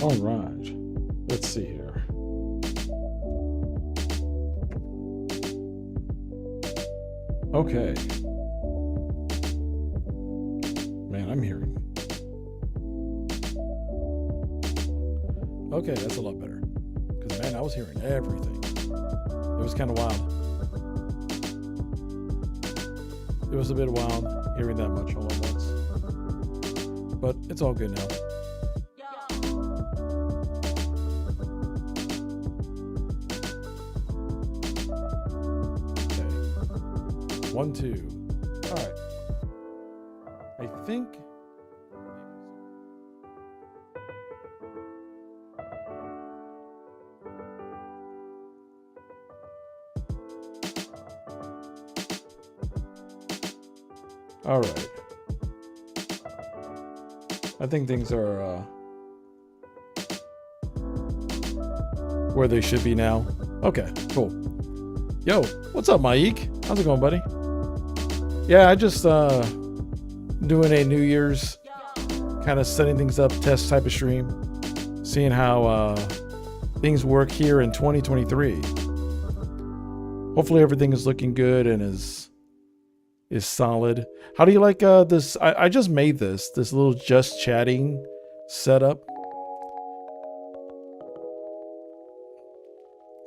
All right. Let's see here. Okay. Man, I'm hearing. Okay, that's a lot better. Because, man, I was hearing everything. It was kind of wild. It was a bit wild hearing that much all at once. But it's all good now. Okay. 1, 2. All right. I think. All right. I think things are where they should be now. Okay, cool. Yo, what's up, Mike? How's it going, buddy? Yeah, I just doing a New Year's kind of setting things up, test type of stream, seeing how things work here in 2023. Hopefully everything is looking good and is solid. How do you like this? I just made this little just chatting setup.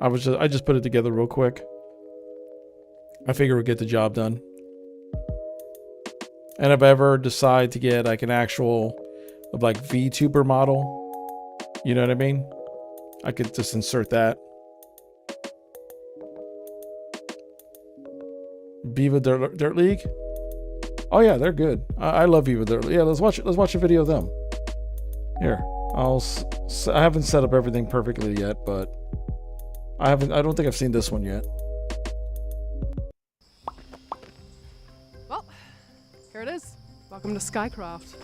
I just put it together real quick. I figure we'll get the job done. And if I ever decide to get like an actual like VTuber model, you know what I mean? I could just insert that. Viva Dirt League. Oh yeah, they're good. I love Viva Dirt League. Yeah, let's watch a video of them. Here, I haven't set up everything perfectly yet, but I don't think I've seen this one yet. Well, here it is. Welcome to Skycraft.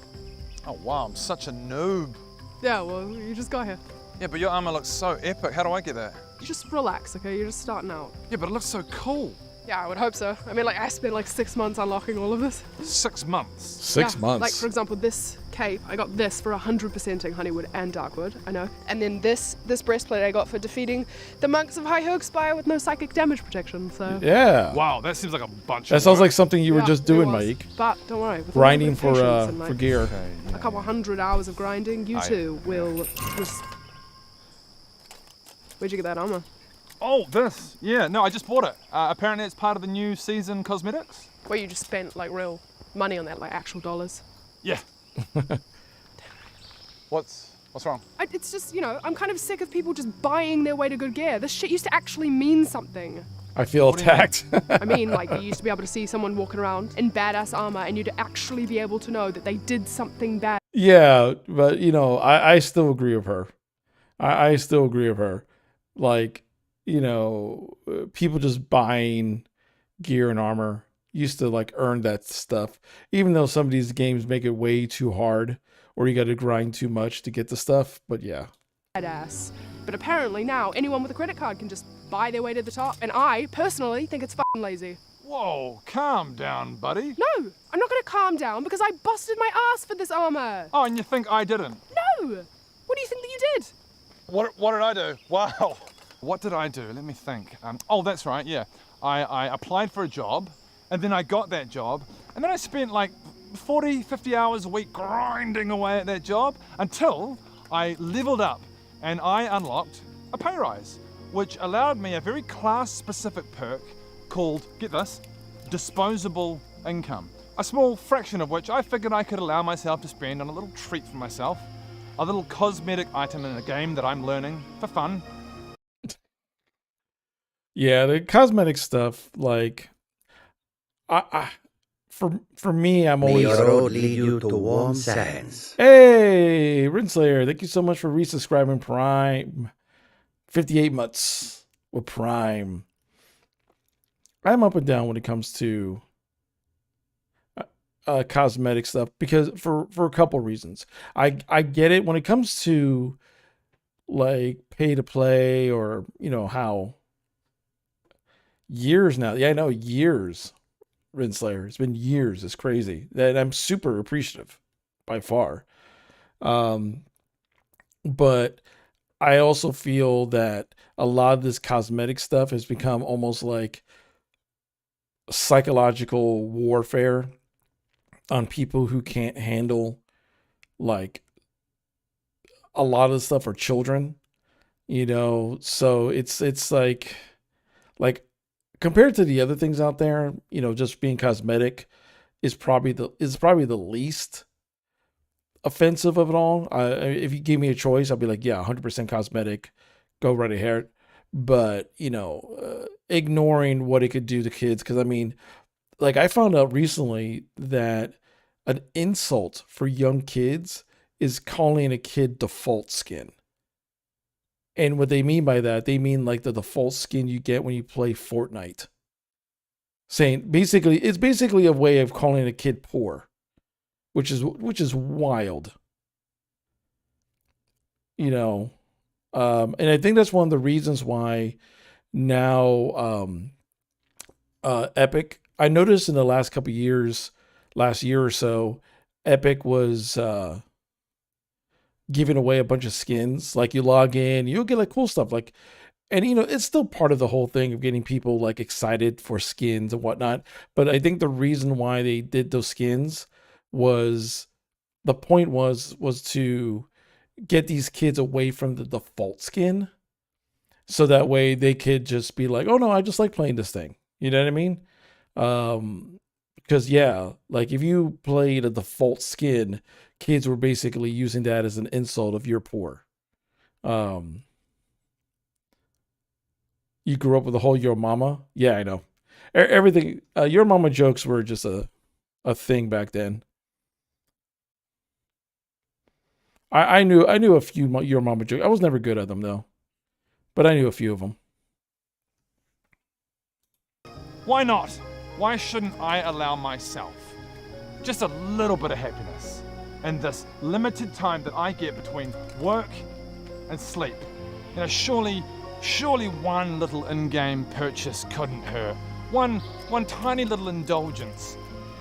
Oh wow, I'm such a noob. Yeah, well, you just got here. Yeah, but your armor looks so epic. How do I get that? Just relax, okay? You're just starting out. Yeah, but it looks so cool. Yeah, I would hope so. I mean, like, I spent like 6 months unlocking all of this. 6 months? 6 months? Like, for example, this cape, I got this for 100%ing Honeywood and Darkwood, I know. And then this breastplate I got for defeating the monks of High Hoogspire with no psychic damage protection, so... Yeah. Wow, that seems like a bunch That of sounds work. like something you were just doing, it was. Mike. But don't worry. with a Grinding little bit of patience and, for like, gear. Okay, yeah. a couple 100 hours of grinding, you too will... Where'd you get that armor? Oh, this. Yeah, no, I just bought it. Apparently it's part of the new season cosmetics. Where you just spent like real money on that, like actual dollars. Yeah. What's wrong? It's just, you know, I'm kind of sick of people just buying their way to good gear. This shit used to actually mean something. I feel attacked. I mean, like, you used to be able to see someone walking around in badass armor and you'd actually be able to know that they did something bad. Yeah, but, you know, I still agree with her. I still agree with her. Like, you know, people just buying gear and armor used to like earn that stuff, even though some of these games make it way too hard or you got to grind too much to get the stuff. But yeah. Badass. But apparently now anyone with a credit card can just buy their way to the top. And I personally think it's fucking lazy. Whoa, calm down, buddy. No, I'm not going to calm down because I busted my ass for this armor. Oh, and you think I didn't? No. What do you think that you did? What did I do? Wow. What did I do? Let me think. Oh, that's right, yeah. I applied for a job, and then I got that job, and then I spent like 40, 50 hours a week grinding away at that job until I leveled up, and I unlocked a pay rise, which allowed me a very class-specific perk called, get this, disposable income. A small fraction of which I figured I could allow myself to spend on a little treat for myself, a little cosmetic item in a game that I'm learning for fun. Yeah, the cosmetic stuff, like, for me, I'm always. May your road lead you to warm sands. Hey, Rinslayer, thank you so much for resubscribing Prime. 58 months with Prime. I'm up and down when it comes to cosmetic stuff because for a couple reasons. I get it when it comes to like pay to play or, you know, how years now. Yeah, I know, years. Rinslayer. It's been years. It's crazy. That I'm super appreciative by far. But I also feel that a lot of this cosmetic stuff has become almost like psychological warfare on people who can't handle like a lot of the stuff for children, so it's like compared to the other things out there, just being cosmetic is probably the least offensive of it all. If you gave me a choice, I'd be like, yeah, 100% cosmetic, go right ahead. But ignoring what it could do to kids, because I mean, like I found out recently that an insult for young kids is calling a kid default skin. And what they mean by that, they mean like the default skin you get when you play Fortnite. Saying it's basically a way of calling a kid poor, which is wild. And I think that's one of the reasons why now Epic, I noticed in the last couple of years, last year or so, Epic was giving away a bunch of skins. Like you log in, you'll get like cool stuff. Like, and it's still part of the whole thing of getting people like excited for skins and whatnot. But I think the reason why they did those skins was the point was to get these kids away from the default skin. So that way they could just be like, oh no, I just like playing this thing. You know what I mean? Because yeah, like if you played a default skin, kids were basically using that as an insult of you're poor. You grew up with the whole your mama. Yeah, I know. Everything, your mama jokes were just a thing back then. I knew a few your mama jokes. I was never good at them though, but I knew a few of them. Why not? Why shouldn't I allow myself just a little bit of happiness in this limited time that I get between work and sleep? Surely one little in-game purchase couldn't hurt. One tiny little indulgence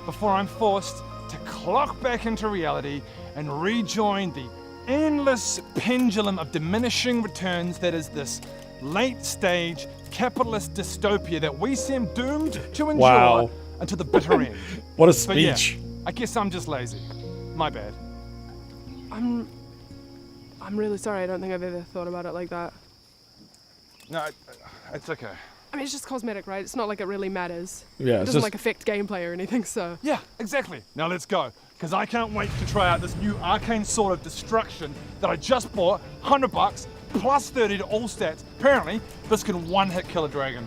before I'm forced to clock back into reality and rejoin the endless pendulum of diminishing returns that is this late-stage capitalist dystopia that we seem doomed to endure Wow. until the bitter end. What a But yeah, speech. I guess I'm just lazy. My bad. I'm really sorry. I don't think I've ever thought about it like that. No, it's okay. I mean, it's just cosmetic, right? It's not like it really matters. Yeah, It it's doesn't just like affect gameplay or anything, so. Yeah, exactly. Now let's go, because I can't wait to try out this new arcane sword of destruction that I just bought, $100, plus 30 to all stats. Apparently, this can one-hit kill a dragon.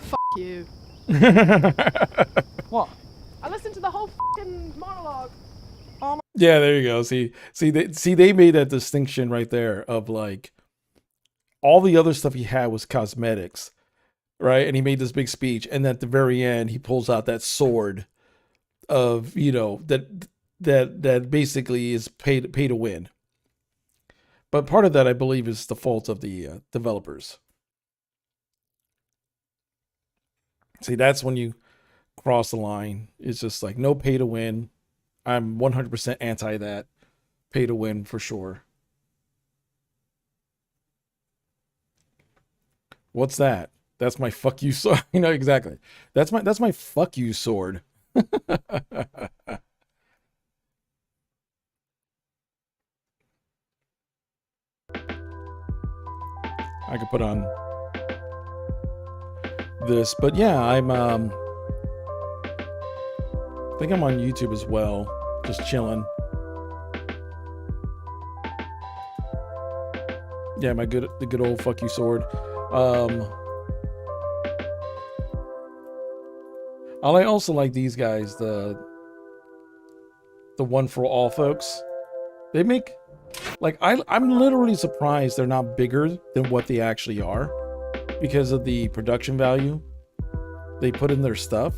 F you. What? I listened to the whole f***ing monologue. yeah. There you go. See, they made that distinction right there of like all the other stuff he had was cosmetics, right? And he made this big speech, and at the very end, he pulls out that sword of that basically is pay to win. But part of that, I believe, is the fault of the developers. See, that's when you cross the line. It's just like no pay to win. I'm 100% anti that. Pay to win for sure. What's that? That's my fuck you sword. Exactly. That's my fuck you sword. I could put on this, but yeah, I think I'm on YouTube as well, just chilling. Yeah, the good old fuck you sword. I also like these guys, the One for All folks. They make like I'm literally surprised they're not bigger than what they actually are because of the production value they put in their stuff.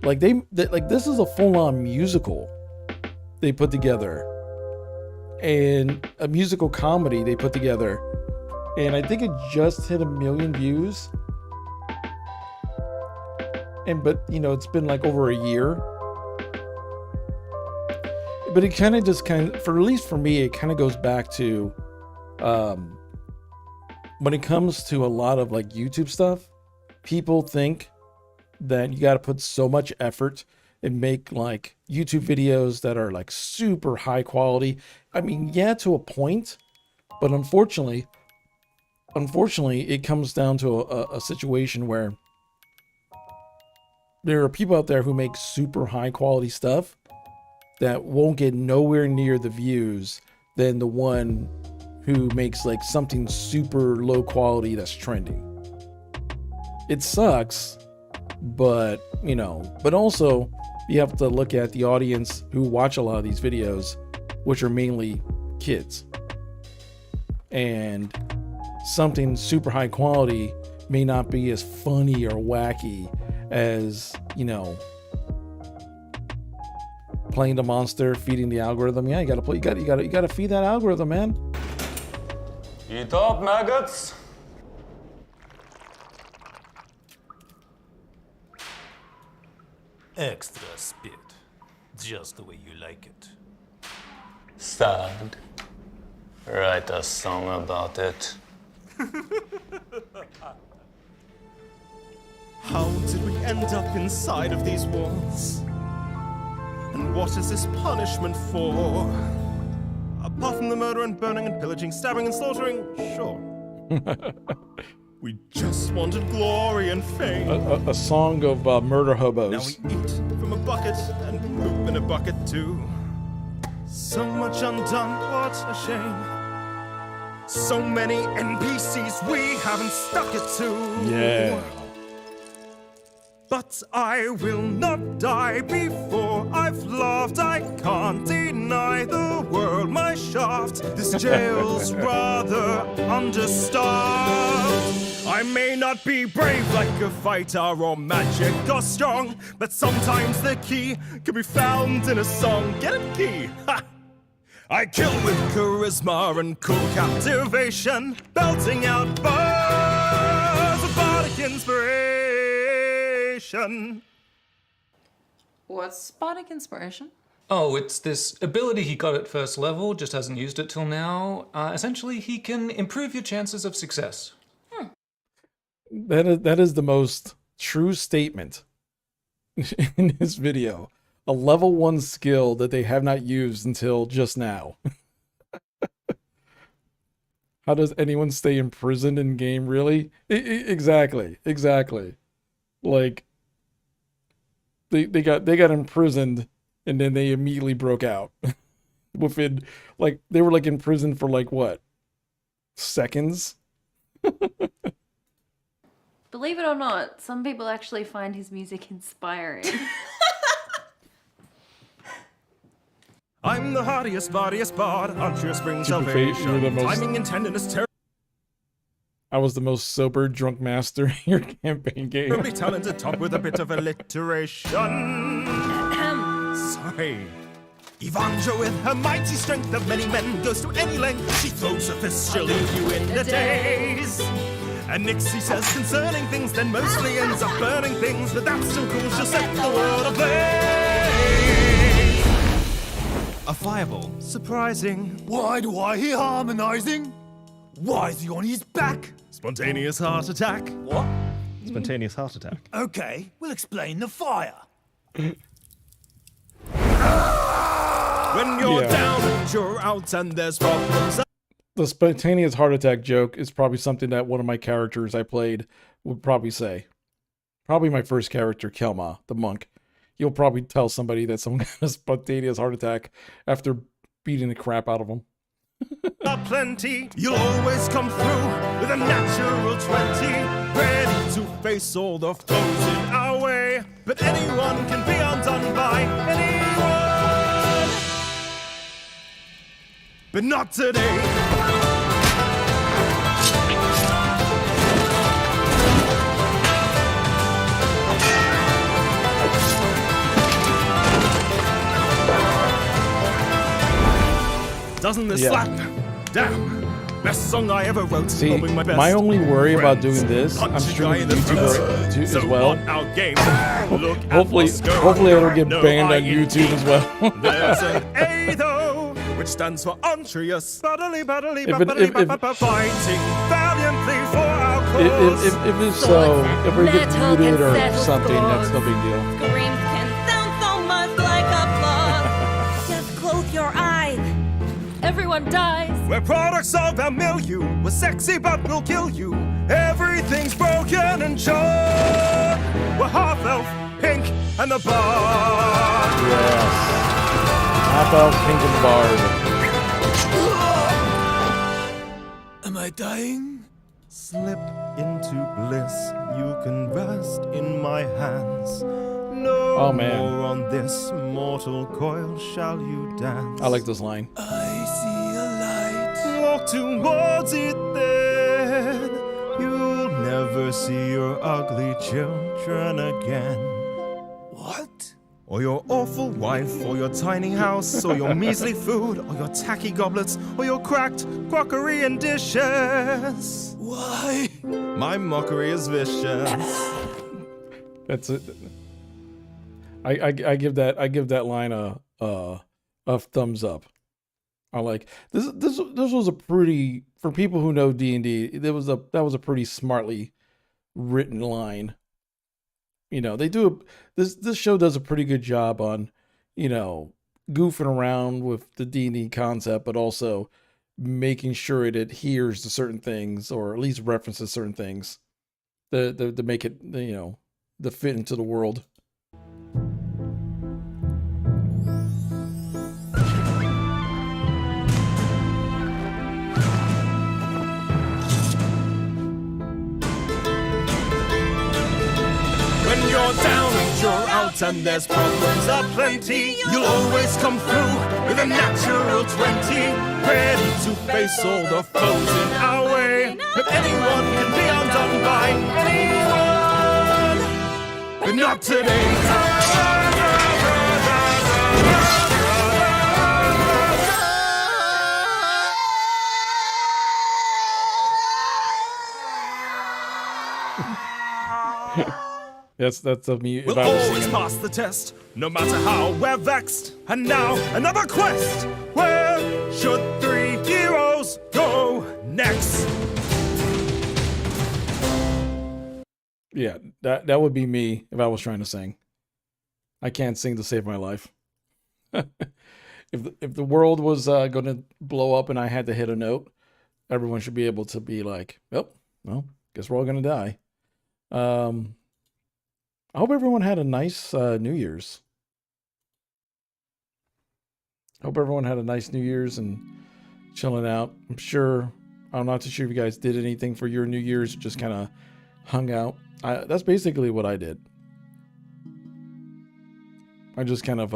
Like they like this is a full-on musical they put together, and a musical comedy they put together, and I think it just hit 1 million views. But it's been like over a year. but it kind of just for at least for me, it kind of goes back to when it comes to a lot of like YouTube stuff, people think that you got to put so much effort and make like YouTube videos that are like super high quality. I mean, yeah, to a point, but unfortunately, it comes down to a situation where there are people out there who make super high quality stuff that won't get nowhere near the views than the one who makes like something super low quality that's trending. It sucks, but you know, but also you have to look at the audience who watch a lot of these videos, which are mainly kids. And something super high quality may not be as funny or wacky as, you know, playing the monster, feeding the algorithm. Yeah, you gotta feed that algorithm, man. Eat up, maggots! Extra spit. Just the way you like it. Sad. Write a song about it. How did we end up inside of these walls? And what is this punishment for? Apart from the murder and burning and pillaging, stabbing and slaughtering, sure. We just wanted glory and fame. A song of murder hobos. Now we eat from a bucket and poop in a bucket too. So much undone, what a shame. So many NPCs we haven't stuck it to. Yeah. But I will not die before I've loved. I can't deny the world my shaft. This jail's rather understaffed. I may not be brave like a fighter or magic or strong, but sometimes the key can be found in a song. Get it, key? Ha! I kill with charisma and cool captivation, belting out bars of bardic inspiration. What's bardic inspiration? Oh, it's this ability he got at first level, just hasn't used it till now. Essentially, he can improve your chances of success. That is the most true statement in this video. A level 1 skill that they have not used until just now. How does anyone stay imprisoned in game, really? Exactly. Like, they got imprisoned and then they immediately broke out. Within, like, they were like in prison for like what? Seconds? Believe it or not, some people actually find his music inspiring. I'm the hardiest, bardiest bard, aren't you a spring To be fair, you're salvation? the most- Timing and tenderness, I was the most sober drunk master in your campaign game. terribly talented, top with a bit of alliteration. Sorry. Evandra with her mighty strength of many men goes to any length. She throws a fist, she'll leave you in a daze. And Nixie says concerning things, then mostly ends up burning things, but that's still cool, she'll set the world ablaze. A fireball, surprising. Why do I hear harmonizing? Why is he on his back? Spontaneous heart attack. What? Spontaneous heart attack. Okay, we'll explain the fire. When you're Yeah. down and you're out and there's problems. The spontaneous heart attack joke is probably something that one of my characters I played would probably say. Probably my first character, Kelma, the monk. You'll probably tell somebody that someone got a spontaneous heart attack after beating the crap out of them. Plenty, you'll always come through with a natural 20, ready to face all the foes in our way. But anyone can be undone by anyone, but not today. Doesn't this slap? Damn. Best song I ever wrote. See, hoping my best my only worry about friends. doing this, Punch I'm a streaming guy in the YouTube throat. too, as So well. on our game, look at Hopefully, Moscow. hopefully I don't get No banned on I YouTube as well. There's an A though, which stands for Antreus. Fighting valiantly for our cause. If it's so, if we get metal muted or can settle something, that's no scores. big deal. Screams can sound so much like applause. Just close your eyes. Everyone dies. We're products of our milieu. We're sexy, but we'll kill you. Everything's broken and jarred. We're half elf, pink, and the bar. Yes. Half elf, pink and bard. Am I dying? Slip into bliss. You can rest in my hands. No Oh, man. more on this mortal coil shall you dance. I like this line. I see a light. Walk towards it then. You'll never see your ugly children again. What? Or your awful wife, or your tiny house, or your measly food, or your tacky goblets, or your cracked crockery and dishes. Why? My mockery is vicious. That's it. I give that line a thumbs up. I like this. This was a pretty, for people who know D&D. That was a pretty smartly written line. You know, they do this show does a pretty good job on, you know, goofing around with the D&D concept, but also making sure it adheres to certain things, or at least references certain things to make it, you know, to fit into the world. When you're down and you're out and there's problems aplenty, you'll always come through with a natural 20, ready to face all the foes in our way. But anyone can be undone by anyone, but not today. That's of me. We'll always pass the test, no matter how we're vexed. And now, another quest. Where should three heroes go next? Yeah, that would be me if I was trying to sing. I can't sing to save my life. If the world was going to blow up and I had to hit a note, everyone should be able to be like, "Oh, well, guess we're all going to die." I hope everyone had a nice New Year's. Hope everyone had a nice New Year's and chilling out. I'm not too sure if you guys did anything for your New Year's, just kind of hung out. That's basically what I did. I just kind of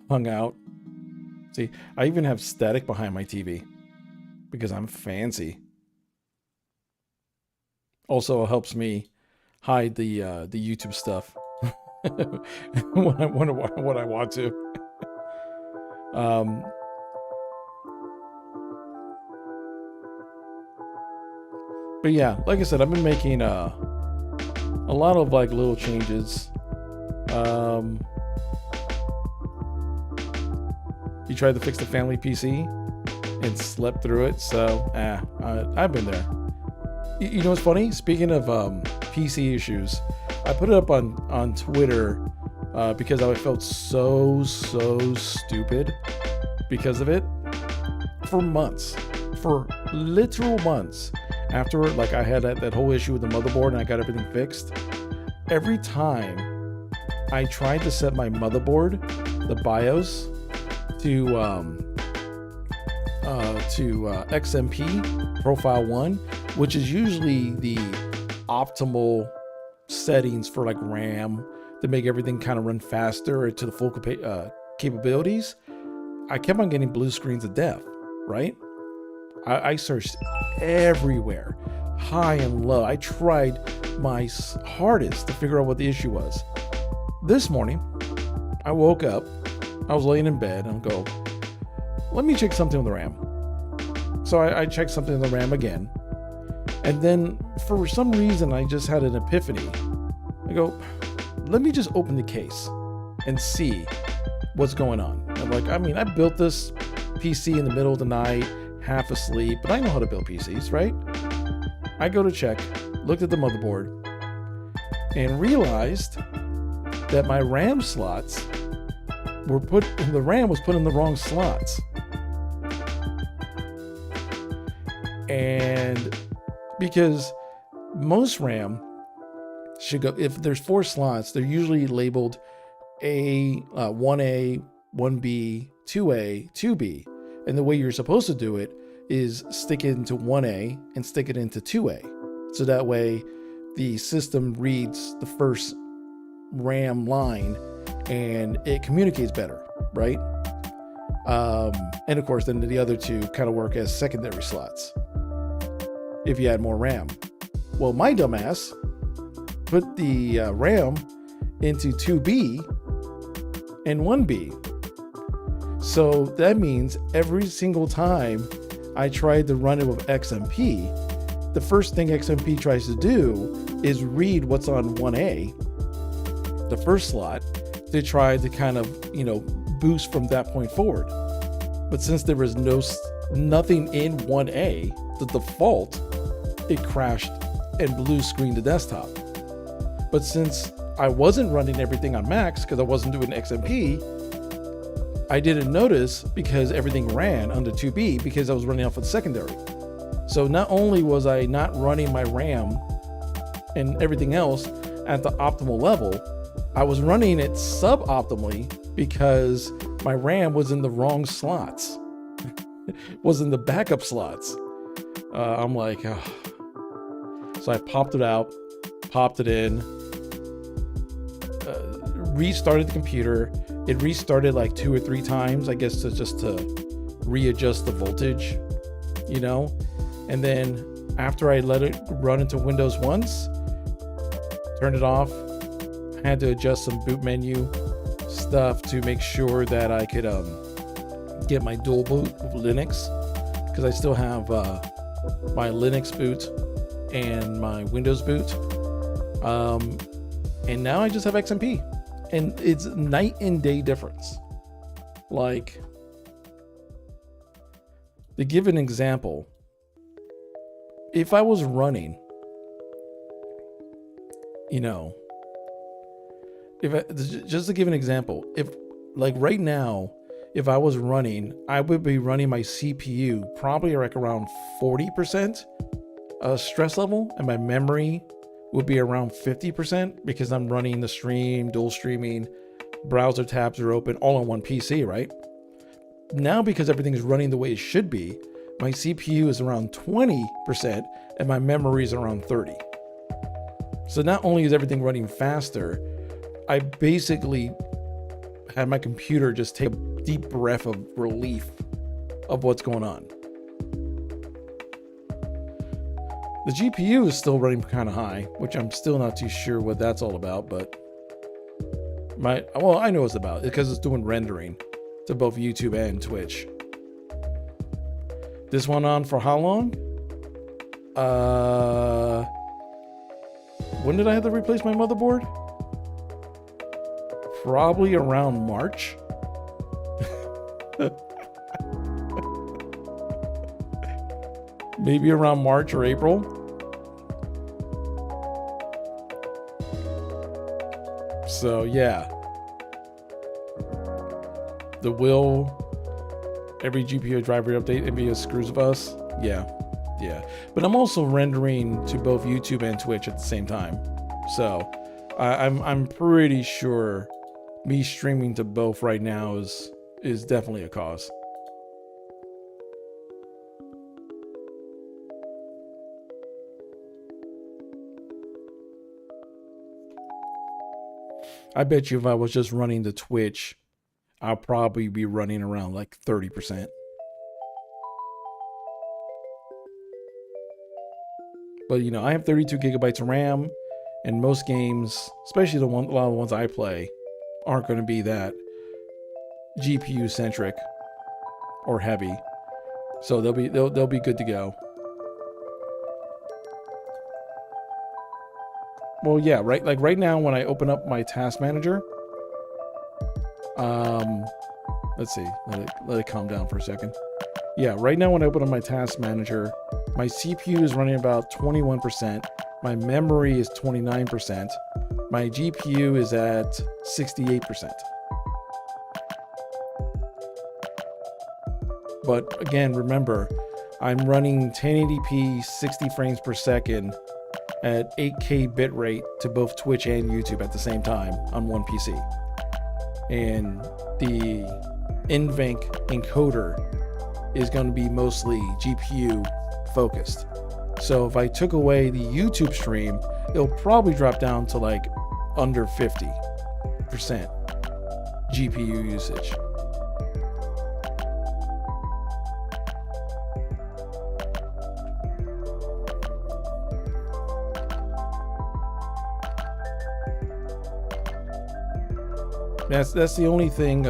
hung out. See, I even have static behind my TV because I'm fancy. Also, it helps me hide the YouTube stuff when I want to. But yeah, like I said, I've been making a lot of like little changes. You tried to fix the family PC and slept through it, so I've been there. You know what's funny? Speaking of PC issues, I put it up on Twitter because I felt so stupid because of it for months, for literal months. After like I had that whole issue with the motherboard and I got everything fixed, every time I tried to set my motherboard, the BIOS, to XMP profile 1, which is usually the optimal settings for like RAM to make everything kind of run faster to the full capabilities, I kept on getting blue screens of death, right? I searched everywhere, high and low. I tried my hardest to figure out what the issue was. This morning, I woke up, I was laying in bed and go, let me check something with the RAM. So I checked something in the RAM again. And then for some reason, I just had an epiphany. I go, let me just open the case and see what's going on. I'm like, I mean, I built this PC in the middle of the night, half asleep, but I know how to build PCs, right? I go to check, looked at the motherboard, and realized that my RAM slots were the RAM was put in the wrong slots. And because most RAM should go, if there's 4 slots, they're usually labeled 1A, 1B, 2A, 2B. And the way you're supposed to do it is stick it into 1A and stick it into 2A. So that way the system reads the first RAM line and it communicates better, right? And of course, then the other 2 kind of work as secondary slots if you add more RAM. Well, my dumbass put the RAM into 2B and 1B. So that means every single time I tried to run it with XMP, the first thing XMP tries to do is read what's on 1A, the first slot, to try to kind of, boost from that point forward. But since there was nothing in 1A, the default, it crashed and blue screened the desktop. But since I wasn't running everything on max because I wasn't doing XMP, I didn't notice because everything ran under 2B because I was running off of the secondary. So not only was I not running my RAM and everything else at the optimal level, I was running it suboptimally because my RAM was in the wrong slots, was in the backup slots. I'm like, oh. So I popped it out, popped it in, restarted the computer. It restarted like 2 or 3 times, I guess, to readjust the voltage, And then after I let it run into Windows once, turned it off, I had to adjust some boot menu stuff to make sure that I could get my dual boot with Linux, because I still have my Linux boot and my Windows boot. And now I just have XMP. And it's night and day difference. Like, to give an example, if I was running, just to give an example, if like right now, if I was running, I would be running my CPU probably like around 40% stress level, and my memory would be around 50% because I'm running the stream, dual streaming, browser tabs are open all on one PC, right? Now, because everything's running the way it should be, my CPU is around 20% and my memory is around 30. So not only is everything running faster, I basically had my computer just take a deep breath of relief of what's going on. The GPU is still running kind of high, which I'm still not too sure what that's all about, but I know what it's about because it's doing rendering to both YouTube and Twitch. This went on for how long? When did I have to replace my motherboard? Probably around March. Maybe around March or April. So yeah, every GPU driver update, NVIDIA screws with us. Yeah. But I'm also rendering to both YouTube and Twitch at the same time. So I'm pretty sure me streaming to both right now is definitely a cause. I bet you if I was just running the Twitch, I'll probably be running around like 30%. But I have 32 gigabytes of RAM, and most games, especially a lot of the ones I play, aren't going to be that GPU centric or heavy. So they'll be good to go. Well, yeah, right. Like right now, when I open up my task manager, let's see, let it calm down for a second. Yeah, right now when I open up my task manager, my CPU is running about 21%. My memory is 29%. My GPU is at 68%. But again, remember, I'm running 1080p 60 frames per second at 8K bitrate to both Twitch and YouTube at the same time on one PC. And the NVENC encoder is going to be mostly GPU focused. So if I took away the YouTube stream, it'll probably drop down to like under 50% GPU usage. That's the only thing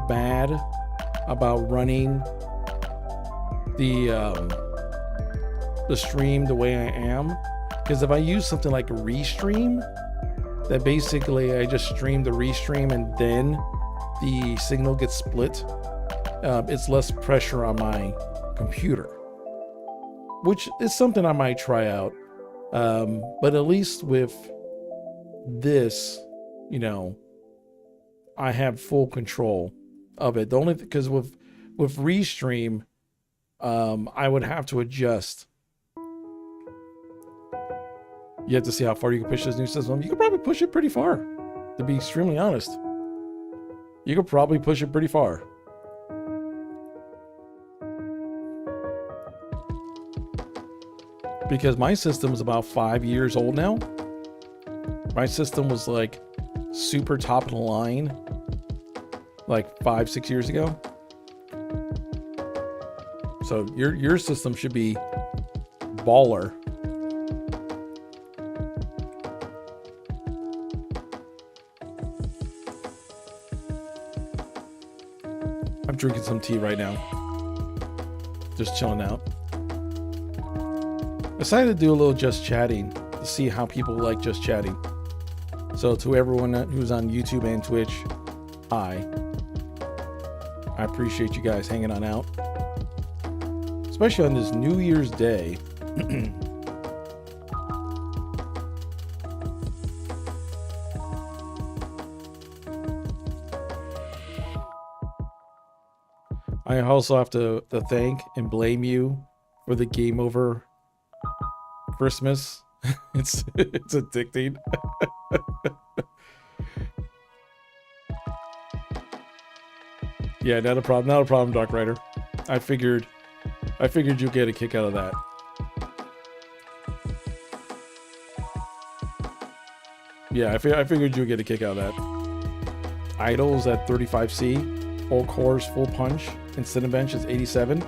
bad about running the stream the way I am, because if I use something like a restream, that basically I just stream the restream and then the signal gets split, it's less pressure on my computer, which is something I might try out. But at least with this, you know, I have full control of it. The only because with restream, I would have to adjust. You have to see how far you can push this new system. You could probably push it pretty far, to be extremely honest. You could probably push it pretty far. Because my system is about 5 years old now. My system was like super top of the line like 5-6 years ago. So your system should be baller. I'm drinking some tea right now. Just chilling out. I decided to do a little just chatting to see how people like just chatting. So to everyone who's on YouTube and Twitch, hi. I appreciate you guys hanging on out. Especially on this New Year's Day. I also have to thank and blame you for the game over Christmas. It's addicting. Yeah, not a problem, Dark Rider. I figured you'd get a kick out of that. Yeah, I figured you'd get a kick out of that. Idles at 35C, all cores full punch, and Cinebench is 87.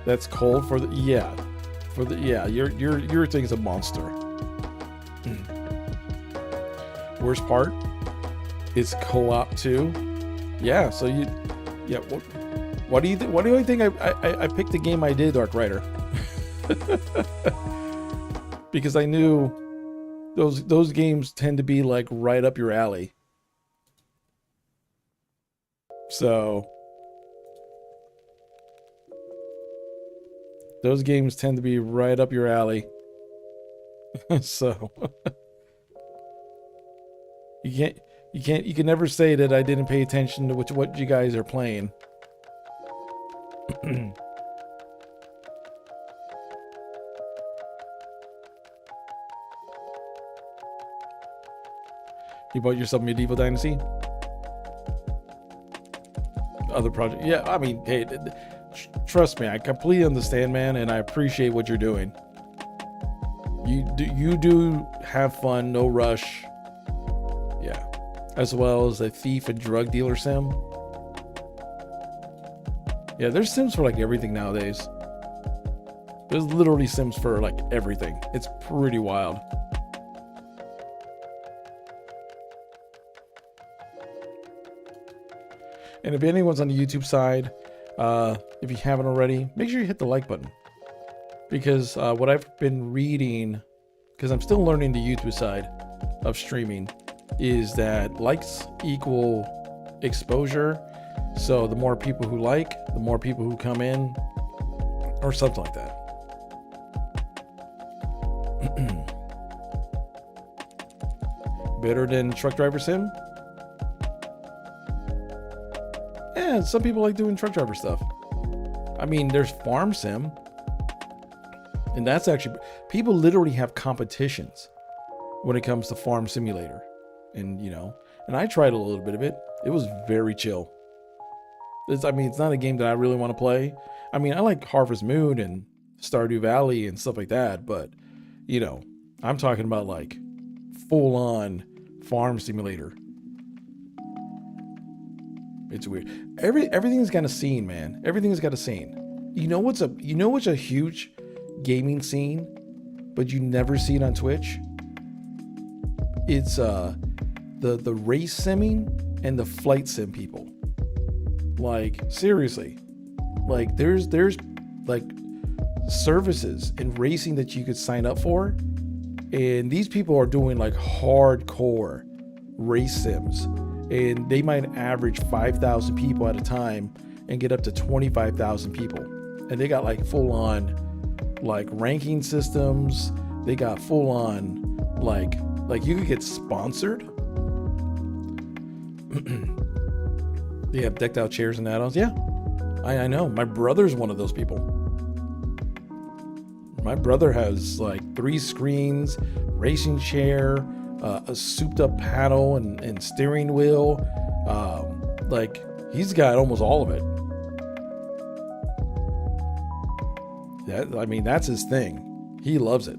That's cold for the your thing's a monster. Worst part, it's co-op too. Yeah, so what do you think? What do you think I picked the game I did, Dark Rider? Because I knew those games tend to be like right up your alley. So those games tend to be right up your alley. So you can never say that I didn't pay attention to what you guys are playing. You bought yourself Medieval Dynasty? Other project? Yeah, I mean, hey, trust me, I completely understand, man, and I appreciate what you're doing. You do have fun, no rush. Yeah, as well as a thief and drug dealer sim. Yeah, there's sims for like everything nowadays. There's literally sims for like everything. It's pretty wild. And if anyone's on the YouTube side, If you haven't already, make sure you hit the like button. Because what I've been reading, because I'm still learning the YouTube side of streaming, is that likes equal exposure. So the more people who like, the more people who come in, or something like that. Better than Truck Driver Sim? Yeah, some people like doing truck driver stuff. I mean, there's Farm Sim. And that's actually, people literally have competitions when it comes to Farm Simulator. And, you know, and I tried a little bit of it. It was very chill. It's not a game that I really want to play. I mean, I like Harvest Moon and Stardew Valley and stuff like that. But, you know, I'm talking about like full-on Farm Simulator. It's weird. Everything's got a scene, man. Everything's got a scene. You know what's a huge gaming scene, but you never see it on Twitch? It's the race simming and the flight sim people. Like, seriously. Like, there's like services in racing that you could sign up for, and these people are doing like hardcore race sims, and they might average 5,000 people at a time and get up to 25,000 people, and they got like full on like ranking systems. They got full on like you could get sponsored. They have decked out chairs and add-ons. Yeah, I know. My brother's one of those people. My brother has like 3 screens, racing chair, a souped up paddle and steering wheel. Like, he's got almost all of it. That's his thing. He loves it.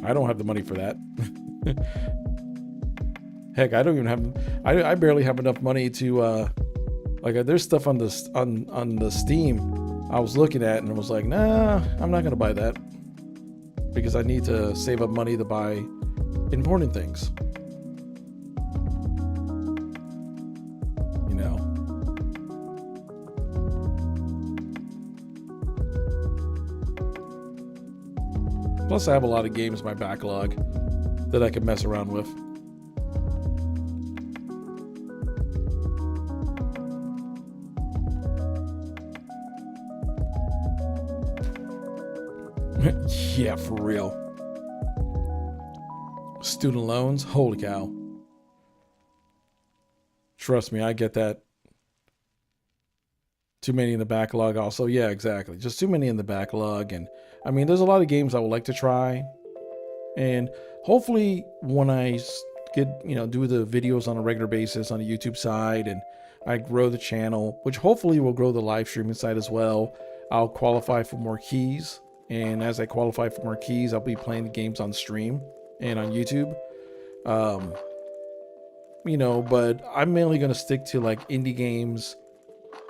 I don't have the money for that. Heck, I don't even have. I barely have enough money to. There's stuff on the Steam I was looking at, and I was like, nah, I'm not gonna buy that because I need to save up money to buy important things. You know. Plus, I have a lot of games in my backlog that I can mess around with. Yeah, for real. Student loans, holy cow. Trust me, I get that. Too many in the backlog also. Yeah, exactly. Just too many in the backlog. And I mean, there's a lot of games I would like to try. And hopefully when I get, do the videos on a regular basis on the YouTube side, and I grow the channel, which hopefully will grow the live streaming side as well, I'll qualify for more keys. And as I qualify for more keys, I'll be playing the games on stream and on YouTube. But I'm mainly going to stick to like indie games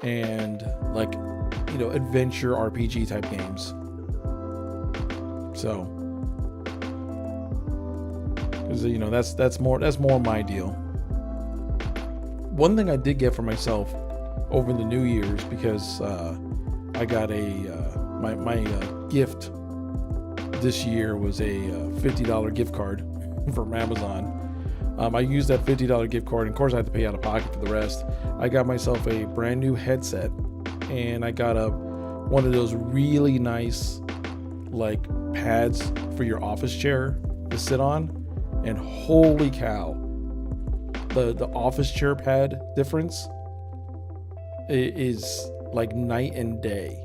and like, adventure RPG type games. So, because, that's more my deal. One thing I did get for myself over the New Year's, because I got my gift this year was a $50 gift card from Amazon. I used that $50 gift card, and of course I had to pay out of pocket for the rest. I got myself a brand new headset, and I got one of those really nice like pads for your office chair to sit on, and holy cow, the office chair pad difference is like night and day.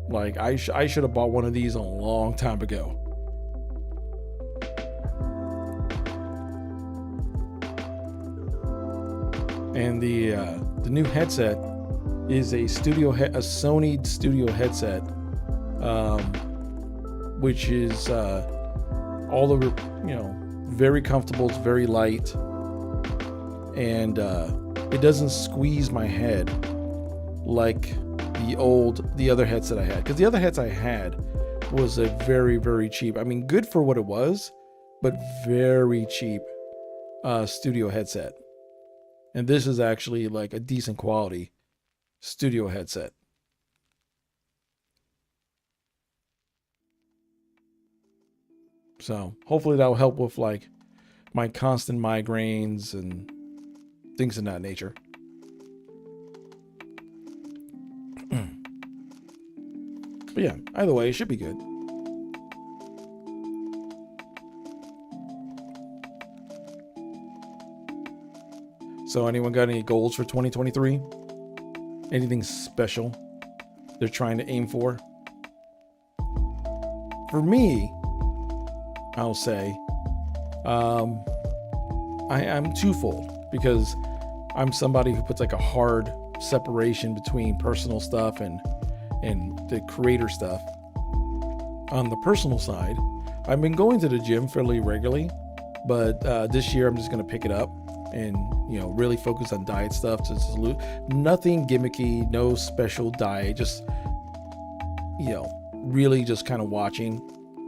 Like, I should have bought one of these a long time ago. And the new headset is a Sony studio headset, which is all over, very comfortable. It's very light, and it doesn't squeeze my head like the other headset I had. Because the other headset I had was a very, very cheap, I mean, good for what it was, but very cheap studio headset. And this is actually like a decent quality studio headset. So hopefully that'll help with like my constant migraines and things of that nature. But yeah, either way, it should be good. So anyone got any goals for 2023? Anything special they're trying to aim for? For me, I'll say, I'm twofold, because I'm somebody who puts like a hard separation between personal stuff and the creator stuff. On the personal side, I've been going to the gym fairly regularly, but this year I'm just going to pick it up and, you know, really focus on diet stuff. Just nothing gimmicky, no special diet, just, you know, really just kind of watching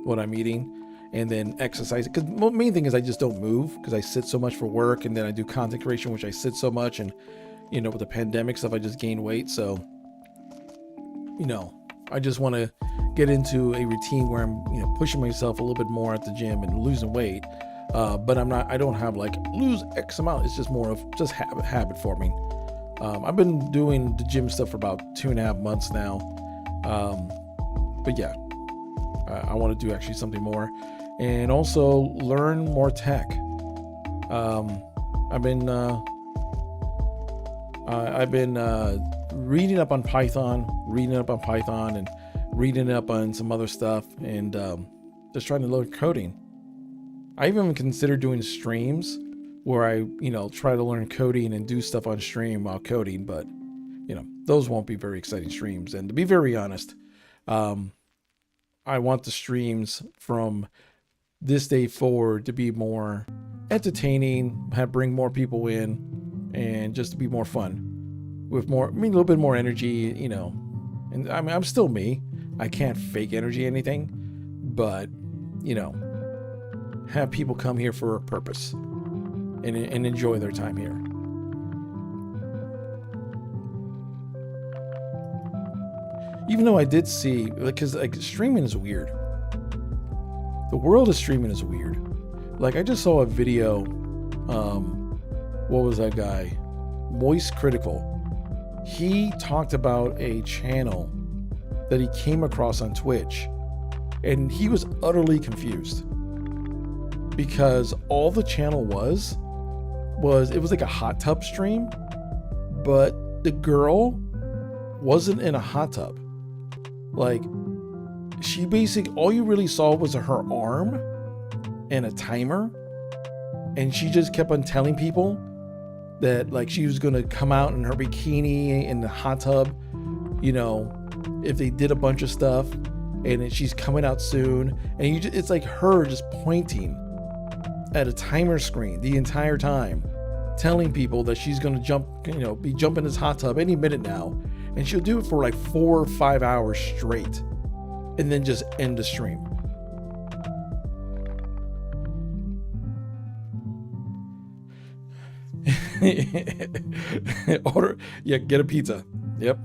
what I'm eating and then exercise. Because the main thing is I just don't move because I sit so much for work, and then I do content creation, which I sit so much, and, you know, with the pandemic stuff, I just gained weight. So, you know, I just want to get into a routine where I'm, you know, pushing myself a little bit more at the gym and losing weight. But I don't have like lose X amount. It's just more of just habit forming. I've been doing the gym stuff for about 2.5 months now. But yeah, I want to do actually something more, and also learn more tech. I've been reading up on Python, and reading up on some other stuff, and just trying to learn coding. I even considered doing streams where I, you know, try to learn coding and do stuff on stream while coding, but, you know, those won't be very exciting streams. And to be very honest, I want the streams from this day forward to be more entertaining, bring more people in, and just to be more fun with more, I mean, a little bit more energy, you know. And I mean, I'm still me. I can't fake energy anything, but, you know, have people come here for a purpose and enjoy their time here. Even though I did see, because like streaming is weird. The world of streaming is weird. Like I just saw a video, what was that guy? Moist Critical. He talked about a channel that he came across on Twitch, and he was utterly confused because all the channel was it was like a hot tub stream, but the girl wasn't in a hot tub. Like, she basically, all you really saw was her arm and a timer, and she just kept on telling people that like she was gonna come out in her bikini in the hot tub, you know, if they did a bunch of stuff, and she's coming out soon, and it's like her just pointing at a timer screen the entire time, telling people that she's gonna jump, you know, be jumping this hot tub any minute now, and she'll do it for like 4 or 5 hours straight, and then just end the stream. Get a pizza. Yep.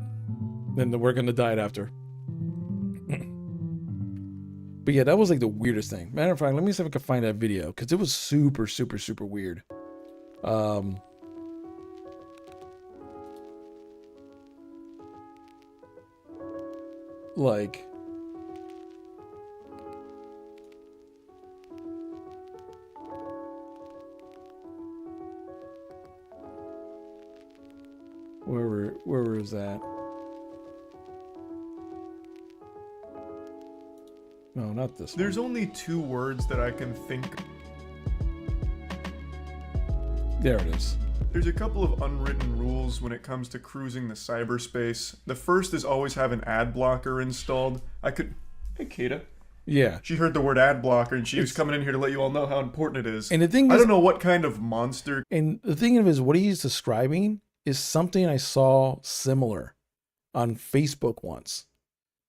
Then we're gonna diet after. But yeah, that was like the weirdest thing. Matter of fact, let me see if I can find that video, because it was super, super, super weird. Like, where was that? No, not this one. There's only 2 words that I can think. There it is. There's a couple of unwritten rules when it comes to cruising the cyberspace. The first is always have an ad blocker installed. Hey, Kata. Yeah. She heard the word ad blocker, and she was coming in here to let you all know how important it is. And the thing I is, don't know what kind of monster. And the thing is, what he's describing is something I saw similar on Facebook once.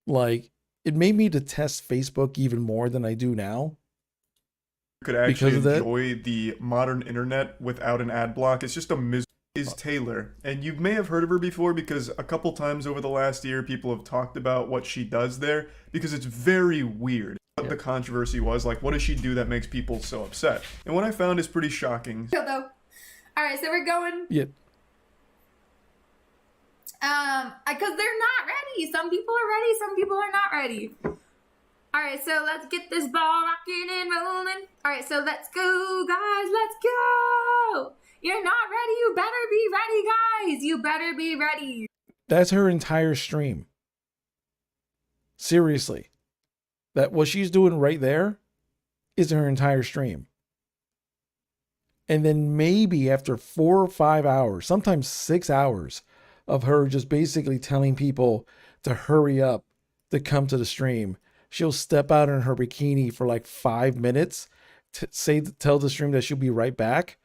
Like, it made me detest Facebook even more than I do now. Could actually Because of that? enjoy the modern internet without an ad block. It's just a is Taylor, and you may have heard of her before because a couple times over the last year people have talked about what she does there because it's very weird what the controversy was, like what does she do that makes people so upset, and what I found is pretty shocking. Though. All right, so we're going. Yeah. Because they're not ready. Some people are ready, some people are not ready. All right, so let's get this ball rocking and rolling. All right, so let's go, guys. Let's go. You're not ready. You better be ready, guys. You better be ready. That's her entire stream. Seriously. That what she's doing right there is her entire stream. And then maybe after 4 or 5 hours, sometimes 6 hours of her just basically telling people to hurry up to come to the stream, she'll step out in her bikini for like 5 minutes to tell the stream that she'll be right back.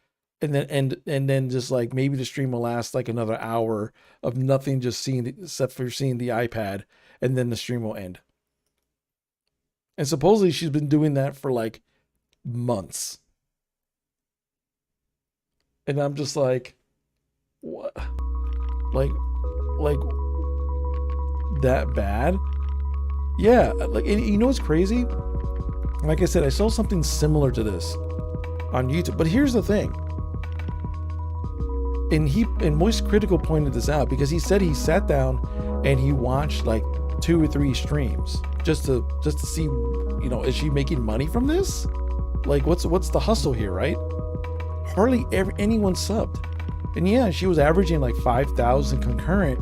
And then just like maybe the stream will last like another hour of nothing, just seeing except for seeing the iPad, and then the stream will end. And supposedly she's been doing that for like months. And I'm just like, what? Like that bad? Yeah, like, and you know what's crazy? Like I said, I saw something similar to this on YouTube. But here's the thing. And Moist Critical pointed this out because he said he sat down and he watched like 2 or 3 streams just to see, you know, is she making money from this? Like what's the hustle here, right? Hardly anyone subbed. And yeah, she was averaging like 5,000 concurrent,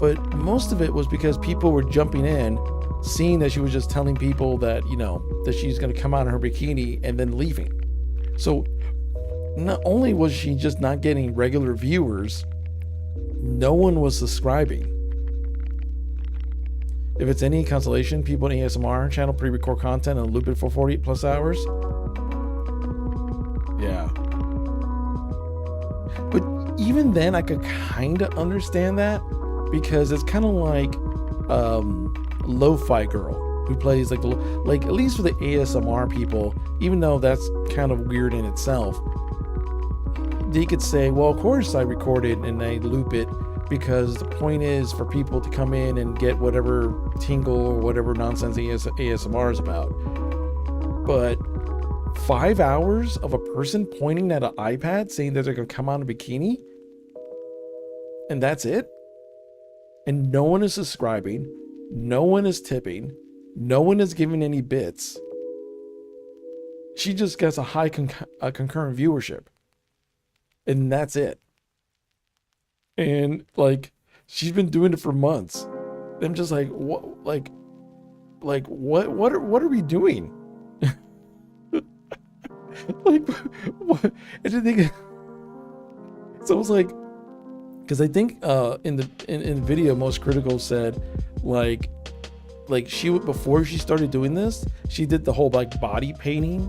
but most of it was because people were jumping in, seeing that she was just telling people that, you know, that she's going to come out in her bikini and then leaving. So not only was she just not getting regular viewers, no one was subscribing. If it's any consolation, people in the ASMR channel pre-record content and loop it for 40 plus hours. Yeah. But even then, I could kind of understand that because it's kind of like Lo-Fi Girl, who plays like at least for the ASMR people, even though that's kind of weird in itself, they could say, well, of course I recorded and I loop it because the point is for people to come in and get whatever tingle or whatever nonsense ASMR is about. But 5 hours of a person pointing at an iPad saying that they're gonna come out in a bikini, and that's it? And no one is subscribing, no one is tipping, no one is giving any bits. She just gets a high concurrent viewership. And that's it. And like, she's been doing it for months. I'm just like, what? What are we doing? Like, what? I didn't think. So it was like, because I think in the video, Most Critical said like she would, before she started doing this, she did the whole like body painting.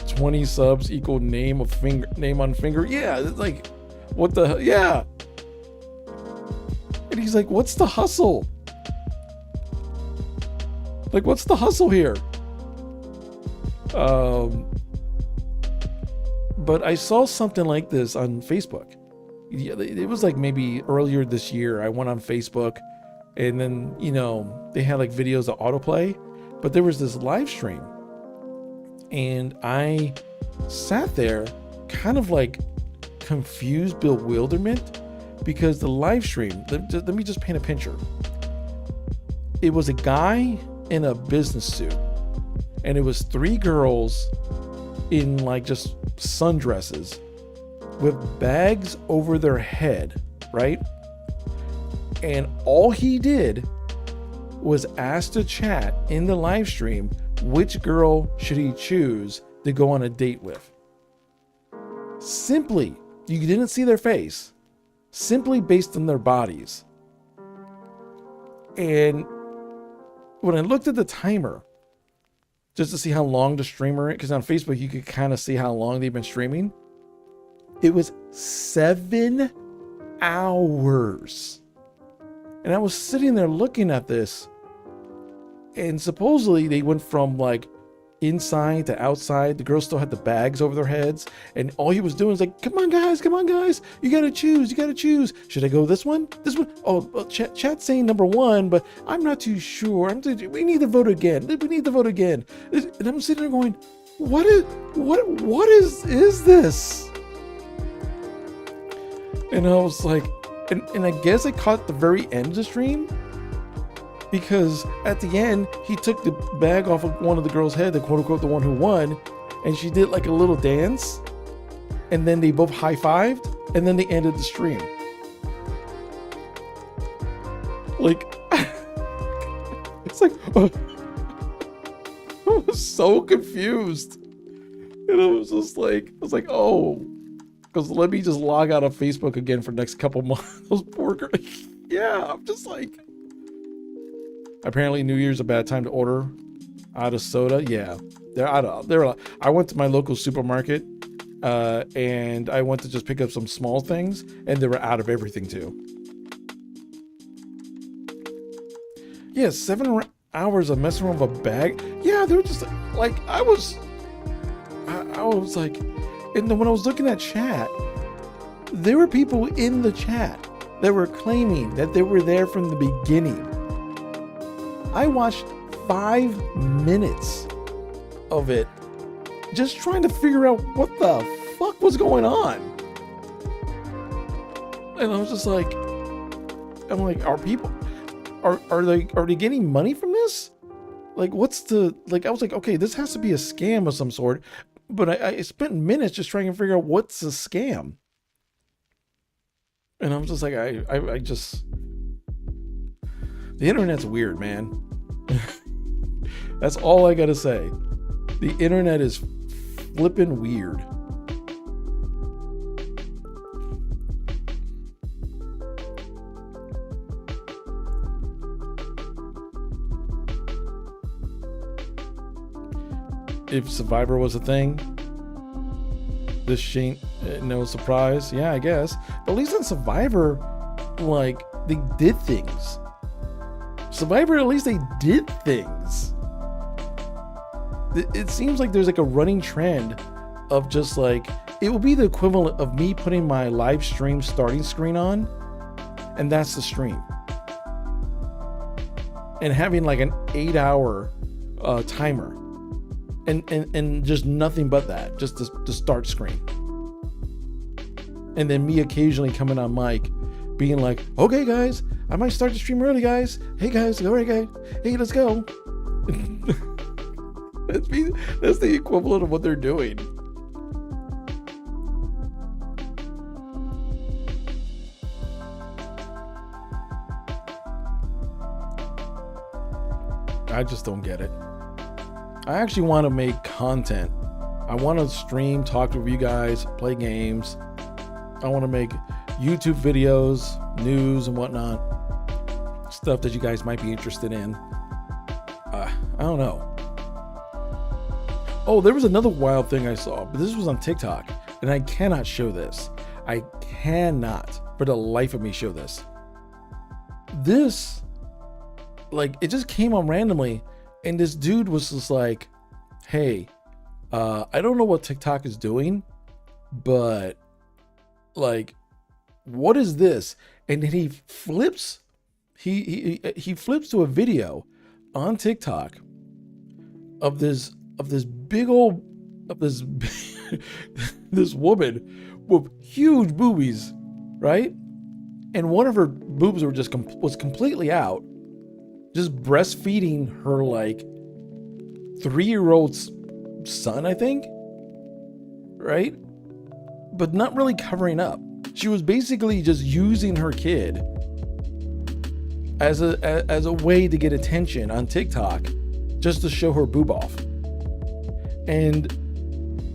20 subs equal name on finger. Yeah, it's like, what the hell? Yeah. And he's like, what's the hustle? Like, what's the hustle here? But I saw something like this on Facebook. It was like maybe earlier this year. I went on Facebook and then, you know, they had like videos of autoplay, but there was this live stream. And I sat there kind of like confused bewilderment because the live stream, let me just paint a picture. It was a guy in a business suit and it was 3 girls in like just sundresses with bags over their head, right? And all he did was ask the chat in the live stream which girl should he choose to go on a date with. Simply, you didn't see their face, simply based on their bodies. And when I looked at the timer, just to see how long the streamer, because on Facebook you could kind of see how long they've been streaming, it was 7 hours. And I was sitting there looking at this, and supposedly they went from like inside to outside. The girls still had the bags over their heads, and all he was doing was like, come on guys, you gotta choose. Should I go this one? Oh, well, chat's saying number 1, but I'm not too sure. We need to vote again. And I'm sitting there going, what is this? And I was like, and I guess I caught the very end of the stream, because at the end he took the bag off of one of the girls' head, the quote unquote the one who won, and she did like a little dance, and then they both high-fived, and then they ended the stream. Like, it's like, I was so confused, and I was like, oh, because let me just log out of Facebook again for the next couple months. Those poor girls. Yeah, I'm just like. Apparently New Year's a bad time to order out of soda. Yeah, I went to my local supermarket, and I went to just pick up some small things, and they were out of everything too. Yeah, 7 hours of messing around with a bag. Yeah, they were just like, I was like, and then when I was looking at chat, there were people in the chat that were claiming that they were there from the beginning. I watched 5 minutes of it, just trying to figure out what the fuck was going on. And I was just like, are they getting money from this? Like, I was like, okay, this has to be a scam of some sort. But I spent minutes just trying to figure out what's a scam. And I was just like, I just, the internet's weird, man. That's all I gotta say. The internet is flippin' weird. If Survivor was a thing, this ain't no surprise. Yeah, I guess. But at least in Survivor, like, they did things. Survivor, at least they did things. It seems like there's like a running trend of just like, it will be the equivalent of me putting my live stream starting screen on, and that's the stream. And having like an 8-hour timer. And just nothing but that, just the start screen. And then me occasionally coming on mic being like, okay guys, I might start the stream early, guys. Hey guys, all right guys, hey, let's go. That's the equivalent of what they're doing. I just don't get it. I actually want to make content. I want to stream, talk with you guys, play games. I want to make YouTube videos, news and whatnot. Stuff that you guys might be interested in. I don't know. Oh, there was another wild thing I saw, but this was on TikTok, and I cannot show this. I cannot, for the life of me, show this. This, like, it just came on randomly. And this dude was just like, hey, I don't know what TikTok is doing, but like, what is this? And then he flips, he flips to a video on TikTok of this big old, this woman with huge boobies, right? And one of her boobs were was completely out. Just breastfeeding her like 3-year-old son, I think, right? But not really covering up. She was basically just using her kid as a way to get attention on TikTok, just to show her boob off. And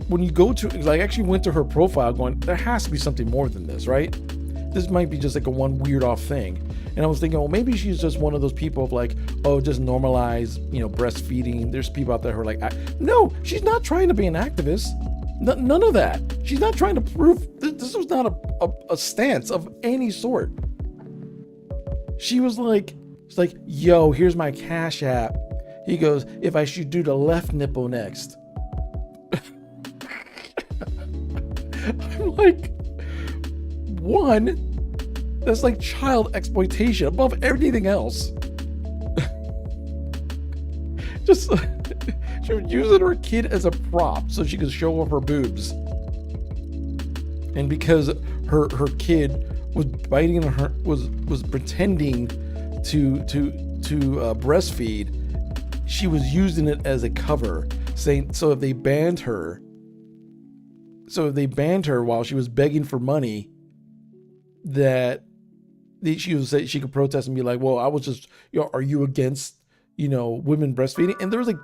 when you go to, like, I actually went to her profile going, there has to be something more than this, right? This might be just like a one weird off thing. And I was thinking, well, maybe she's just one of those people of like, oh, just normalize, breastfeeding. There's people out there who are like, no, she's not trying to be an activist. None of that. She's not trying to prove, this was not a stance of any sort. She was like, she's like, yo, here's my Cash App. He goes, if I should do the left nipple next. I'm like, one, that's like child exploitation above everything else. Just, she was using her kid as a prop so she could show off her boobs. And because her kid was biting her, was pretending to breastfeed, she was using it as a cover, saying, so if they banned her while she was begging for money, that she would say she could protest and be like, well, I was just, are you against, women breastfeeding? And there was like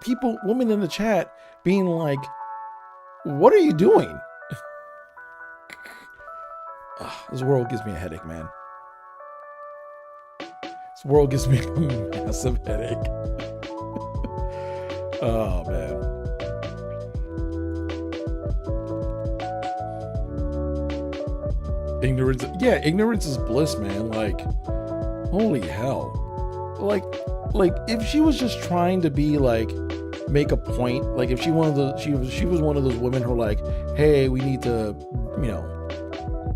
women in the chat being like, what are you doing? This world gives me a headache, man. This world gives me a massive headache. Oh, man. Ignorance is bliss, man. Like, holy hell. Like if she was just trying to be like, make a point, like if she was one of those women who are like, hey, we need to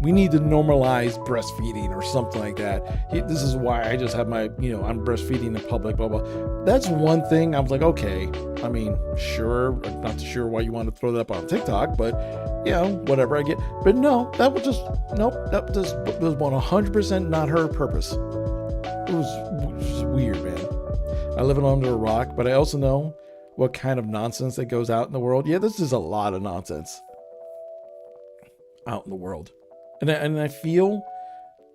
normalize breastfeeding or something like that. This is why I just have my, I'm breastfeeding in public, blah, blah. That's one thing. I was like, okay, I mean, sure. I'm not sure why you want to throw that up on TikTok, but whatever I get. But no, that was just 100% not her purpose. It was just weird, man. I live under a rock, but I also know what kind of nonsense that goes out in the world. Yeah, this is a lot of nonsense out in the world. And I feel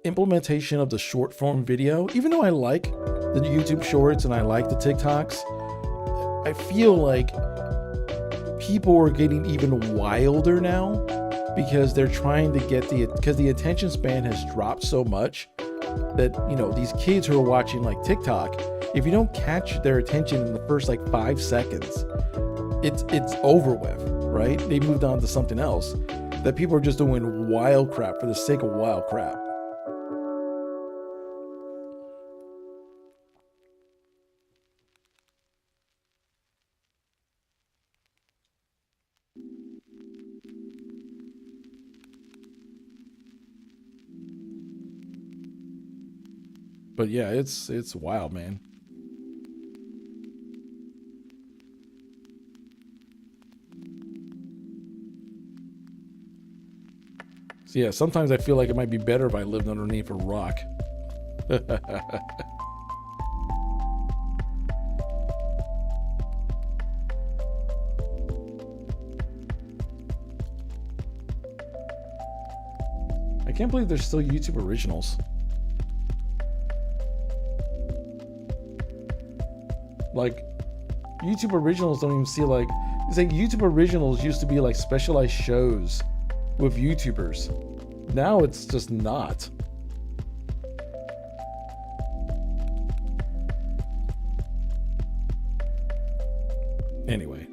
implementation of the short form video, even though I like the YouTube shorts and I like the TikToks, I feel like people are getting even wilder now because they're trying to get because the attention span has dropped so much that, these kids who are watching like TikTok, if you don't catch their attention in the first like 5 seconds, it's over with, right? They moved on to something else. That people are just doing wild crap for the sake of wild crap. But yeah, it's wild, man. So yeah, sometimes I feel like it might be better if I lived underneath a rock. I can't believe there's still YouTube originals. Like, YouTube originals don't even see like, it's like YouTube originals used to be like specialized shows with YouTubers. Now it's just not. Anyway.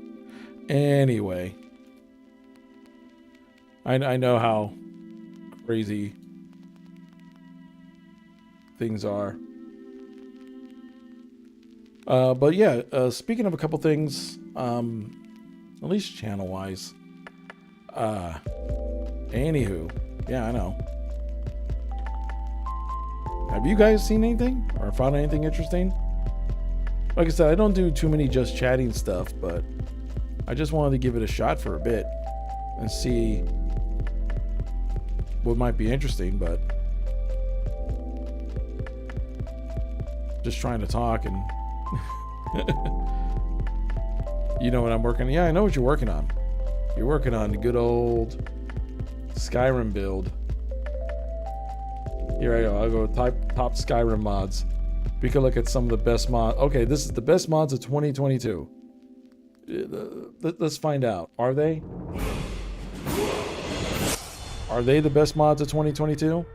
I know how crazy things are. But yeah, speaking of a couple things, at least channel-wise. Anywho, yeah, I know. Have you guys seen anything or found anything interesting? Like I said, I don't do too many just chatting stuff, but I just wanted to give it a shot for a bit and see what might be interesting, but just trying to talk and you know what I'm working on? Yeah, I know what you're working on. You're working on the good old Skyrim build. Here I go. I'll go top Skyrim mods. We could look at some of the best mods. Okay, this is the best mods of 2022. Let's find out. Are they? Are they the best mods of 2022?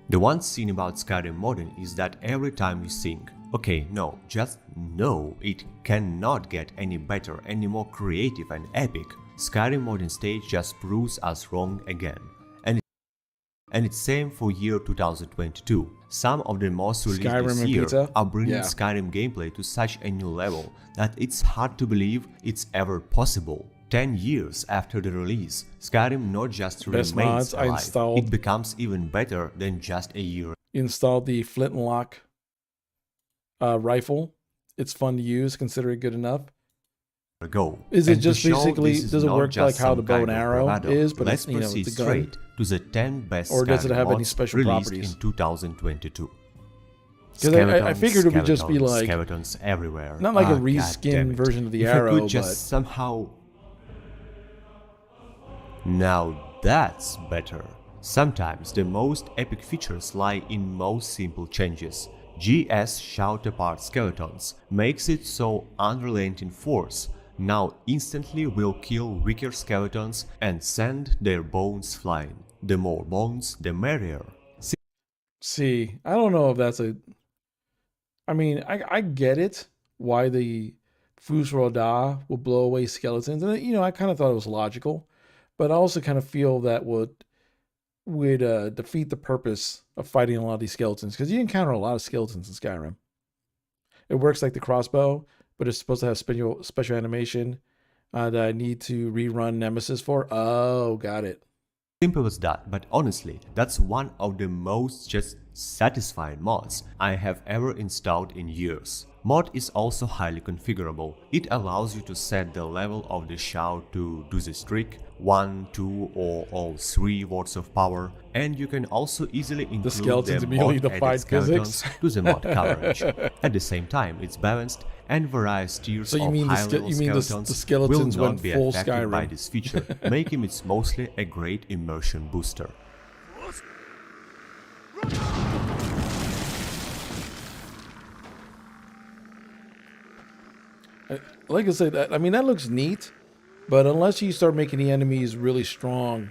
The one thing about Skyrim modding is that every time you think, okay, no, just no, it cannot get any better, any more creative and epic, Skyrim modding stage just proves us wrong again. and it's same for year 2022. Some of the most released Skyrim this and year pizza? are bringing Yeah. Skyrim gameplay to such a new level that it's hard to believe it's ever possible. 10 years after the release, Skyrim not just Best remains mods I alive, installed. it becomes even better than just a year Installed the flintlock rifle. It's fun to use, consider it good enough. ago. Is it And to just show basically, this is does it not work just like how some the bow and kind of arrow bravado, is, but let's it's, you know, proceed it's a gun? straight to the 10 best Or does it Skyrim have any mods special released properties? in 2022. Because I figured it would just be like skeletons everywhere. not like a Ah, reskin goddammit. version of the If arrow, I could just but somehow. Now that's better. Sometimes the most epic features lie in most simple changes. GS shout apart skeletons makes it so unrelenting force now instantly will kill weaker skeletons and send their bones flying. The more bones, the merrier. see, I don't know if that's a. I mean, I get it why the Fusroda will blow away skeletons, and you know, I kind of thought it was logical, but I also kind of feel that would defeat the purpose of fighting a lot of these skeletons, because you encounter a lot of skeletons in Skyrim. It works like the crossbow, but it's supposed to have special animation that I need to rerun Nemesis for. Oh, got it. Simple as that, but honestly, that's one of the most just satisfying mods I have ever installed in years. Mod is also highly configurable. It allows you to set the level of the shout to do this trick, 1, 2 or all 3 watts of power, and you can also easily include skeletons the immediately mod defied added skeletons physics. to the mod coverage. At the same time, it's balanced and various tiers So you of mean the high-level you mean the skeletons skeletons will not went be full affected by Skyrim. this feature, making it mostly a great immersion booster. Like I said, I mean, that looks neat, but unless you start making the enemies really strong,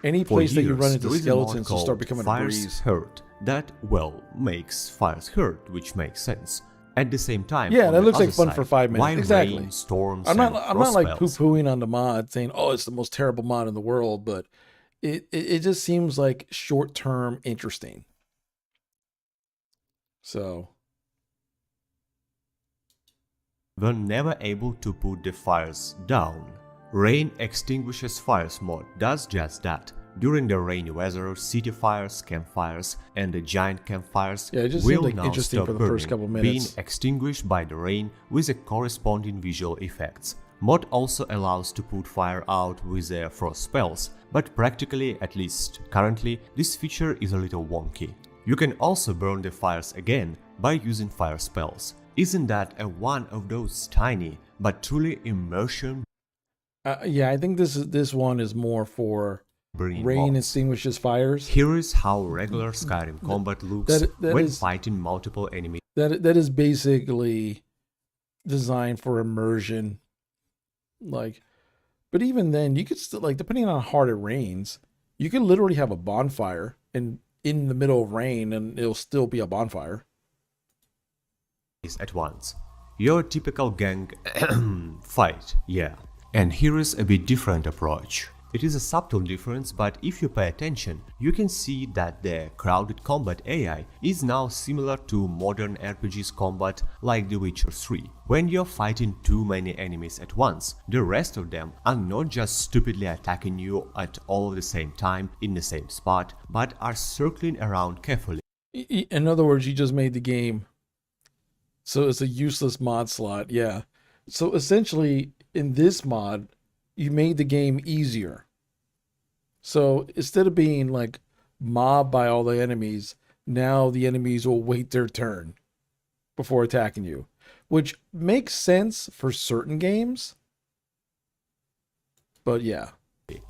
any For place that you years, run into there is a mod skeletons will start called becoming a Fires breeze. Hurt that, well, makes fires hurt, which makes sense. At the same time, Yeah, on that the looks like other fun side, for 5 minutes. why Exactly. rain, storms, I'm not and like frost poo spells? pooing on the mod, saying, "Oh, it's the most terrible mod in the world," but it just seems like short term interesting. So Were never able to put the fires down. Rain Extinguishes Fires mod does just that. During the rainy weather, city fires, campfires, and the giant campfires yeah, it just will seemed like now interesting stop for the burning, first couple being minutes. extinguished by the rain with the corresponding visual effects. Mod also allows to put fire out with their frost spells, but practically, at least currently, this feature is a little wonky. You can also burn the fires again by using fire spells. Isn't that one of those tiny but truly immersion Yeah, I think this one is more for burning rain mods? extinguishes fires. Here is how regular Skyrim combat looks that when is- fighting multiple enemies. That is basically designed for immersion. Like, but even then, you could still, like, depending on how hard it rains, you could literally have a bonfire in the middle of rain, and it'll still be a bonfire. At once. Your typical gang fight, yeah. And here is a bit different approach. It is a subtle difference, but if you pay attention, you can see that the crowded combat AI is now similar to modern RPG's combat like The Witcher 3. When you're fighting too many enemies at once, the rest of them are not just stupidly attacking you at all at the same time in the same spot, but are circling around carefully. In other words, you just made the game so it's a useless mod slot. Yeah. So essentially, in this mod, you made the game easier. So instead of being like mobbed by all the enemies, now the enemies will wait their turn before attacking you, which makes sense for certain games. But yeah.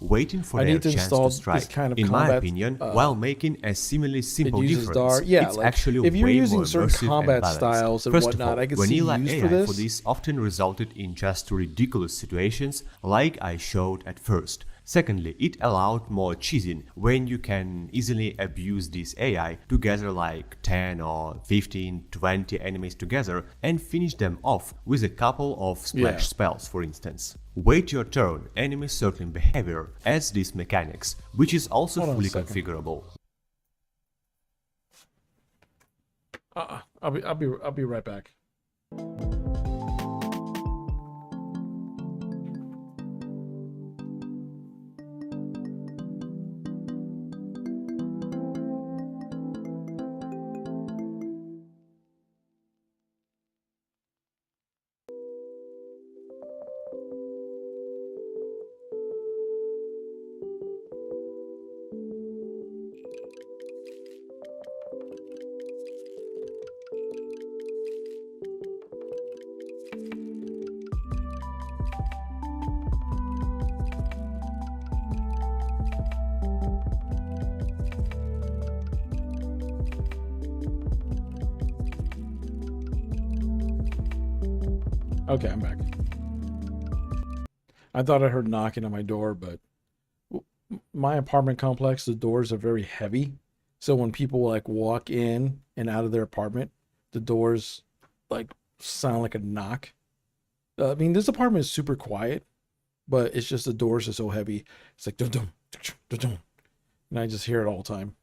Waiting for I their need to chance install to strike. this kind of in combat, my opinion, while making a seemingly simple it uses difference, DAR. Yeah, it's like, actually if you're way using more certain immersive combat and balanced. styles and First whatnot, of all, I can see vanilla use AI for this. for this often resulted in just ridiculous situations like I showed at first. Secondly, it allowed more cheating when you can easily abuse this AI to gather like 10 or 15, 20 enemies together and finish them off with a couple of splash spells, for instance. Wait your turn, enemy circling behavior adds these mechanics, which is also fully configurable. I'll be right back. Okay, I'm back. I thought I heard knocking on my door, but my apartment complex, the doors are very heavy. So when people like walk in and out of their apartment, the doors like sound like a knock. I mean, this apartment is super quiet, but it's just the doors are so heavy. It's like dum dum dum dum, and I just hear it all the time.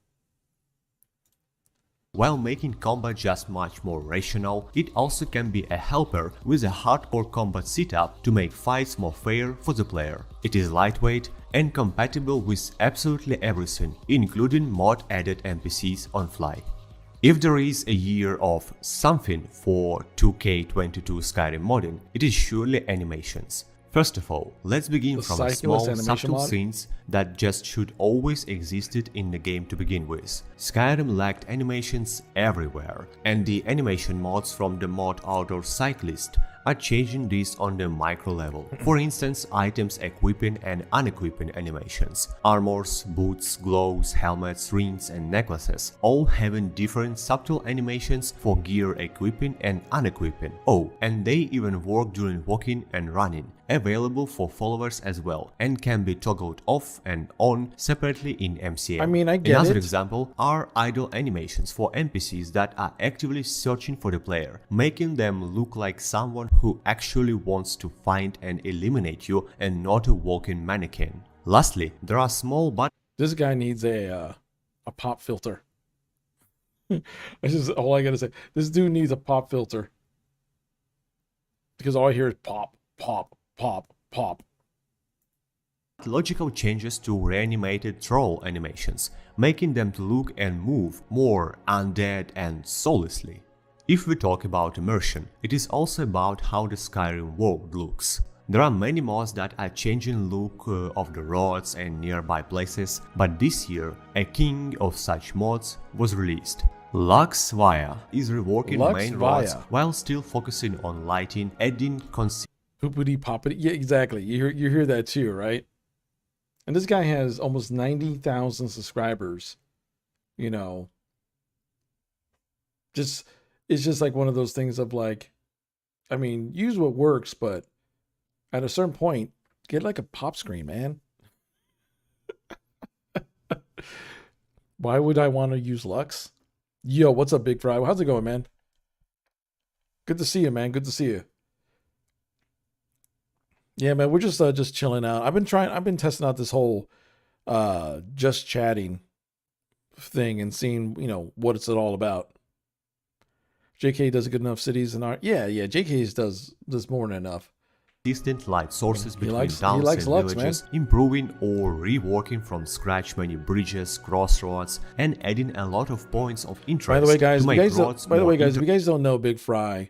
While making combat just much more rational, it also can be a helper with a hardcore combat setup to make fights more fair for the player. It is lightweight and compatible with absolutely everything, including mod-added NPCs on fly. If there is a year of something for 2K22 Skyrim modding, it is surely animations. First of all, let's begin from the small, subtle scenes that just should always existed in the game to begin with. Skyrim lacked animations everywhere, and the animation mods from the mod Outdoor Cyclist are changing this on the micro level. For instance, items equipping and unequipping animations, armors, boots, gloves, helmets, rings and necklaces, all having different subtle animations for gear equipping and unequipping. Oh, and they even work during walking and running, available for followers as well, and can be toggled off and on separately in MCM. I mean, I get Another it. example are idle animations for NPCs that are actively searching for the player, making them look like someone who actually wants to find and eliminate you and not a walking mannequin. Lastly, there are small but This guy needs a pop filter. This is all I gotta say. This dude needs a pop filter. Because all I hear is pop, pop, pop, pop. logical changes to reanimated troll animations, making them to look and move more undead and soullessly. If we talk about immersion, it is also about how the Skyrim world looks. There are many mods that are changing look of the roads and nearby places, but this year a king of such mods was released. Lux Via is reworking main roads while still focusing on lighting, adding Poopity poppity. Yeah, exactly. You hear that too, right? And this guy has almost 90,000 subscribers. You know, it's just like one of those things of like, I mean, use what works, but at a certain point, get like a pop screen, man. Why would I want to use Lux? Yo, what's up, Big Fry? How's it going, man? Good to see you, man. Good to see you. Yeah, man, we're just chilling out. I've been testing out this whole just chatting thing and seeing, you know, what it's all about. JK does a good enough cities and art. Yeah, JK does more than enough. Distant light sources between likes towns and Lux, villages, man. improving or reworking from scratch many bridges, crossroads, and adding a lot of points of interest. By the way, guys, to make if you guys don't know Big Fry,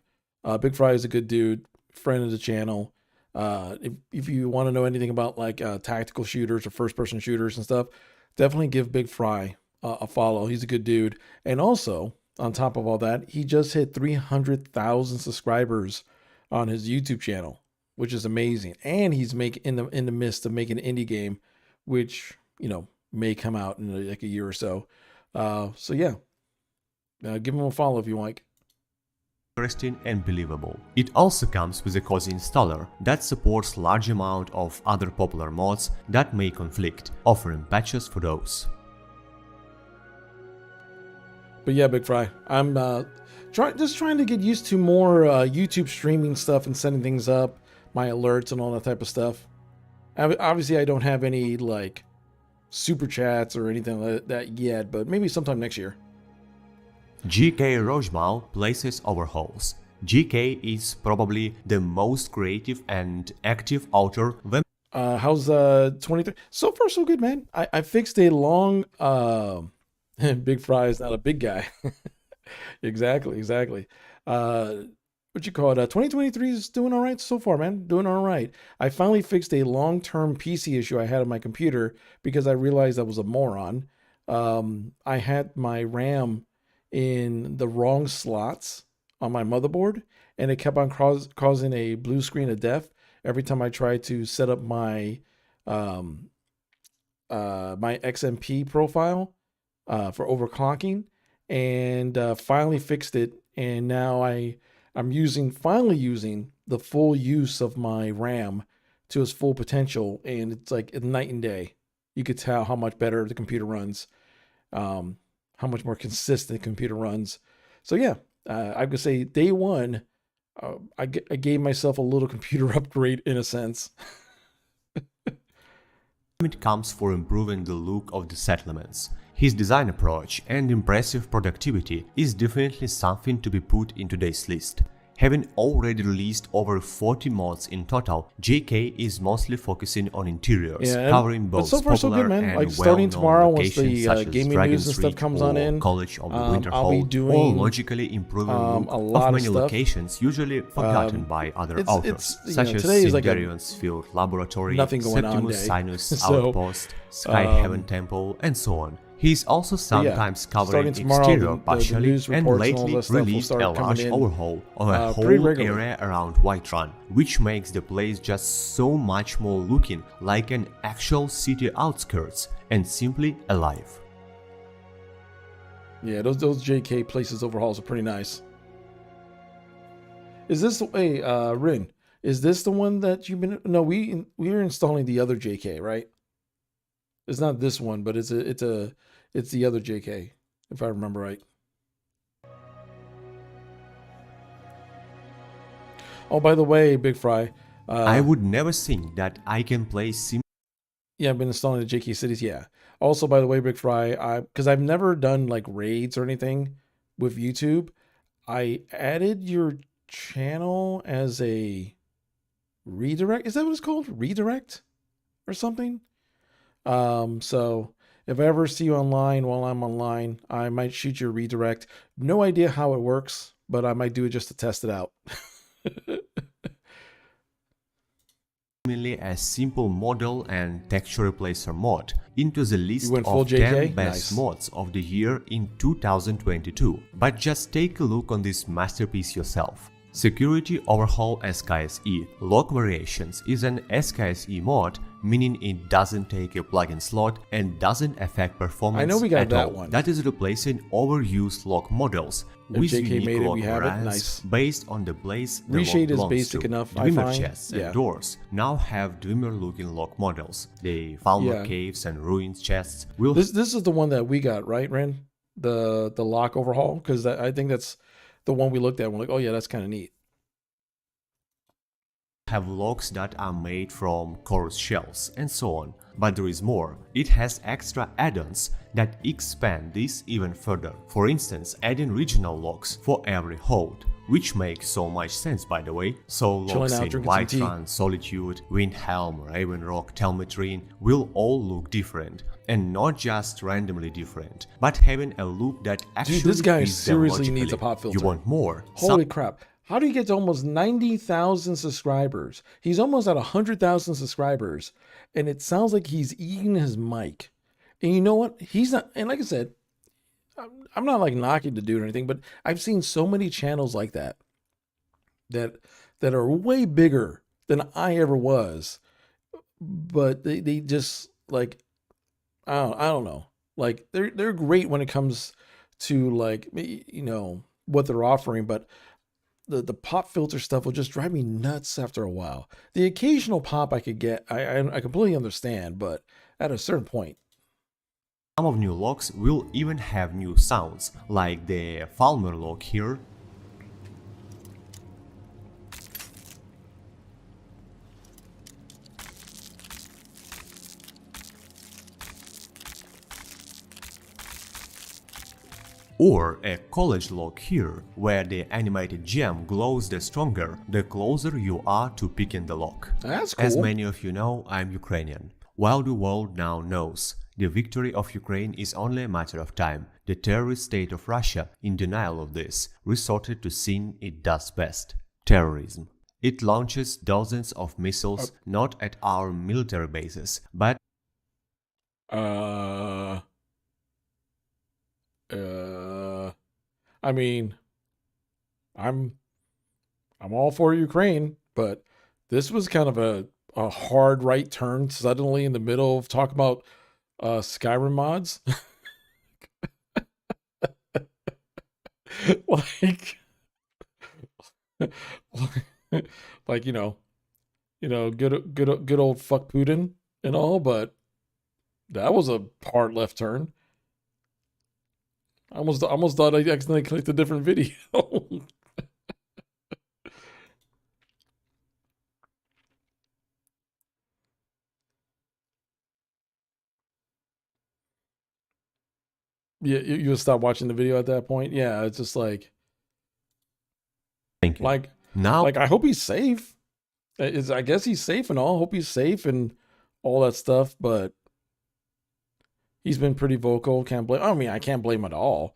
Big Fry is a good dude, friend of the channel. If you want to know anything about like tactical shooters or first-person shooters and stuff, definitely give Big Fry a follow. He's a good dude. And also, on top of all that, he just hit 300,000 subscribers on his YouTube channel, which is amazing. And he's in the midst of making an indie game, which, you know, may come out in like a year or so. So yeah, give him a follow if you like. Interesting and believable. It also comes with a cozy installer that supports large amount of other popular mods that may conflict, offering patches for those. But yeah, Big Fry, I'm just trying to get used to more YouTube streaming stuff and setting things up, my alerts and all that type of stuff. Obviously, I don't have any like super chats or anything like that yet, but maybe sometime next year. GK Rojmal places overhauls. GK is probably the most creative and active author when How's 23? So far, so good, man. I fixed a long Big Fry is not a big guy. Exactly. What you call it? 2023 is doing all right so far, man. Doing all right. I finally fixed a long-term PC issue I had on my computer because I realized I was a moron. I had my RAM in the wrong slots on my motherboard, and it kept on causing a blue screen of death every time I tried to set up my my XMP profile for overclocking, and finally fixed it. And now I'm finally using the full use of my RAM to its full potential, and it's like night and day. You could tell how much better the computer runs, how much more consistent the computer runs. So yeah, I could say day one, I gave myself a little computer upgrade in a sense. it comes for improving the look of the settlements. His design approach and impressive productivity is definitely something to be put in today's list. Having already released over 40 mods in total, JK is mostly focusing on interiors, covering both so far, popular so good, man. and Like starting tomorrow, once locations the such as gaming Dragon news and stuff Street comes or on in, College of the I'll be Winterhold, doing or logically improving look a lot of of many stuff. locations usually forgotten by other authors, you such know, as today is like Sindarian's Field Laboratory, nothing going on Septimus day. Sinus So, Outpost, Sky Heaven Temple, and so on. He is also sometimes covering starting tomorrow, exterior the partially news and reports and all lately that stuff will released start a coming large in, overhaul of a pretty whole regularly. area around Whiterun, which makes the place just so much more looking like an actual city outskirts and simply alive. Yeah, those JK places overhauls are pretty nice. Is this the way, Rin? Is this the one that you've been? No, we are installing the other JK, right? It's not this one, but it's the other JK, if I remember right. Oh, by the way, Big Fry. I would never think that I can play Yeah, I've been installing the JK cities. Yeah. Also, by the way, Big Fry, because I've never done like raids or anything with YouTube, I added your channel as a redirect. Is that what it's called? Redirect or something? So if I ever see you online while I'm online, I might shoot you a redirect. No idea how it works, but I might do it just to test it out. Mainly a simple model and texture replacer mod into the list went full of JK? 10 best Nice. mods of the year in 2022. But just take a look on this masterpiece yourself. Security Overhaul SKSE Lock Variations is an SKSE mod, meaning it doesn't take a plugin slot and doesn't affect performance I know we got at that all. one. That is replacing overused lock models If with JK unique made it, lock we have it. variants Nice. based on the blaze the Reshade lock is belongs basic to. enough, I Dwimer find. chests Yeah. and doors now have Dwimer-looking lock models. The Falmer Yeah. caves and ruins chests will This is the one that we got, right, Ren? The lock overhaul, because I think that's the one we looked at. We're like, oh yeah, that's kind of neat. have locks that are made from chorus shells and so on. But there is more. It has extra add-ons that expand this even further. For instance, adding regional locks for every hold, which makes so much sense, by the way. So Chilling locks out, in drinking some tea. Whiterun, Solitude, Windhelm, Ravenrock, Telmetrine will all look different. And not just randomly different, but having a look that actually Dude, this guy fits them seriously needs a logically. pop filter. You want more? Holy crap. How do you get to almost 90,000 subscribers? He's almost at 100,000 subscribers, and it sounds like he's eating his mic. And you know what? He's not, and like I said, I'm not like knocking the dude or anything, but I've seen so many channels like that are way bigger than I ever was, but they just like, I don't know. Like they're great when it comes to like, you know, what they're offering, but the pop filter stuff will just drive me nuts after a while. The occasional pop I could get, I completely understand, but at a certain point. Some of new locks will even have new sounds, like the Falmer lock here. Or a college log here, where the animated gem glows the stronger the closer you are to picking the lock. That's cool. As many of you know, I'm Ukrainian. While the world now knows the victory of Ukraine is only a matter of time, the terrorist state of Russia, in denial of this, resorted to sin it does best: terrorism. It launches dozens of missiles not at our military bases, but I mean, I'm all for Ukraine, but this was kind of a hard right turn suddenly in the middle of talking about Skyrim mods. like you know, good old fuck Putin and all, but that was a hard left turn. I almost thought I accidentally clicked a different video. Yeah, you would stop watching the video at that point. Yeah, it's just like, thank you. Like now, I hope he's safe. I guess he's safe and all. Hope he's safe and all that stuff. But he's been pretty vocal. Can't blame. I mean, I can't blame him at all.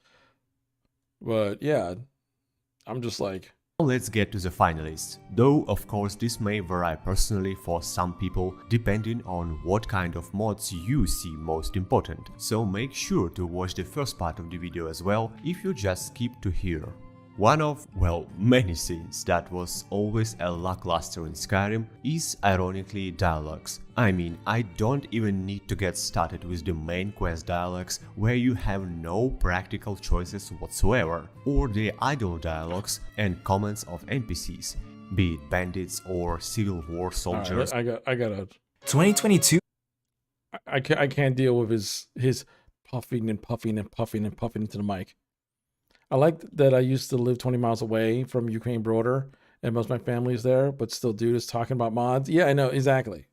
But yeah, I'm just like. Let's get to the finalists. Though, of course, this may vary personally for some people, depending on what kind of mods you see most important. So make sure to watch the first part of the video as well, if you just skip to here. One of, well, many scenes that was always a lackluster in Skyrim is ironically dialogues. I mean, I don't even need to get started with the main quest dialogues where you have no practical choices whatsoever, or the idle dialogues and comments of NPCs, be it bandits or Civil War soldiers. I got 2022. I can't deal with his puffing and puffing and puffing and puffing into the mic. I like that I used to live 20 miles away from Ukraine border and most of my family is there, but still dude is talking about mods. Yeah, I know. Exactly.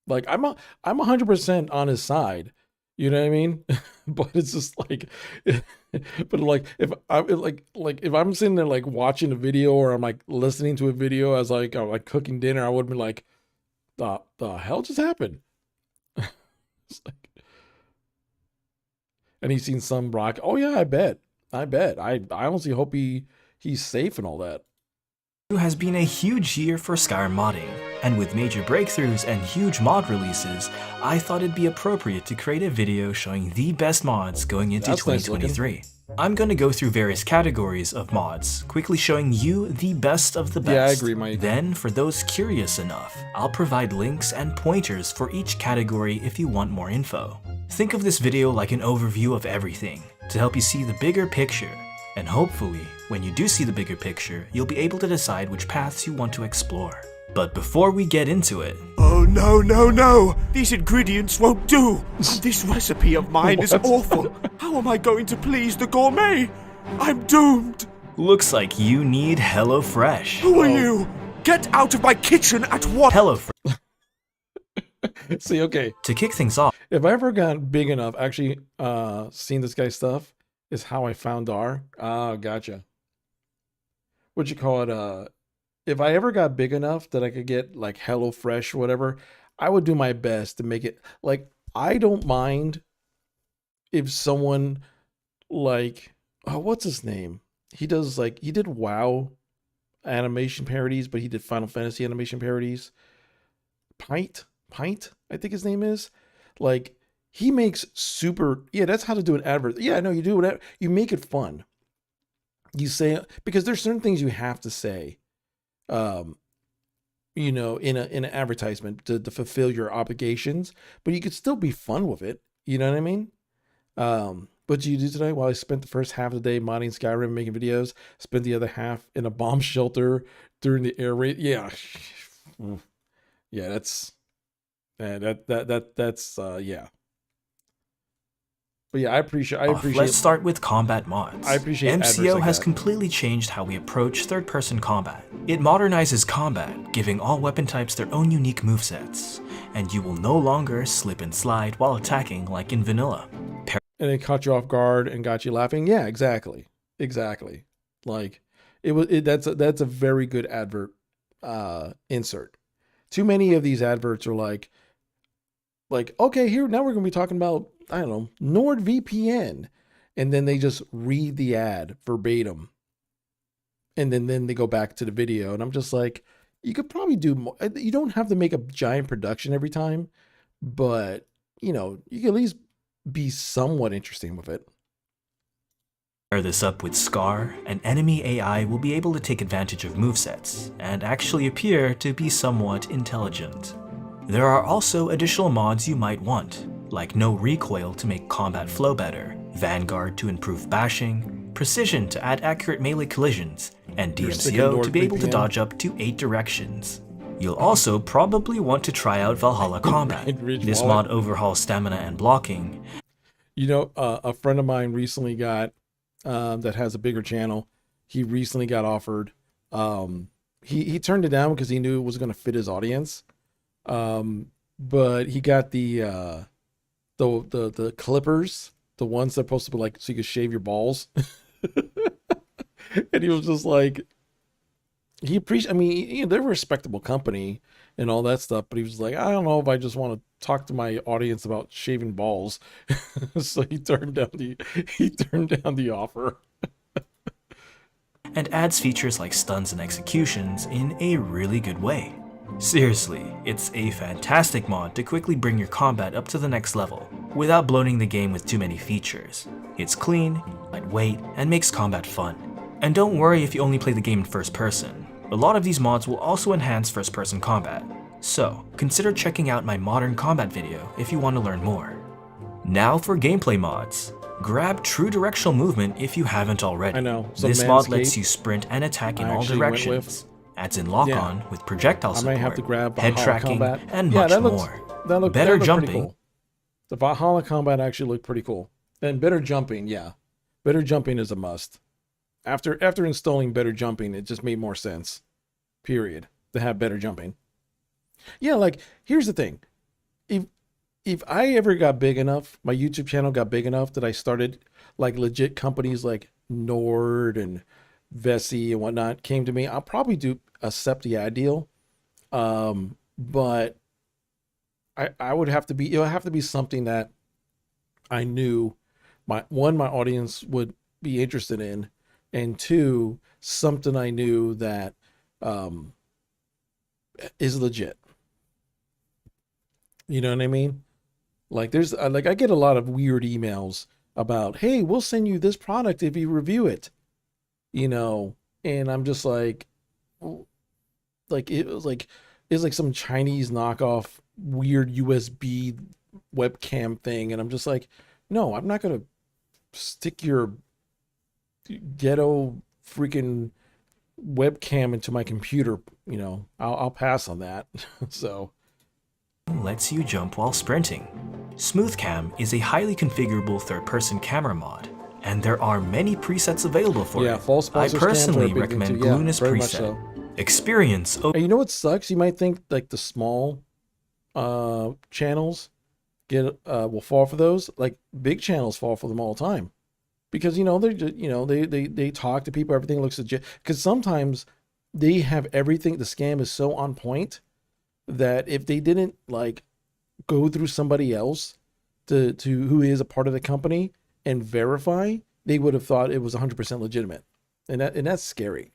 Like I'm 100% on his side. You know what I mean? But it's just like, but like if I'm sitting there like watching a video or I'm like listening to a video as I'm like cooking dinner, I would be like, the hell just happened? It's like, and he's seen some rock. Oh yeah, I bet. I honestly hope he's safe and all that. Has been a huge year for Skyrim modding, and with major breakthroughs and huge mod releases, I thought it'd be appropriate to create a video showing the best mods going into 2023. I'm going to go through various categories of mods, quickly showing you the best of the best. Yeah, I agree, Mike. Then, for those curious enough, I'll provide links and pointers for each category if you want more info. Think of this video like an overview of everything, to help you see the bigger picture. And hopefully, when you do see the bigger picture, you'll be able to decide which paths you want to explore. But before we get into it... Oh no! These ingredients won't do! This recipe of mine is awful! How am I going to please the gourmet? I'm doomed! Looks like you need HelloFresh. Who are you? Get out of my kitchen at once! HelloFresh. See, okay. To kick things off... If I ever got big enough, actually seen this guy's stuff, is how I found Dar. Ah, gotcha. What'd you call it? If I ever got big enough that I could get like HelloFresh or whatever, I would do my best to make it like, I don't mind if someone like, oh, what's his name? He did WoW animation parodies, but he did Final Fantasy animation parodies. Pint, I think his name is. Like, he makes super, yeah, that's how to do an advert. Yeah, no, you do whatever, you make it fun. You say, because there's certain things you have to say, you know, in an advertisement to fulfill your obligations, but you could still be fun with it. You know what I mean? What did you do today? Well, I spent the first half of the day modding Skyrim, making videos, spent the other half in a bomb shelter during the air raid. Yeah. Yeah, that's, yeah. But yeah, I appreciate. Let's start with combat mods. I appreciate MCO has completely changed how we approach third-person combat. It modernizes combat, giving all weapon types their own unique movesets, and you will no longer slip and slide while attacking like in vanilla. and it caught you off guard and got you laughing. Yeah, exactly. Like that's a very good advert insert. Too many of these adverts are like, okay, here now we're gonna be talking about, I don't know, NordVPN, and then they just read the ad verbatim, and then they go back to the video, and I'm just like, you could probably do more. You don't have to make a giant production every time, but you can at least be somewhat interesting with it. Pair this up with Scar, an enemy AI will be able to take advantage of movesets and actually appear to be somewhat intelligent. There are also additional mods you might want, like no recoil to make combat flow better, Vanguard to improve bashing, Precision to add accurate melee collisions, and DMCO to be able to dodge up to 8 directions. You'll also probably want to try out Valhalla Combat. This mod overhauls stamina and blocking. A friend of mine recently got, that has a bigger channel, he recently got offered, he turned it down because he knew it was going to fit his audience. But he got the clippers, the ones that are supposed to be like, so you can shave your balls. And he was just like, he appreciated, I mean, they're a respectable company and all that stuff, but he was like, I don't know if I just want to talk to my audience about shaving balls. So he turned down the offer. And adds features like stuns and executions in a really good way. Seriously, it's a fantastic mod to quickly bring your combat up to the next level, without bloating the game with too many features. It's clean, lightweight, and makes combat fun. And don't worry if you only play the game in first person. A lot of these mods will also enhance first person combat. So, consider checking out my modern combat video if you want to learn more. Now for gameplay mods. Grab True Directional Movement if you haven't already. I know. This mod lets you sprint and attack in all directions. Adds in lock-on with projectile support, I might have to grab head Valhalla tracking, Combat. and much more. Better jumping. Cool. The Valhalla Combat actually looked pretty cool. And better jumping, yeah. Better jumping is a must. After installing better jumping, it just made more sense. Period. To have better jumping. Yeah, like, here's the thing. If I ever got big enough, my YouTube channel got big enough that I started, like, legit companies like Nord and Vessi and whatnot came to me, I'll probably accept the ad deal. But I would have to be, it would have to be something that I knew my audience would be interested in, and 2, something I knew that is legit. You know what I mean? Like, I get a lot of weird emails about, hey, we'll send you this product if you review it. And I'm just like it's like some Chinese knockoff weird USB webcam thing, and I'm just like, no, I'm not gonna stick your ghetto freaking webcam into my computer. I'll pass on that. So lets you jump while sprinting. Smooth Cam is a highly configurable third-person camera mod, and there are many presets available for it. False I sponsors personally cams are a big recommend thing too. Gluna's Very much preset. so. Experience. And you know what sucks? You might think like the small channels will fall for those. Like, big channels fall for them all the time, because they're just, they talk to people, everything looks legit. Because sometimes they have everything. The scam is so on point that if they didn't like go through somebody else to who is a part of the company and verify, they would have thought it was 100% legitimate, and that's scary.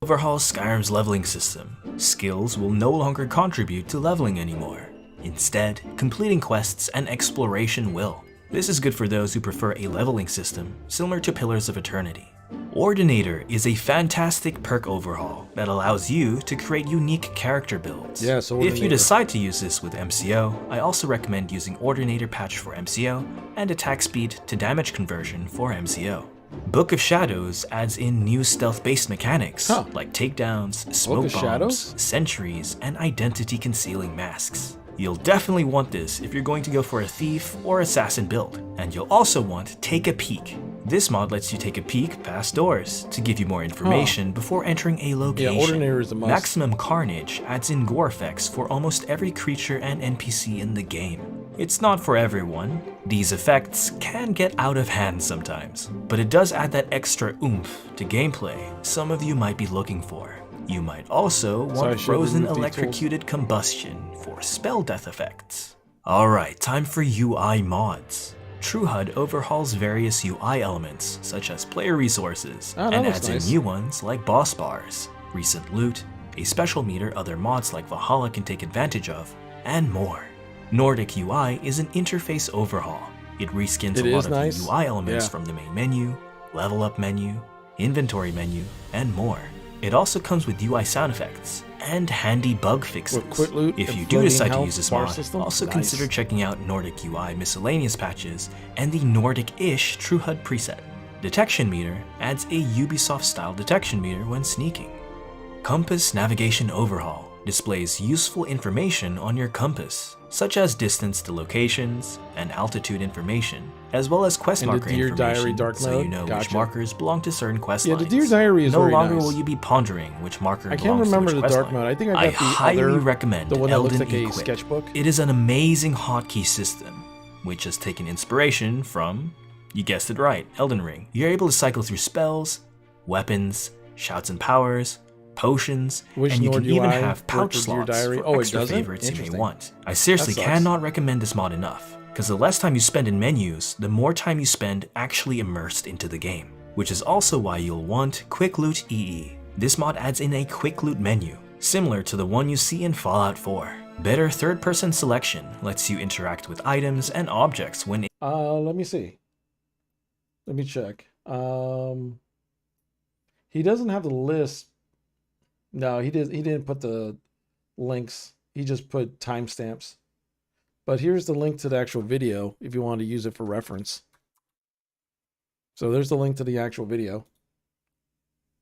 Overhauls Skyrim's leveling system. Skills will no longer contribute to leveling anymore. Instead, completing quests and exploration will. This is good for those who prefer a leveling system similar to Pillars of Eternity. Ordinator is a fantastic perk overhaul that allows you to create unique character builds. Yes, if you decide to use this with MCO, I also recommend using Ordinator Patch for MCO and attack speed to damage conversion for MCO. Book of Shadows adds in new stealth-based mechanics like takedowns, smoke bombs, sentries, and identity concealing masks. You'll definitely want this if you're going to go for a thief or assassin build, and you'll also want Take a Peek. This mod lets you take a peek past doors to give you more information before entering a location. Yeah, Ordinator is a must. Maximum Carnage adds in gore effects for almost every creature and NPC in the game. It's not for everyone. These effects can get out of hand sometimes, but it does add that extra oomph to gameplay some of you might be looking for. You might also want frozen electrocuted combustion for spell death effects. Alright, time for UI mods. TrueHUD overhauls various UI elements, such as player resources, and adds in new ones like boss bars, recent loot, a special meter other mods like Valhalla can take advantage of, and more. Nordic UI is an interface overhaul. It reskins a lot of the UI elements from the main menu, level up menu, inventory menu, and more. It also comes with UI sound effects and handy bug fixes. If you do decide to use this mod, also consider checking out Nordic UI miscellaneous patches and the Nordic-ish TrueHUD preset. Detection meter adds a Ubisoft-style detection meter when sneaking. Compass navigation overhaul displays useful information on your compass, such as distance to locations and altitude information, as well as quest marker information, so you know which markers belong to certain quest lines. The Deer Diary is no longer will you be pondering which marker belongs to which quest line. I can't remember the dark mode. I think I got the highly recommend the one that Elden looks like a Equip. sketchbook. It is an amazing hotkey system, which has taken inspiration from, you guessed it right, Elden Ring. You're able to cycle through spells, weapons, shouts and powers, potions, and you can even have pouch slots for extra favorites you may want. I seriously cannot recommend this mod enough, because the less time you spend in menus, the more time you spend actually immersed into the game, which is also why you'll want Quick Loot EE. This mod adds in a Quick Loot menu, similar to the one you see in Fallout 4. Better third-person selection lets you interact with items and objects when let me see. Let me check. He doesn't have the list. No, he didn't put the links. He just put timestamps. But here's the link to the actual video if you want to use it for reference. So there's the link to the actual video.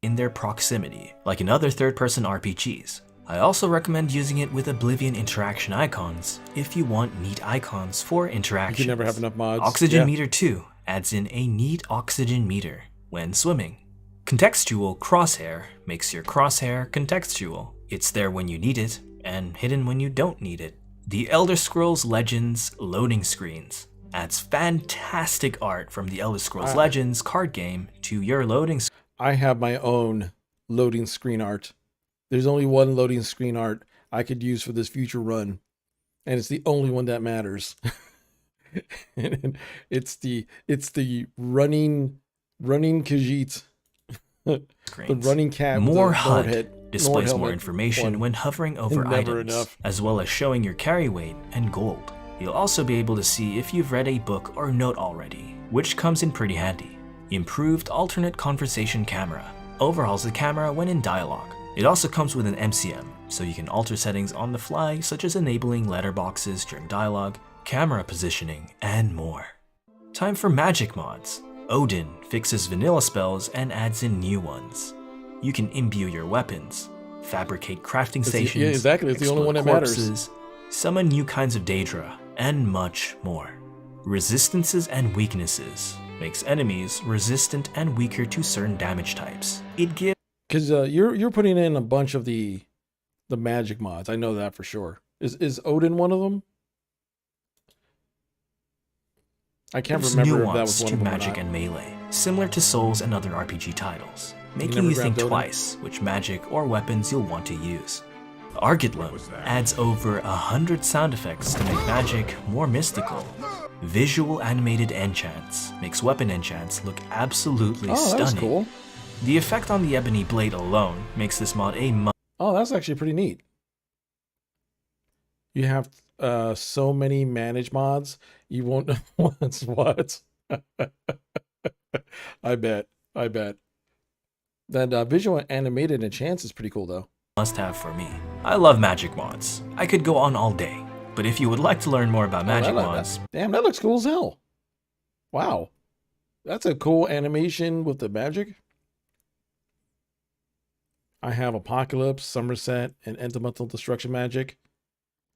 In their proximity, like in other third-person RPGs. I also recommend using it with Oblivion interaction icons if you want neat icons for interactions. You can never have enough mods. Oxygen Meter 2 adds in a neat oxygen meter when swimming. Contextual Crosshair makes your crosshair contextual. It's there when you need it, and hidden when you don't need it. The Elder Scrolls Legends loading screens adds fantastic art from the Elder Scrolls Legends card game to your loading screen. I have my own loading screen art. There's only one loading screen art I could use for this future run, and it's the only one that matters. And it's the running Khajiit. The running cat. More HUD displays more information when hovering over items, as well as showing your carry weight and gold. You'll also be able to see if you've read a book or note already, which comes in pretty handy. Improved alternate conversation camera overhauls the camera when in dialogue. It also comes with an MCM, so you can alter settings on the fly, such as enabling letterboxes during dialogue, camera positioning, and more. Time for magic mods. Odin fixes vanilla spells and adds in new ones. You can imbue your weapons, fabricate crafting stations, it's the only one that matters. Summon new kinds of Daedra, and much more. Resistances and weaknesses makes enemies resistant and weaker to certain damage types. It gives you're putting in a bunch of the magic mods. I know that for sure. Is Odin one of them? I can't remember if that was one of them or not. Magic and melee, similar to Souls and other RPG titles, making you think twice which magic or weapons you'll want to use. Argitlum adds over 100 sound effects to make magic more mystical. Visual animated enchants makes weapon enchants look absolutely stunning. That's cool. The effect on the ebony blade alone makes this mod a Oh, that's actually pretty neat. You have so many manage mods, you won't know what's what. I bet. That visual animated enchants is pretty cool though. Must-have for me. I love magic mods. I could go on all day, but if you would like to learn more about magic mods... Damn, that looks cool as hell. Wow. That's a cool animation with the magic. I have Apocalypse, Somerset, and Elemental Destruction magic.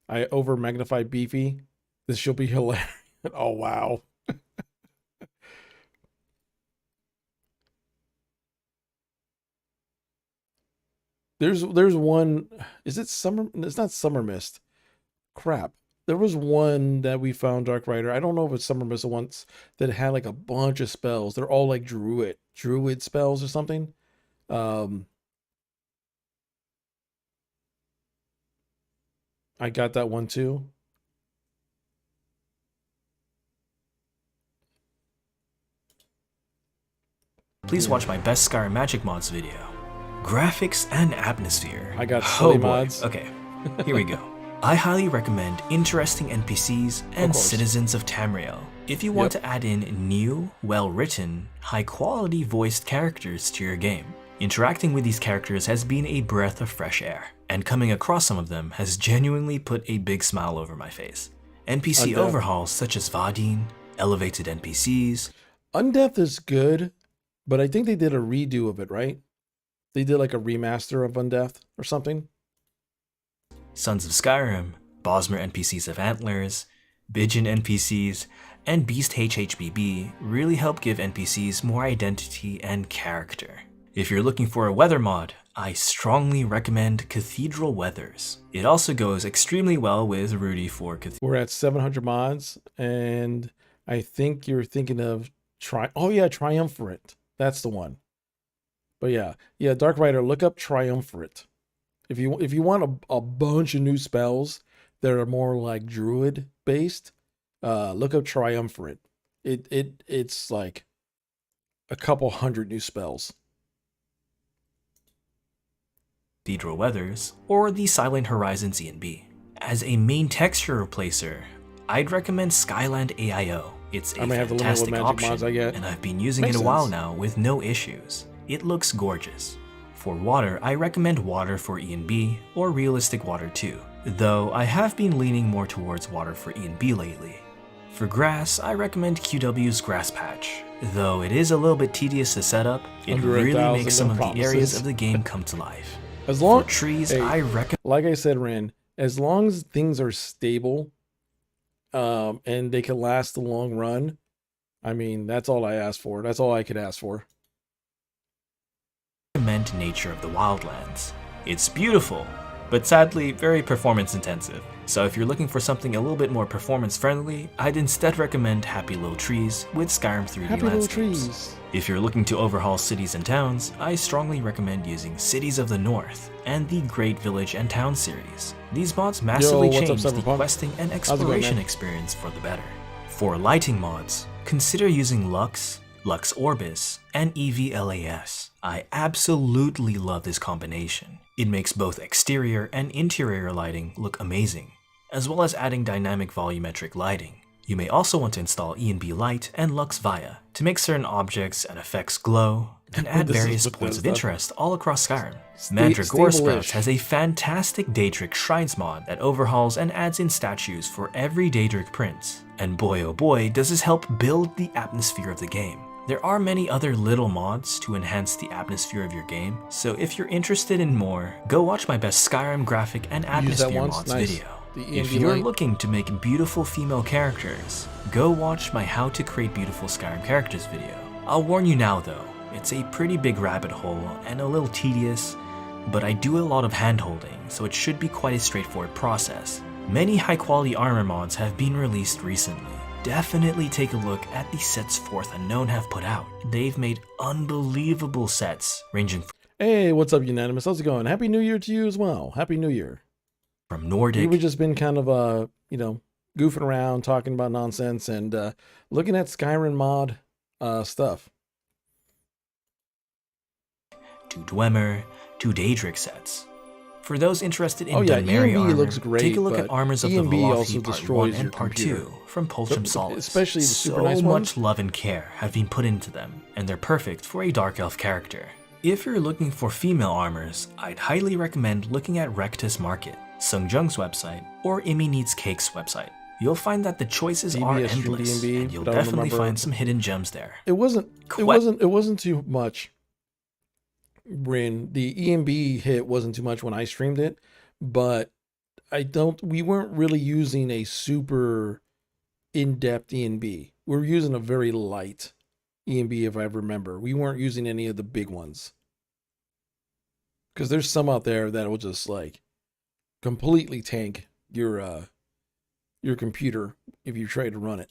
I over magnified Beefy. This should be hilarious. Oh, wow. There's one. Is it summer? It's not Summer Mist. Crap. There was one that we found, Dark Rider. I don't know if it's Summer Missile once that had like a bunch of spells. They're all like druid spells or something. I got that one too. Please watch my best Skyrim Magic mods video. Graphics and atmosphere. I got silly mods. Okay, here we go. I highly recommend interesting NPCs and citizens of Tamriel. If you want to add in new, well-written, high-quality voiced characters to your game. Interacting with these characters has been a breath of fresh air, and coming across some of them has genuinely put a big smile over my face. NPC overhauls such as Vadin, elevated NPCs. Undeath is good, but I think they did a redo of it, right? They did like a remaster of Undeath or something. Sons of Skyrim, Bosmer NPCs of Antlers, Bidgen NPCs, and Beast HHBB really help give NPCs more identity and character. If you're looking for a weather mod, I strongly recommend Cathedral Weathers. It also goes extremely well with Rudy for Cathedral. We're at 700 mods, and I think you're thinking of Triumvirate. That's the one. But yeah, Dark Rider, look up Triumvirate. If you want a bunch of new spells that are more like druid based, look up Triumvirate. It's like a couple hundred new spells. Cathedral Weathers, or the Silent Horizons E&B. As a main texture replacer, I'd recommend Skyland AIO. It's a fantastic option, and I've been using it a while now with no issues. It looks gorgeous. For water, I recommend Water for E&B or Realistic Water 2, though I have been leaning more towards Water for E&B lately. For grass, I recommend QW's Grass Patch, though it is a little bit tedious to set up. It really makes some of the areas of the game come to life. As long for trees, I recommend. Like I said, Ren, as long as things are stable, and they can last the long run, I mean, that's all I ask for. That's all I could ask for. Recommend Nature of the Wildlands. It's beautiful, but sadly very performance intensive. So if you're looking for something a little bit more performance friendly, I'd instead recommend Happy Little Trees with Skyrim 3D landscapes. If you're looking to overhaul cities and towns, I strongly recommend using Cities of the North and the Great Village and Town series. These mods massively change the questing and exploration experience for the better. For lighting mods, consider using Lux, Lux Orbis, and EVLAS. I absolutely love this combination. It makes both exterior and interior lighting look amazing, as well as adding dynamic volumetric lighting. You may also want to install E&B Light and Lux Via to make certain objects and effects glow, and add various points of interest all across Skyrim. Mandragora Sprouts has a fantastic Daedric Shrines mod that overhauls and adds in statues for every Daedric prince. And boy oh boy does this help build the atmosphere of the game. There are many other little mods to enhance the atmosphere of your game, so if you're interested in more, go watch my best Skyrim graphic and atmosphere mods video. If you're looking to make beautiful female characters, go watch my How to Create Beautiful Skyrim Characters video. I'll warn you now though, it's a pretty big rabbit hole and a little tedious, but I do a lot of hand-holding, so it should be quite a straightforward process. Many high-quality armor mods have been released recently. Definitely take a look at the sets Forth Unknown have put out. They've made unbelievable sets ranging from Hey, what's up, Unanimous? How's it going? Happy New Year to you as well. Happy New Year. From Nordic. We've just been kind of, goofing around, talking about nonsense, and looking at Skyrim mod stuff. To Dwemer, to Daedric sets. For those interested in Dunmeri armor, looks great, take a look at Armors of the Velothi Part 1 and Part 2 from Polcham Solace. Especially the super nice So ones. much love and care have been put into them, and they're perfect for a Dark Elf character. If you're looking for female armors, I'd highly recommend looking at Rectus Market, Sung Jung's website, or Imi Needs Cake's website. You'll find that the choices are endless, and you'll definitely find some hidden gems there. It wasn't too much. Rin, the EMB hit wasn't too much when I streamed it, but we weren't really using a super in-depth EMB. We were using a very light EMB, if I remember. We weren't using any of the big ones. Because there's some out there that will just like completely tank your your computer if you try to run it.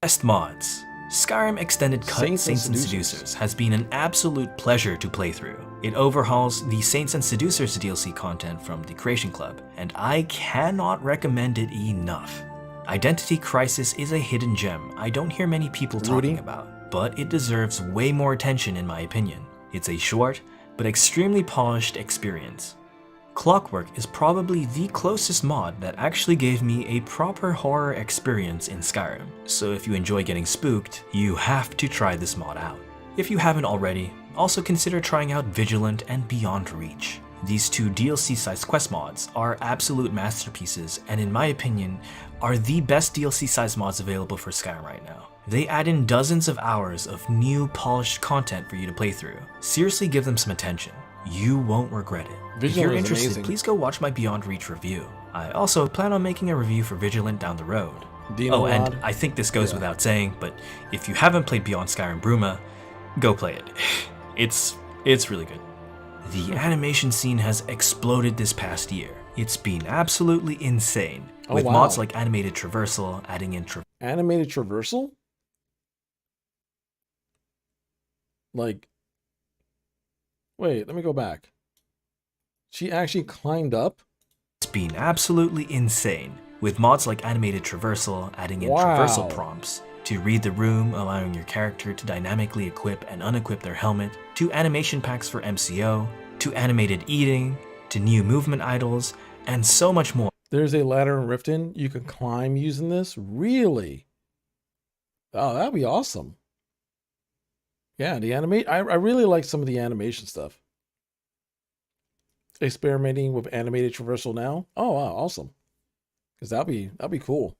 Best mods. Skyrim Extended Cut Saints and Seducers has been an absolute pleasure to play through. It overhauls the Saints and Seducers DLC content from the Creation Club, and I cannot recommend it enough. Identity Crisis is a hidden gem I don't hear many people talking about, but it deserves way more attention in my opinion. It's a short, but extremely polished experience. Clockwork is probably the closest mod that actually gave me a proper horror experience in Skyrim, so if you enjoy getting spooked, you have to try this mod out. If you haven't already, also consider trying out Vigilant and Beyond Reach. These two DLC-sized quest mods are absolute masterpieces and in my opinion, are the best DLC-sized mods available for Skyrim right now. They add in dozens of hours of new polished content for you to play through. Seriously give them some attention. You won't regret it. If you're interested, please go watch my Beyond Reach review. I also plan on making a review for Vigilant down the road. And I think this goes without saying, but if you haven't played Beyond Skyrim Bruma, go play it. It's really good. The animation scene has exploded this past year. It's been absolutely insane, with mods like animated traversal adding in animated traversal? Like, wait, let me go back. She actually climbed up? It's been absolutely insane, with mods like animated traversal adding in traversal prompts to read the room, allowing your character to dynamically equip and unequip their helmet, to animation packs for MCO, to animated eating, to new movement idols, and so much more. There's a ladder in Riften you can climb using this? Really? Oh, that'd be awesome. Yeah, I really like some of the animation stuff. Experimenting with animated traversal now? Oh wow, awesome. Because that'd be cool.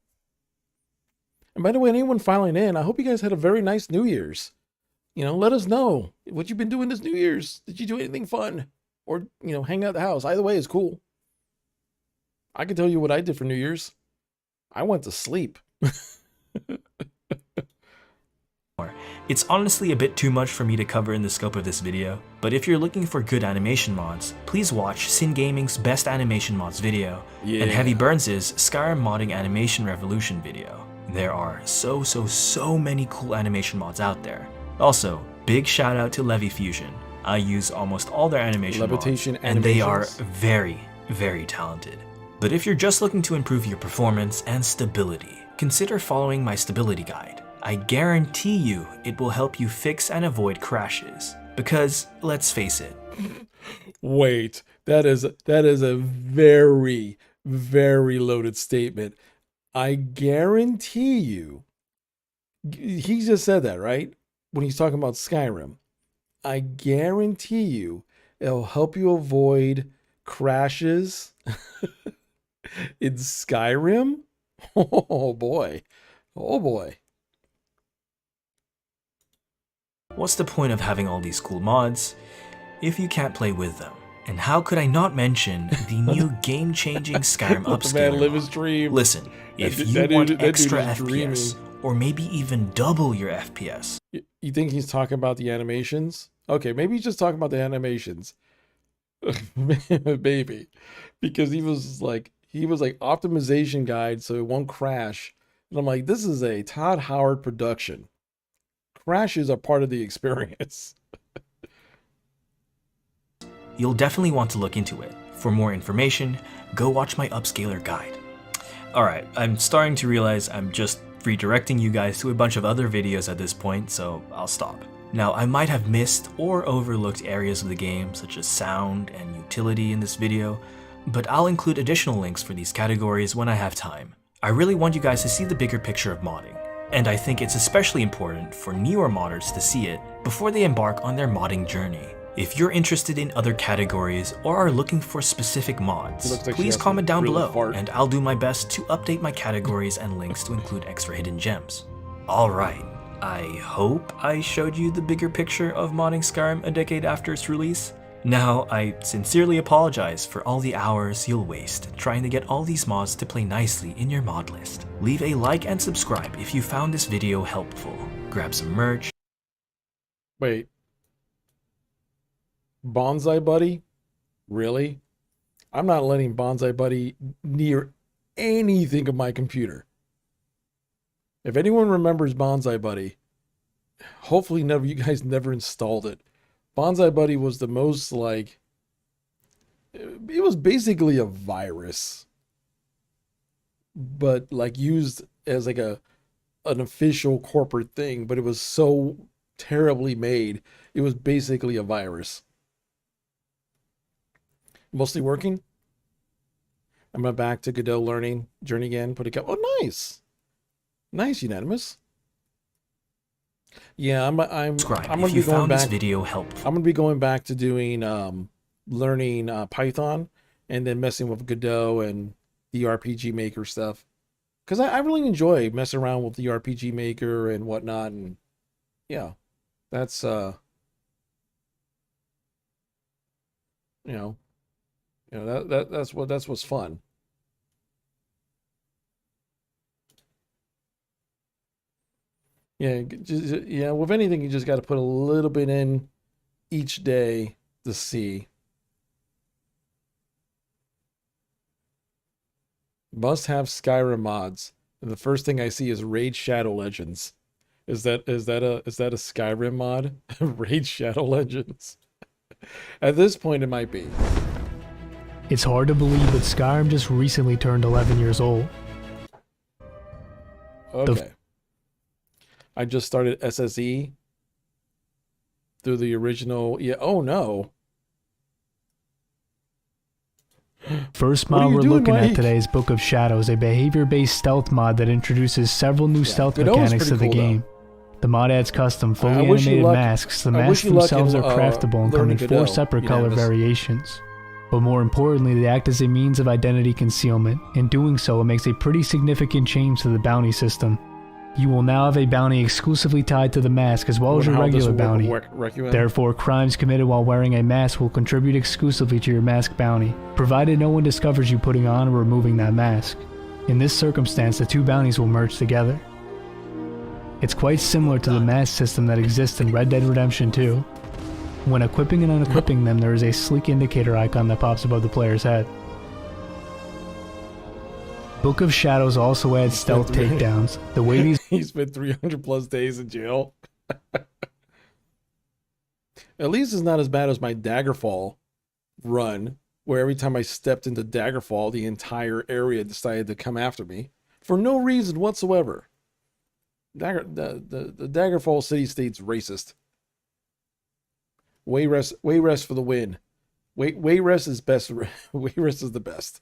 And by the way, anyone filing in, I hope you guys had a very nice New Year's. You know, let us know what you've been doing this New Year's. Did you do anything fun? Or, you know, hang out at the house. Either way is cool. I can tell you what I did for New Year's. I went to sleep. It's honestly a bit too much for me to cover in the scope of this video, but if you're looking for good animation mods, please watch Sin Gaming's Best Animation Mods video and Heavy Burns' Skyrim Modding Animation Revolution video. There are so many cool animation mods out there. Also, big shout out to Levy Fusion. I use almost all their animation mods, and they are very talented. But if you're just looking to improve your performance and stability, consider following my stability guide. I guarantee you it will help you fix and avoid crashes. Because, let's face it. Wait, that is a very loaded statement. I guarantee you, he just said that, right? When he's talking about Skyrim. I guarantee you it'll help you avoid crashes in Skyrim? Oh boy. Oh boy. What's the point of having all these cool mods if you can't play with them? And how could I not mention the new game-changing Skyrim upscaler mod? Listen, if you want extra FPS, or maybe even double your FPS. You think he's talking about the animations? Okay, maybe he's just talking about the animations. Maybe. Because he was like optimization guide so it won't crash. And I'm like, this is a Todd Howard production. Crashes are part of the experience. You'll definitely want to look into it. For more information, go watch my upscaler guide. Alright, I'm starting to realize I'm just redirecting you guys to a bunch of other videos at this point, so I'll stop. Now, I might have missed or overlooked areas of the game, such as sound and utility in this video, but I'll include additional links for these categories when I have time. I really want you guys to see the bigger picture of modding, and I think it's especially important for newer modders to see it before they embark on their modding journey. If you're interested in other categories or are looking for specific mods, please comment down below and I'll do my best to update my categories and links to include extra hidden gems. Alright, I hope I showed you the bigger picture of modding Skyrim a decade after its release. Now, I sincerely apologize for all the hours you'll waste trying to get all these mods to play nicely in your mod list. Leave a like and subscribe if you found this video helpful. Grab some merch. Wait. Bonsai Buddy? Really? I'm not letting Bonsai Buddy near anything of my computer. If anyone remembers Bonsai Buddy, hopefully you guys never installed it. Bonsai Buddy was the most like, it was basically a virus, but like used as like an official corporate thing, but it was so terribly made. It was basically a virus. Mostly working. I'm back to Godot learning journey again. Put a couple. Oh, nice, nice, unanimous. Yeah, I'm gonna be going back. Video helpful. I'm gonna be going back to doing learning Python and then messing with Godot and the RPG Maker stuff, because I really enjoy messing around with the RPG Maker and whatnot. And yeah, that's that's what's fun. Yeah, yeah. With anything, you just got to put a little bit in each day to see. Must have Skyrim mods. And the first thing I see is Raid Shadow Legends. Is that a Skyrim mod? Raid Shadow Legends. At this point, it might be. It's hard to believe, but Skyrim just recently turned 11 years old. Okay. I just started SSE through the original. Yeah. Oh no. First mod we're looking at today is Book of Shadows, a behavior-based stealth mod that introduces several new stealth mechanics to the game. The mod adds custom, fully animated masks. The masks themselves are craftable and come in 4 separate color variations. But more importantly, they act as a means of identity concealment. In doing so, it makes a pretty significant change to the bounty system. You will now have a bounty exclusively tied to the mask as well as your regular bounty. Therefore, crimes committed while wearing a mask will contribute exclusively to your mask bounty, provided no one discovers you putting on or removing that mask. In this circumstance, the 2 bounties will merge together. It's quite similar to the mask system that exists in Red Dead Redemption 2. When equipping and unequipping them, there is a sleek indicator icon that pops above the player's head. Book of Shadows also adds stealth takedowns. The way these he spent 300 plus days in jail. At least it's not as bad as my Daggerfall run, where every time I stepped into Daggerfall, the entire area decided to come after me for no reason whatsoever. The Daggerfall city-state's racist. Wayrest for the win. Wayrest is best. Wayrest is the best.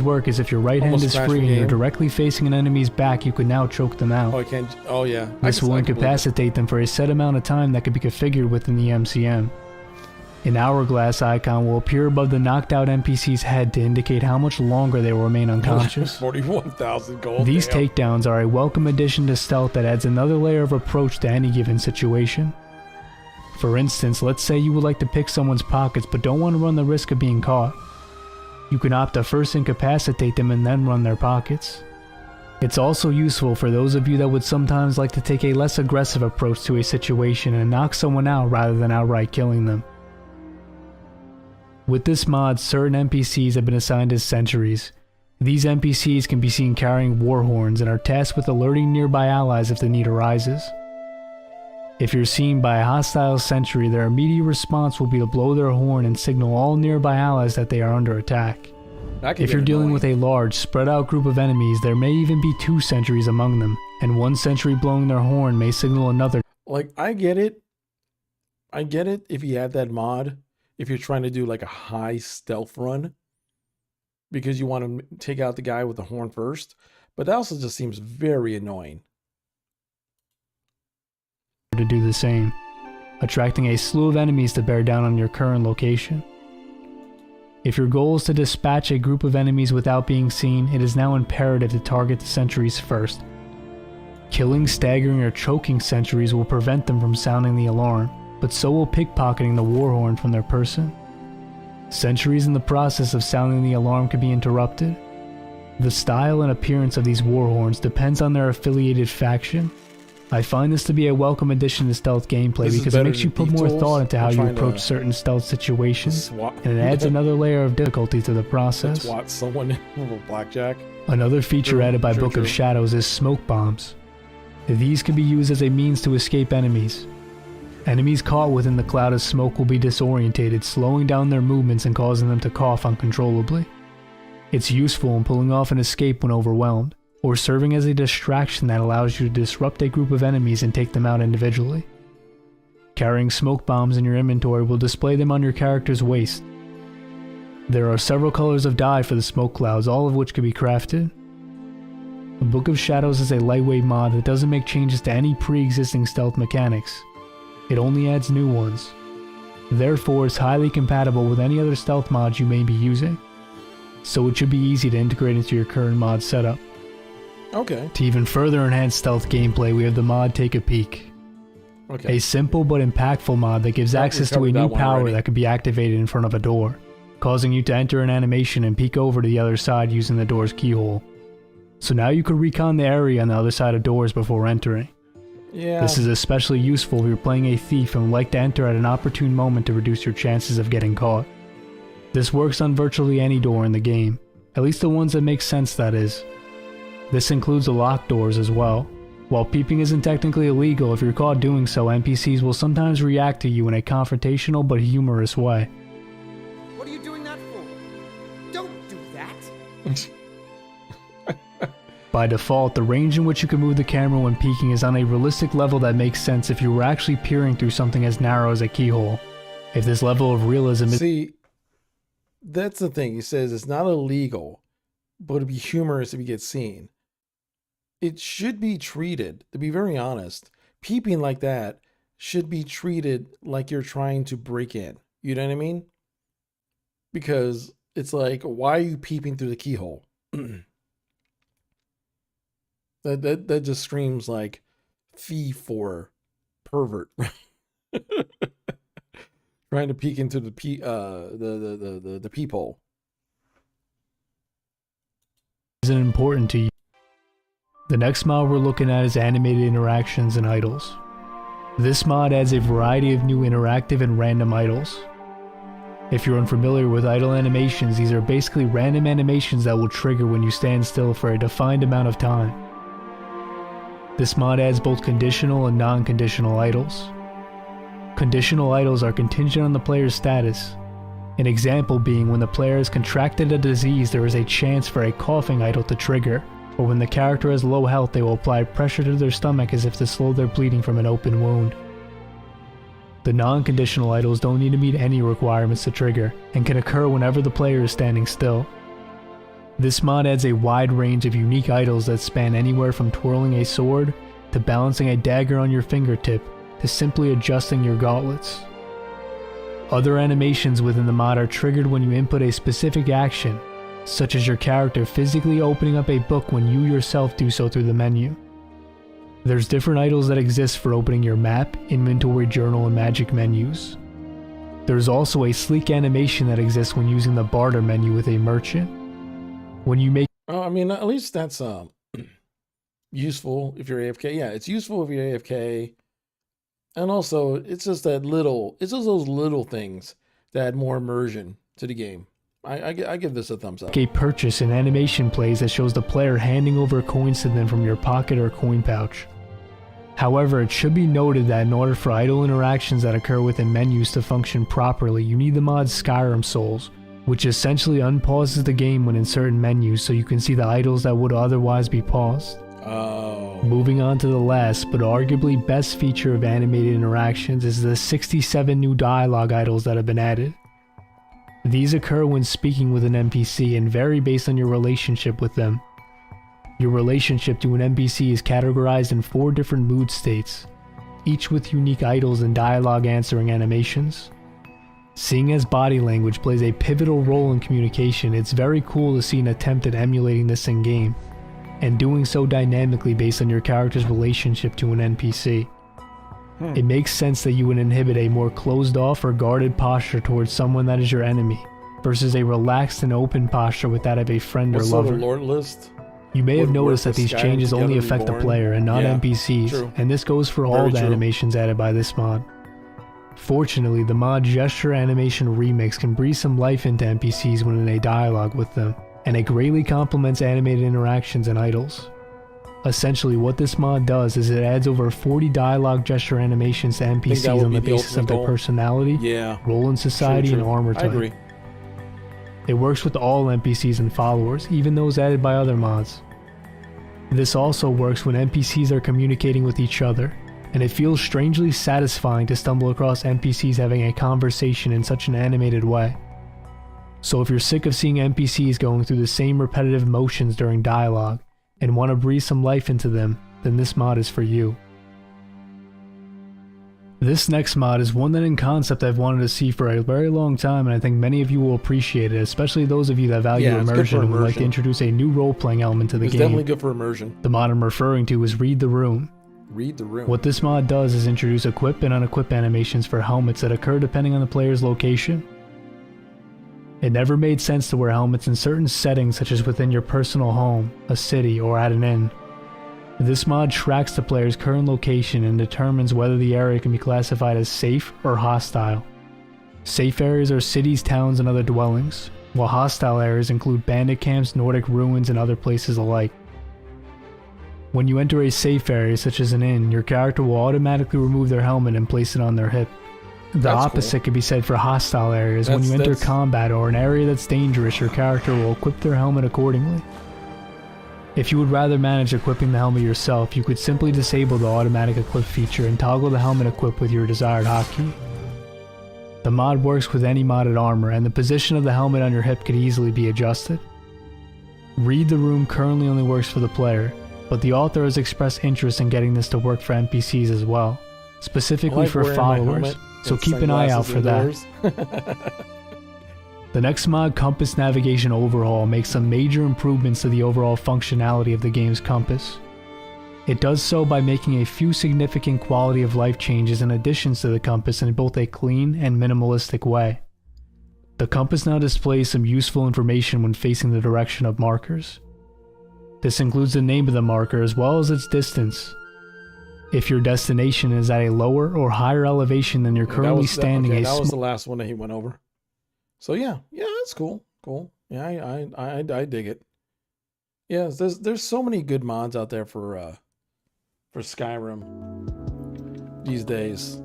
Work is if your right hand is free and you're directly facing an enemy's back, you can now choke them out. Oh, I can't. Oh, yeah. This will incapacitate them for a set amount of time that can be configured within the MCM. An hourglass icon will appear above the knocked out NPC's head to indicate how much longer they will remain unconscious. 41,000 gold. These takedowns are a welcome addition to stealth that adds another layer of approach to any given situation. For instance, let's say you would like to pick someone's pockets but don't want to run the risk of being caught. You can opt to first incapacitate them and then run their pockets. It's also useful for those of you that would sometimes like to take a less aggressive approach to a situation and knock someone out rather than outright killing them. With this mod, certain NPCs have been assigned as sentries. These NPCs can be seen carrying war horns and are tasked with alerting nearby allies if the need arises. If you're seen by a hostile sentry, their immediate response will be to blow their horn and signal all nearby allies that they are under attack. If you're dealing with a large, spread out group of enemies, there may even be 2 sentries among them, and one sentry blowing their horn may signal another. Like, I get it. I get it if you have that mod, if you're trying to do like a high stealth run, because you want to take out the guy with the horn first, but that also just seems very annoying. To do the same, attracting a slew of enemies to bear down on your current location. If your goal is to dispatch a group of enemies without being seen, it is now imperative to target the sentries first. Killing, staggering, or choking sentries will prevent them from sounding the alarm, but so will pickpocketing the war horn from their person. Sentries in the process of sounding the alarm can be interrupted. The style and appearance of these war horns depends on their affiliated faction. I find this to be a welcome addition to stealth gameplay because it makes you put more thought into how you approach certain stealth situations, and it adds another layer of difficulty to the process. Swat someone with blackjack. Another feature added by Book of Shadows is smoke bombs. These can be used as a means to escape enemies. Enemies caught within the cloud of smoke will be disorientated, slowing down their movements and causing them to cough uncontrollably. It's useful in pulling off an escape when overwhelmed, or serving as a distraction that allows you to disrupt a group of enemies and take them out individually. Carrying smoke bombs in your inventory will display them on your character's waist. There are several colors of dye for the smoke clouds, all of which can be crafted. The Book of Shadows is a lightweight mod that doesn't make changes to any pre-existing stealth mechanics. It only adds new ones. Therefore, it's highly compatible with any other stealth mods you may be using, so it should be easy to integrate into your current mod setup. Okay. To even further enhance stealth gameplay, we have the mod Take a Peek. Okay. A simple but impactful mod that gives access to a new power that can be activated in front of a door, causing you to enter an animation and peek over to the other side using the door's keyhole. So now you can recon the area on the other side of doors before entering. Yeah. This is especially useful if you're playing a thief and would like to enter at an opportune moment to reduce your chances of getting caught. This works on virtually any door in the game, at least the ones that make sense, that is. This includes the locked doors as well. While peeping isn't technically illegal, if you're caught doing so, NPCs will sometimes react to you in a confrontational but humorous way. What are you doing that for? Don't do that! By default, the range in which you can move the camera when peeking is on a realistic level that makes sense if you were actually peering through something as narrow as a keyhole. If this level of realism is— See, that's the thing. He says it's not illegal, but it'd be humorous if you get seen. It should be treated, to be very honest, peeping like that should be treated like you're trying to break in. You know what I mean? Because it's like, why are you peeping through the keyhole? That just screams like fee for pervert. Trying to peek into the peephole. Isn't important to you. The next mod we're looking at is animated interactions and idols. This mod adds a variety of new interactive and random idols. If you're unfamiliar with idle animations, these are basically random animations that will trigger when you stand still for a defined amount of time. This mod adds both conditional and non-conditional idols. Conditional idols are contingent on the player's status. An example being when the player has contracted a disease, there is a chance for a coughing idol to trigger, or when the character has low health, they will apply pressure to their stomach as if to slow their bleeding from an open wound. The non-conditional idols don't need to meet any requirements to trigger, and can occur whenever the player is standing still. This mod adds a wide range of unique idols that span anywhere from twirling a sword, to balancing a dagger on your fingertip, to simply adjusting your gauntlets. Other animations within the mod are triggered when you input a specific action, such as your character physically opening up a book when you yourself do so through the menu. There's different idols that exist for opening your map, inventory, journal, and magic menus. There's also a sleek animation that exists when using the barter menu with a merchant. When you make— I mean, at least that's useful if you're AFK. Yeah, it's useful if you're AFK. And also, it's just those little things that add more immersion to the game. I give this a thumbs up. A purchase and animation plays that shows the player handing over coins to them from your pocket or coin pouch. However, it should be noted that in order for idle interactions that occur within menus to function properly, you need the mod Skyrim Souls, which essentially unpauses the game when in certain menus so you can see the idols that would otherwise be paused. Oh. Moving on to the last, but arguably best feature of animated interactions is the 67 new dialogue idols that have been added. These occur when speaking with an NPC and vary based on your relationship with them. Your relationship to an NPC is categorized in 4 different mood states, each with unique idols and dialogue answering animations. Seeing as body language plays a pivotal role in communication, it's very cool to see an attempt at emulating this in-game, and doing so dynamically based on your character's relationship to an NPC. It makes sense that you would inhibit a more closed-off or guarded posture towards someone that is your enemy, versus a relaxed and open posture with that of a friend or lover. What sort of lore list You may have would noticed work that with these Skyrim changes only Together affect the Reborn. player and not Yeah, NPCs, true. and this goes for all Very the true. animations added by this mod. Fortunately, the mod Gesture Animation Remix can breathe some life into NPCs when in a dialogue with them, and it greatly complements animated interactions and idles. Essentially, what this mod does is it adds over 40 dialogue gesture animations to that NPCs would on be the the basis of ultimate their goal. personality, Yeah. role in society, True, and true. armor I type. agree. It works with all NPCs and followers, even those added by other mods. This also works when NPCs are communicating with each other, and it feels strangely satisfying to stumble across NPCs having a conversation in such an animated way. So if you're sick of seeing NPCs going through the same repetitive motions during dialogue, and want to breathe some life into them, then this mod is for you. This next mod is one that in concept I've wanted to see for a very long time, and I think many of you will appreciate it, especially those of you that value Yeah, it's good immersion for and would like to immersion. introduce a new role-playing element to the It's game. definitely good for immersion. The mod I'm referring to is Read the Room. Read the room. What this mod does is introduce equip and unequip animations for helmets that occur depending on the player's location. It never made sense to wear helmets in certain settings such as within your personal home, a city, or at an inn. This mod tracks the player's current location and determines whether the area can be classified as safe or hostile. Safe areas are cities, towns, and other dwellings, while hostile areas include bandit camps, Nordic ruins, and other places alike. When you enter a safe area such as an inn, your character will automatically remove their helmet and place it on their hip. The That's opposite cool. can be said for hostile areas. When you enter combat or an area that's dangerous, your character will equip their helmet accordingly. If you would rather manage equipping the helmet yourself, you could simply disable the automatic equip feature and toggle the helmet equip with your desired hotkey. The mod works with any modded armor, and the position of the helmet on your hip could easily be adjusted. Read the Room currently only works for the player, but the author has expressed interest in getting this to work for NPCs as well, specifically for wearing my followers, helmet so and keep an eye out sunglasses for that. indoors. The next mod, Compass Navigation Overhaul, makes some major improvements to the overall functionality of the game's compass. It does so by making a few significant quality of life changes and additions to the compass in both a clean and minimalistic way. The compass now displays some useful information when facing the direction of markers. This includes the name of the marker as well as its distance. If your destination is at a lower or higher elevation than you're currently standing, that was the last one that he went over. So yeah, that's cool. Cool. Yeah, I dig it. Yeah, there's so many good mods out there for Skyrim these days.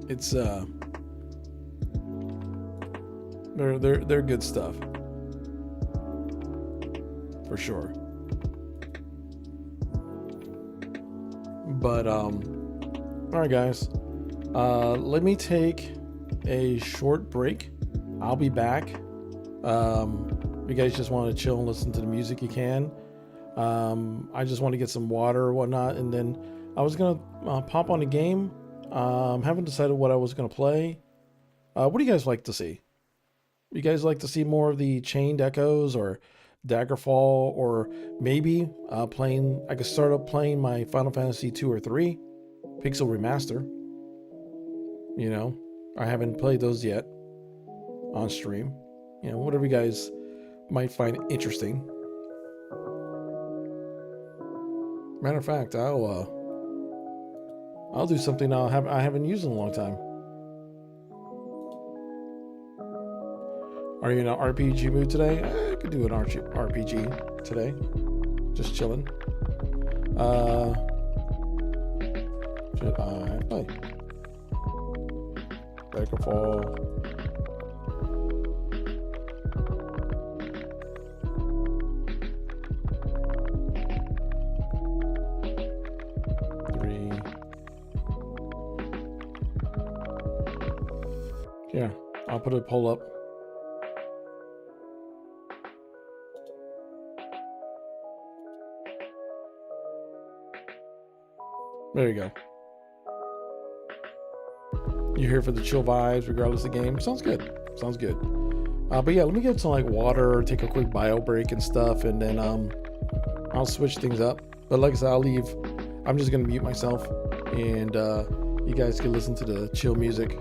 It's they're good stuff. For sure. But all right guys. Let me take a short break. I'll be back. If you guys just want to chill and listen to the music, you can. I just want to get some water or whatnot, and then I was gonna pop on a game. Haven't decided what I was gonna play. What do you guys like to see? You guys like to see more of the Chained Echoes or Daggerfall, or maybe I could start up playing my Final Fantasy 2 or 3 Pixel Remaster. You know, I haven't played those yet on stream. You know, whatever you guys might find interesting. Matter of fact, I'll do something I haven't used in a long time. Are you in an RPG mood today? I could do an RPG today. Just chilling. Should I play? Daggerfall. Here, I'll put a poll up. There you go. You're here for the chill vibes, regardless of the game. Sounds good. Sounds good. But yeah, let me get some like water, take a quick bio break and stuff, and then I'll switch things up. But like I said, I'll leave. I'm just gonna mute myself, and you guys can listen to the chill music.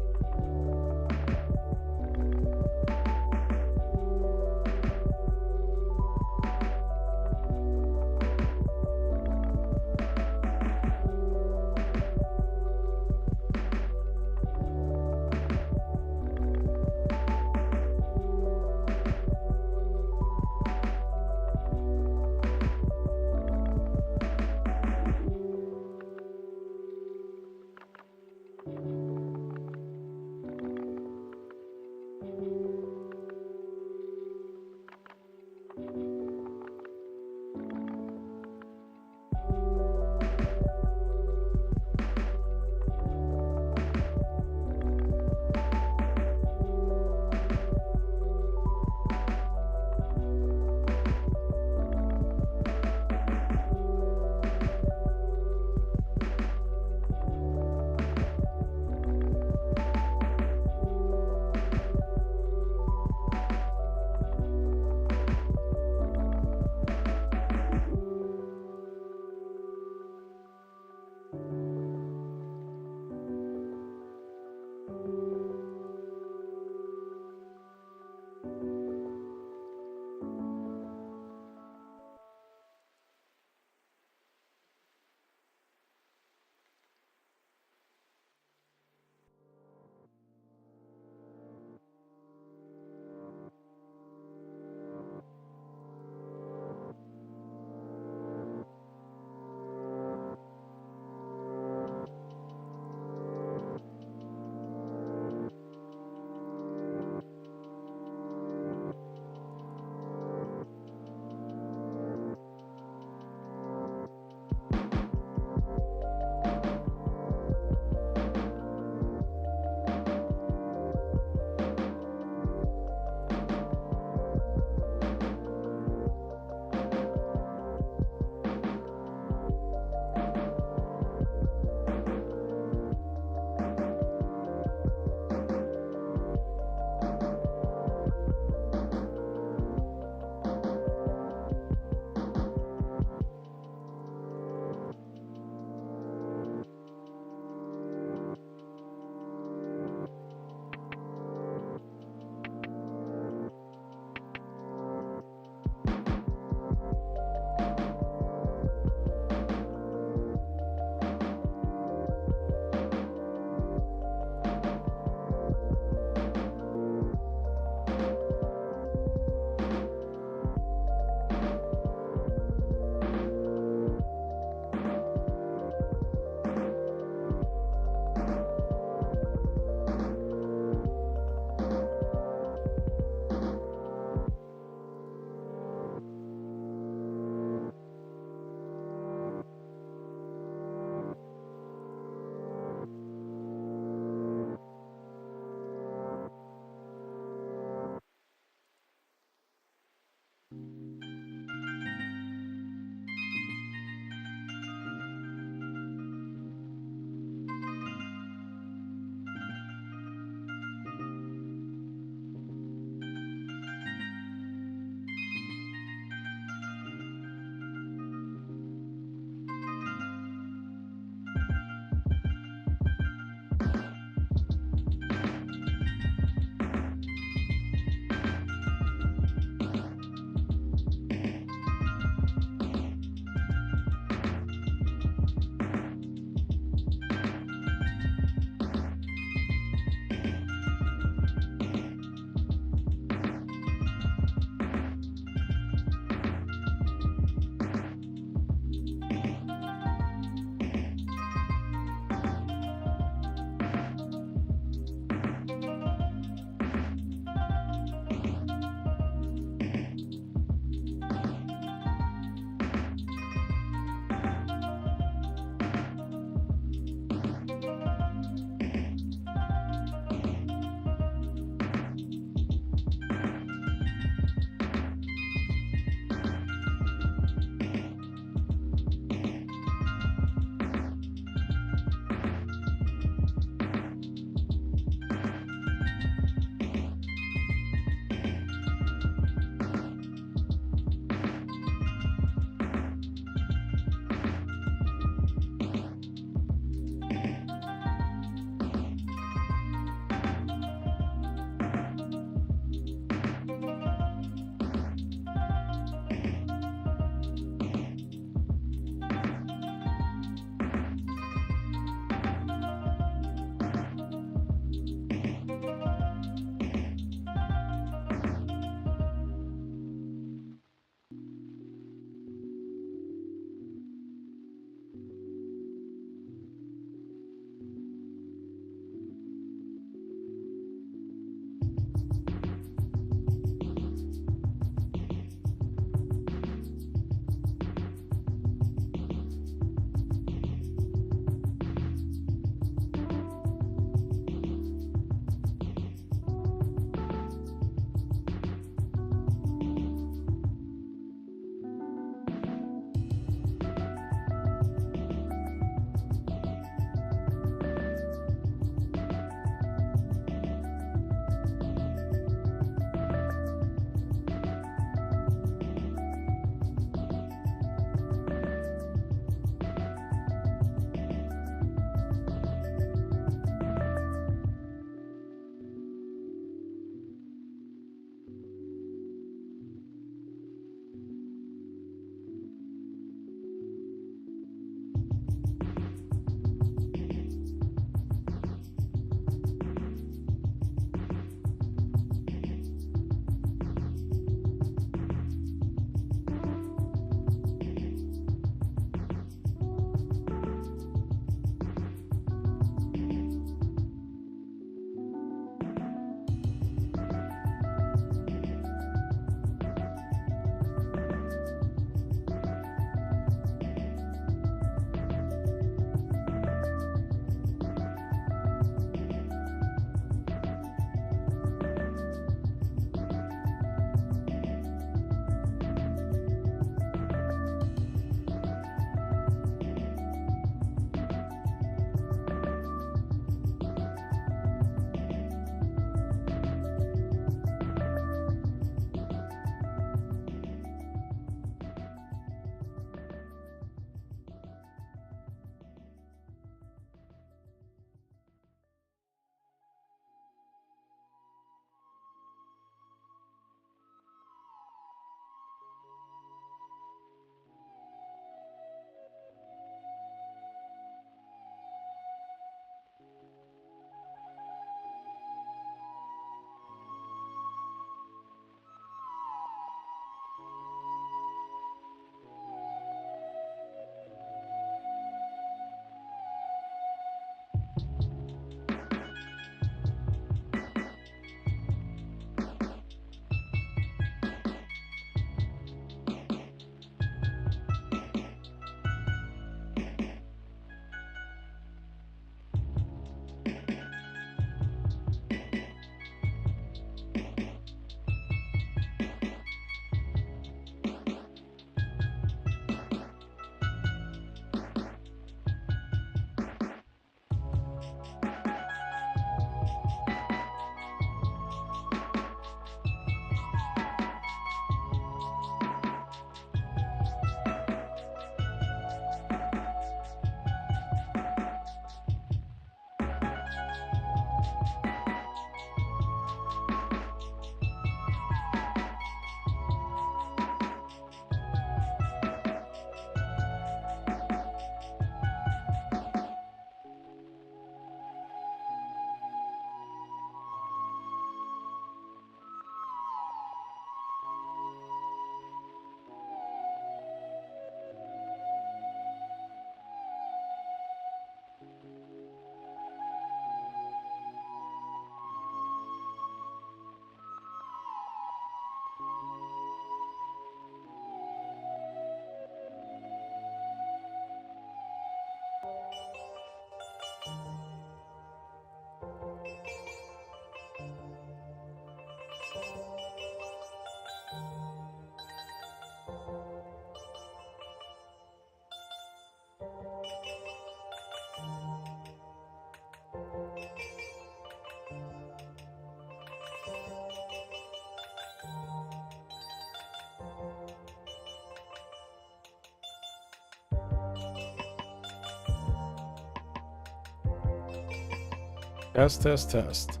Test, test, test.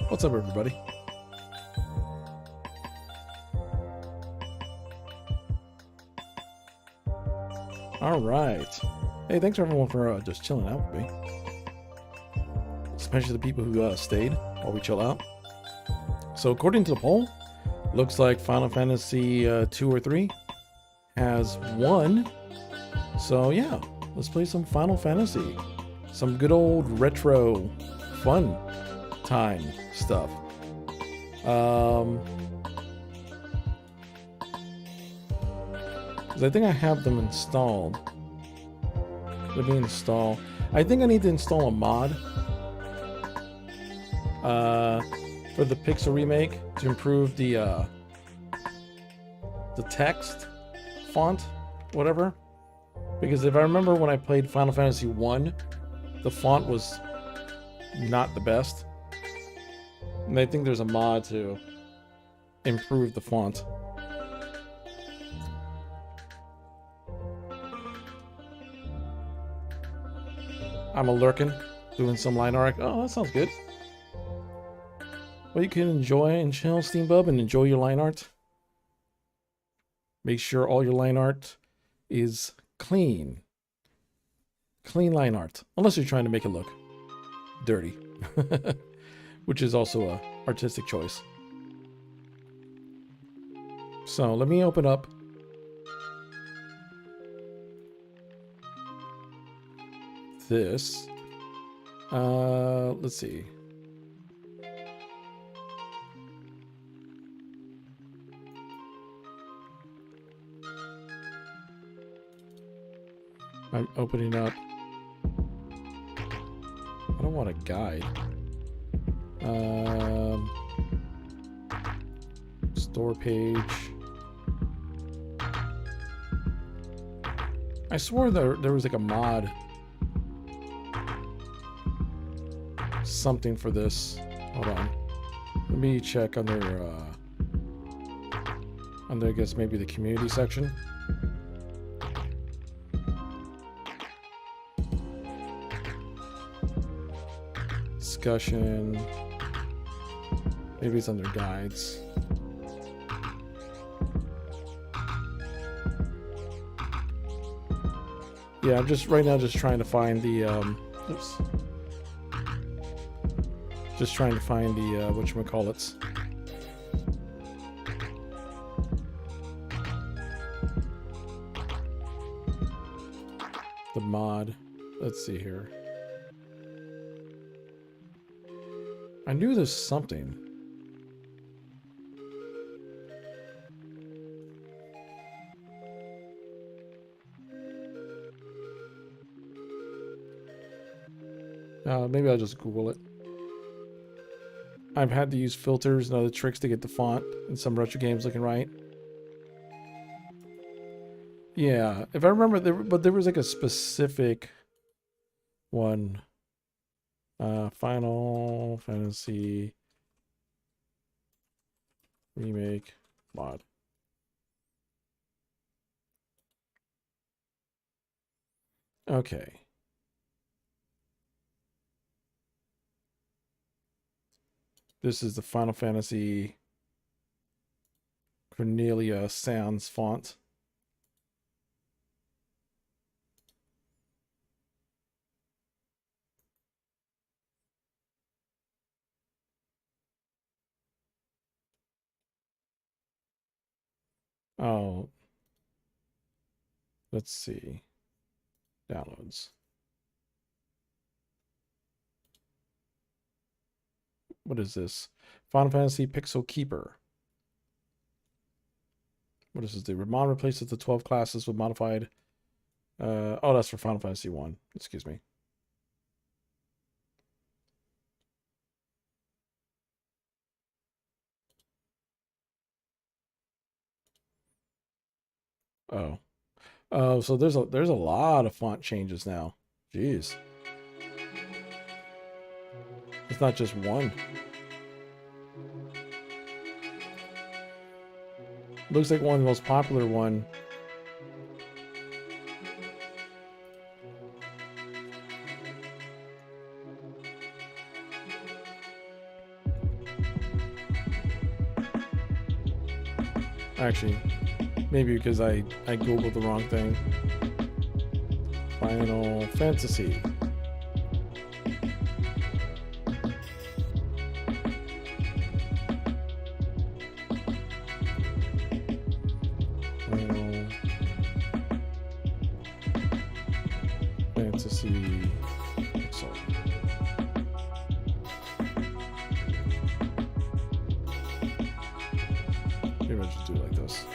What's up, everybody? All right. Hey, thanks everyone for just chilling out with me. Especially the people who stayed while we chill out. So according to the poll, looks like Final Fantasy 2 or 3 has won. So yeah, let's play some Final Fantasy. Some good old retro fun time stuff. Because I think I have them installed. Let me install. I think I need to install a mod for the Pixel remake to improve the text font, whatever. Because if I remember when I played Final Fantasy 1, the font was not the best. And I think there's a mod to improve the font. I'm a lurking, doing some line art. Oh, that sounds good. Well, you can enjoy and chill, Steambub, and enjoy your line art. Make sure all your line art is clean. Clean line art. Unless you're trying to make it look dirty. Which is also a artistic choice. So let me open up this. Let's see. I'm opening up. I don't want a guide. Store page. I swore there was like a mod. Something for this. Hold on. Let me check under I guess maybe the community section. Discussion. Maybe it's under guides. Yeah, I'm just right now just trying to find the oops. Just trying to find the whatchamacallits. The mod. Let's see here. I knew there's something. Maybe I'll just Google it. I've had to use filters and other tricks to get the font in some retro games looking right. Yeah, if I remember, there was like a specific one. Final Fantasy remake mod. Okay. This is the Final Fantasy Cornelia Sans font. Oh. Let's see. Downloads. What is this? Final Fantasy Pixel Keeper. What is this? The mod replaces the 12 classes with modified Oh, that's for Final Fantasy 1. Excuse me. Oh. Oh, so there's a lot of font changes now. Jeez. It's not just one. Looks like one of the most popular one. Actually, maybe because I googled the wrong thing. Final Fantasy. Final Fantasy Pixel. Maybe I just do it like this.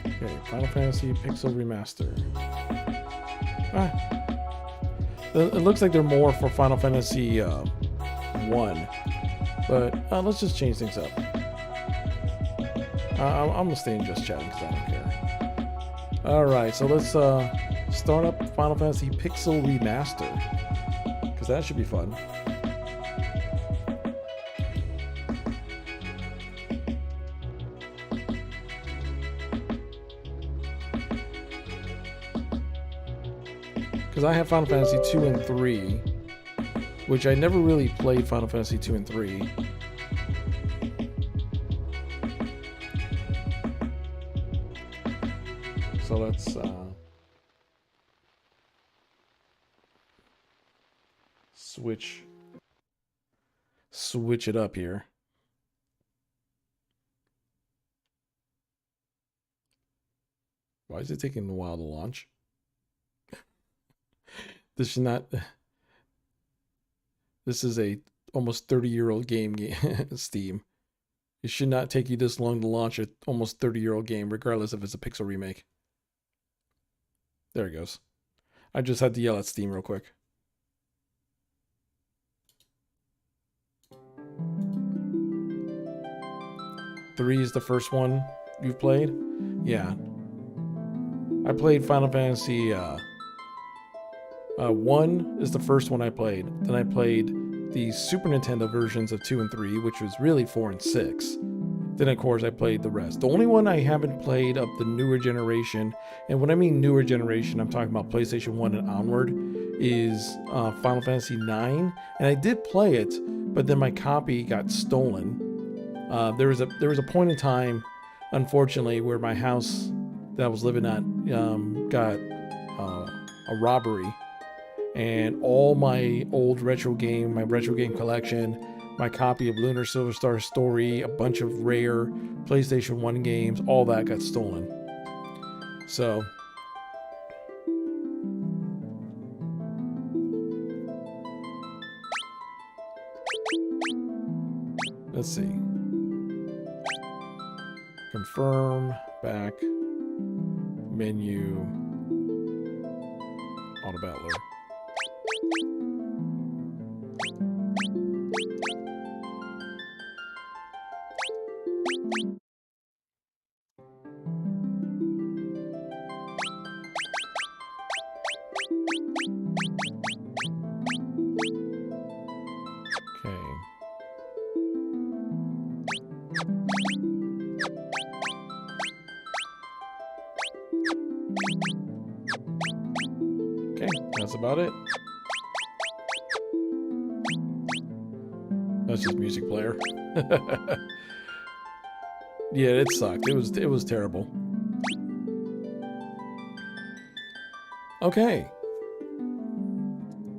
Okay, Final Fantasy Pixel Remaster. It looks like they're more for Final Fantasy 1, but let's just change things up. I'm gonna stay in just chatting because I don't care. All right, so let's start up Final Fantasy Pixel Remaster because that should be fun. Because I have Final Fantasy 2 and 3, which I never really played Final Fantasy 2 and 3. So let's switch it up here. Why is it taking a while to launch? This should not. This is a almost 30-year-old game, Steam. It should not take you this long to launch an almost 30-year-old game, regardless if it's a pixel remake. There it goes. I just had to yell at Steam real quick. Three is the first one you've played? Yeah. I played Final Fantasy 1 is the first one I played. Then I played the Super Nintendo versions of 2 and 3, which was really 4 and 6. Then, of course, I played the rest. The only one I haven't played of the newer generation, and when I mean newer generation, I'm talking about PlayStation 1 and onward, is Final Fantasy 9. And I did play it, but then my copy got stolen. There was a point in time, unfortunately, where my house that I was living at got a robbery. And all my old retro game collection, my copy of Lunar Silver Star Story, a bunch of rare PlayStation 1 games, all that got stolen. So, let's see. Confirm, back, menu, auto battler. That's about it. That's just music player. Yeah, it sucked. It was terrible. Okay.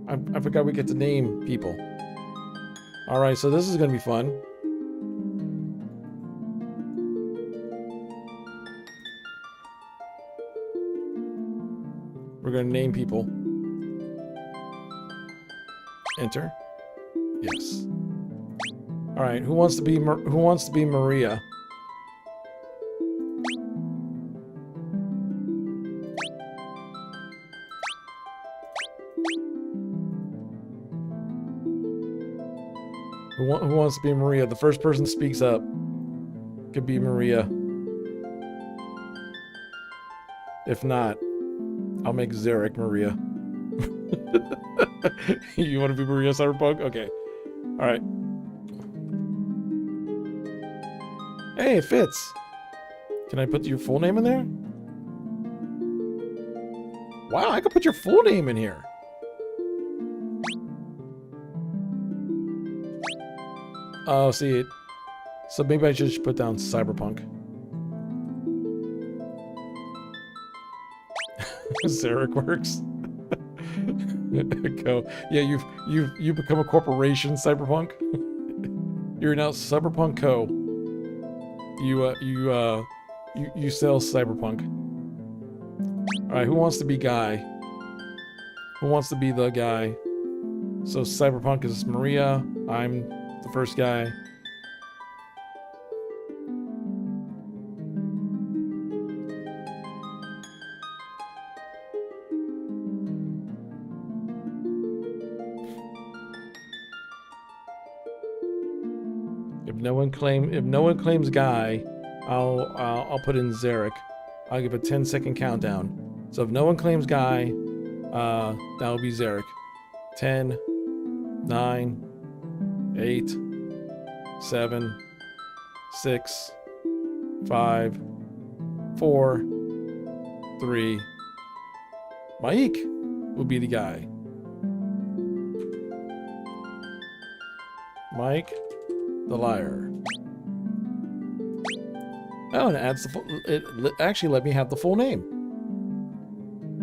I forgot we get to name people. Alright, so this is gonna be fun. We're gonna name people. Enter. Yes. All right. Who wants to be Maria? Who wants to be Maria? The first person speaks up could be Maria. If not, I'll make Zarek Maria. You want to be Maria Cyberpunk? Okay. All right. Hey, it fits. Can I put your full name in there? Wow, I could put your full name in here. Oh, see it. So maybe I should just put down Cyberpunk. Zarek works. Go. Yeah, you've become a corporation, Cyberpunk. You're now Cyberpunk Co. You sell Cyberpunk. All right, who wants to be Guy? Who wants to be the guy? So Cyberpunk is Maria. I'm the first guy. If no one claims Guy, I'll put in Zarek. I'll give a 10-second countdown. So if no one claims Guy, that'll be Zarek. 10, 9, 8, 7, 6, 5, 4, 3. Mike will be the guy. Mike, the liar. Oh, and it adds the full, it actually let me have the full name.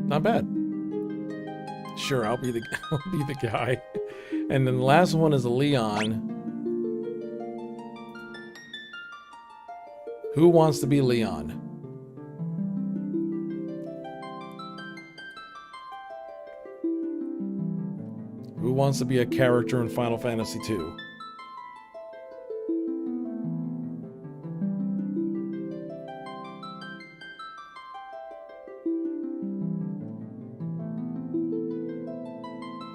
Not bad. Sure, I'll be the guy. And then the last one is Leon. Who wants to be Leon? Who wants to be a character in Final Fantasy II?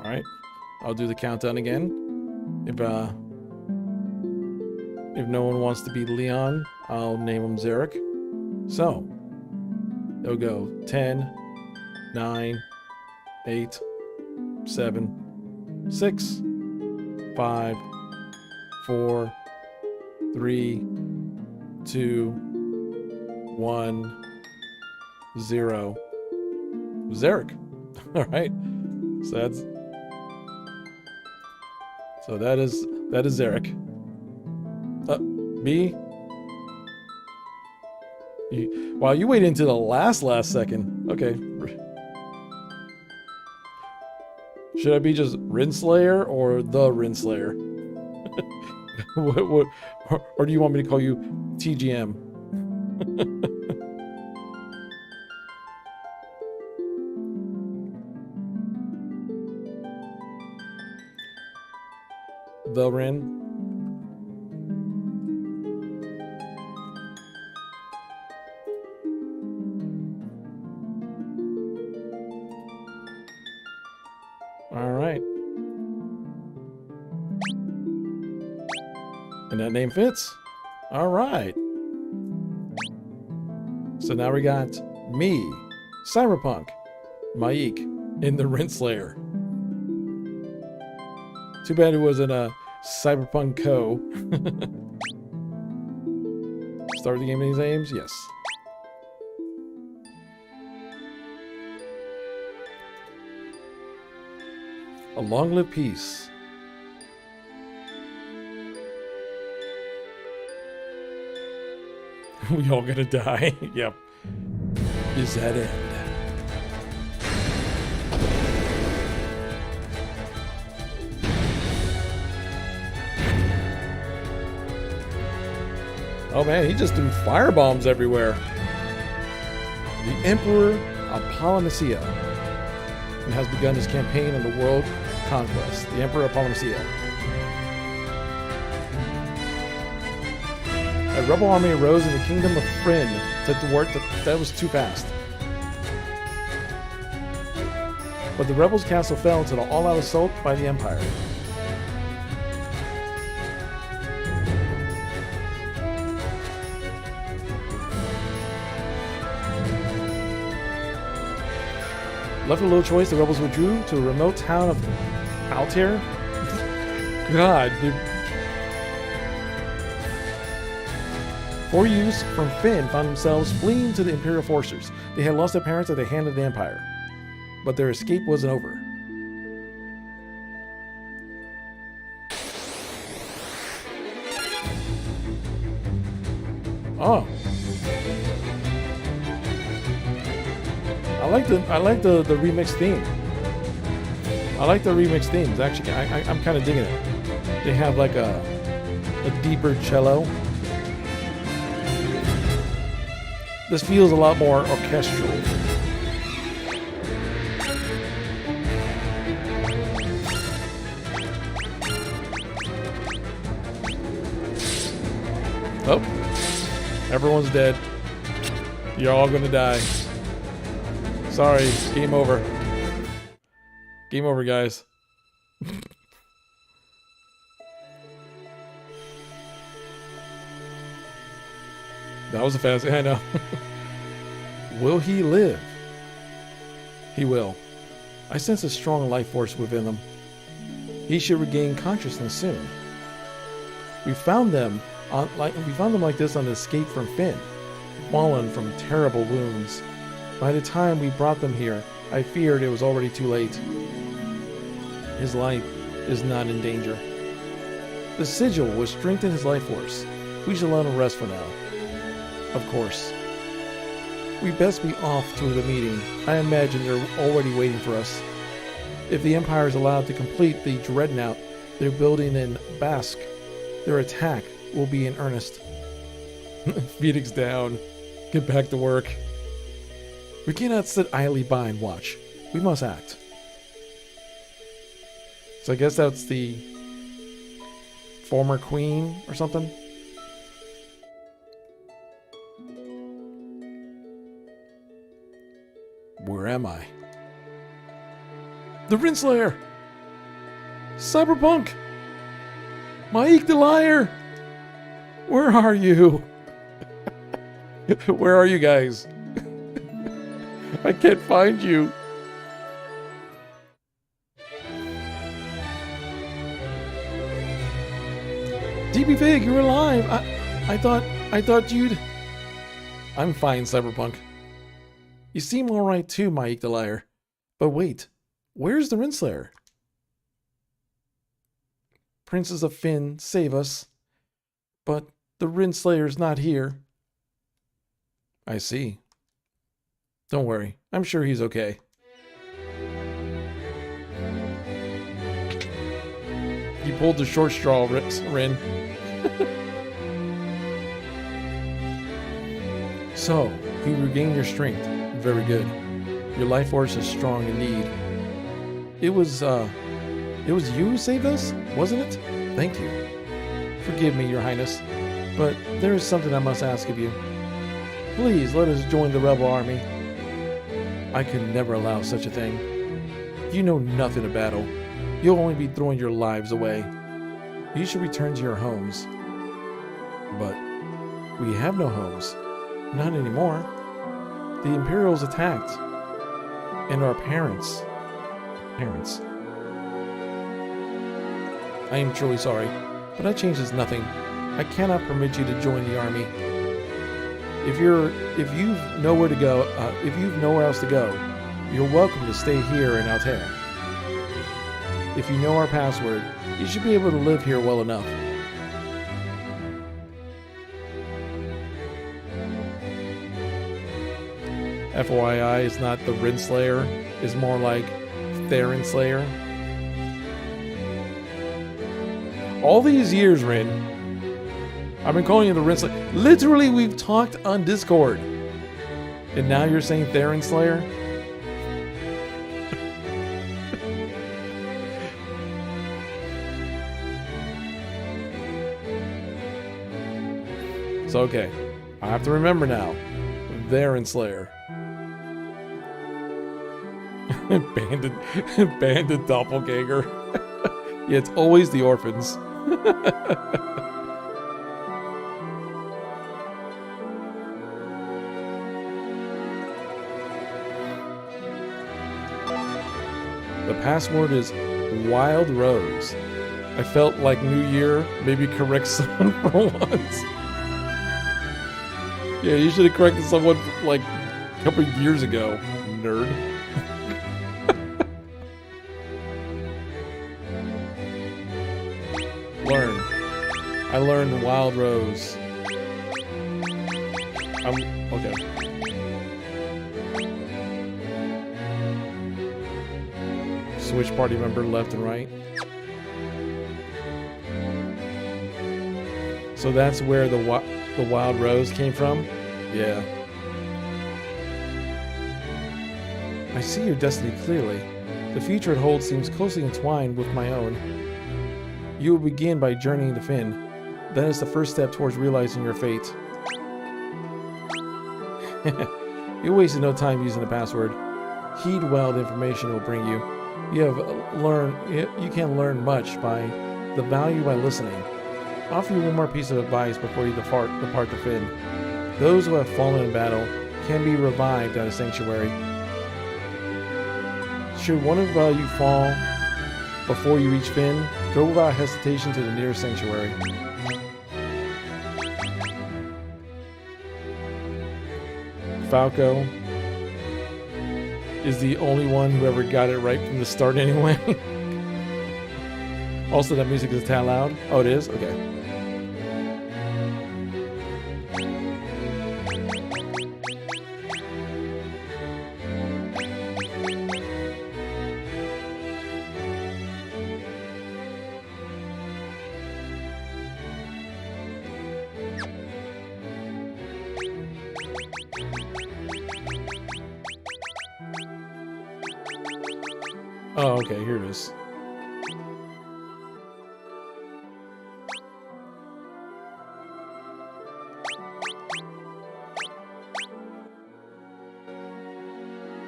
Alright, I'll do the countdown again. If no one wants to be Leon, I'll name him Zarek. So, they'll go 10, 9, 8, 7, 6, 5, 4, 3, 2, 1, 0. Zarek. Alright. So that is Zarek. B. Wow, you waited until the last second. Okay. Should I be just Rinslayer or the Rinslayer? Or do you want me to call you TGM? The Rin. All right. And that name fits. All right. So now we got me, Cyberpunk, Maik, in the Rinslayer. Too bad it wasn't a Cyberpunk Co. Start the game in these names? Yes. A long-lived peace. We all gonna die. Yep. Is that it? Oh man, he just threw firebombs everywhere. The Emperor of Polynesia and has begun his campaign on the world conquest. The Emperor of Polynesia. A rebel army arose in the kingdom of Friend. That was too fast. But the rebels' castle fell into the all-out assault by the Empire. Left with little choice, the rebels withdrew to a remote town of Altair. God, dude. 4 youths from Finn found themselves fleeing to the Imperial forces. They had lost their parents at the hand of the Empire, but their escape wasn't over. Oh. I like the remixed theme. I like the remixed themes. Actually, I'm kind of digging it. They have like a deeper cello. This feels a lot more orchestral. Oh, everyone's dead. You're all gonna die. Sorry, game over. Game over, guys. That was a fast. I know. Will he live? He will. I sense a strong life force within him. He should regain consciousness soon. We found them like this on the escape from Finn, fallen from terrible wounds. By the time we brought them here, I feared it was already too late. His life is not in danger. The sigil will strengthen his life force. We shall let him rest for now. Of course. We best be off to the meeting. I imagine they're already waiting for us. If the Empire is allowed to complete the dreadnought they're building in Basque, their attack will be in earnest. Phoenix down. Get back to work. We cannot sit idly by and watch. We must act. So I guess that's the former queen or something. Where am I? The Renslayer! Cyberpunk! Mike the Liar! Where are you? Where are you guys? I can't find you. DBFig, you're alive. I thought you'd... I'm fine, Cyberpunk. You seem alright too, Mike the Liar. But wait, where's the Renslayer? Princess of Finn, save us. But the Renslayer's not here. I see. Don't worry, I'm sure he's okay. You pulled the short straw, Ren. So, you regained your strength. Very good. Your life force is strong indeed. It was you who saved us, wasn't it? Thank you. Forgive me, Your Highness, but there is something I must ask of you. Please let us join the rebel army. I could never allow such a thing. You know nothing of battle. You'll only be throwing your lives away. You should return to your homes. But we have no homes. Not anymore. The Imperials attacked. And our parents. I am truly sorry, but that changes nothing. I cannot permit you to join the army. If you've nowhere else to go, you're welcome to stay here in Altair. If you know our password, you should be able to live here well enough. FYI, it's not the Renslayer, it's more like Therenslayer. All these years, Ren, I've been calling you the Renslayer. Literally, we've talked on Discord. And now you're saying Therenslayer? So, okay. I have to remember now. Theron Slayer. Banded doppelganger. Yeah, it's always the orphans. The password is Wild Rose. I felt like New Year, maybe correct someone for once. Yeah, you should have corrected someone like a couple of years ago, nerd. Learn. I learned Wild Rose. Okay. Switch party member left and right. So that's where the Wild Rose came from? Yeah. I see your destiny clearly. The future it holds seems closely entwined with my own. You will begin by journeying to Finn. That is the first step towards realizing your fate. You wasted no time using the password. Heed well the information it will bring you. You can learn much by the value by listening. I'll offer you one more piece of advice before you depart to Finn. Those who have fallen in battle can be revived at a sanctuary. Should one of you fall before you reach Finn, go without hesitation to the nearest sanctuary. Falco is the only one who ever got it right from the start anyway. Also, that music is a tad loud. Oh, it is? Okay. Oh, okay, here it is.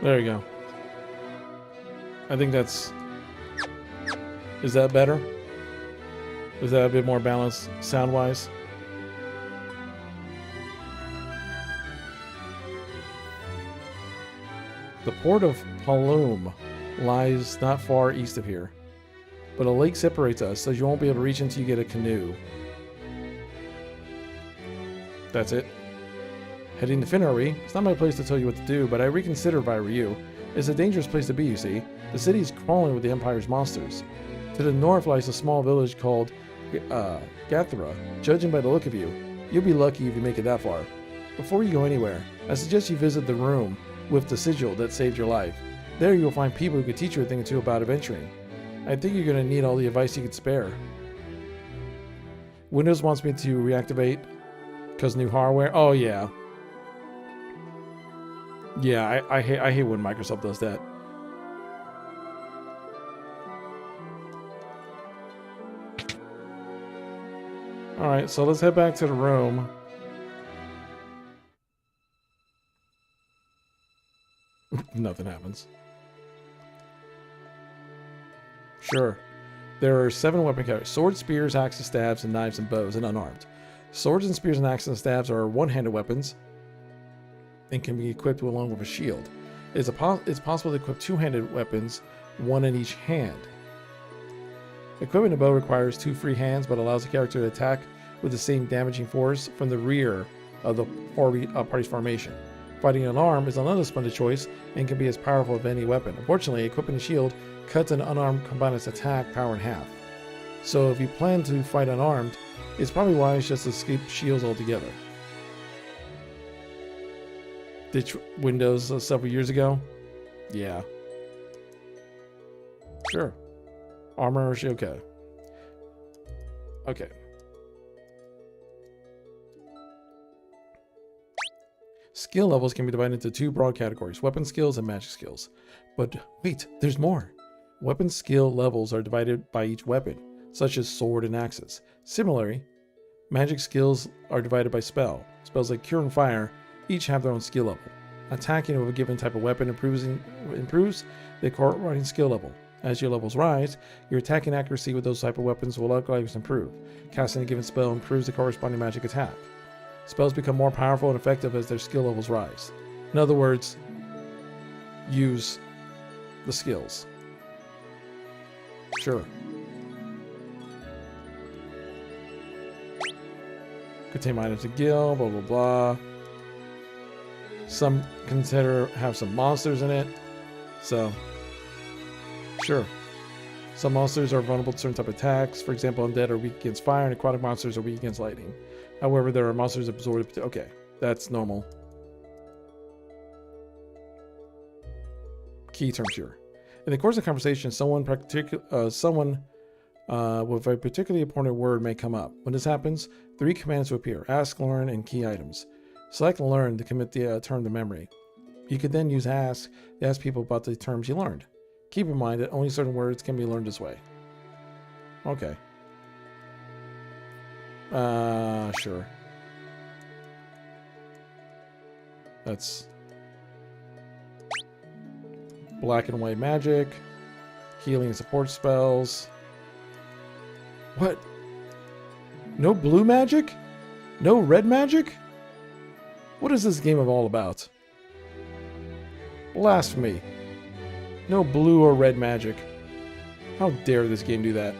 There you go. I think that's... Is that better? Is that a bit more balanced sound-wise? The port of Palum lies not far east of here, but a lake separates us, so you won't be able to reach until you get a canoe. That's it. Heading to Finn, are we? It's not my place to tell you what to do, but I reconsider if I were you. It's a dangerous place to be, you see. The city's crawling with the Empire's monsters. To the north lies a small village called Gathra. Judging by the look of you, you'll be lucky if you make it that far. Before you go anywhere, I suggest you visit the room with the sigil that saved your life. There you'll find people who can teach you a thing or two about adventuring. I think you're going to need all the advice you can spare. Windows wants me to reactivate because new hardware. Oh yeah. Yeah, I hate when Microsoft does that. Alright, so let's head back to the room. Nothing happens. Sure. There are 7 weapon categories. Swords, spears, axes, stabs, and knives and bows, and unarmed. Swords and spears and axes and stabs are one-handed weapons and can be equipped along with a shield. It's possible to equip two-handed weapons, one in each hand. Equipping a bow requires 2 free hands, but allows the character to attack with the same damaging force from the rear of the party's formation. Fighting an arm is another splendid choice and can be as powerful as any weapon. Unfortunately, equipping a shield cuts an unarmed combatant's attack power in half. So if you plan to fight unarmed, it's probably wise just to skip shields altogether. Ditch Windows several years ago? Yeah. Sure. Armor or shield? Okay. Okay. Skill levels can be divided into 2 broad categories, weapon skills and magic skills. But wait, there's more. Weapon skill levels are divided by each weapon, such as sword and axes. Similarly, Magic skills are divided by spell. Spells like Cure and Fire each have their own skill level. Attacking with a given type of weapon improves the corresponding skill level. As your levels rise, your attacking accuracy with those type of weapons will likewise improve. Casting a given spell improves the corresponding magic attack. Spells become more powerful and effective as their skill levels rise. In other words, use the skills. Sure. Contain items to gill, blah blah blah. Some have some monsters in it, so sure. Some monsters are vulnerable to certain type of attacks. For example, undead are weak against fire, and aquatic monsters are weak against lightning. However, there are monsters that absorb. Okay, that's normal. Key terms here. In the course of conversation, someone with a particularly important word may come up. When this happens, 3 commands will appear: ask, learn, and key items. Select learn to commit the term to memory. You could then use ask to ask people about the terms you learned. Keep in mind that only certain words can be learned this way. Okay. Sure. That's black and white magic, healing and support spells. What? No blue magic? No red magic? What is this game all about? Blasphemy. No blue or red magic. How dare this game do that?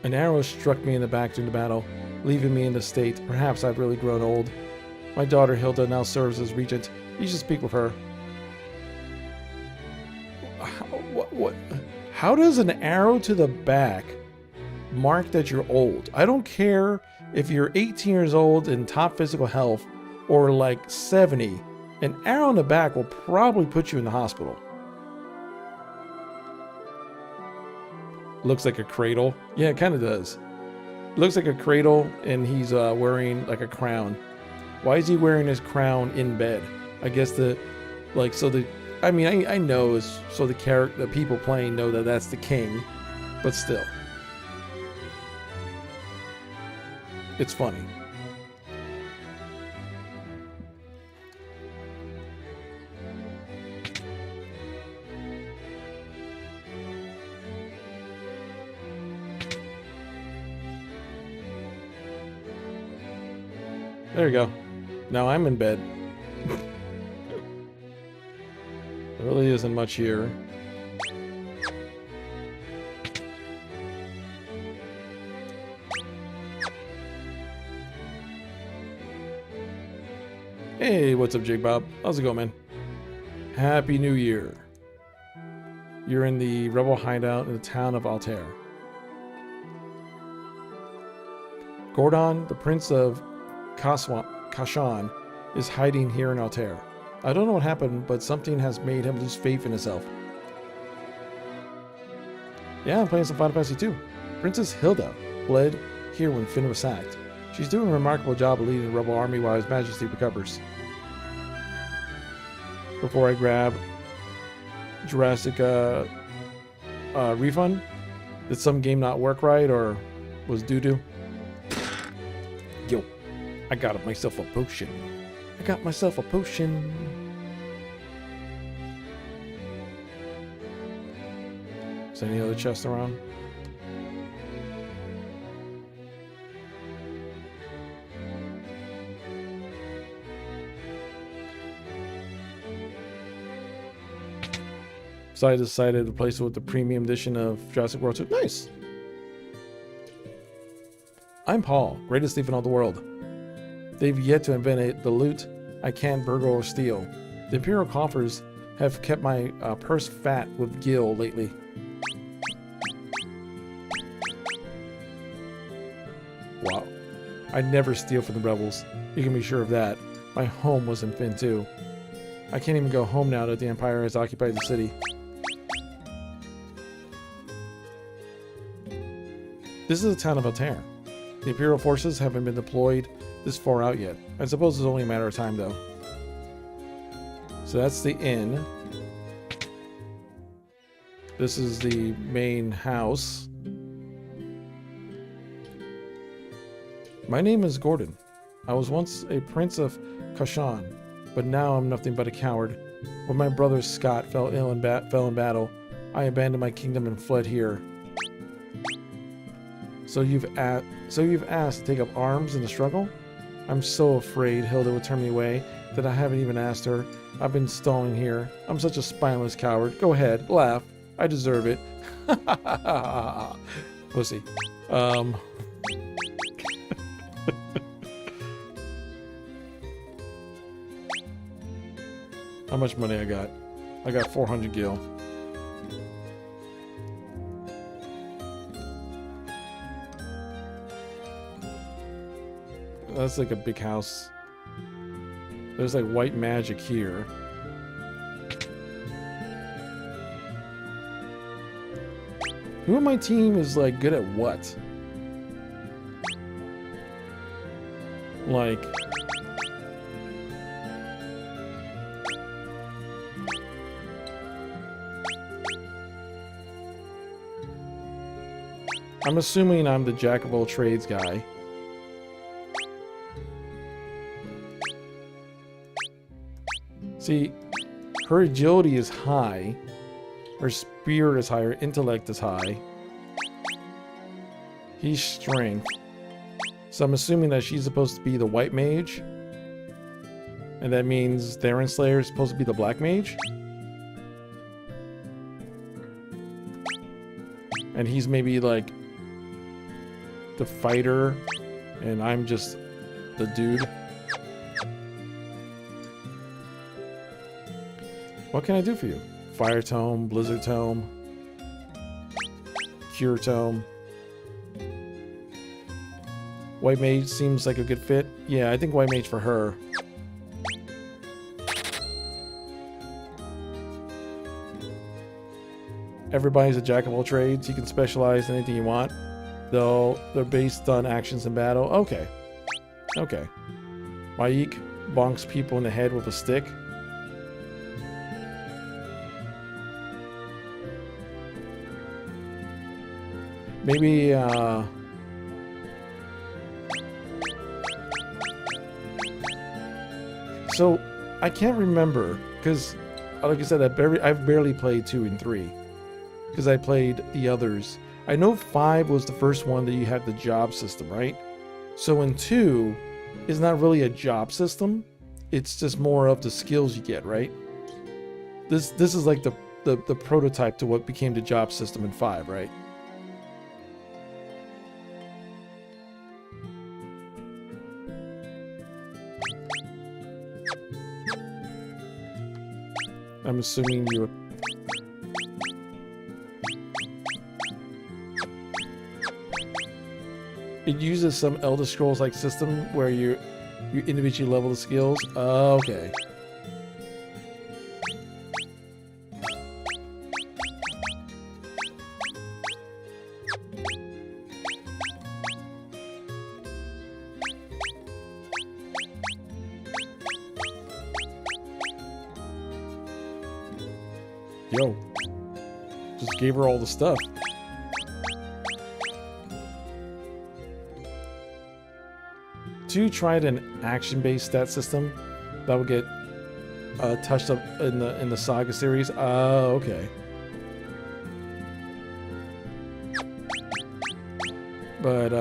An arrow struck me in the back during the battle, leaving me in the state. Perhaps I've really grown old. My daughter Hilda now serves as regent. You should speak with her. What? How does an arrow to the back mark that you're old? I don't care if you're 18 years old in top physical health or like 70. An arrow in the back will probably put you in the hospital. Looks like a cradle. Yeah, it kind of does. Looks like a cradle, and he's wearing like a crown. Why is he wearing his crown in bed? I guess I mean, I know is so the people playing know that that's the king, but still, it's funny. There you go. Now I'm in bed. There really isn't much here. Hey, what's up, Jake Bob? How's it going, man? Happy New Year. You're in the rebel hideout in the town of Altair. Gordon, the prince of Kashan, is hiding here in Altair. I don't know what happened, but something has made him lose faith in himself. Yeah, I'm playing some Final Fantasy 2. Princess Hilda fled here when Finn was sacked. She's doing a remarkable job of leading the rebel army while His Majesty recovers. Before I grab Jurassic refund, did some game not work right or was doo-doo? Yo, I got myself a potion. I got myself a potion. Is there any other chest around? So I decided to replace it with the premium edition of Jurassic World 2. Nice! I'm Paul, greatest thief in all the world. They've yet to invent the loot I can't burgle or steal. The Imperial coffers have kept my purse fat with gil lately. Wow. I'd never steal from the rebels. You can be sure of that. My home was in Finn too. I can't even go home now that the Empire has occupied the city. This is the town of Altair. The Imperial forces haven't been deployed this far out yet. I suppose it's only a matter of time, though. So that's the inn. This is the main house. My name is Gordon. I was once a prince of Kashan, but now I'm nothing but a coward. When my brother Scott fell in battle, I abandoned my kingdom and fled here. So you've asked to take up arms in the struggle? I'm so afraid Hilda would turn me away that I haven't even asked her. I've been stalling here. I'm such a spineless coward. Go ahead, laugh. I deserve it. Pussy. How much money I got? I got 400 gil. That's like a big house. There's like white magic here. Who on my team is like good at what? Like... I'm assuming I'm the jack of all trades guy. See, her agility is high, her spirit is high, her intellect is high. He's strength. So I'm assuming that she's supposed to be the white mage. And that means Theron Slayer is supposed to be the black mage. And he's maybe like the fighter, and I'm just the dude. What can I do for you? Fire Tome, Blizzard Tome, Cure Tome. White Mage seems like a good fit. Yeah, I think White Mage for her. Everybody's a jack of all trades. You can specialize in anything you want. Though they're based on actions in battle. Okay. Okay. Maik bonks people in the head with a stick. Maybe, so, I can't remember, because, like I said, I've barely played 2 and 3. Because I played the others. I know 5 was the first one that you had the job system, right? So in 2, it's not really a job system. It's just more of the skills you get, right? This is like the prototype to what became the job system in 5, right? I'm assuming you're... It uses some Elder Scrolls-like system where you individually level the skills. Okay. Yo, just gave her all the stuff. You tried an action-based stat system that would get touched up in the Saga series. Okay. But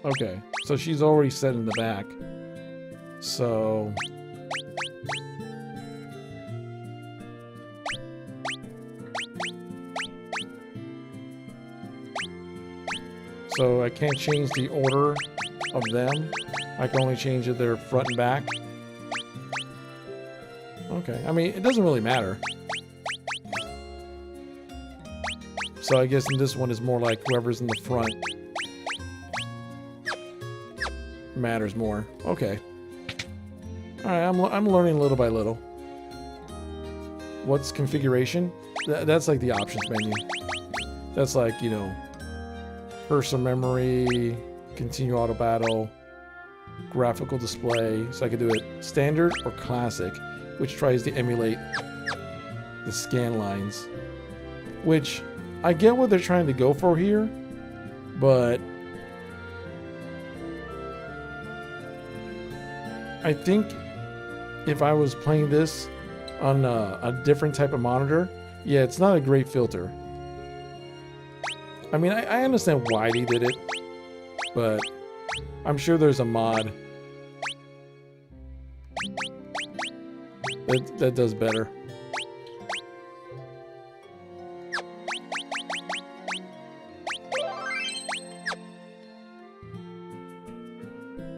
okay, so she's already set in the back. So I can't change the order of them. I can only change their front and back. Okay, I mean, it doesn't really matter. So I guess in this one is more like whoever's in the front matters more. Okay. Alright, I'm learning little by little. What's configuration? That's like the options menu. That's like, you know, cursor memory, continue auto battle, graphical display. So I could do it standard or classic, which tries to emulate the scan lines. Which, I get what they're trying to go for here, but I think if I was playing this on a different type of monitor, yeah, it's not a great filter. I mean, I understand why they did it, but I'm sure there's a mod that does better.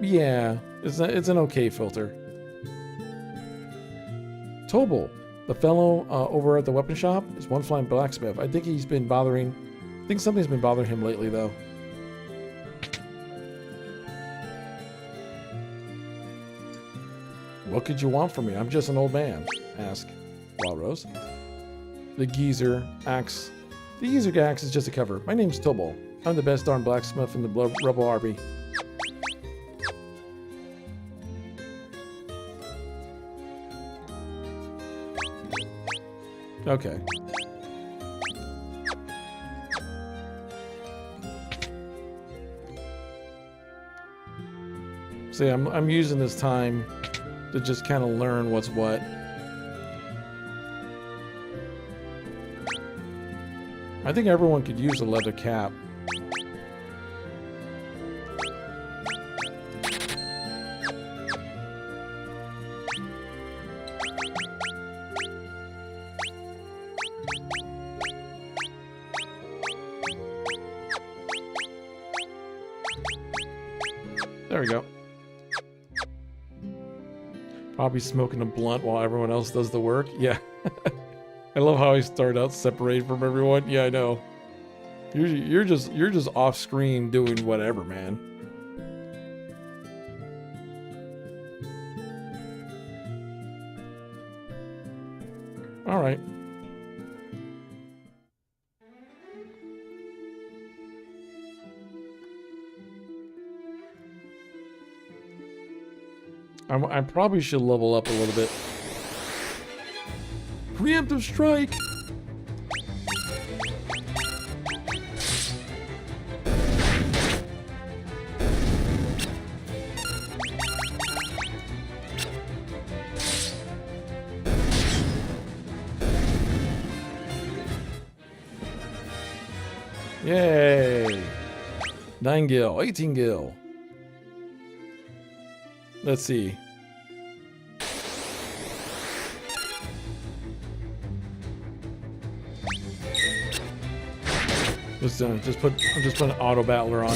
Yeah, it's an okay filter. Tobal, the fellow over at the weapon shop, is one flying blacksmith. I think he's been bothering. I think something's been bothering him lately, though. What could you want from me? I'm just an old man. Ask Walrose. The geezer axe. The geezer axe is just a cover. My name's Tobal. I'm the best darn blacksmith in the Rebel Army. Okay. See, I'm using this time to just kind of learn what's what. I think everyone could use a leather cap. There we go. Probably smoking a blunt while everyone else does the work. Yeah. I love how I start out separated from everyone. Yeah, I know. You're just off screen doing whatever, man. All right. I probably should level up a little bit. Preemptive strike! Yay! 9 gil, 18 gil. Let's see. I'm just put an auto battler on.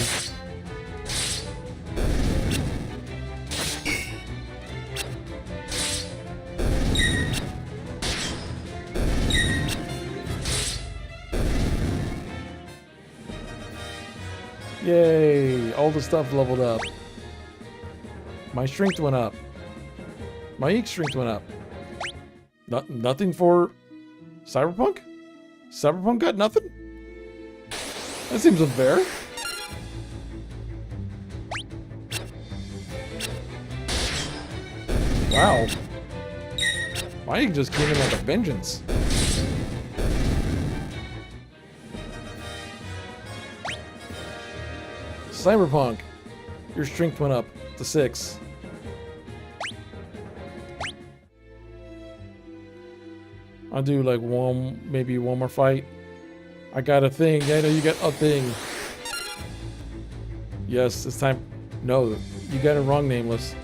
Yay! All the stuff leveled up. My strength went up. My ink strength went up. Nothing for Cyberpunk? Cyberpunk got nothing? That seems unfair. Wow. My ink just came in like a vengeance. Cyberpunk. Your strength went up to 6. I'll do like maybe one more fight. I got a thing. I know you got a thing. Yes, it's time. No, you got it wrong, Nameless.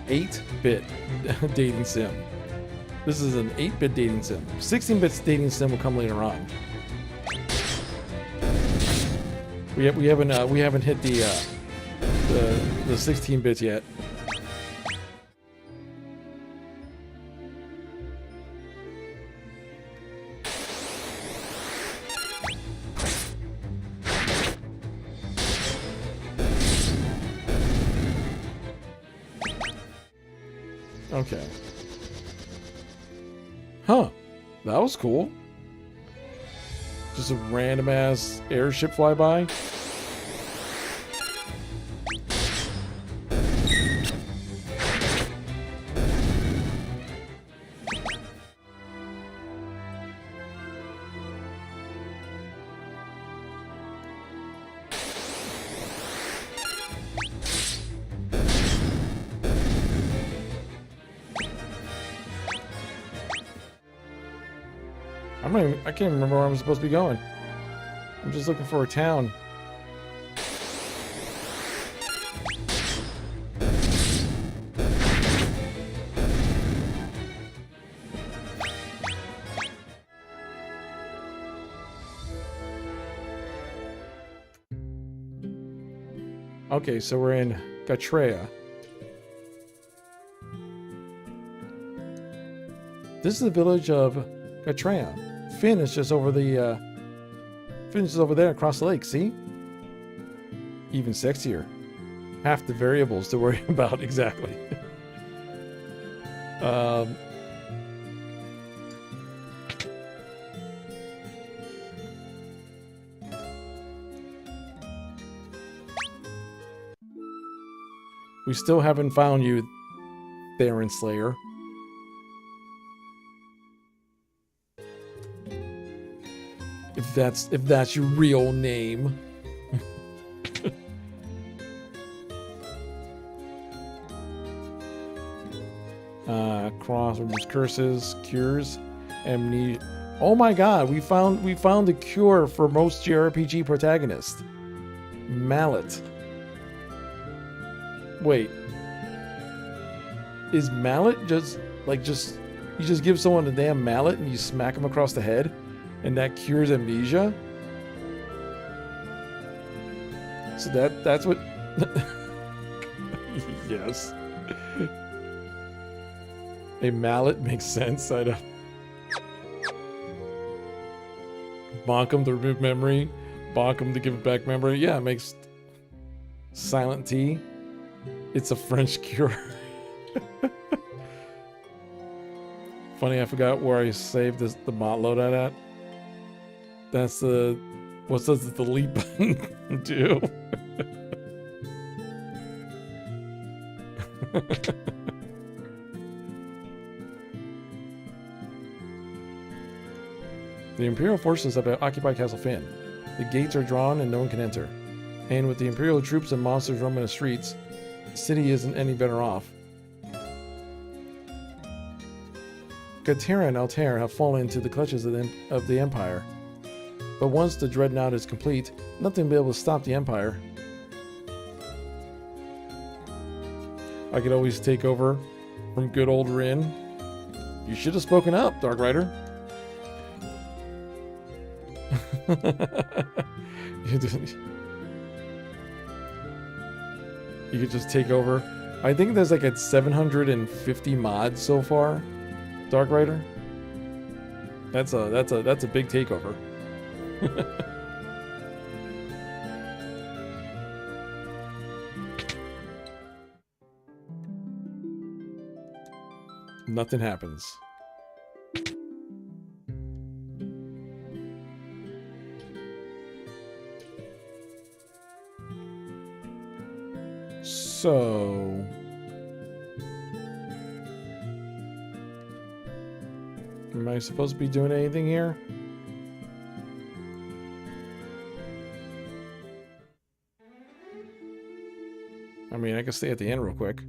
8-bit dating sim. This is an 8-bit dating sim. 16-bit dating sim will come later on. We haven't hit the 16 bits yet. Okay. Huh. That was cool. Just a random ass airship flyby. I can't remember where I'm supposed to be going. I'm just looking for a town. Okay, so we're in Gatrea. This is the village of Gatrea. Finn is just over the, Finn's just over there across the lake, see? Even sexier. Half the variables to worry about, exactly. We still haven't found you, Theron Slayer. If that's your real name. Cross removes curses, cures, amnesia. Oh my god, we found the cure for most JRPG protagonists. Mallet. Wait. Is mallet just you just give someone a damn mallet and you smack them across the head? And that cures amnesia? So that's what... Yes. A mallet makes sense. I don't... Bonk him to remove memory. Bonk him to give back memory. Yeah, it makes... Silent T. It's a French cure. Funny, I forgot where I saved the mod loadout at. That's the... What does the delete button do? The Imperial forces have occupied Castle Finn. The gates are drawn and no one can enter. And with the Imperial troops and monsters roaming the streets, the city isn't any better off. Gatera and Altair have fallen into the clutches of the Empire. But once the Dreadnought is complete, nothing will be able to stop the Empire. I could always take over from good old Rin. You should have spoken up, Dark Rider. You could just take over. I think there's like 750 mods so far, Dark Rider. That's a big takeover. Nothing happens. So... Am I supposed to be doing anything here? I mean, I can stay at the end real quick.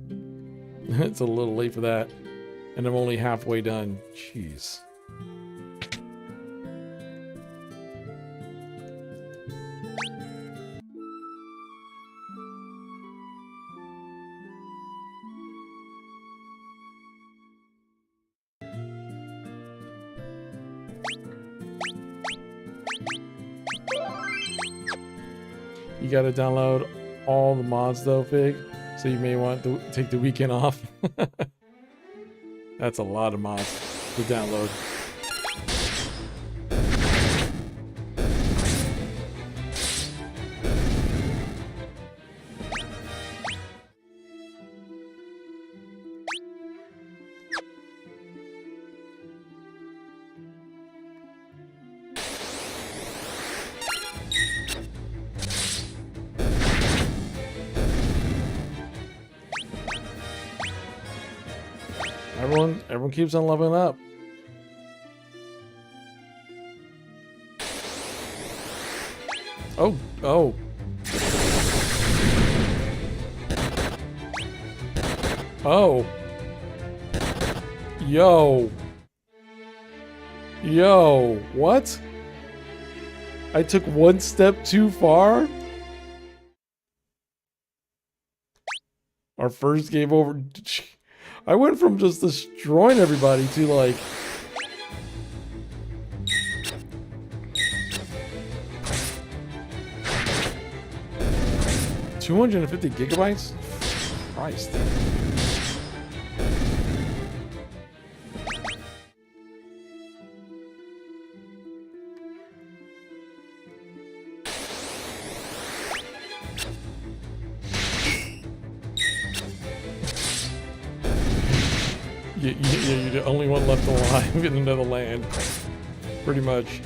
It's a little late for that. And I'm only halfway done. Jeez. You gotta download all the mods though, Fig. So you may want to take the weekend off. That's a lot of mods to download. Everyone keeps on leveling up. Oh, oh. Oh. Yo. Yo, what? I took one step too far? Our first game over. I went from just destroying everybody to like... $250 gigabytes? Christ. You're the only one left alive in another land. Pretty much.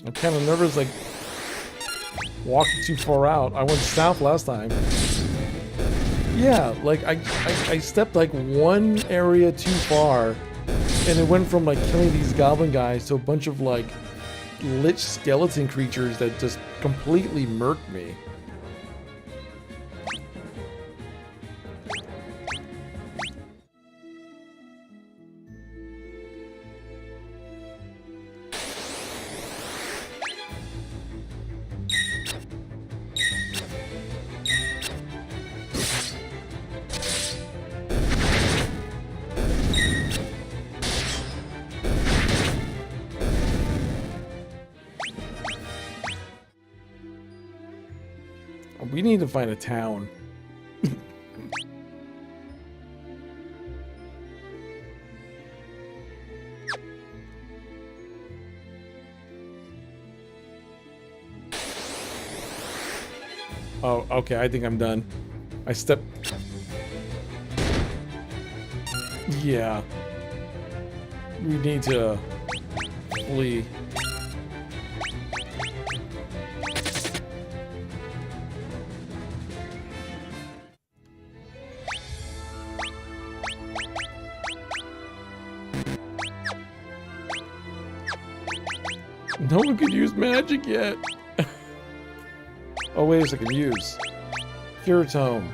I'm kind of nervous, like, walking too far out. I went south last time. Yeah, like, I stepped, like, one area too far, and it went from, like, killing these goblin guys to a bunch of, like, lich skeleton creatures that just completely murked me. We need to find a town. Oh, okay, I think I'm done. I stepped... Yeah. We need to flee. No one could use magic yet. Oh, wait a second. Use. Cure Tome.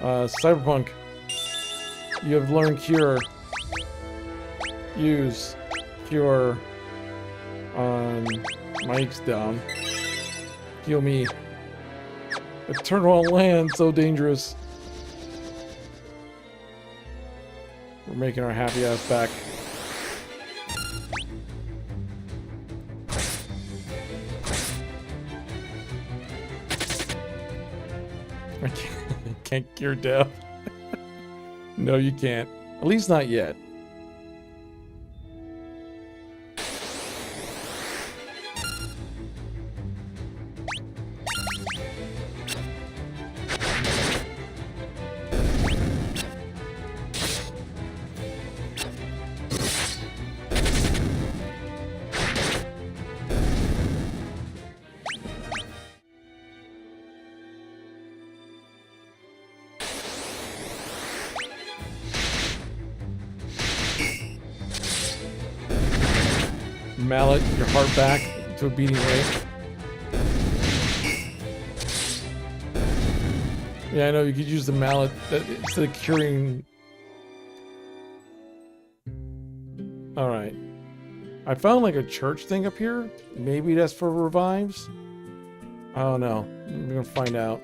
Cyberpunk. You have learned Cure. Use. Cure. On Mike's down. Heal me. Eternal land. So dangerous. We're making our happy ass back. Can't cure death. No, you can't. At least not yet. Mallet your heart back to a beating rate. Yeah, I know you could use the mallet instead of curing. Alright. I found like a church thing up here. Maybe that's for revives. I don't know. We're gonna find out.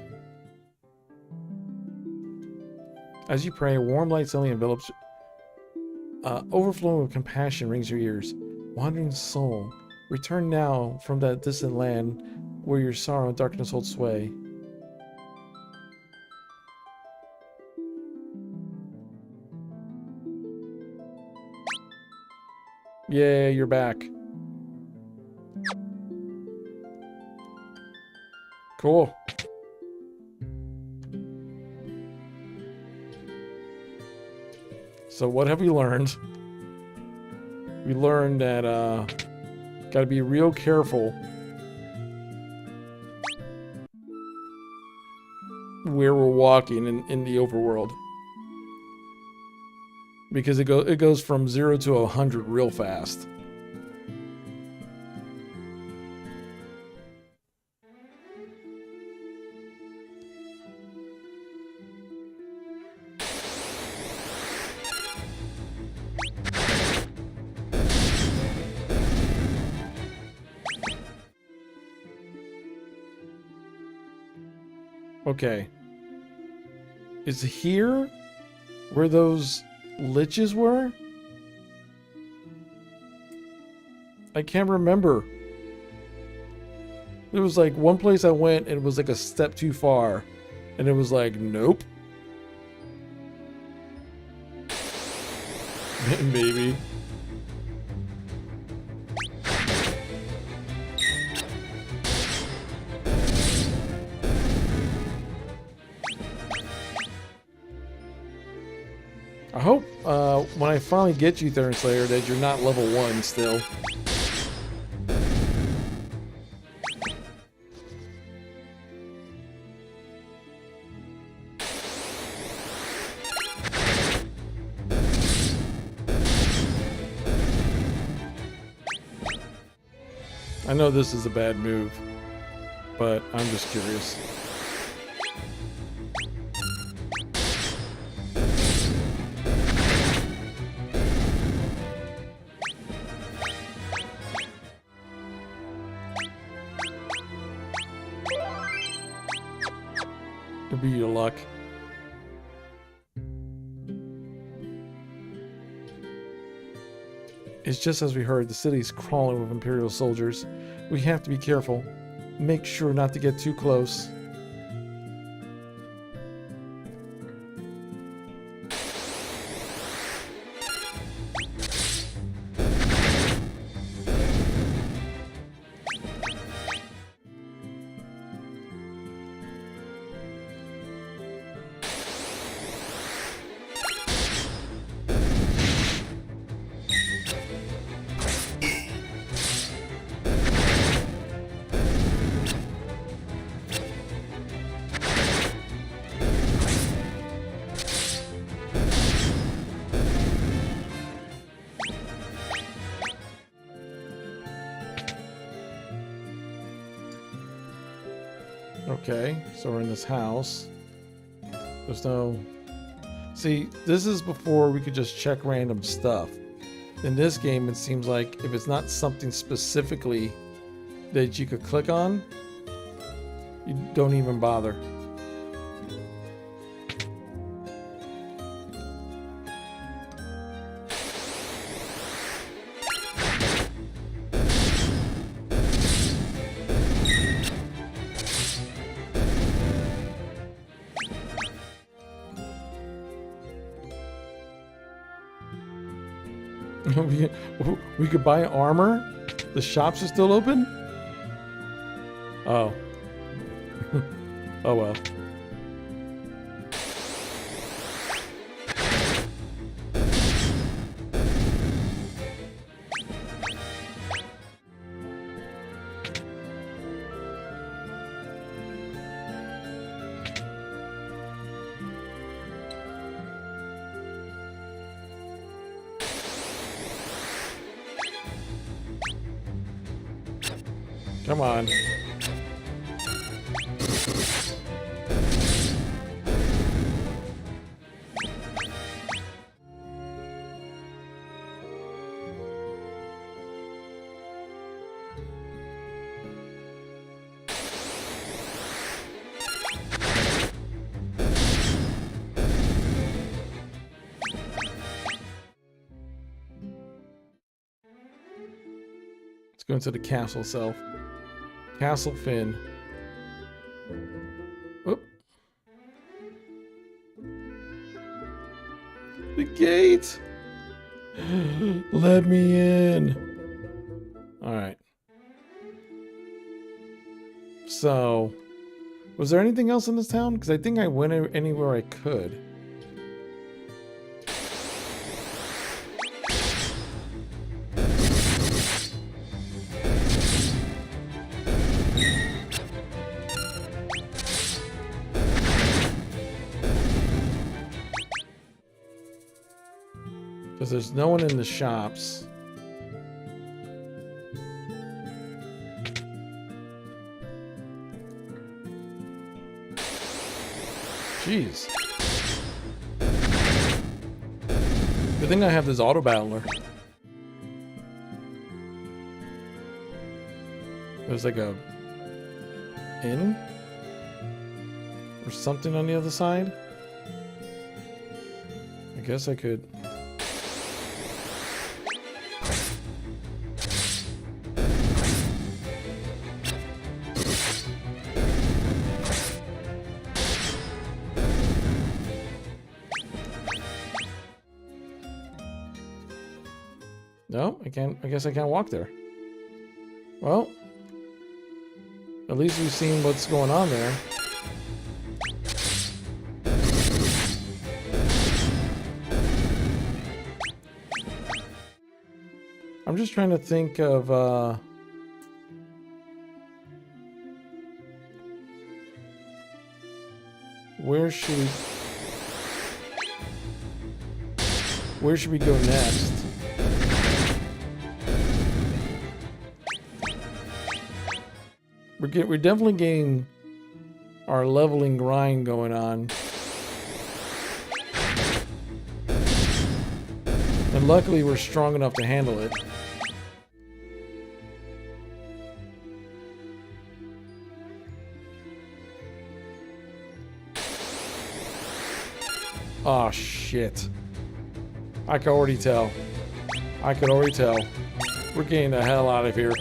As you pray, a warm light suddenly envelops. Overflowing with compassion rings your ears. Wandering soul, return now from that distant land where your sorrow and darkness hold sway. Yeah, you're back. Cool. So what have we learned? We learned that gotta be real careful where we're walking in the overworld. Because it goes from 0 to 100 real fast. Okay. Is here where those liches were? I can't remember. There was like one place I went and it was like a step too far. And it was like, nope. Maybe. I hope when I finally get you, Thorn Slayer, that you're not level 1 still. I know this is a bad move, but I'm just curious. It'll be your luck. It's just as we heard, the city's crawling with Imperial soldiers. We have to be careful. Make sure not to get too close. Okay, so we're in this house. There's no... See, this is before we could just check random stuff. In this game, it seems like if it's not something specifically that you could click on, you don't even bother. We could buy armor? The shops are still open? Oh. Oh well. Come on. Let's go into the castle itself. Castle Finn. Oop. The gate! Let me in. All right. So, was there anything else in this town? Because I think I went anywhere I could. Because there's no one in the shops. Jeez. Good thing I have this auto battler. There's like a inn or something on the other side. I guess I could. No, I can't. I guess I can't walk there. Well, at least we've seen what's going on there. I'm just trying to think of where should we go next? We're definitely getting our leveling grind going on. And luckily we're strong enough to handle it. Oh shit. I can already tell. I can already tell. We're getting the hell out of here.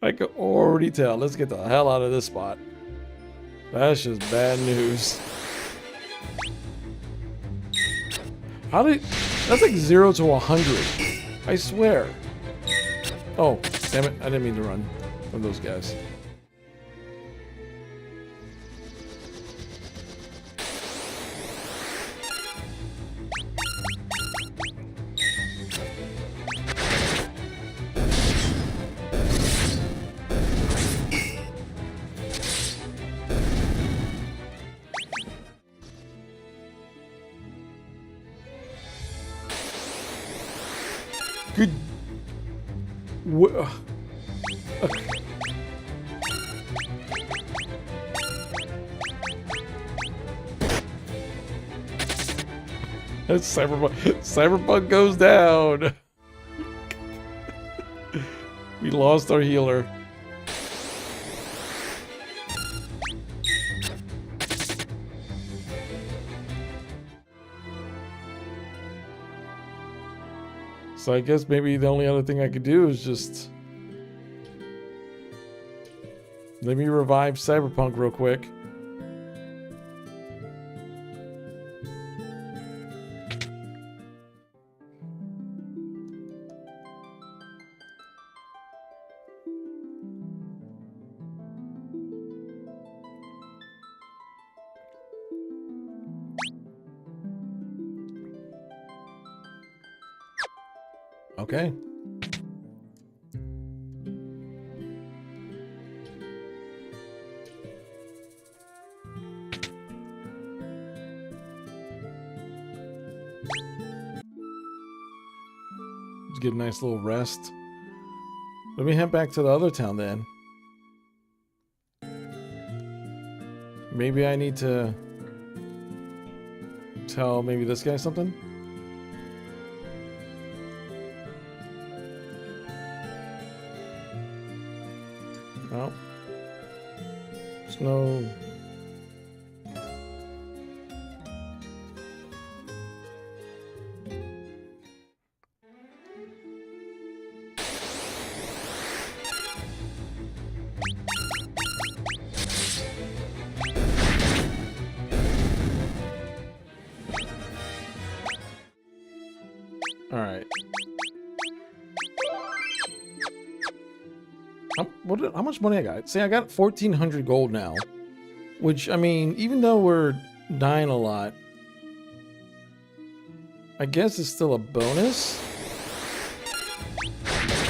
I can already tell. Let's get the hell out of this spot. That's just bad news. How did... That's like 0 to 100. I swear. Oh, damn it. I didn't mean to run from those guys. Good. Cyberpunk goes down. We lost our healer. So I guess maybe the only other thing I could do is just... Let me revive Cyberpunk real quick. Okay. Let's get a nice little rest. Let me head back to the other town then. Maybe I need to tell maybe this guy something? Well, there's no... Alright. How much money I got? See, I got 1,400 gold now. Which, I mean, even though we're dying a lot, I guess it's still a bonus.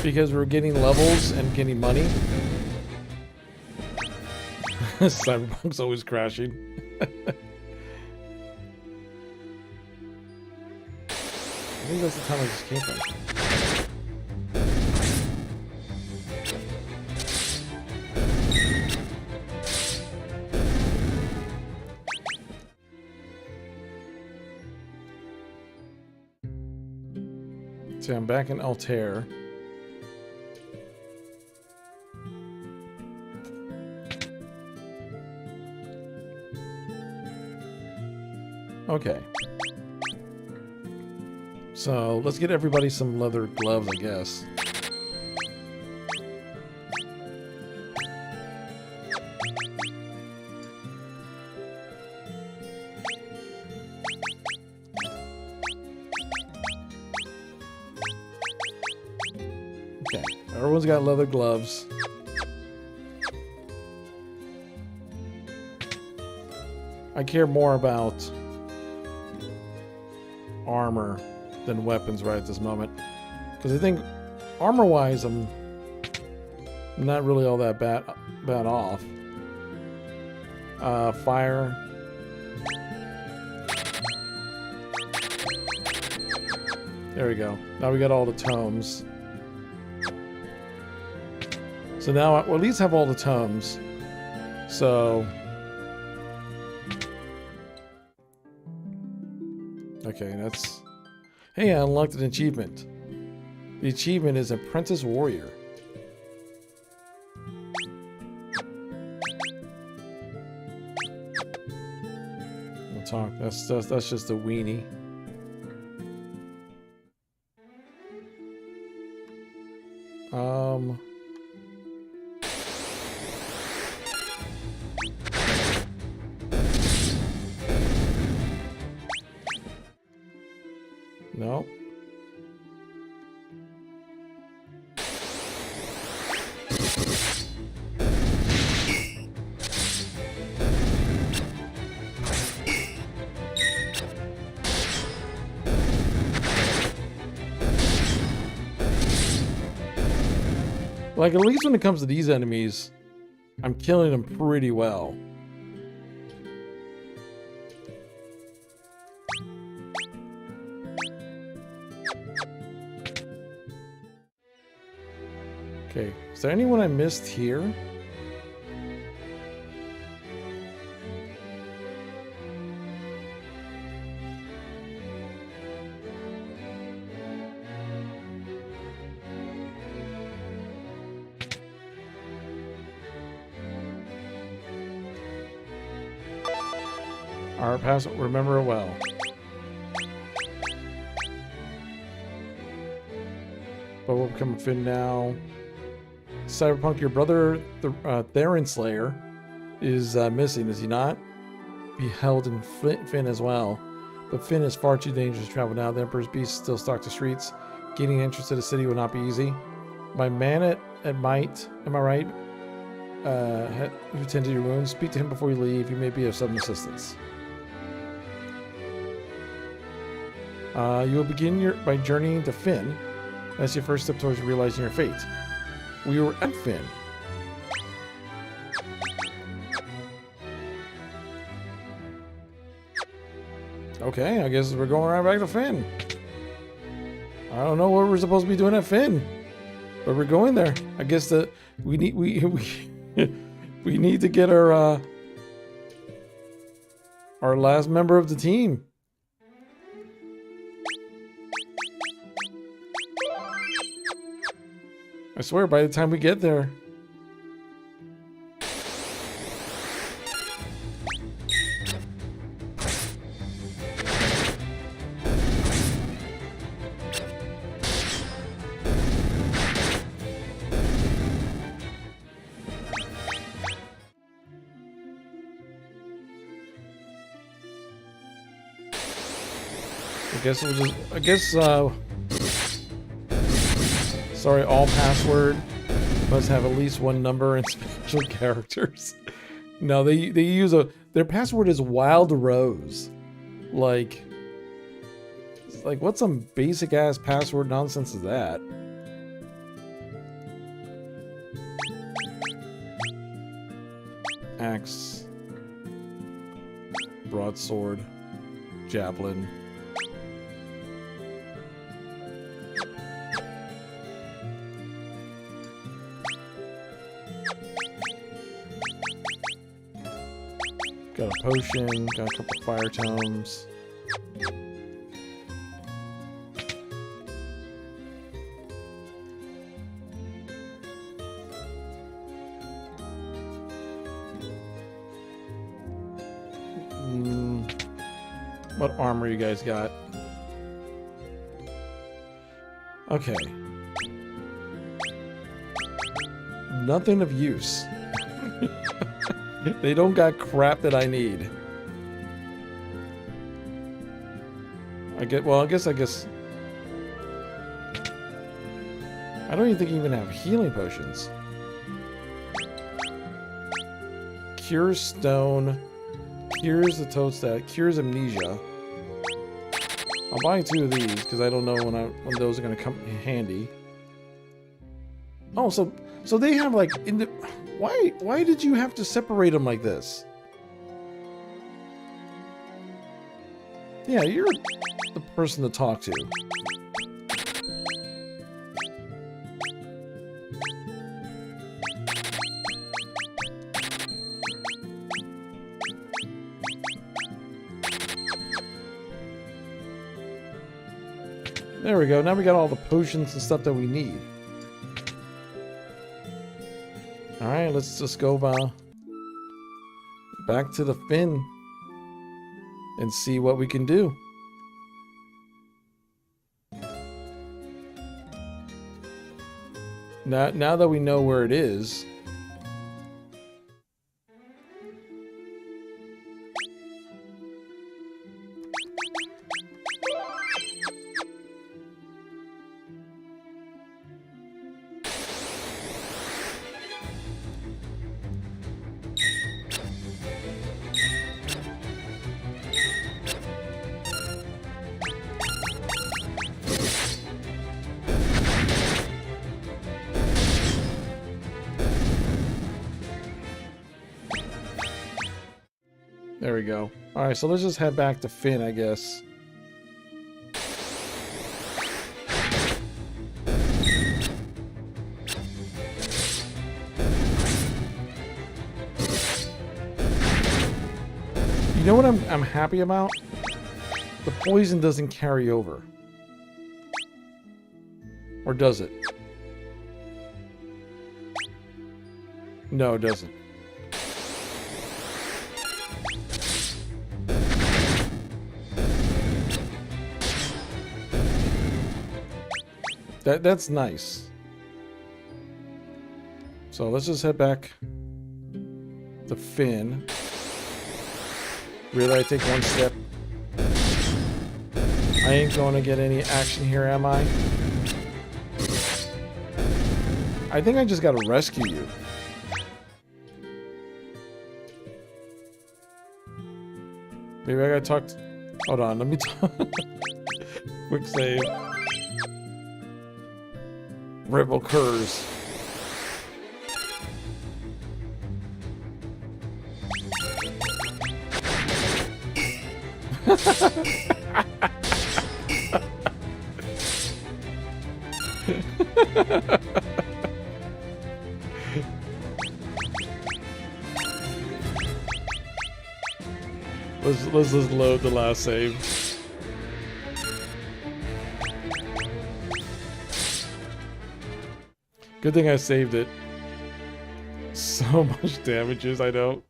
Because we're getting levels and getting money. Cyberpunk's always crashing. I think that's the time I just came from. See, I'm back in Altair. Okay. So, let's get everybody some leather gloves, I guess. Okay, everyone's got leather gloves. I care more about armor than weapons right at this moment, because I think armor-wise I'm not really all that bad off. Fire. There we go. Now we got all the tomes. So now we'll at least have all the tomes. So okay, that's... Hey, I unlocked an achievement. The achievement is Apprentice Warrior. We'll talk. That's just a weenie. No. Like, at least when it comes to these enemies, I'm killing them pretty well. Okay, is there anyone I missed here? Our pass, remember it well. But we'll become a Finn now. Cyberpunk, your brother, the Theron Slayer, is missing, is he not? Be held in Finn as well. But Finn is far too dangerous to travel now. The Emperor's Beast still stalk the streets. Gaining entrance to the city will not be easy. My man at Might, am I right? Who tend to your wounds? Speak to him before you leave. He may be of some assistance. You will begin by journeying to Finn. That's your first step towards realizing your fate. We were at Finn. Okay, I guess we're going right back to Finn. I don't know what we're supposed to be doing at Finn, but we're going there. I guess that we need we need to get our last member of the team. I swear, by the time we get there... I guess we'll just... Sorry, all password must have at least one number and special characters. No, they use their password is Wild Rose. Like what some basic ass password nonsense is that? Axe, broadsword, javelin. Got a potion, got a couple fire tomes. What armor you guys got? Okay. Nothing of use. They don't got crap that I need. I guess I don't even think you even have healing potions. Cures stone, cures the toadstool, cures amnesia. I'll buy 2 of these because I don't know when those are gonna come in handy. Oh, so they have like why did you have to separate them like this? Yeah, you're the person to talk to. There we go. Now we got all the potions and stuff that we need. Alright, let's just go back to the fin and see what we can do. Now that we know where it is, there we go. Alright, so let's just head back to Finn, I guess. You know what I'm happy about? The poison doesn't carry over. Or does it? No, it doesn't. That's nice. So let's just head back to Finn. Really, I take one step. I ain't going to get any action here, am I? I think I just got to rescue you. Maybe I got to talk to... Hold on, let me talk. Quick save. Ripple curse. Let's just load the last save. Good thing I saved it. So much damages, I know.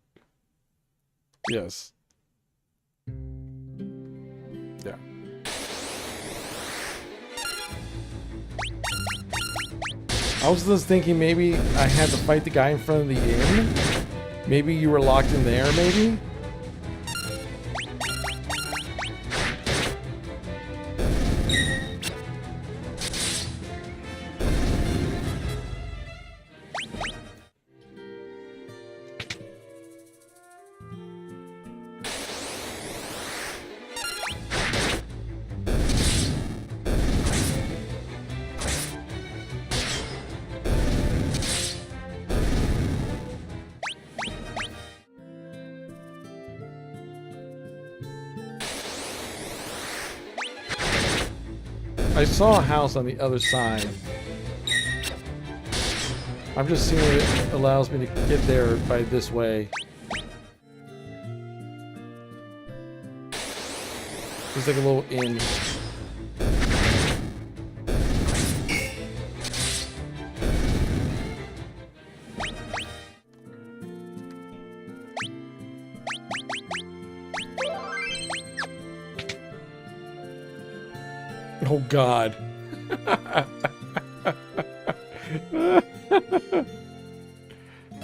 Yes. Yeah. I was just thinking maybe I had to fight the guy in front of the inn. Maybe you were locked in there, maybe? I saw a house on the other side. I'm just seeing if it allows me to get there by this way. There's like a little inn. Oh God.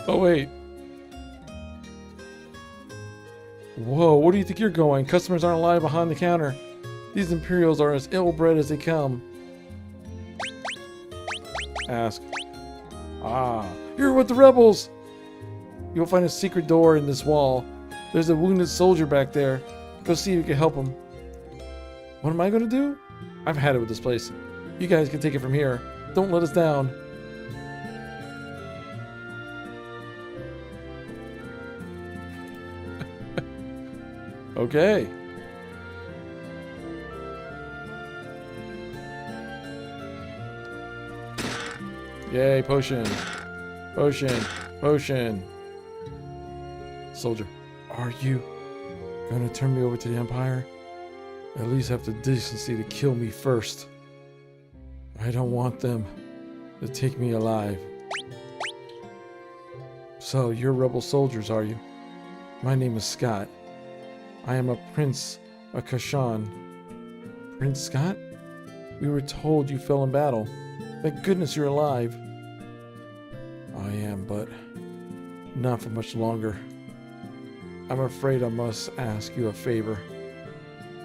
Oh wait. Whoa, where do you think you're going? Customers aren't alive behind the counter. These Imperials are as ill-bred as they come. Ask. Ah, you're with the rebels! You'll find a secret door in this wall. There's a wounded soldier back there. Go see if you can help him. What am I gonna do? I've had it with this place. You guys can take it from here. Don't let us down. Okay. Yay, potion. Potion. Potion. Soldier, are you gonna turn me over to the Empire? At least have the decency to kill me first. I don't want them to take me alive. So, you're rebel soldiers, are you? My name is Scott. I am a prince of Kashan. Prince Scott? We were told you fell in battle. Thank goodness you're alive. I am, but not for much longer. I'm afraid I must ask you a favor.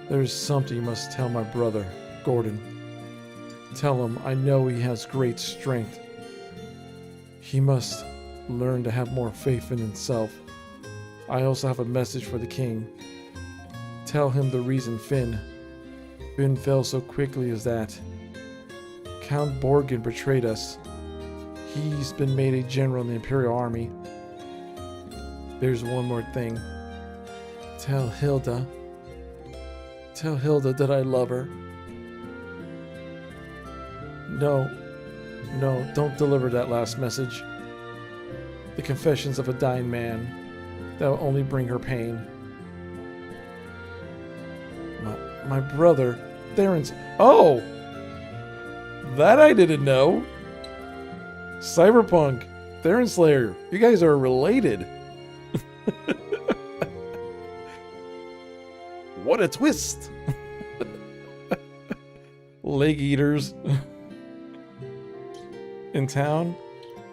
There is something you must tell my brother, Gordon. Tell him I know he has great strength. He must learn to have more faith in himself. I also have a message for the king. Tell him the reason Finn fell so quickly is that Count Borgin betrayed us. He's been made a general in the Imperial Army. There's one more thing. Tell Hilda that I love her. No, don't deliver that last message. The confessions of a dying man. That will only bring her pain. My brother, Theron's... Oh! That I didn't know. Cyberpunk, Theron Slayer, you guys are related. What a twist! Leg eaters. In town,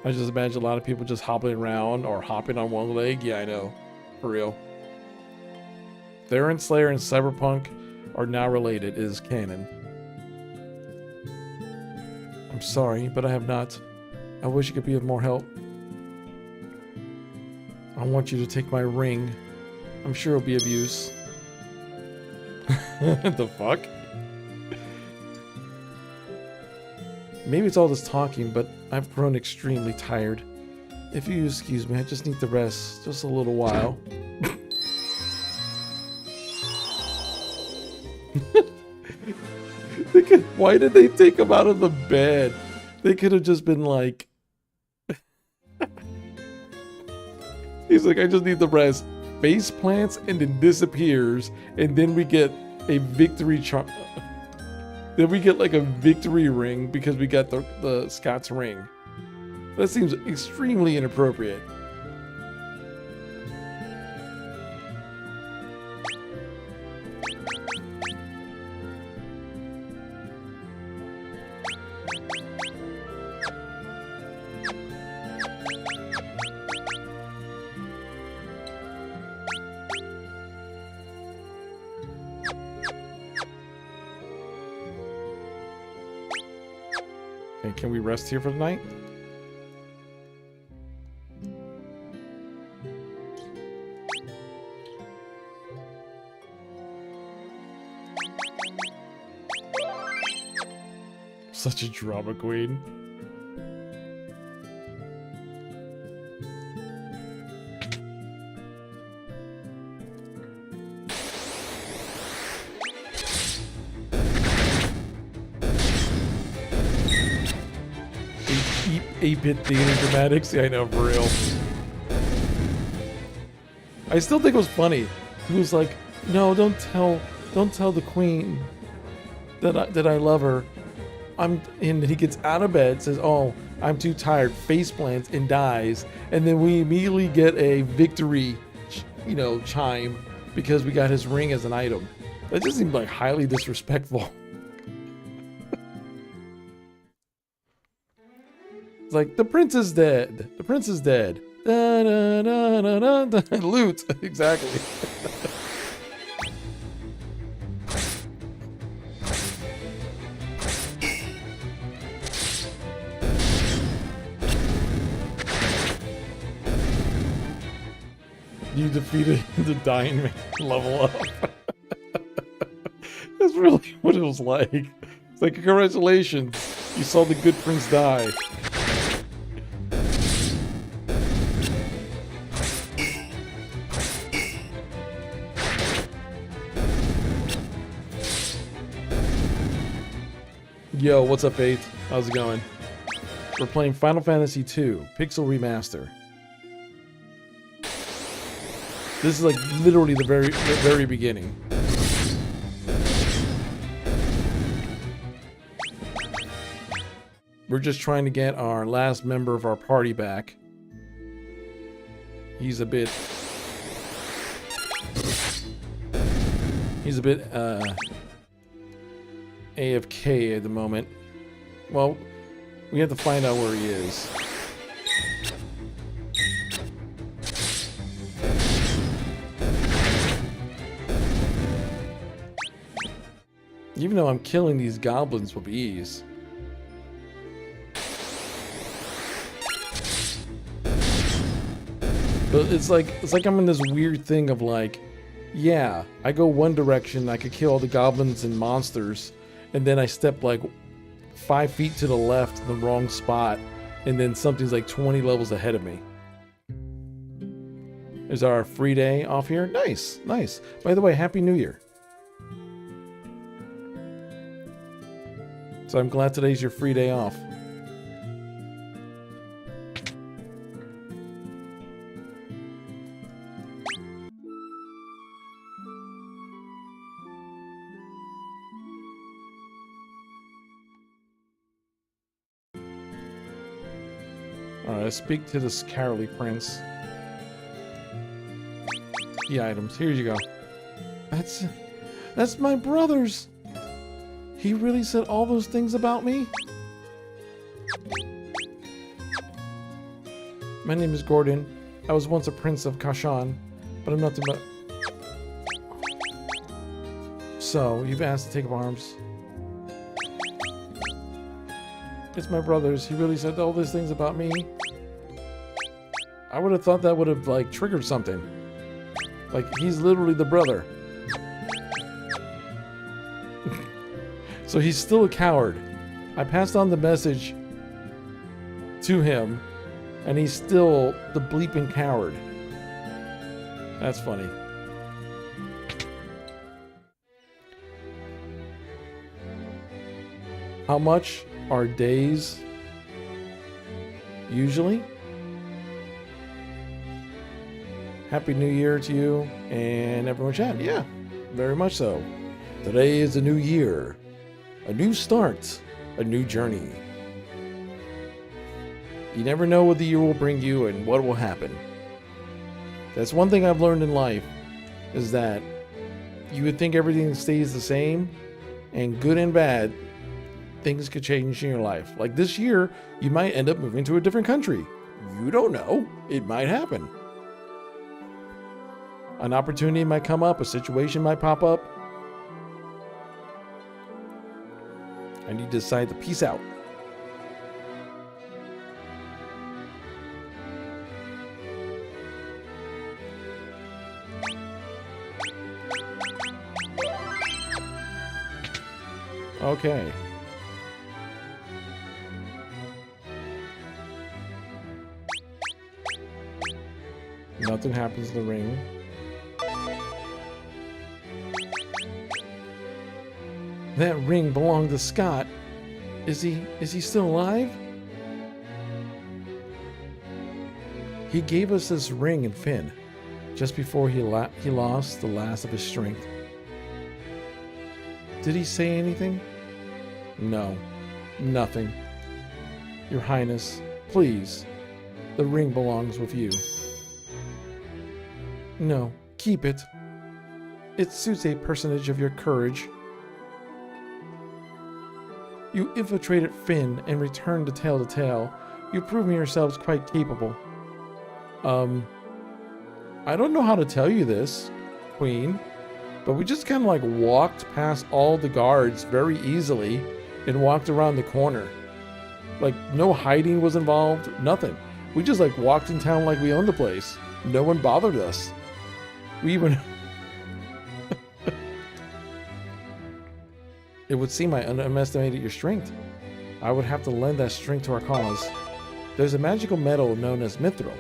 I just imagine a lot of people just hobbling around or hopping on one leg. Yeah, I know. For real. Theron Slayer and Cyberpunk are now related. It is canon. I'm sorry, but I have not. I wish you could be of more help. I want you to take my ring. I'm sure it'll be of use. What the fuck? Maybe it's all this talking, but I've grown extremely tired. If you excuse me, I just need to rest just a little while. Why did they take him out of the bed? They could have just been like... He's like, I just need the rest. Face plants and then disappears, and then we get a victory charm. Then we get like a victory ring because we got the Scott's ring. That seems extremely inappropriate. Okay, can we rest here for the night? Such a drama queen. 8-bit theater dramatics. Yeah, I know, for real. I still think it was funny. He was like, "No, don't tell the queen that I love her." And he gets out of bed, says, "Oh, I'm too tired," face plants and dies, and then we immediately get a victory, chime because we got his ring as an item. That just seemed like highly disrespectful. It's like, the prince is dead. The prince is dead. Da, da, da, da, da, da. Loot. Exactly. You defeated the dying man. Level up. That's really what it was like. It's like, congratulations. You saw the good prince die. Yo, what's up, Faith? How's it going? We're playing Final Fantasy II, Pixel Remaster. This is like literally the very beginning. We're just trying to get our last member of our party back. He's a bit AFK at the moment. Well, we have to find out where he is. Even though I'm killing these goblins with ease. But it's like I'm in this weird thing of like, yeah, I go one direction, I could kill all the goblins and monsters, and then I step like 5 feet to the left in the wrong spot, and then something's like 20 levels ahead of me. Is our free day off here? Nice, nice. By the way, Happy New Year. So I'm glad today's your free day off. Alright, let's speak to this cowardly prince. The items. Here you go. That's my brother's. He really said all those things about me? My name is Gordon. I was once a prince of Kashan, but I'm nothing but... So, you've asked to take up arms. It's my brother's. He really said all those things about me. I would have thought that would have, like, triggered something. Like, he's literally the brother. So he's still a coward. I passed on the message to him, and he's still the bleeping coward. That's funny. How much are days usually? Happy New Year to you and everyone chat. Yeah, very much so. Today is a new year. A new start, a new journey. You never know what the year will bring you and what will happen. That's one thing I've learned in life, is that you would think everything stays the same, and good and bad, things could change in your life. Like this year, you might end up moving to a different country. You don't know. It might happen. An opportunity might come up, a situation might pop up, and you decide to peace out. Okay. Nothing happens to the ring. That ring belonged to Scott. Is he still alive? He gave us this ring and fin just before he lost the last of his strength. Did he say anything? No, nothing. Your Highness, please, the ring belongs with you. No, keep it. It suits a personage of your courage. You infiltrated Finn and returned to Tale. You've proven yourselves quite capable. I don't know how to tell you this, Queen, but we just kind of like walked past all the guards very easily and walked around the corner. Like, no hiding was involved, nothing. We just like walked in town like we owned the place. No one bothered us. We even... It would seem I underestimated your strength. I would have to lend that strength to our cause. There's a magical metal known as mithril,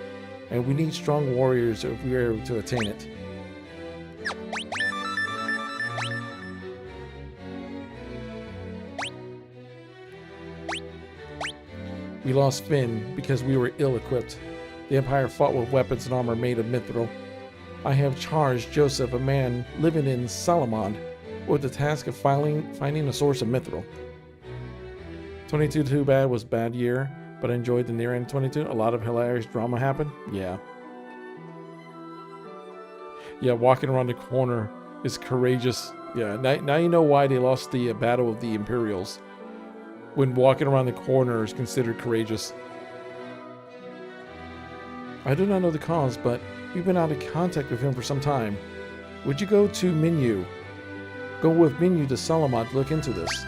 and we need strong warriors if we are able to attain it. We lost Finn because we were ill-equipped. The Empire fought with weapons and armor made of mithril. I have charged Joseph, a man living in Salamand, with the task of finding a source of mithril. 22 too bad was bad year, but I enjoyed the near end 22. A lot of hilarious drama happened. Yeah. Yeah, walking around the corner is courageous. Yeah, now you know why they lost the Battle of the Imperials. When walking around the corner is considered courageous. I do not know the cause, but we've been out of contact with him for some time. Would you go to Minyu? Go with Minyu to Salamand to look into this.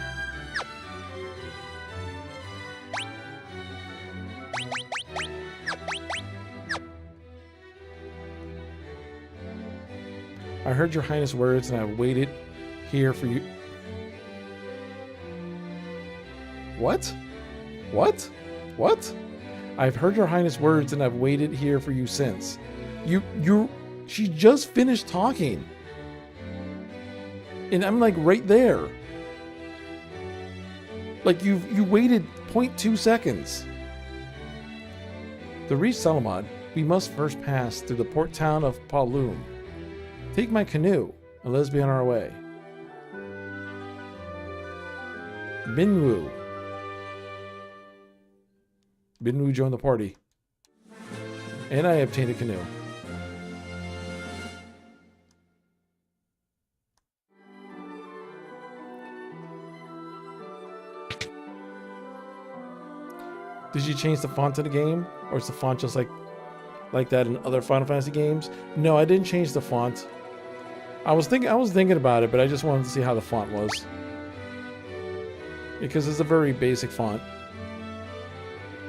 I heard your Highness' words and I've waited here for you. What? What? What? I've heard your Highness' words and I've waited here for you since. She just finished talking. And I'm like right there. Like you waited 0.2 seconds. To reach Salamand, we must first pass through the port town of Paloom. Take my canoe and let's be on our way. Binwu. Binwu joined the party. And I obtained a canoe. Did you change the font of the game? Or is the font just like that in other Final Fantasy games? No, I didn't change the font. I was thinking about it, but I just wanted to see how the font was. Because it's a very basic font.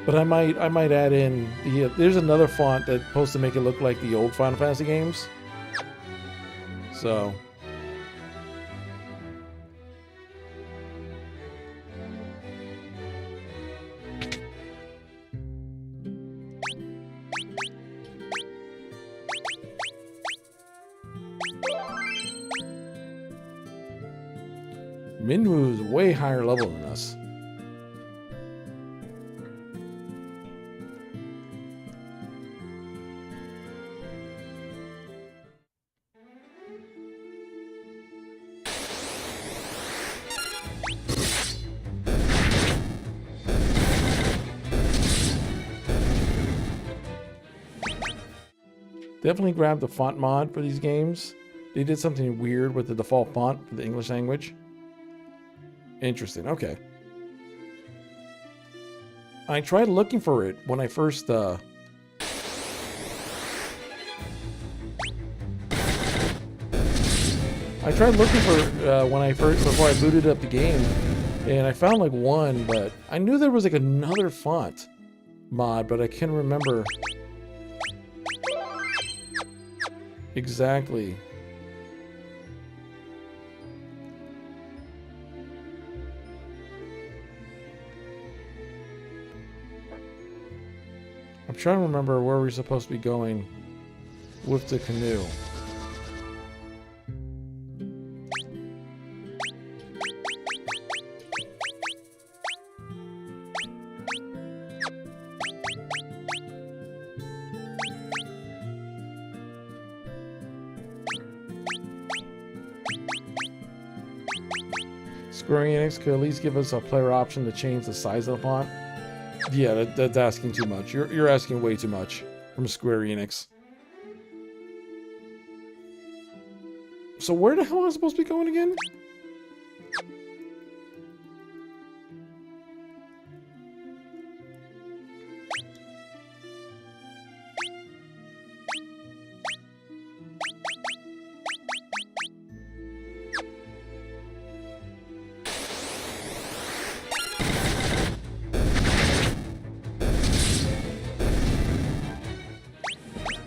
But I might add in there's another font that's supposed to make it look like the old Final Fantasy games. So Minwu's way higher level than us. Definitely grab the font mod for these games. They did something weird with the default font for the English language. Interesting, okay. I tried looking for it when I first, I tried looking for before I booted up the game, and I found like one, but I knew there was like another font mod, but I can't remember exactly. I'm trying to remember where we're supposed to be going with the canoe. Square Enix could at least give us a player option to change the size of the font. Yeah, that's asking too much. You're asking way too much from Square Enix. So where the hell am I supposed to be going again?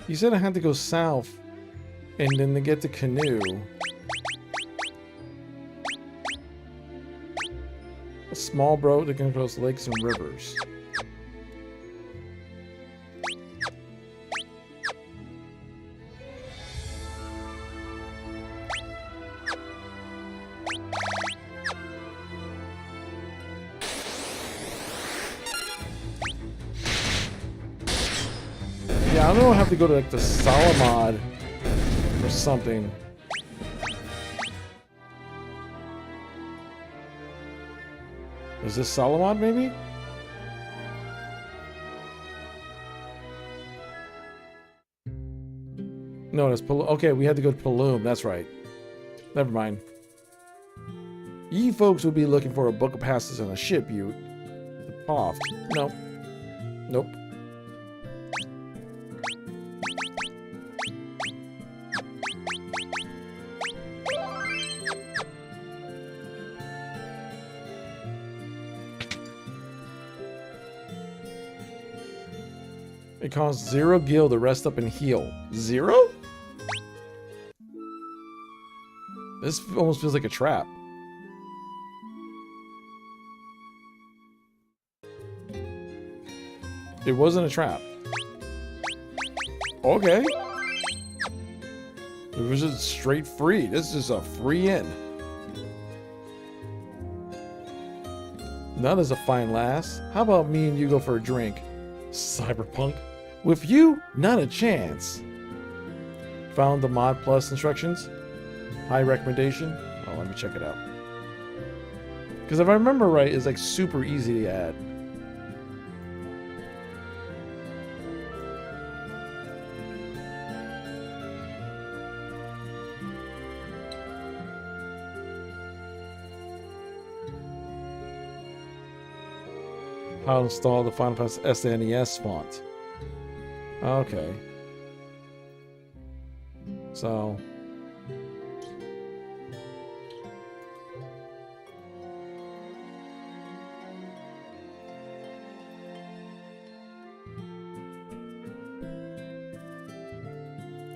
You said I had to go south, and then to get the canoe. A small boat that controls lakes and rivers. Yeah, I don't know. I have to go to like the Salamad or something. Is this Salamad maybe? No, it's Paloom. Okay, we had to go to Paloom. That's right. Never mind. Ye folks would be looking for a book of passes on a ship, you. Off. No. Nope. It costs 0 gil to rest up and heal. 0? This almost feels like a trap. It wasn't a trap. Okay. It was just straight free. This is a free in. That is a fine lass. How about me and you go for a drink? Cyberpunk. With you, not a chance. Found the Mod Plus instructions. High recommendation. Oh, let me check it out. Because if I remember right, it's like super easy to add. How to install the Final Fantasy SNES font. Okay. So.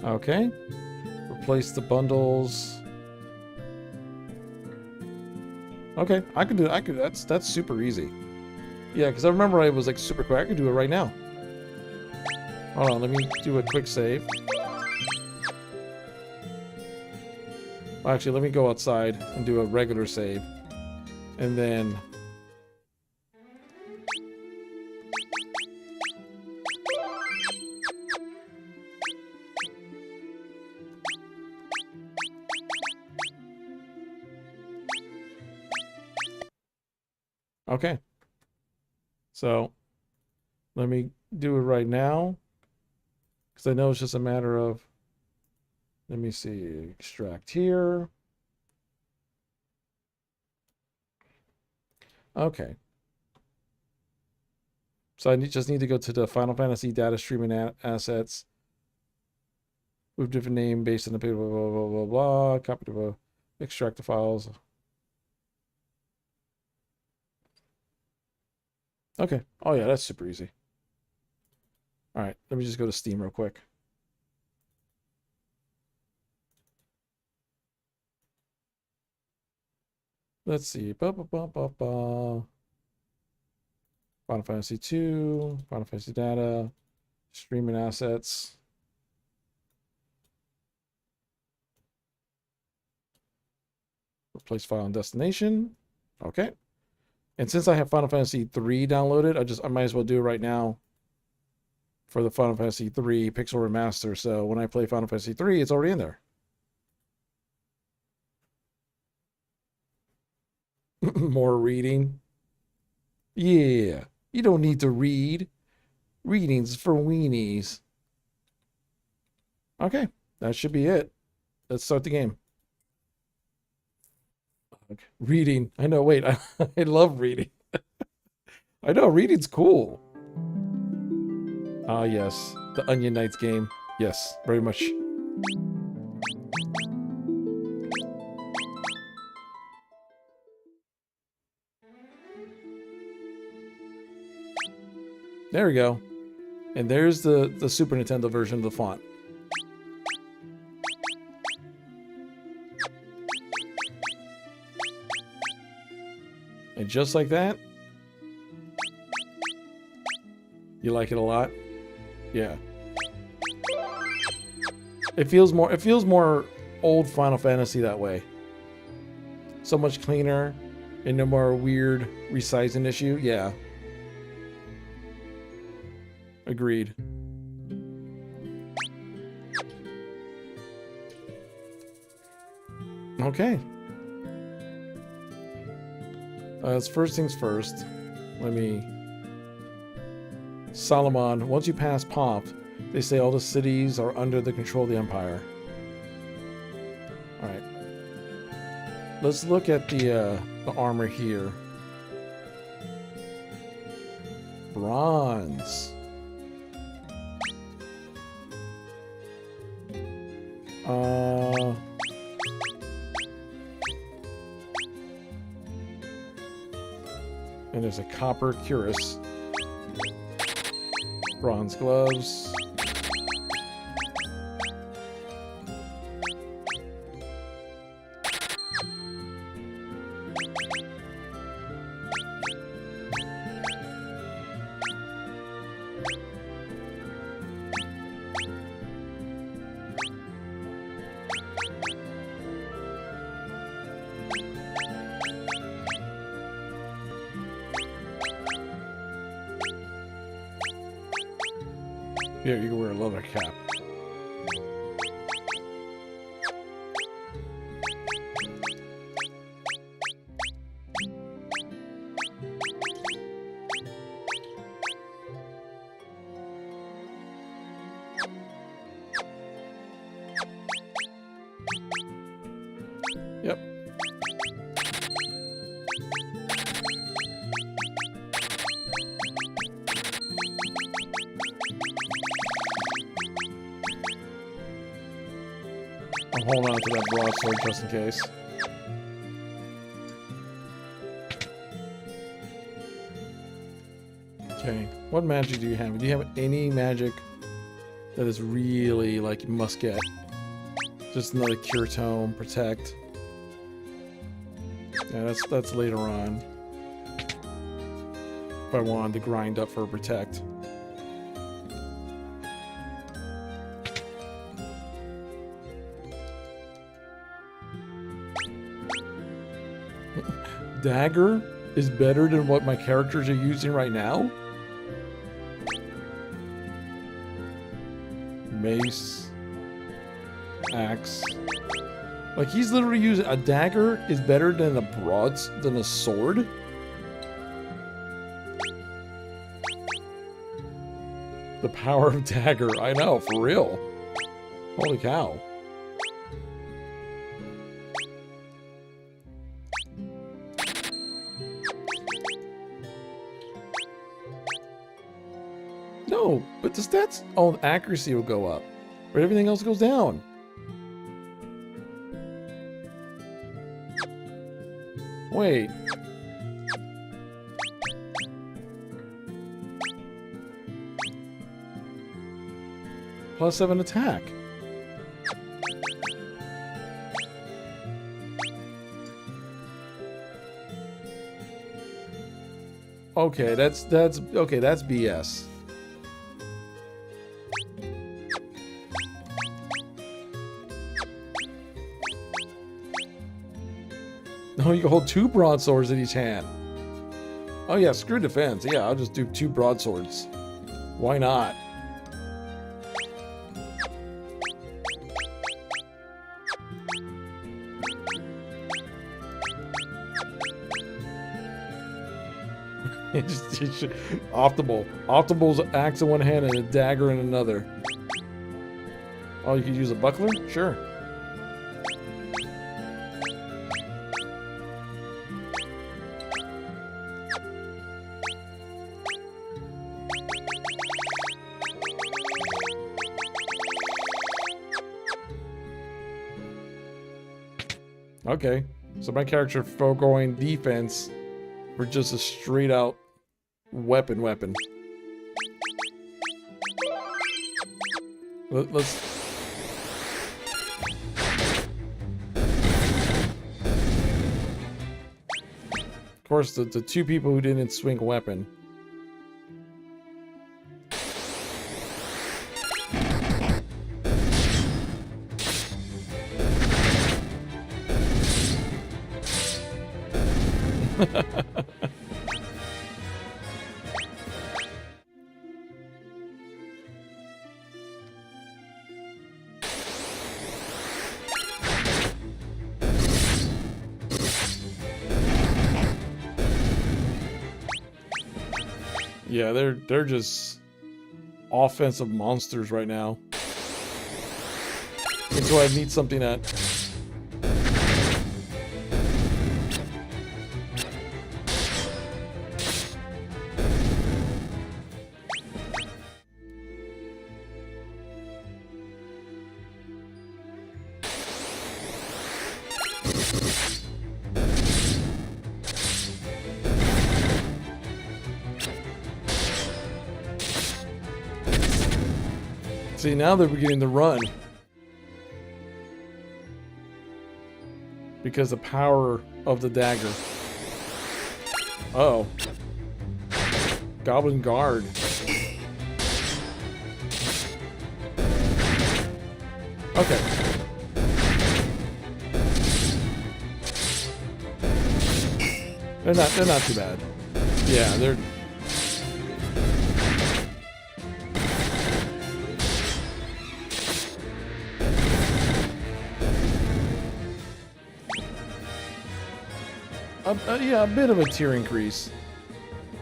Okay. Replace the bundles. Okay, I can do it. That's super easy. Yeah, because I remember it was like super quick. I can do it right now. Hold on, let me do a quick save. Actually, let me go outside and do a regular save. And then... Okay. So, let me do it right now. Because I know it's just a matter of... Let me see. Extract here. Okay. So I just need to go to the Final Fantasy data streaming assets. With different name based on the blah, blah, blah, blah, blah. Copy to extract the files. Okay. Oh yeah, that's super easy. All right, let me just go to Steam real quick. Let's see. Final Fantasy 2, Final Fantasy data, streaming assets. Replace file and destination. Okay. And since I have Final Fantasy 3 downloaded, I might as well do it right now for the Final Fantasy 3 Pixel Remaster. So when I play Final Fantasy 3, it's already in there. More reading. Yeah, you don't need to read. Reading's for weenies. Okay, that should be it. Let's start the game. Okay. Reading. I know, wait, I love reading. I know, reading's cool. Ah, yes. The Onion Knights game. Yes, very much. There we go. And there's the Super Nintendo version of the font. And just like that, you like it a lot? Yeah. It feels more old Final Fantasy that way. So much cleaner and no more weird resizing issue. Yeah. Agreed. Okay. First things first. Let me... Solomon, once you pass Pomp, they say all the cities are under the control of the Empire. Alright. Let's look at the armor here. Bronze. And there's a copper cuirass. Bronze gloves. Yeah, you can wear a leather cap. Yep. I'm holding on to that broadsword just in case. Okay, what magic do you have? Do you have any magic that is really like you must get? Just another Cure Tome, Protect. Yeah, that's later on. If I wanted to grind up for a Protect. Dagger is better than what my characters are using right now? Mace. Axe. Like he's literally using a dagger is better than a sword? The power of dagger. I know, for real. Holy cow. No, but the stats, oh, the accuracy will go up, but everything else goes down. Wait. +7 attack. Okay, that's BS. No, you can hold 2 broadswords in each hand. Oh yeah, screw defense. Yeah, I'll just do 2 broadswords. Why not? Optimal. Optimal's axe in one hand and a dagger in another. Oh, you could use a buckler? Sure. Okay, so my character foregoing defense for just a straight out weapon. Let's... Of course, the two people who didn't swing a weapon. Yeah, they're just offensive monsters right now. And so I need something that... See, now they're beginning to run. Because the power of the dagger. Uh-oh. Goblin Guard. Okay. They're not too bad. Yeah, they're... yeah, a bit of a tier increase.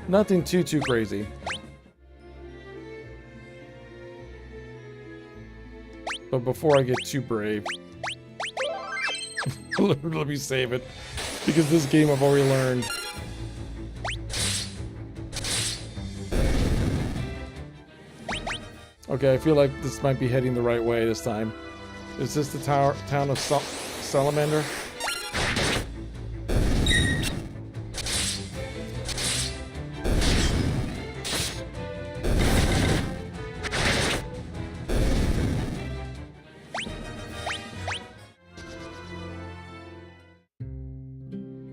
Nothing too crazy. But before I get too brave, let me save it. Because this game I've already learned. Okay, I feel like this might be heading the right way this time. Is this the town of Salamander?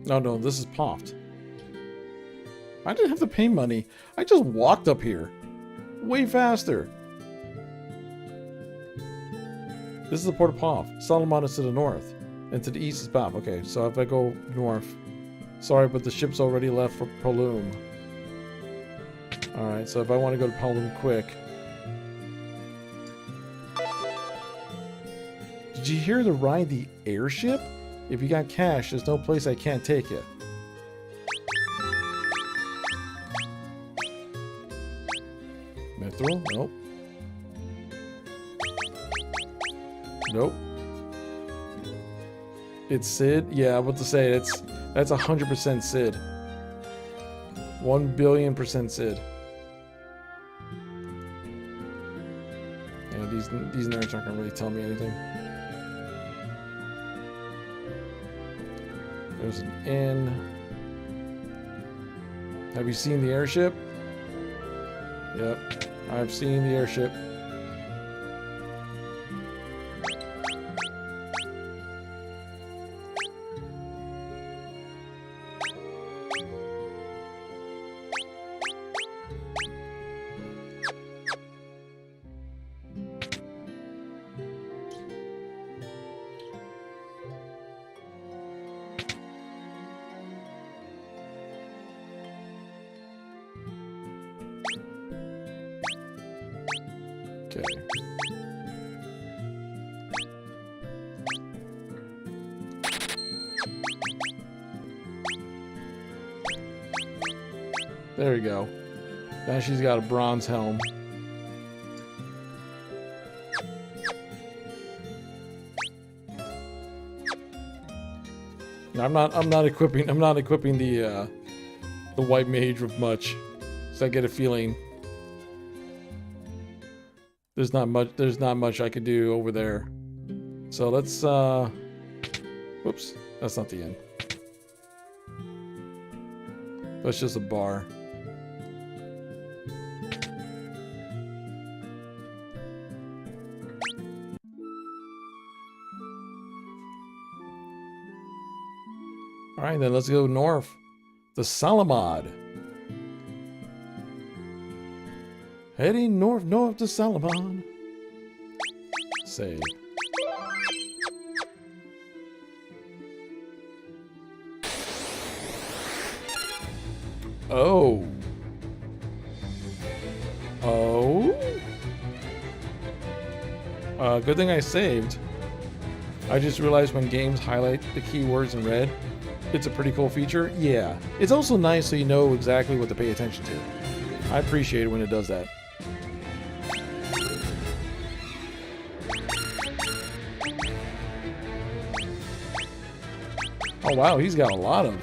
No, this is Poft. I didn't have to pay money. I just walked up here. Way faster. This is the port of Poft. Solomon is to the north. And to the east is Poft. Okay, so if I go north... Sorry, but the ship's already left for Paloom. Alright, so if I want to go to Paloom quick... Did you hear the ride the airship? If you got cash, there's no place I can't take you. Mithril? Nope. Nope. It's Sid? Yeah, I was about to say, that's 100% Sid. 1,000,000,000% Sid. Yeah, these nerds aren't gonna really tell me anything. There's an inn. Have you seen the airship? Yep, I've seen the airship. Okay. There we go. Now she's got a bronze helm. I'm not equipping the white mage with much. So I get a feeling there's not much I could do over there. So let's whoops, that's not the end. That's just a bar. Alright, then let's go north. The Salamad. Heading north to Salamad. Save. Oh. Oh. Good thing I saved. I just realized when games highlight the keywords in red, it's a pretty cool feature. Yeah. It's also nice so you know exactly what to pay attention to. I appreciate it when it does that. Oh wow, he's got a lot of.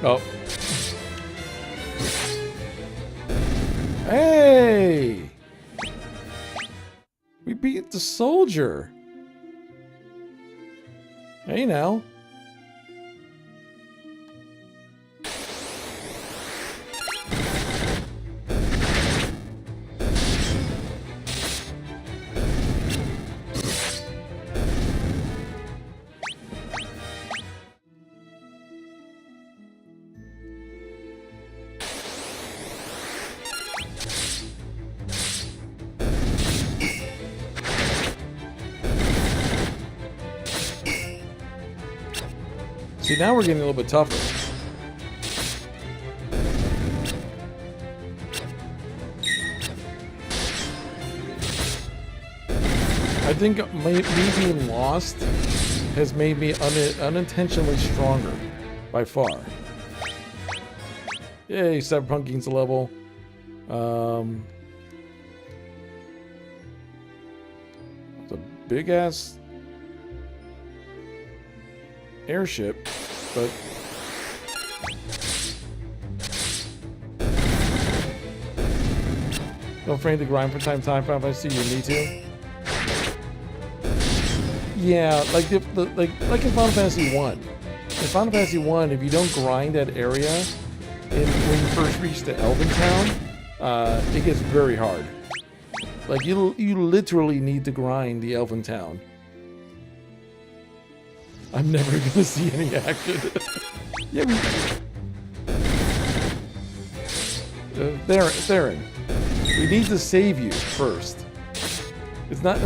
Oh. Hey! We beat the soldier. Hey now. See, now we're getting a little bit tougher. I think me being lost has made me unintentionally stronger, by far. Yay, Cyberpunk gains a level. It's a big-ass airship, but don't afraid to grind from time to time. If I see you need to. Yeah, like in Final Fantasy 1. In Final Fantasy 1, if you don't grind that area when you first reach the Elven Town, it gets very hard. Like you literally need to grind the Elven Town. I'm never gonna see any action. Yeah, Theron, we need to save you first. It's not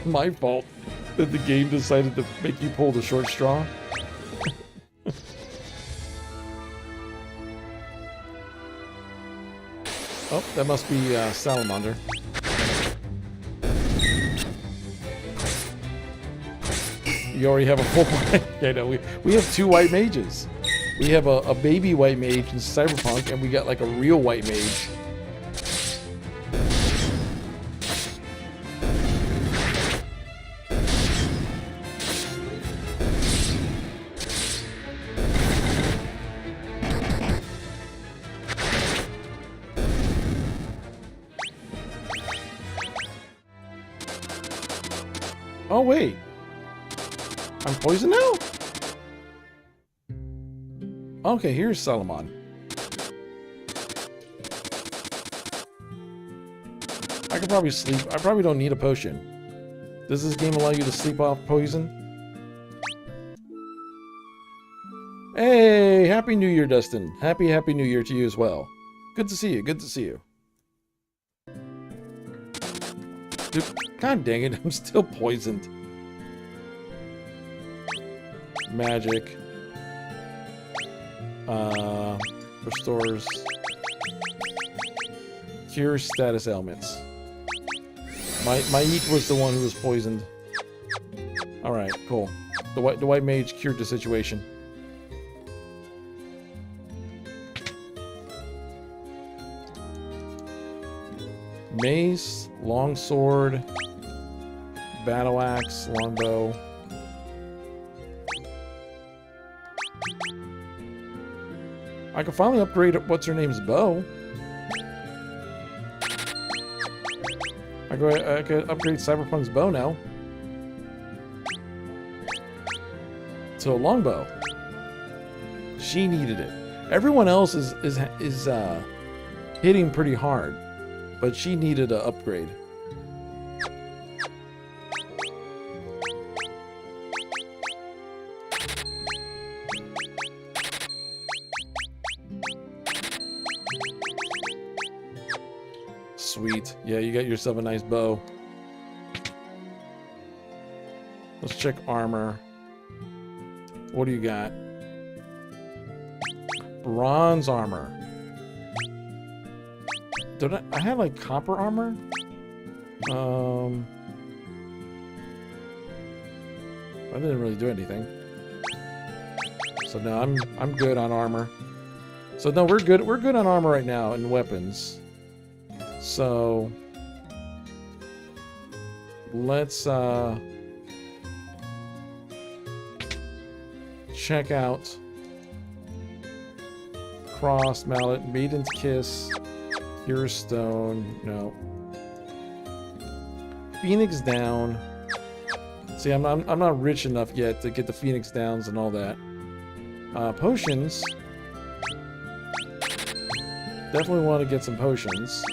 my fault that the game decided to make you pull the short straw. Oh, that must be Salamander. You already have a full white. Yeah, no, we have two white mages. We have a baby white mage in Cyberpunk, and we got like a real white mage. Oh wait. I'm poisoned now? Okay, here's Solomon. I could probably sleep. I probably don't need a potion. Does this game allow you to sleep off poison? Hey, Happy New Year, Dustin. Happy New Year to you as well. Good to see you. Good to see you. Dude, God dang it, I'm still poisoned. Magic. Restores. Cures status ailments. My eek was the one who was poisoned. Alright, cool. The white mage cured the situation. Mace, longsword, battle axe, longbow. I can finally upgrade what's her name's bow. I could upgrade Cyberpunk's bow now to a longbow. She needed it. Everyone else is hitting pretty hard, but she needed an upgrade. Sweet. Yeah, you got yourself a nice bow. Let's check armor. What do you got? Bronze armor. Don't I have like copper armor? I didn't really do anything. So no, I'm good on armor. So no, we're good. We're good on armor right now and weapons. So let's check out Cross, Mallet, Maiden's Kiss, Here's Stone, no. Phoenix Down. See, I'm not rich enough yet to get the Phoenix Downs and all that. Potions. Definitely want to get some potions.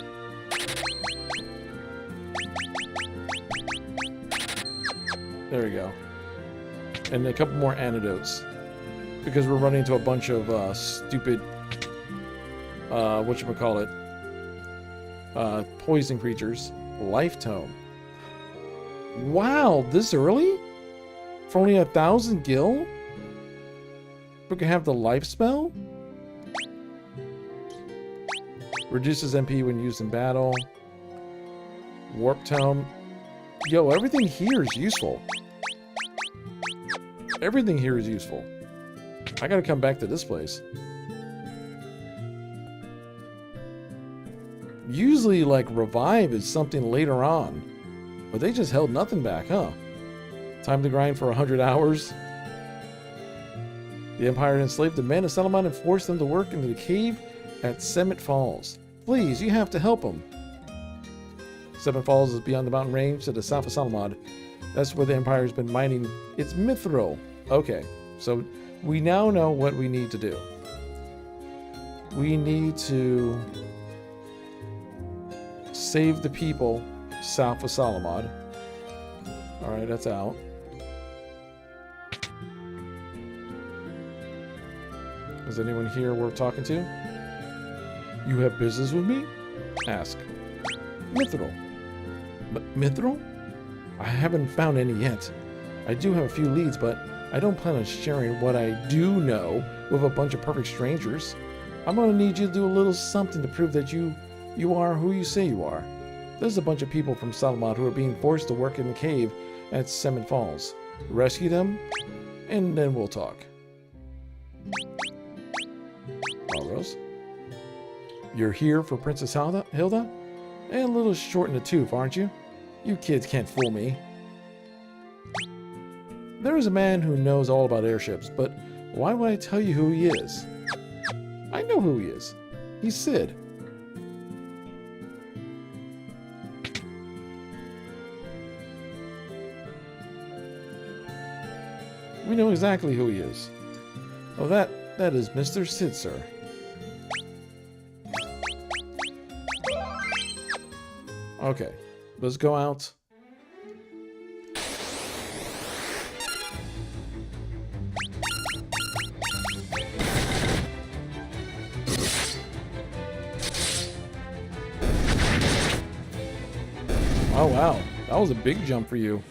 There we go. And a couple more antidotes. Because we're running into a bunch of stupid, whatchamacallit, poison creatures. Life Tome. Wow, this early? For only 1,000 gil? We can have the life spell? Reduces MP when used in battle. Warp Tome. Yo, everything here is useful. Everything here is useful. I gotta come back to this place. Usually, like, revive is something later on. But they just held nothing back, huh? Time to grind for 100 hours. The Empire enslaved the men of Salamon and forced them to work into the cave at Semet Falls. Please, you have to help them. Semet Falls is beyond the mountain range to the south of Salamon. That's where the Empire's been mining its mithril. Okay, so we now know what we need to do. We need to save the people south of Salamon. Alright, that's out. Is anyone here worth talking to? You have business with me? Ask. Mithril. Mithril? I haven't found any yet. I do have a few leads, but I don't plan on sharing what I do know with a bunch of perfect strangers. I'm gonna need you to do a little something to prove that you are who you say you are. There's a bunch of people from Salamon who are being forced to work in the cave at Semet Falls. Rescue them, and then we'll talk. Rose. You're here for Princess Hilda? And a little short in the tooth, aren't you? You kids can't fool me. There is a man who knows all about airships, but why would I tell you who he is? I know who he is. He's Sid. We know exactly who he is. Oh, that is Mr. Sid, sir. Okay, let's go out. Oh wow, that was a big jump for you.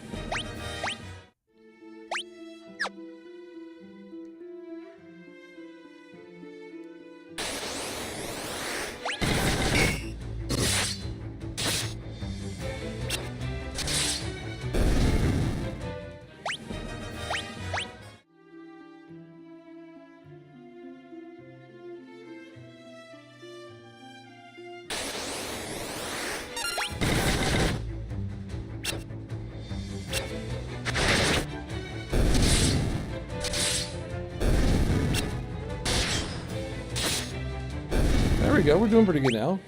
we go. We're doing pretty good now.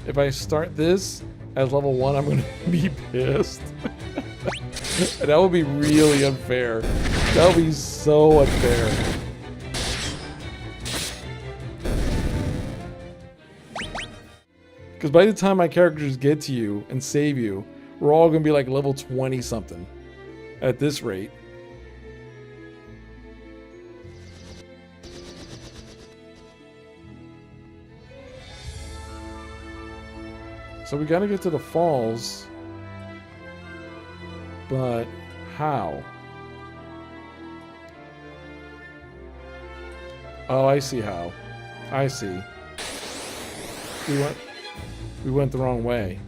If I start this at level 1, I'm gonna be pissed. That would be really unfair. That would be so unfair. Because by the time my characters get to you and save you, we're all gonna be like level 20 something at this rate. So we gotta get to the falls, but how? Oh, I see how. I see. We went the wrong way.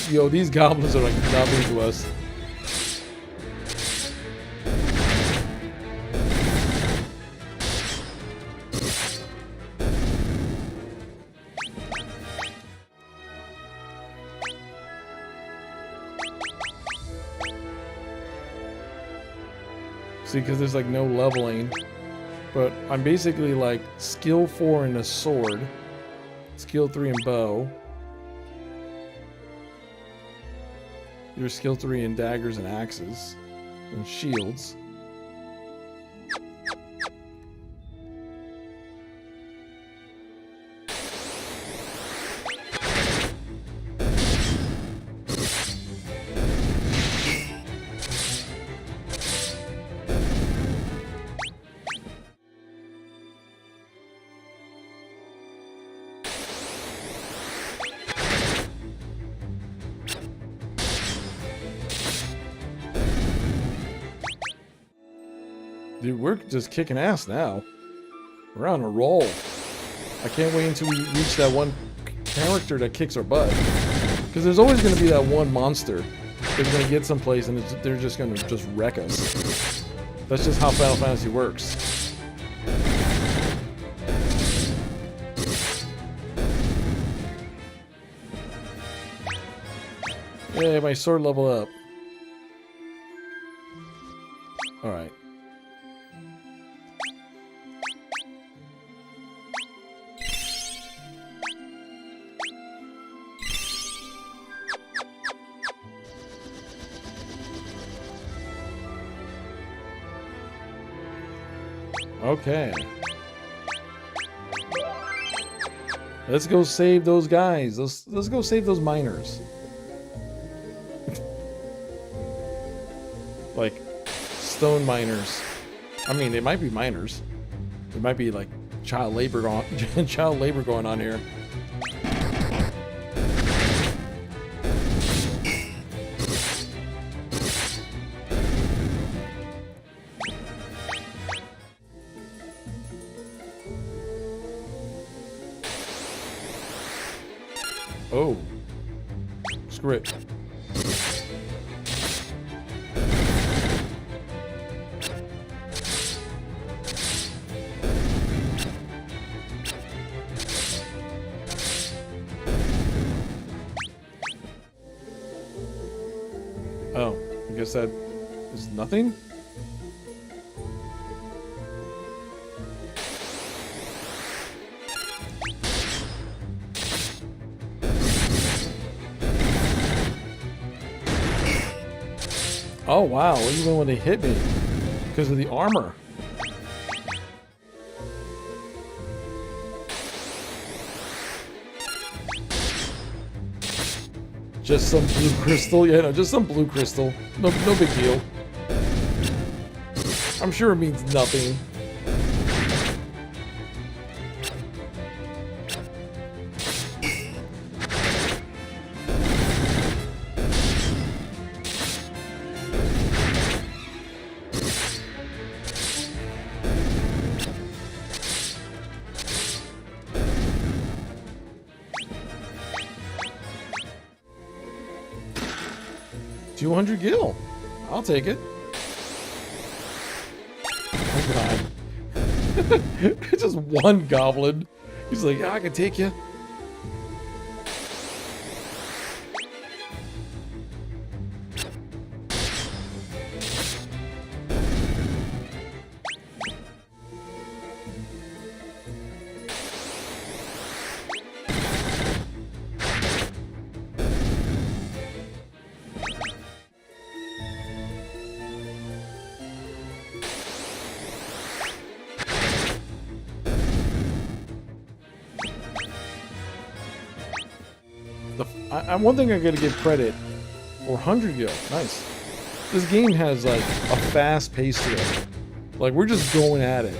Yo, these goblins are like nothing to us. See, because there's like no leveling. But I'm basically like skill 4 in a sword, skill 3 in bow. You're skill 3 in daggers and axes and shields. Dude, we're just kicking ass now. We're on a roll. I can't wait until we reach that one character that kicks our butt. Because there's always going to be that one monster that's going to get someplace and they're just going to just wreck us. That's just how Final Fantasy works. Yeah, my sword level up. Alright. Okay. Let's go save those guys. Let's go save those miners. Like stone miners. I mean, they might be miners. There might be like child labor going on here. Oh. Screw it. Oh, I guess that is nothing? Oh wow, even when they hit me, because of the armor. Just some blue crystal? Yeah, no, just some blue crystal. No big deal. I'm sure it means nothing. 200 gil. I'll take it. Oh god. It's just one goblin. He's like, I can take you. One thing I gotta give credit for 100 gil. Nice. This game has like a fast pace to it. Like we're just going at it.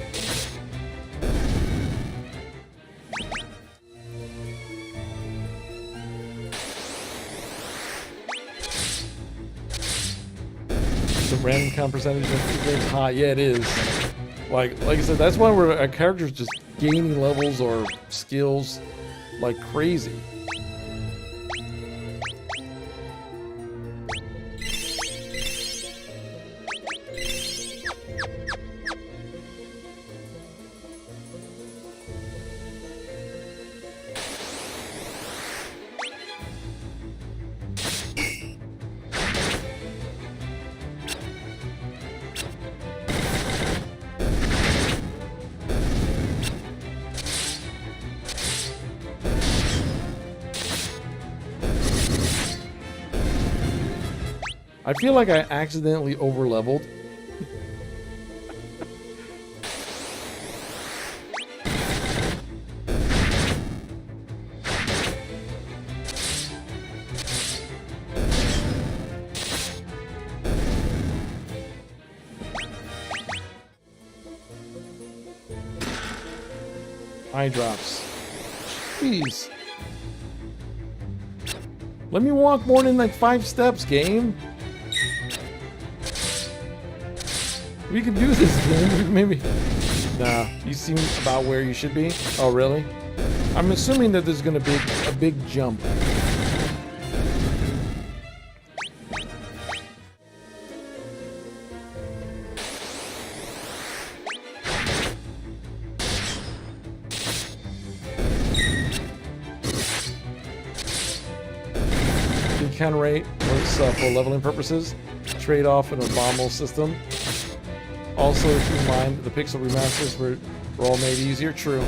The random count percentage of the game's high. Yeah, it is. Like I said, that's why our character's just gaining levels or skills like crazy. I feel like I accidentally over-leveled. Eye drops. Jeez. Let me walk more than like 5 steps, game. We can do this game, maybe. Nah, you seem about where you should be. Oh, really? I'm assuming that there's gonna be a big jump. The encounter rate works for leveling purposes. Trade-off an abominable system. Also, if you mind, the pixel remasters were all made easier. True.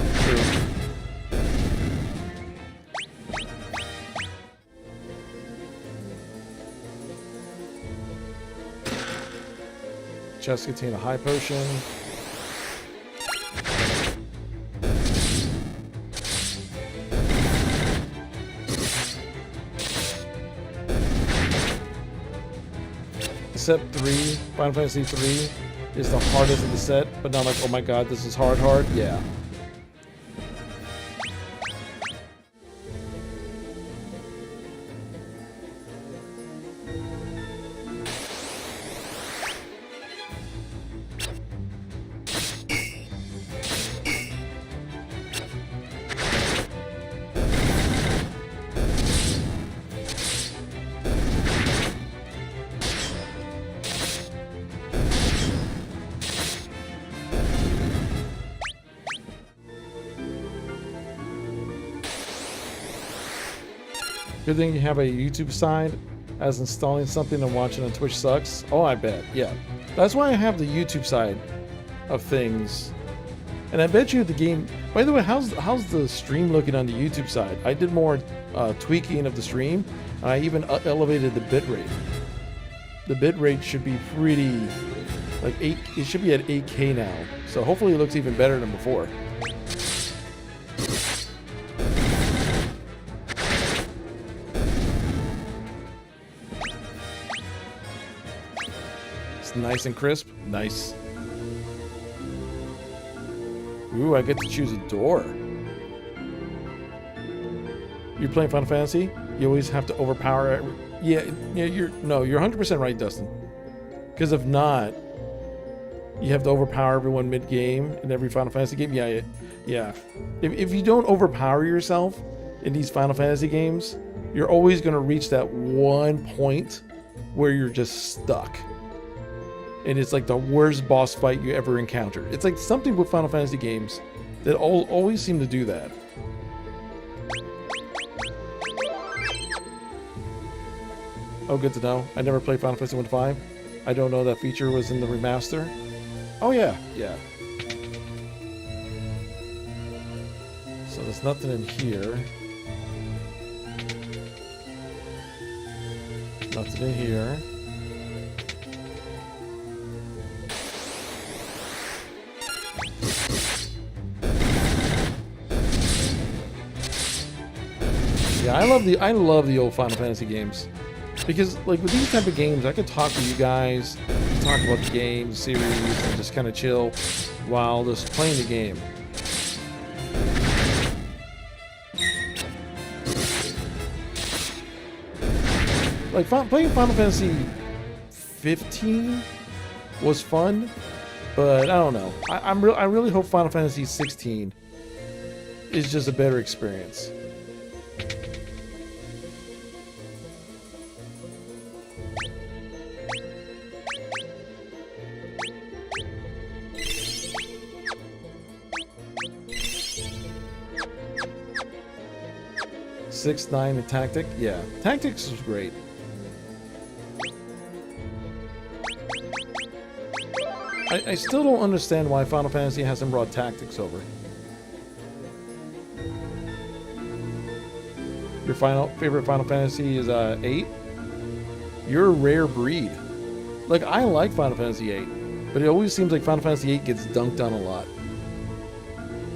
Chests contain a high potion. Set 3, Final Fantasy 3. Is the hardest of the set, but not like, oh my god, this is hard. Yeah. Good thing you have a YouTube side, as installing something and watching on Twitch sucks. Oh, I bet. Yeah. That's why I have the YouTube side of things. And I bet you the game... By the way, how's the stream looking on the YouTube side? I did more tweaking of the stream, and I even elevated the bitrate. The bitrate should be pretty... like 8... It should be at 8K now. So hopefully it looks even better than before. Nice and crisp. Nice. Ooh, I get to choose a door. You're playing Final Fantasy? You always have to overpower... Yeah, you're 100% right, Dustin. Because if not, you have to overpower everyone mid-game in every Final Fantasy game. Yeah. If you don't overpower yourself in these Final Fantasy games, you're always going to reach that one point where you're just stuck. And it's like the worst boss fight you ever encountered. It's like something with Final Fantasy games that always seem to do that. Oh, good to know. I never played Final Fantasy 1.5. I don't know that feature was in the remaster. Oh yeah, yeah. So there's nothing in here. Nothing in here. Yeah, I love the old Final Fantasy games. Because like with these type of games, I could talk to you guys, talk about the game, the series, and just kind of chill while just playing the game. Like playing Final Fantasy 15 was fun, but I don't know. I really hope Final Fantasy 16 is just a better experience. Six, 9, and Tactic? Yeah. Tactics was great. I still don't understand why Final Fantasy hasn't brought Tactics over. Your favorite Final Fantasy is 8? You're a rare breed. Like, I like Final Fantasy 8, but it always seems like Final Fantasy 8 gets dunked on a lot.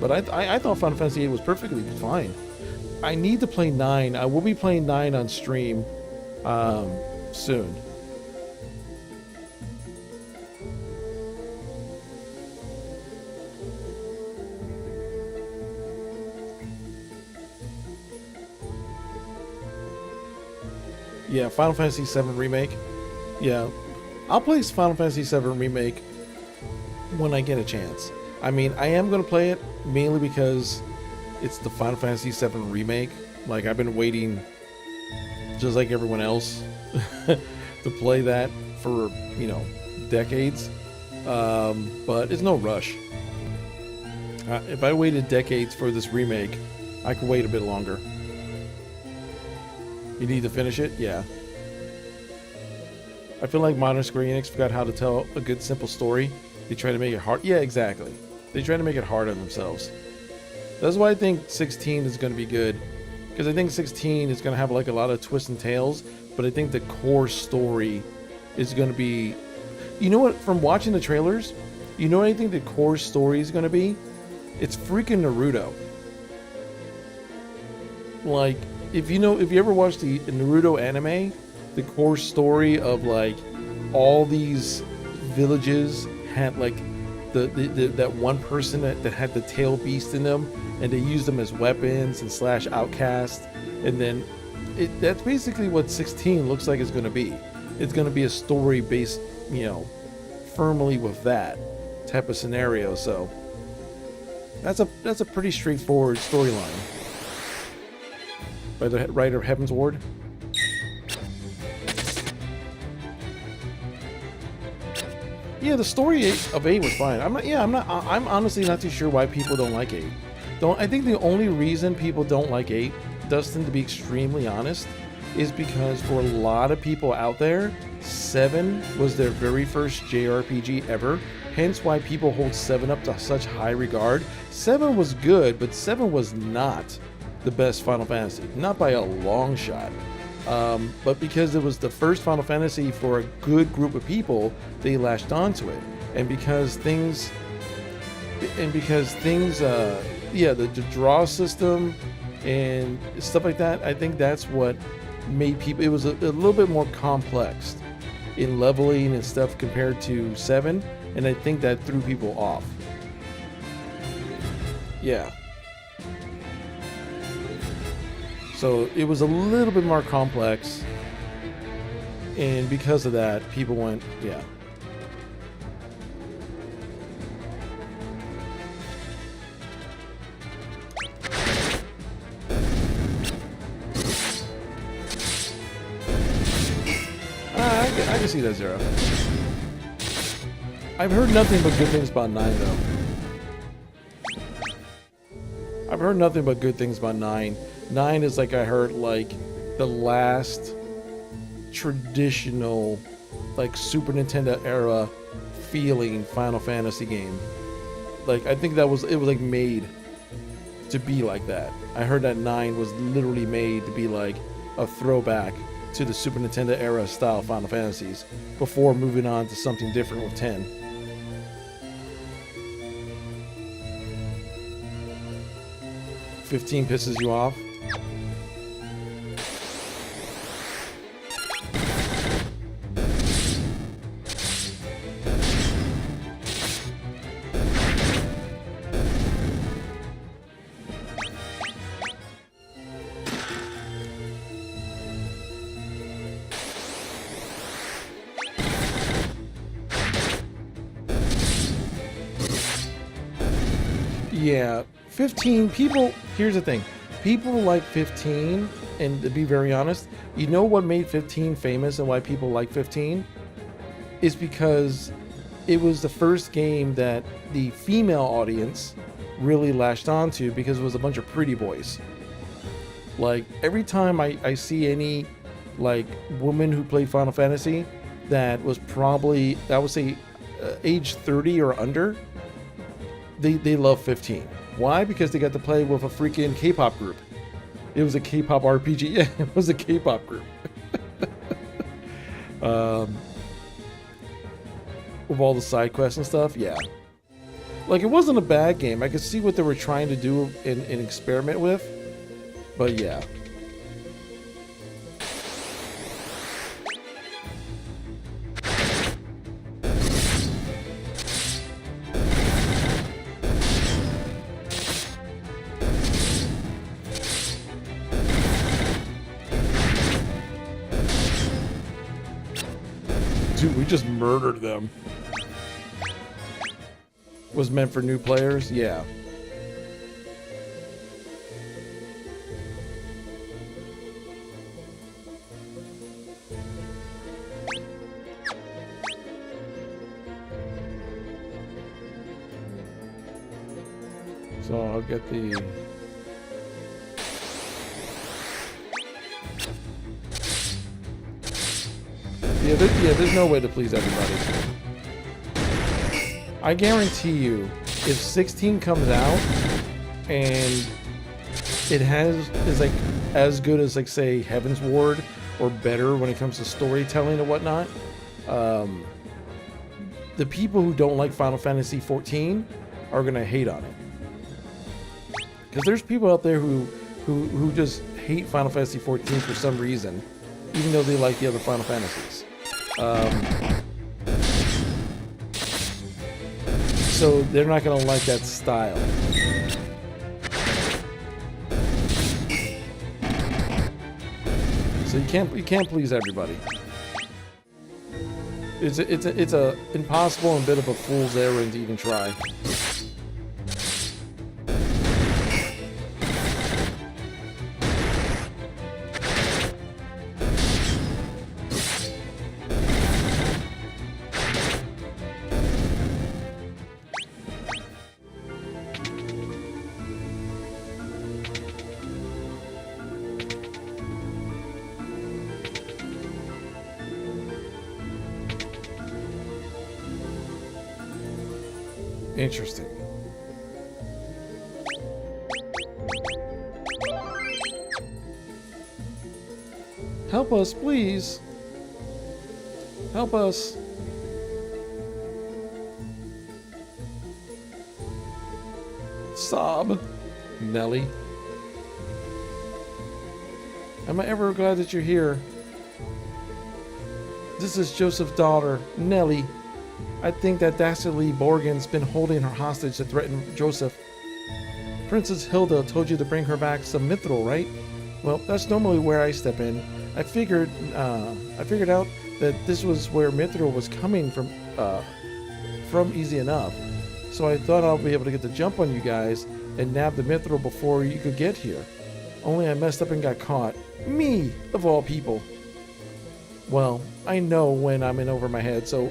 But I thought Final Fantasy 8 was perfectly fine. I need to play 9. I will be playing 9 on stream soon. Yeah, Final Fantasy 7 Remake. Yeah, I'll play Final Fantasy 7 Remake when I get a chance. I mean, I am going to play it mainly because it's the Final Fantasy 7 Remake. Like, I've been waiting, just like everyone else, to play that for, you know, decades. But it's no rush. If I waited decades for this remake, I could wait a bit longer. You need to finish it? Yeah. I feel like modern Square Enix forgot how to tell a good, simple story. They try to make it hard. Yeah, exactly. They try to make it hard on themselves. That's why I think 16 is going to be good. Because I think 16 is going to have like a lot of twists and tails. But I think the core story is going to be... You know what? From watching the trailers, you know what I think the core story is going to be? It's freaking Naruto. Like... If you ever watched the Naruto anime, the core story of like all these villages had like that one person that had the tail beast in them, and they used them as weapons and slash outcast, and then that's basically what 16 looks like it's going to be. It's going to be a story based, you know, firmly with that type of scenario. So that's a pretty straightforward storyline. By the writer of Heaven's Ward. Yeah, the story of 8 was fine. I'm honestly not too sure why people don't like 8. I think the only reason people don't like 8, Dustin, to be extremely honest, is because for a lot of people out there, 7 was their very first JRPG ever. Hence why people hold 7 up to such high regard. 7 was good, but 7 was not the best Final Fantasy, not by a long shot, but because it was the first Final Fantasy for a good group of people, they latched onto it, and because things, yeah, the draw system and stuff like that, I think that's what made people. It was a little bit more complex in leveling and stuff compared to 7, and I think that threw people off. Yeah. So it was a little bit more complex, and because of that, people went, yeah. I can see that, Zero. I've heard nothing but good things about 9, though. I've heard nothing but good things about 9. 9 is like I heard like the last traditional like Super Nintendo era feeling Final Fantasy game. Like I think it was like made to be like that. I heard that 9 was literally made to be like a throwback to the Super Nintendo era style Final Fantasies before moving on to something different with 10. "15 pisses you off?" Yeah, 15 people. Here's the thing, people like 15, and to be very honest, you know what made 15 famous and why people like 15 is because it was the first game that the female audience really latched onto because it was a bunch of pretty boys. Like every time I see any like woman who played Final Fantasy that was probably, I would say, age 30 or under, they love 15. Why? Because they got to play with a freaking K-pop group. It was a K-pop RPG. Yeah, it was a K-pop group. With all the side quests and stuff, yeah. Like, it wasn't a bad game. I could see what they were trying to do and experiment with. But yeah. Dude, we just murdered them. Was meant for new players? Yeah. So I'll get the... Yeah, there's no way to please everybody. I guarantee you, if 16 comes out and it is like as good as like say Heaven's Ward or better when it comes to storytelling and whatnot, the people who don't like Final Fantasy 14 are gonna hate on it. Because there's people out there who just hate Final Fantasy 14 for some reason, even though they like the other Final Fantasies. So they're not gonna like that style. So you can't please everybody. It's a impossible and bit of a fool's errand to even try. Interesting. Help us, please. Help us. Sob. Nelly. Am I ever glad that you're here? This is Joseph's daughter, Nelly. I think that dastardly Borgen's been holding her hostage to threaten Joseph. Princess Hilda told you to bring her back some mithril, right? Well, that's normally where I step in. I figured out that this was where mithril was coming from easy enough. So I thought I'll be able to get the jump on you guys and nab the mithril before you could get here. Only I messed up and got caught. Me, of all people. Well, I know when I'm in over my head, so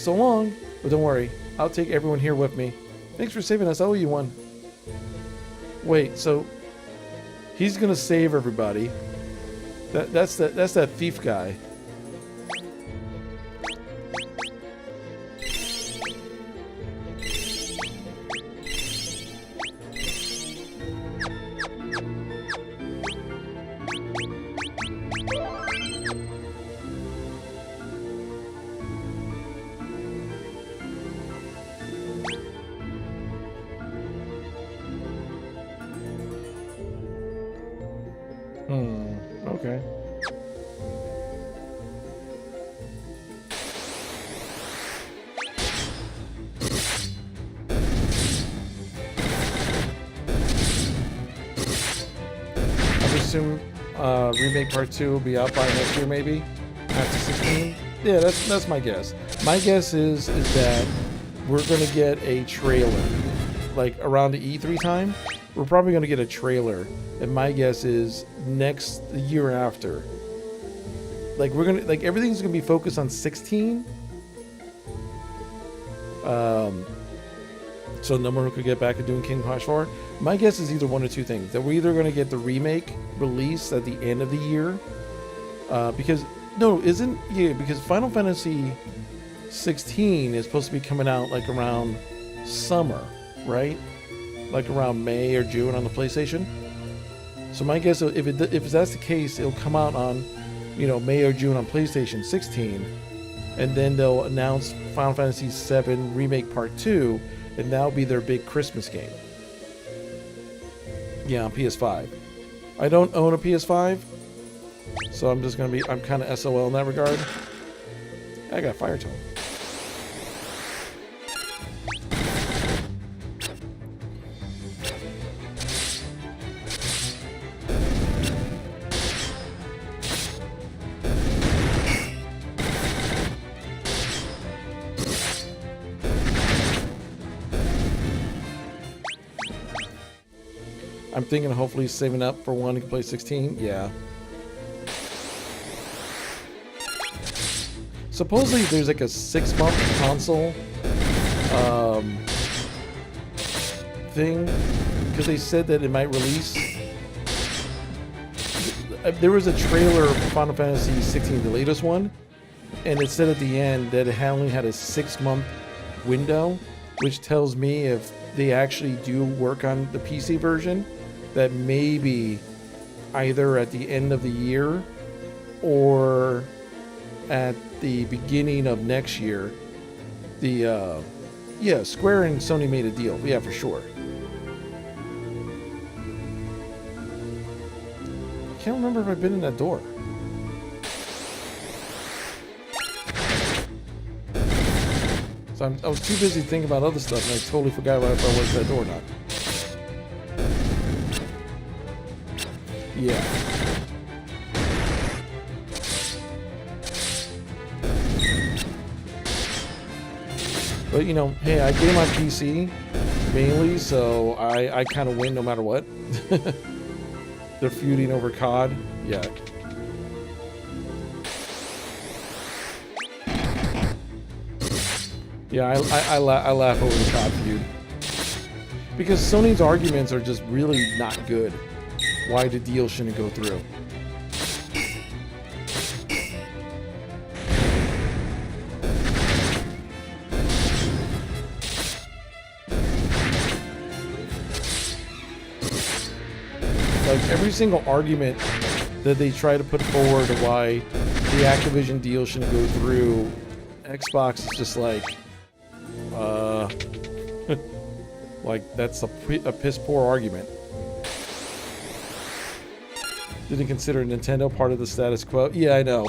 long. But don't worry, I'll take everyone here with me. Thanks for saving us. I owe you one. Wait, so he's gonna save everybody. That's that thief guy. Okay. I assume remake part 2 will be out by next year, maybe after 16. Yeah, that's my guess. My guess is that we're gonna get a trailer, like around the E3 time. We're probably gonna get a trailer, and my guess is next year after. Like everything's gonna be focused on 16. So no one could get back to doing Kingdom Hearts 4. My guess is either one or two things. That we're either gonna get the remake released at the end of the year, because Final Fantasy 16 is supposed to be coming out like around summer, right? Like around May or June on the PlayStation. So my guess is if that's the case, it'll come out on, May or June on PlayStation 16, and then they'll announce Final Fantasy 7 Remake Part 2, and that'll be their big Christmas game. Yeah, on PS5. I don't own a PS5, so I'm kind of SOL in that regard. I got Fire Tone. I'm thinking of hopefully saving up for one who can play 16. Yeah. Supposedly there's like a 6-month console thing, because they said that it might release. There was a trailer for Final Fantasy 16, the latest one, and it said at the end that it only had a 6-month window, which tells me if they actually do work on the PC version, that maybe either at the end of the year or at the beginning of next year, Square and Sony made a deal. Yeah, for sure. I can't remember if I've been in that door. So I was too busy thinking about other stuff, and I totally forgot if I went to that door or not. Yeah. But hey, I game on PC mainly, so I kind of win no matter what. They're feuding over COD. Yeah. Yeah, I laugh over the COD feud. Because Sony's arguments are just really not good. Why the deal shouldn't go through. Like every single argument that they try to put forward of why the Activision deal shouldn't go through, Xbox is just like, like that's a piss poor argument. Didn't consider Nintendo part of the status quo. Yeah, I know.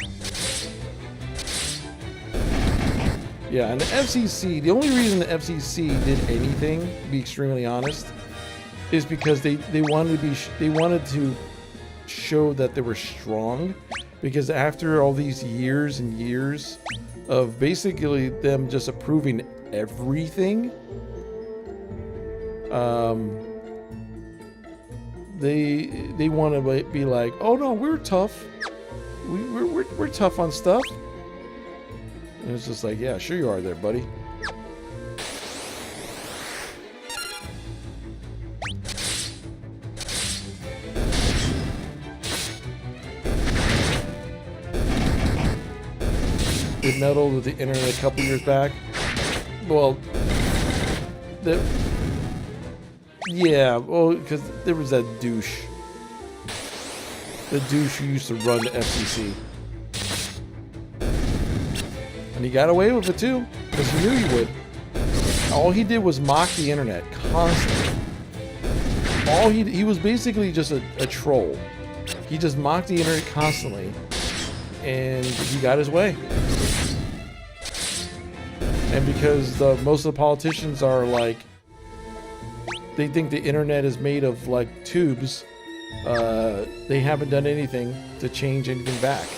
Yeah, and the FCC, the only reason the FCC did anything, to be extremely honest, is because they wanted to show that they were strong, because after all these years and years of basically them just approving everything, they want to be like, oh no, we're tough. we're tough on stuff. And it's just like, yeah, sure you are there, buddy. We meddled with the internet a couple years back. Well, yeah, well, because there was that douche. The douche who used to run the FCC. And he got away with it too, because he knew he would. All he did was mock the internet constantly. He was basically just a troll. He just mocked the internet constantly, and he got his way. And because most of the politicians are like, they think the internet is made of like tubes, they haven't done anything to change anything back.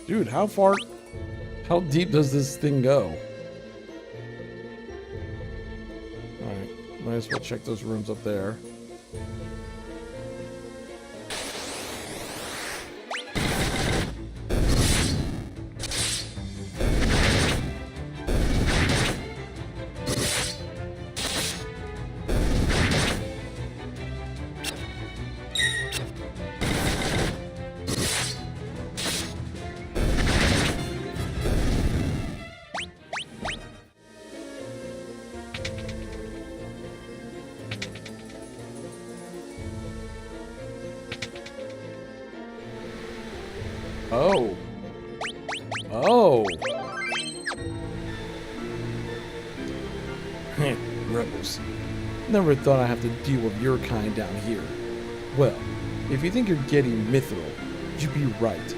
Dude, how deep does this thing go? Alright, might as well check those rooms up there. Oh. Oh. Rebels. Never thought I'd have to deal with your kind down here. Well, if you think you're getting mithril, you'd be right.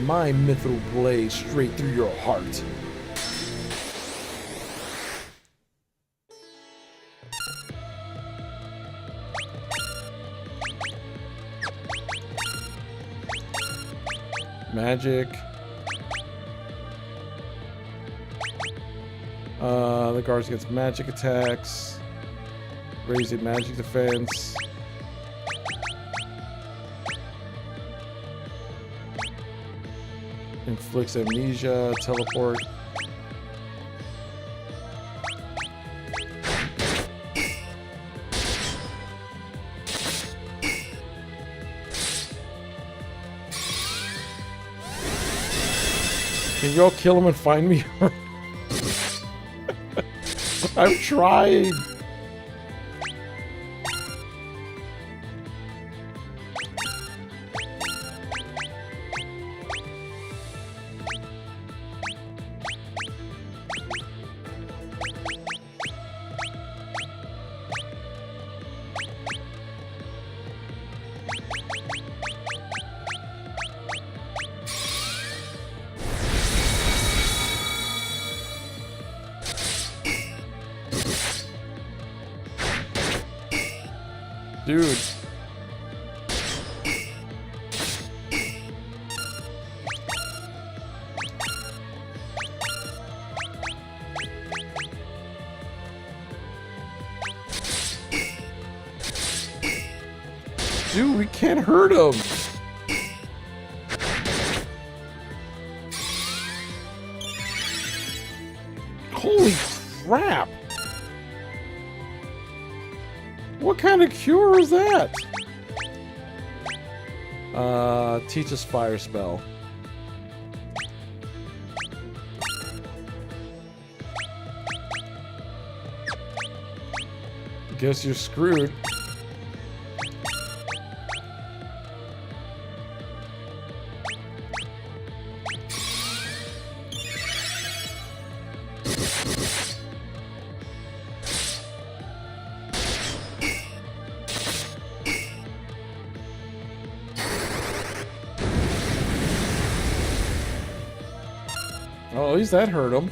My mithril blades straight through your heart. Magic. The guards gets magic attacks. Raising magic defense. Inflicts amnesia, teleport. Can y'all kill him and find me? I'm trying. Dude. Dude, we can't hurt him. Holy crap. What kind of cure is that? Teach us fire spell. Guess you're screwed. Oh, at least that hurt him.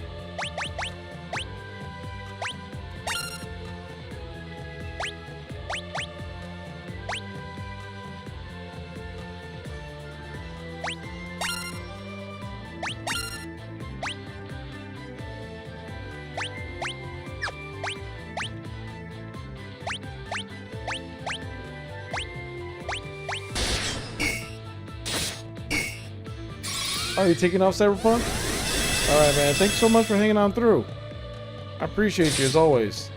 Are you taking off, Cyberpunk? Alright, man. Thanks so much for hanging on through. I appreciate you as always.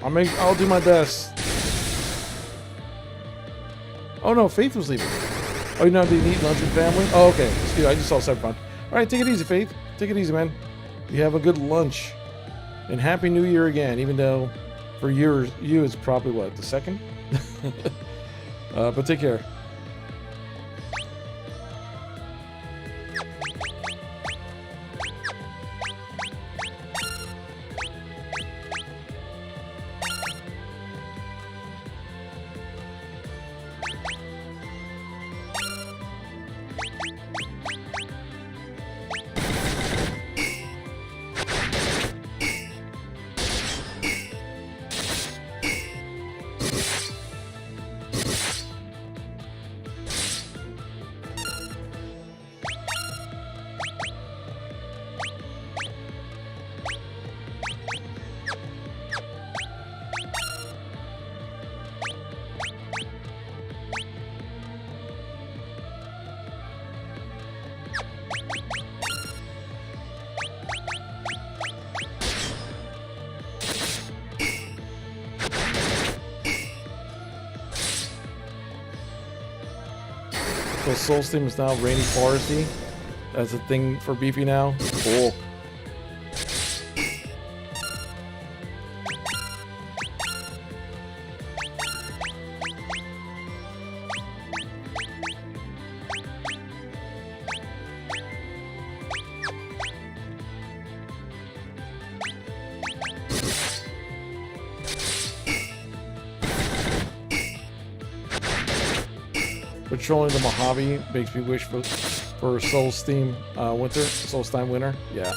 I'll do my best. Oh no, Faith was leaving. Oh, you know, did you eat lunch with family? Oh, okay. Excuse me, I just saw Cyberpunk. Alright, take it easy, Faith. Take it easy, man. You have a good lunch. And Happy New Year again, even though for you it's probably what, the 2nd? But take care. So Soul Steam is now Rainy Foresty. That's a thing for Beefy now. Cool. Patrolling the Mojave makes me wish for Soul Steam winter. Soul Steam winter. Yeah.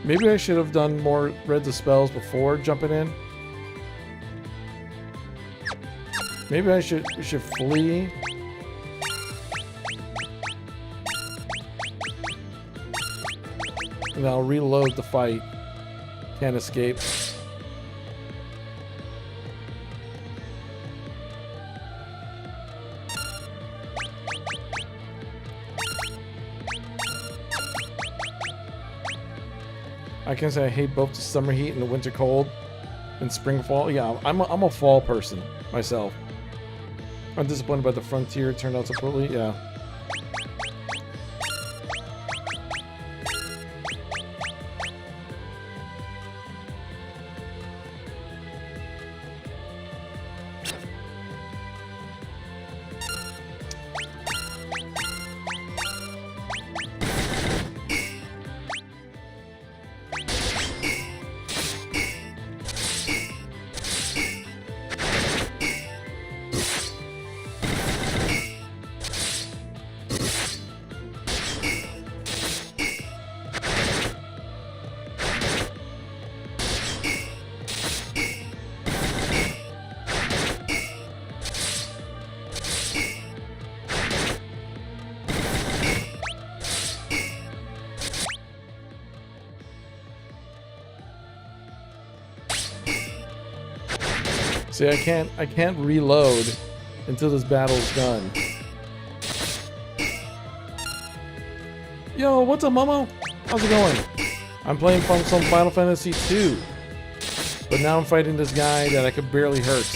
Maybe I should have done more read the spells before jumping in. Maybe we should flee. And I'll reload the fight. Can't escape. I can say I hate both the summer heat and the winter cold and spring fall. Yeah, I'm a fall person myself. I'm disappointed by the Frontier. Turned out so poorly. Yeah. See, I can't reload until this battle's done. Yo, what's up, Momo? How's it going? I'm playing some Final Fantasy 2. But now I'm fighting this guy that I could barely hurt.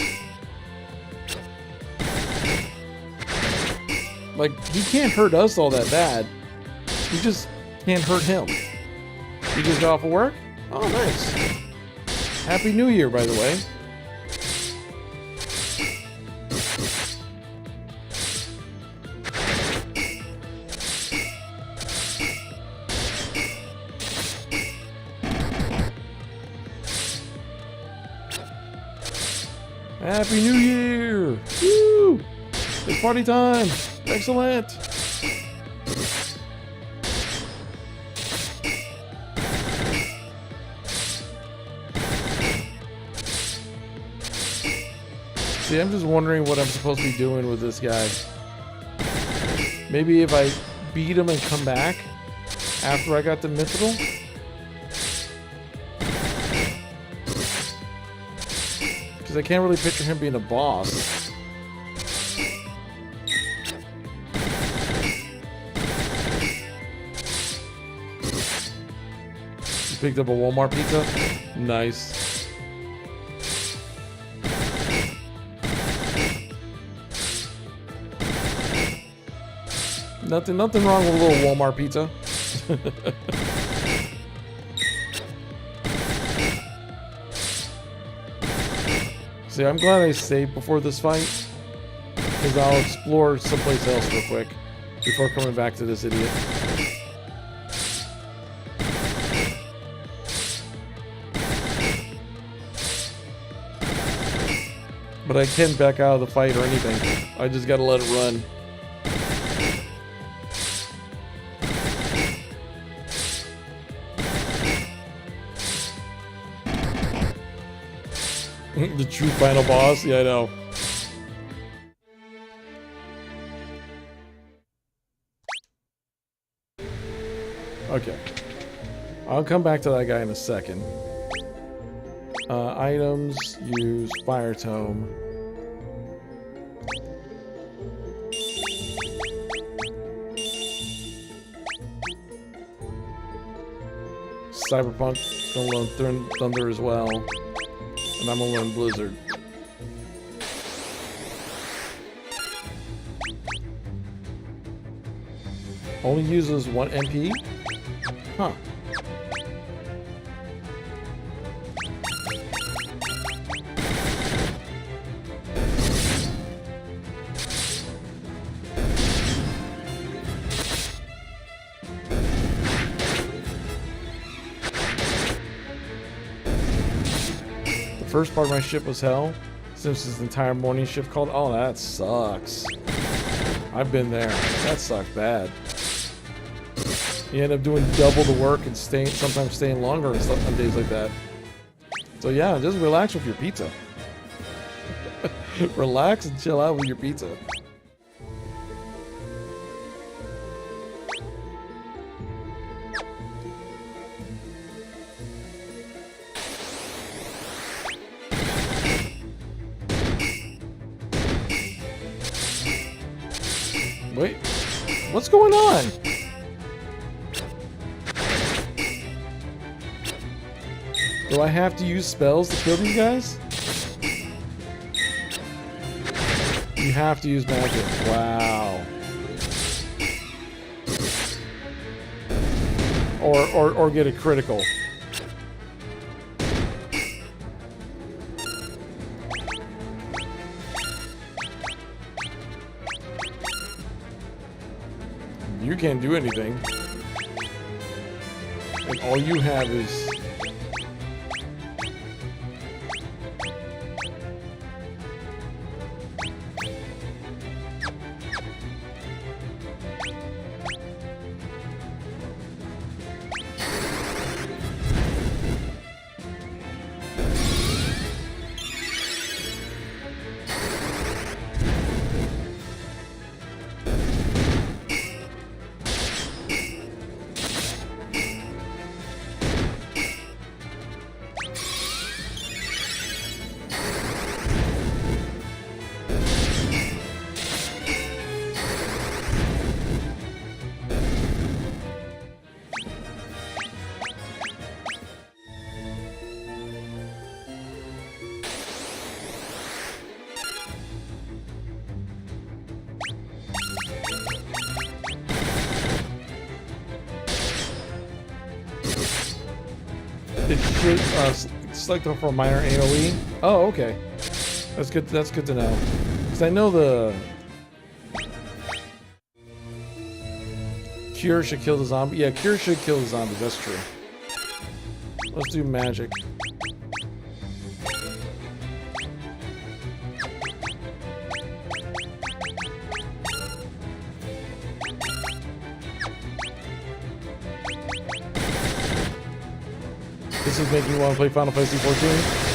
Like, he can't hurt us all that bad. We just can't hurt him. You just got off of work? Oh, nice. Happy New Year, by the way. Happy New Year! Woo! It's party time! Excellent! See, I'm just wondering what I'm supposed to be doing with this guy. Maybe if I beat him and come back after I got the mythical? Because I can't really picture him being a boss. You picked up a Walmart pizza? Nice. Nothing wrong with a little Walmart pizza. See, I'm glad I saved before this fight, because I'll explore someplace else real quick before coming back to this idiot. But I can't back out of the fight or anything. I just gotta let it run. The true final boss? Yeah, I know. Okay. I'll come back to that guy in a second. Items, use Fire Tome. Cyberpunk, gonna learn Thunder as well. And I'm gonna learn Blizzard. Only uses 1 MP? Huh. First part of my shift was hell. Since this entire morning shift called. Oh, that sucks. I've been there. That sucked bad. You end up doing double the work and sometimes staying longer and stuff on days like that. So yeah, just relax with your pizza. Relax and chill out with your pizza. Wait, what's going on? Do I have to use spells to kill these guys? You have to use magic. Wow. Or get a critical. You can't do anything. And all you have is... it should select for a minor AoE. Oh, okay. That's good. That's good to know. Because I know the cure should kill the zombie. Yeah, cure should kill the zombies. That's true. Let's do magic. This is making you want to play Final Fantasy 14.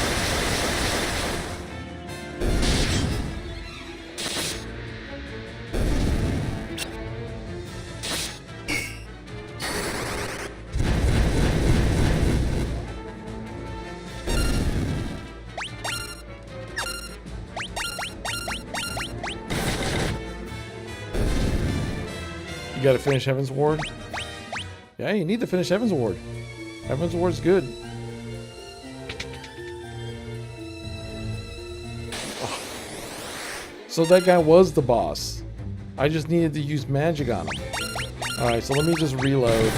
You gotta finish Heaven's Ward? Yeah, you need to finish Heaven's Ward. Heaven's Ward's good. Oh. So that guy was the boss. I just needed to use magic on him. Alright, so let me just reload.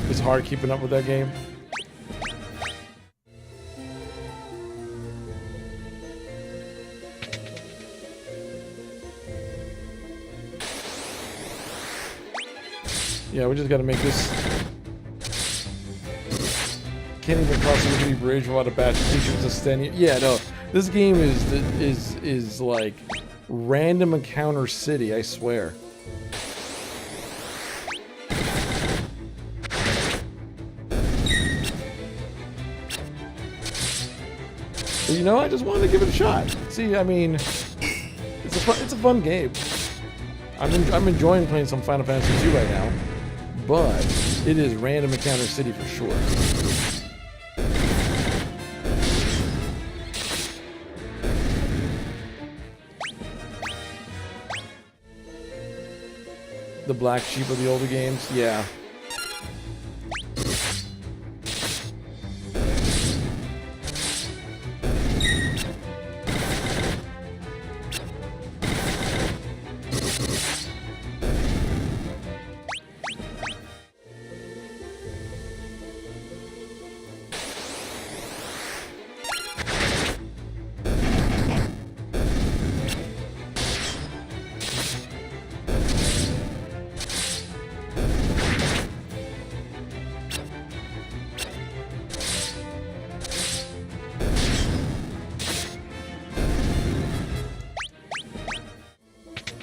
It's hard keeping up with that game. Yeah, we just gotta make this. Can't even cross the Liberty Bridge without a batch of creatures just standing. Yeah, no, this game is like random encounter city. I swear. But you know, I just wanted to give it a shot. See, I mean, it's a fun game. I'm enjoying playing some Final Fantasy 2 right now. But it is random encounter city for sure. The black sheep of the older games, yeah.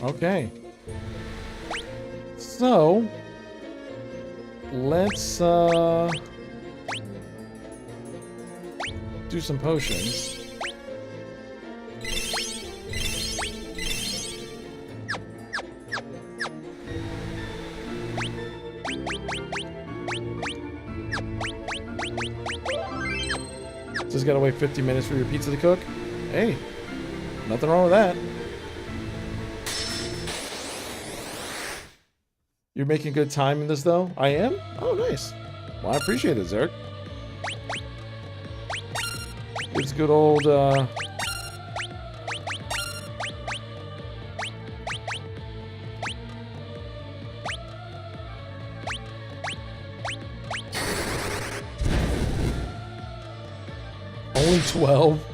Okay. So let's do some potions. Just gotta wait 50 minutes for your pizza to cook. Hey, nothing wrong with that. You're making good time in this, though? I am? Oh, nice. Well, I appreciate it, Zerk. It's good old, Only 12?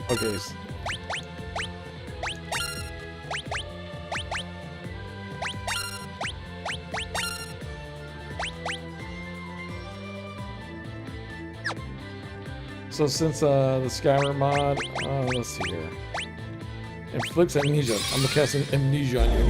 Okay. So since the Skyrim mod, let's see here. Inflicts amnesia. I'm gonna cast an amnesia on you.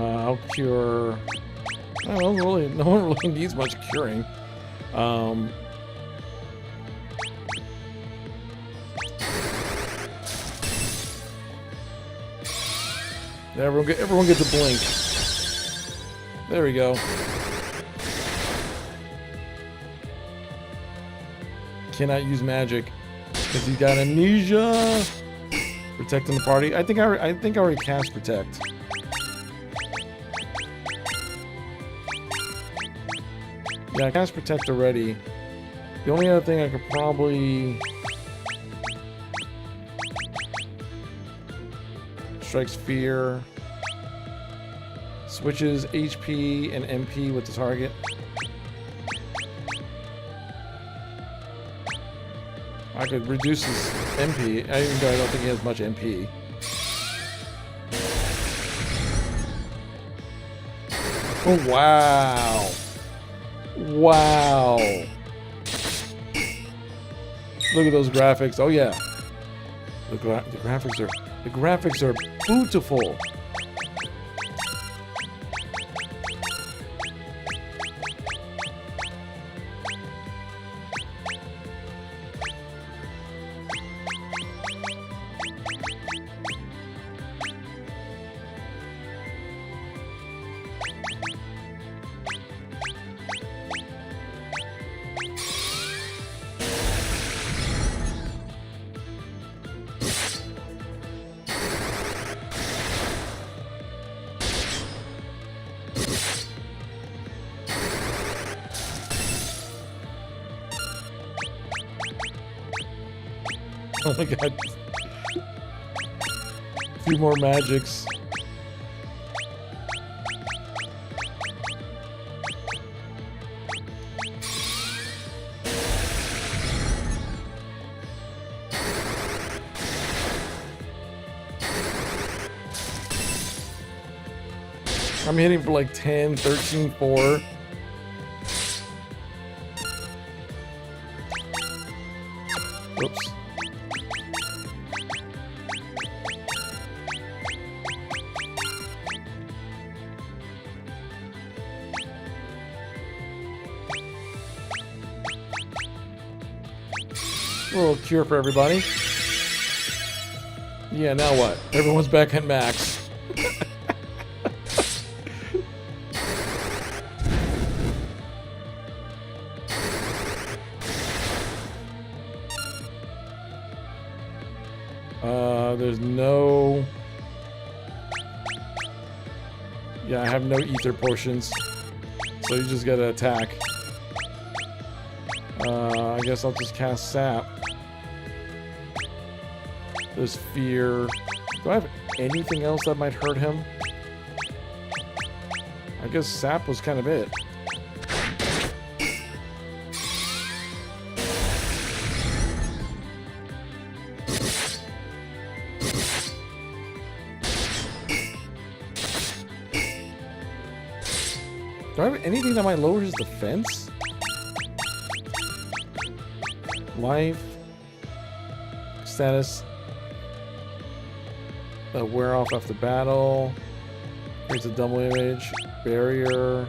I'll cure. No one really needs much curing. Everyone gets a blink. There we go. Cannot use magic because he's got amnesia. Protecting the party. I think I already cast protect. Yeah, I cast protect already. The only other thing I could probably strikes fear. Switches HP and MP with the target. I could reduce his MP, even though I don't think he has much MP. Oh, wow. Wow. Look at those graphics. Oh, yeah. The graphics are beautiful. Oh my god. A few more magics. I'm hitting for like 10, 13, 4. Oops. A little cure for everybody. Yeah, now what? Everyone's back at max. There's no... Yeah, I have no ether potions. So you just gotta attack. I guess I'll just cast sap. There's fear. Do I have anything else that might hurt him? I guess sap was kind of it. Do I have anything that might lower his defense? Life. Status. Wear off after battle. Creates a double image. Barrier.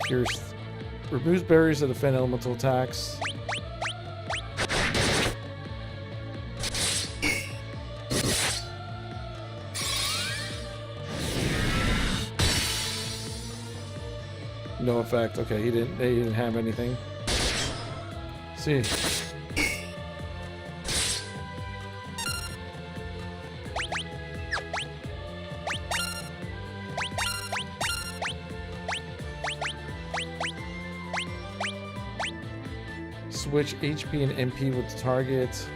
Cures. Removes barriers that defend elemental attacks. No effect. Okay, he didn't have anything. Let's see. Switch HP and MP with the target.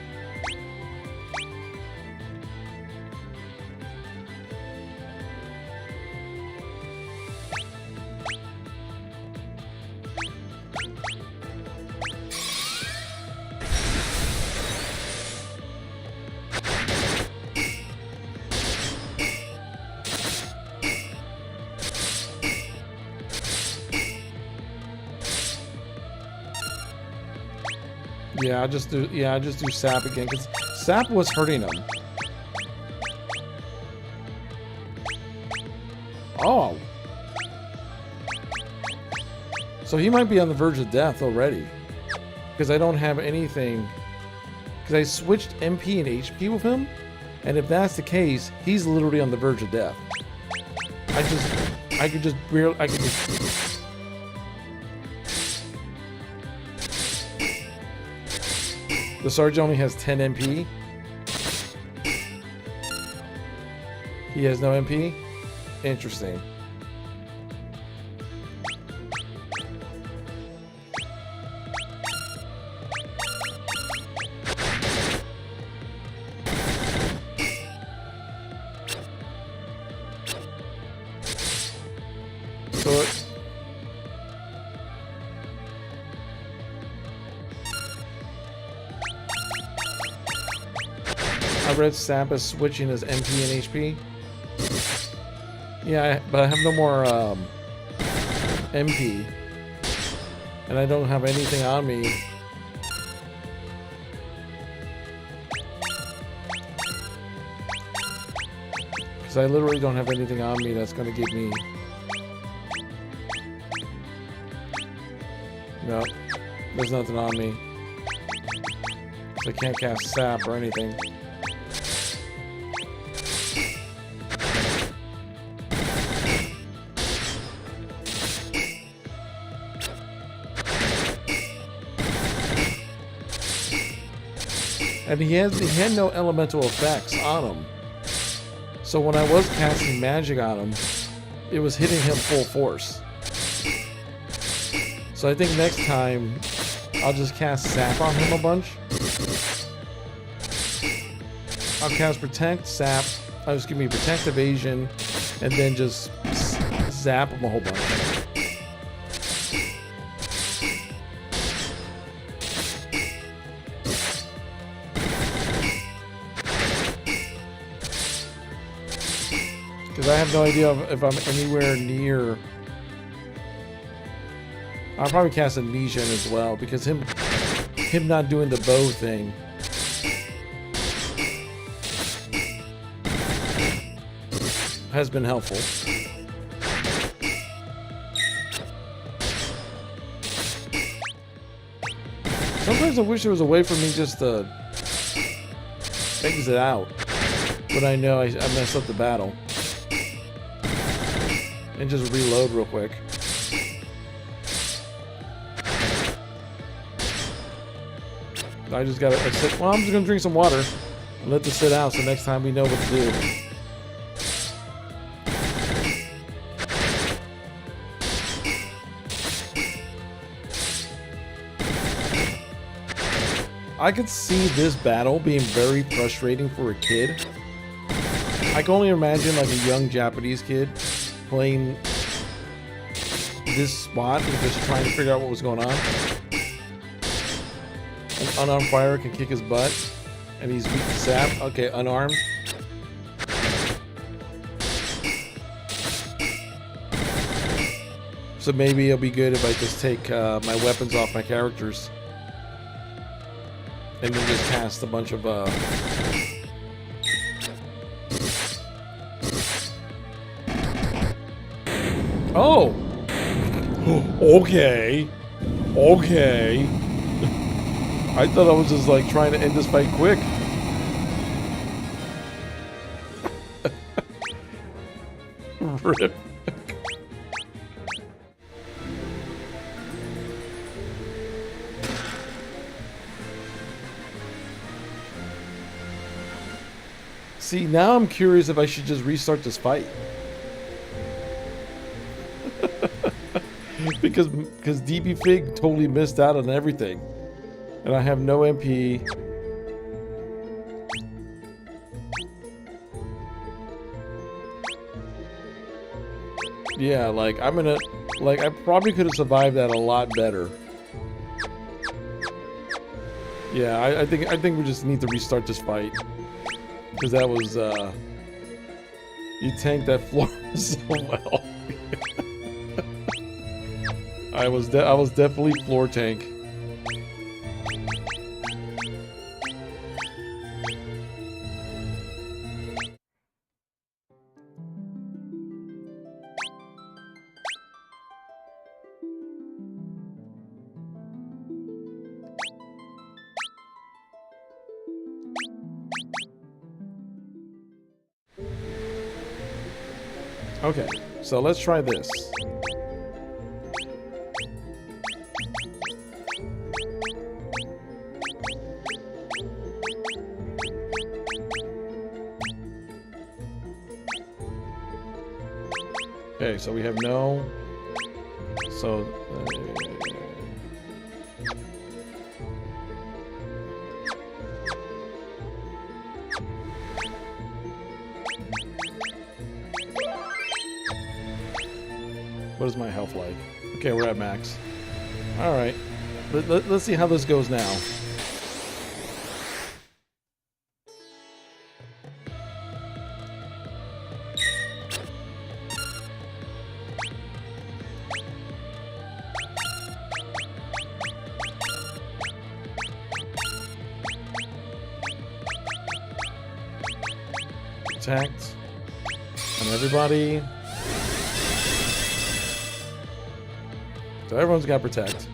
I just do sap again because sap was hurting him. Oh. So he might be on the verge of death already. Because I don't have anything. Because I switched MP and HP with him. And if that's the case, he's literally on the verge of death. I could just barely, I could just... The Sarge only has 10 MP. He has no MP? Interesting. I read Sap as switching his MP and HP. Yeah, but I have no more MP. And I don't have anything on me. Because I literally don't have anything on me that's going to give me... No, there's nothing on me. So I can't cast Sap or anything. And he had no elemental effects on him. So when I was casting magic on him, it was hitting him full force. So I think next time I'll just cast Sap on him a bunch. I'll cast Protect, Sap, excuse me, Protect, Evasion, and then just zap him a whole bunch. Because I have no idea if I'm anywhere near... I'll probably cast Amnesia as well, because him not doing the bow thing has been helpful. Sometimes I wish there was a way for me just to exit out when I know I messed up the battle. And just reload real quick. I just gotta sit. Well, I'm just gonna drink some water and let this sit out so next time we know what to do. I could see this battle being very frustrating for a kid. I can only imagine like a young Japanese kid playing this spot and just trying to figure out what was going on. An unarmed fire can kick his butt, and he's weak to Sap. Okay, unarmed. So maybe it'll be good if I just take my weapons off my characters. And then just cast a bunch of Oh! Okay. Okay. I thought I was just like trying to end this fight quick. Rip. See, now I'm curious if I should just restart this fight. because DBFig totally missed out on everything. And I have no MP. Yeah, like I'm gonna, like I probably could have survived that a lot better. Yeah, I think we just need to restart this fight. Because that was, you tanked that floor so well. I was definitely floor tank. Okay, so let's try this. Okay, so we have no. So. What is my health like? Okay, we're at max. Alright. Let's see how this goes now. Protect. And everybody. So everyone's got protect.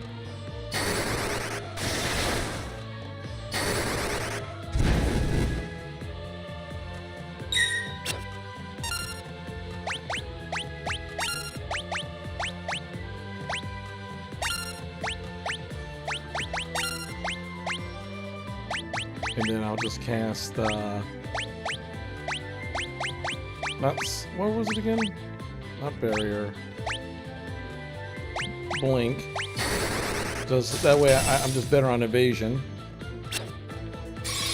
And then I'll just cast what was it again? Not barrier. Blink. Just that way I'm just better on evasion.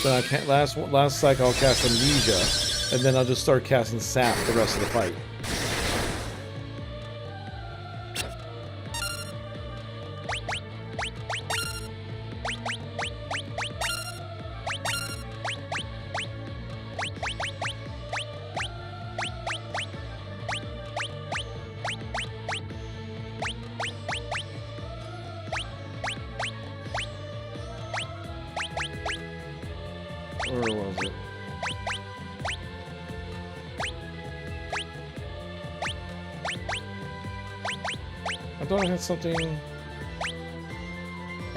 Then I can't last cycle I'll cast Amnesia, and then I'll just start casting Sap the rest of the fight. Where was it? I thought I had something.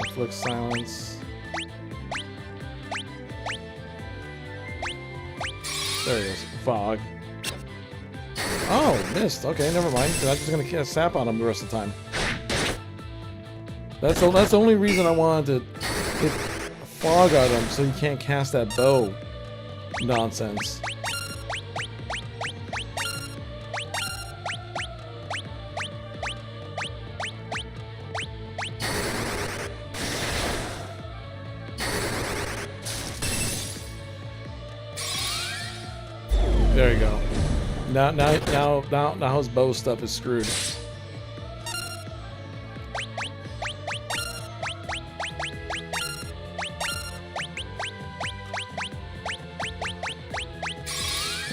Inflict silence. There he is. Fog. Oh, missed. Okay, never mind. I'm just gonna cast Sap on him the rest of the time. That's the only reason I wanted to get Fog on him, so you can't cast that bow nonsense. There you go. Now his bow stuff is screwed.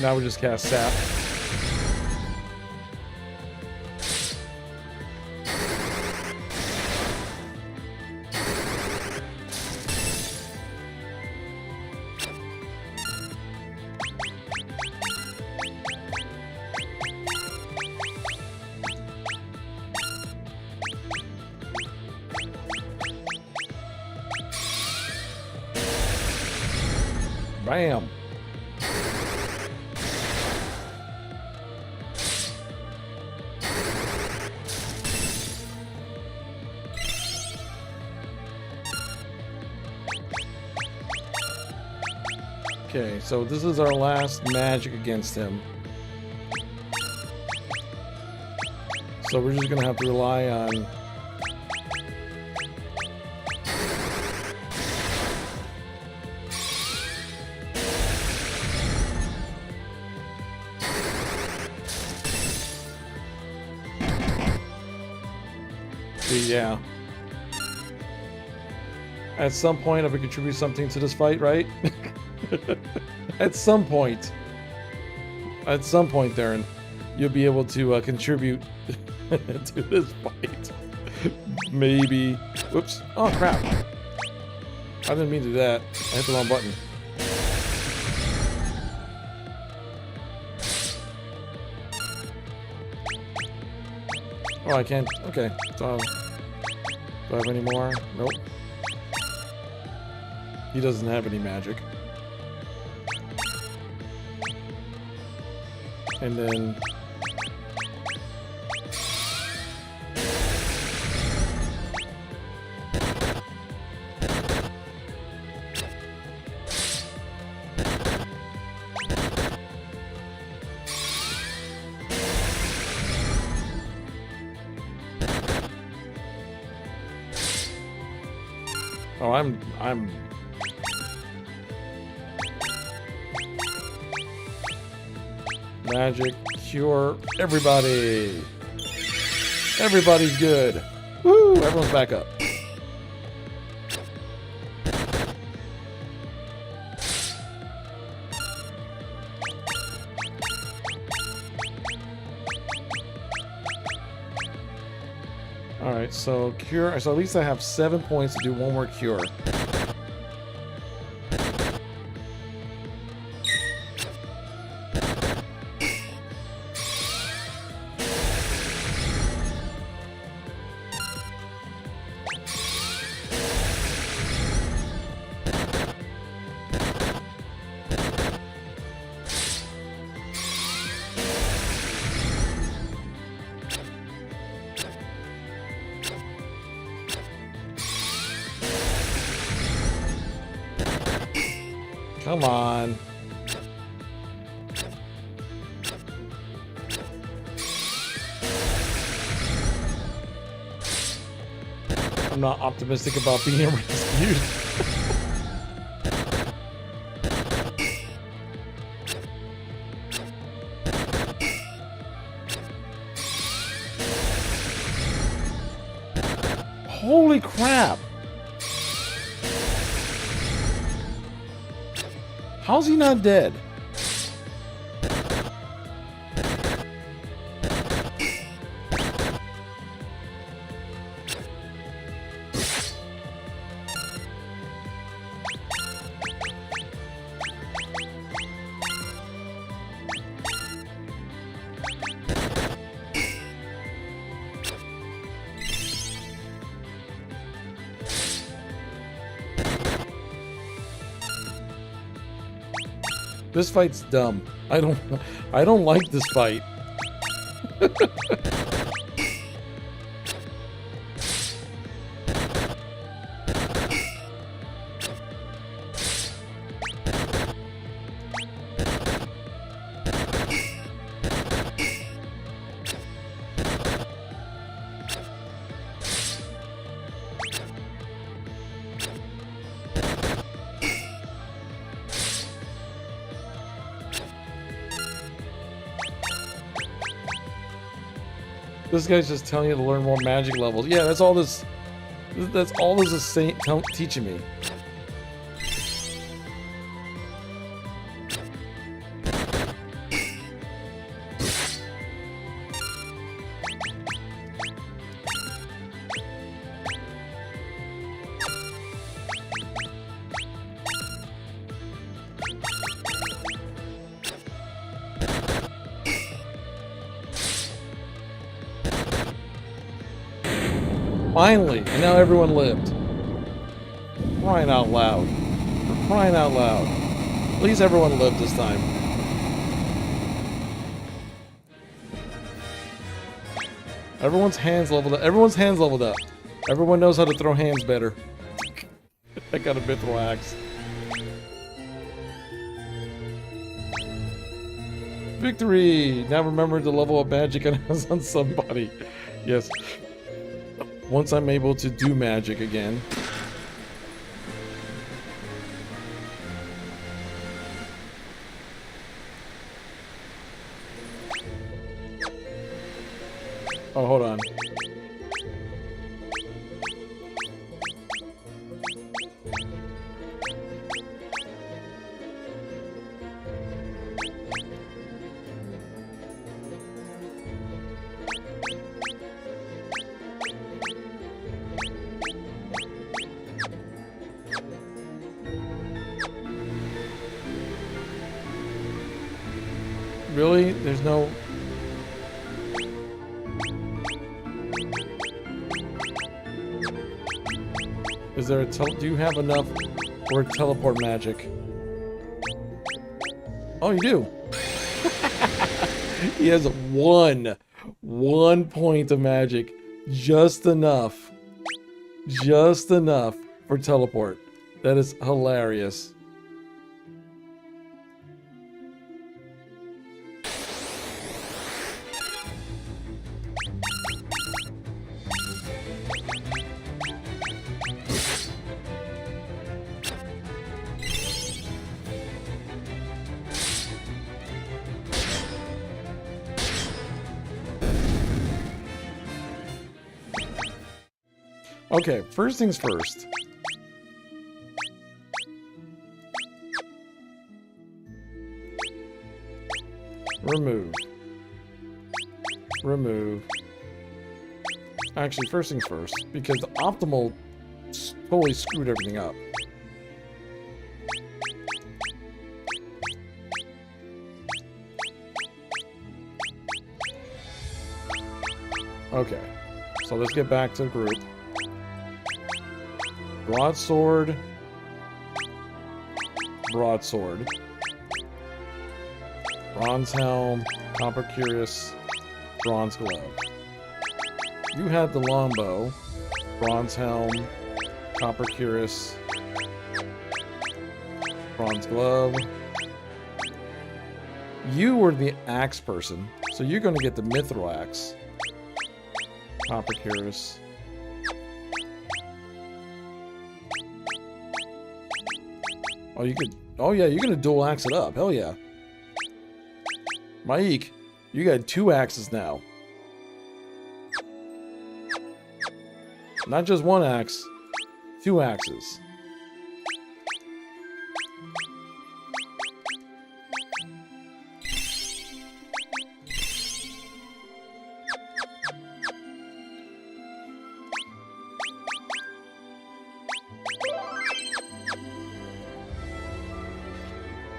Now we just cast Sap. Bam. Okay, so this is our last magic against him. So we're just gonna have to rely on yeah. At some point I would contribute something to this fight, right? At some point, Darren, you'll be able to contribute to this fight. Maybe. Whoops. Oh, crap. I didn't mean to do that. I hit the wrong button. Oh, I can't. Okay. So, do I have any more? Nope. He doesn't have any magic. And then Oh, I'm magic, cure, everybody. Everybody's good. Woo! Everyone's back up. Alright, so cure. So at least I have 7 points to do one more cure. Come on. I'm not optimistic about being rescued. Holy crap! How's he not dead? This fight's dumb. I don't like this fight. This guy's just telling you to learn more magic levels. Yeah, that's all this. That's all this is teaching me. Finally, and now everyone lived. Crying out loud. For crying out loud. At least everyone lived this time. Everyone's hands leveled up. Everyone's hands leveled up. Everyone knows how to throw hands better. I got a mithril axe. Victory! Now remember to level up magic on somebody. Yes. Once I'm able to do magic again. Oh, hold on. Really? There's no... Is there a do you have enough for teleport magic? Oh, you do. He has one point of magic. Just enough. Just enough for teleport. That is hilarious. Okay, first things first. Remove. Remove. Actually, first things first, because the optimal totally screwed everything up. Okay, so let's get back to the group. Broadsword. Broadsword. Bronze helm, copper cuirass, bronze glove. You had the longbow, bronze helm, copper cuirass, bronze glove. You were the axe person, so you're going to get the mithril axe, copper cuirass. Oh, you could. Oh yeah, you're going to dual axe it up. Hell yeah. Mike, you got 2 axes now. Not just 1 axe, 2 axes.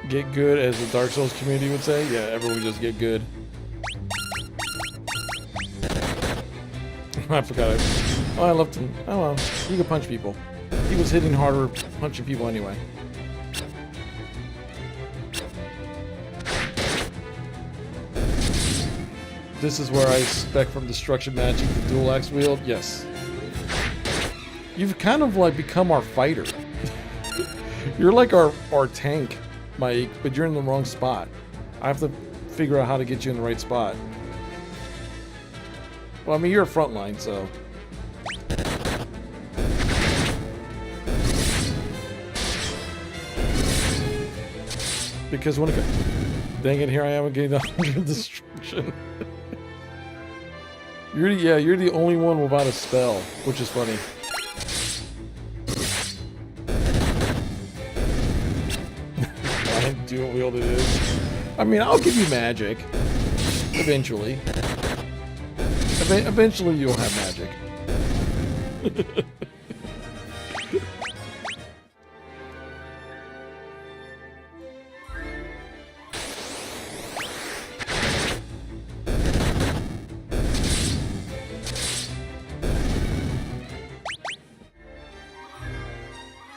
Get good, as the Dark Souls community would say. Yeah, everyone just get good. I forgot it. Oh, I left him. Oh well, he could punch people. He was hitting harder, punching people anyway. This is where I expect from Destruction Magic the dual axe wield. Yes. You've kind of like become our fighter. You're like our tank, Mike, but you're in the wrong spot. I have to figure out how to get you in the right spot. Well, I mean, you're a frontline, so. Because when it dang it, here I am getting 100 destruction. You're the only one without a spell, which is funny. Dual wield it is. I mean, I'll give you magic. Eventually. Eventually you'll have magic.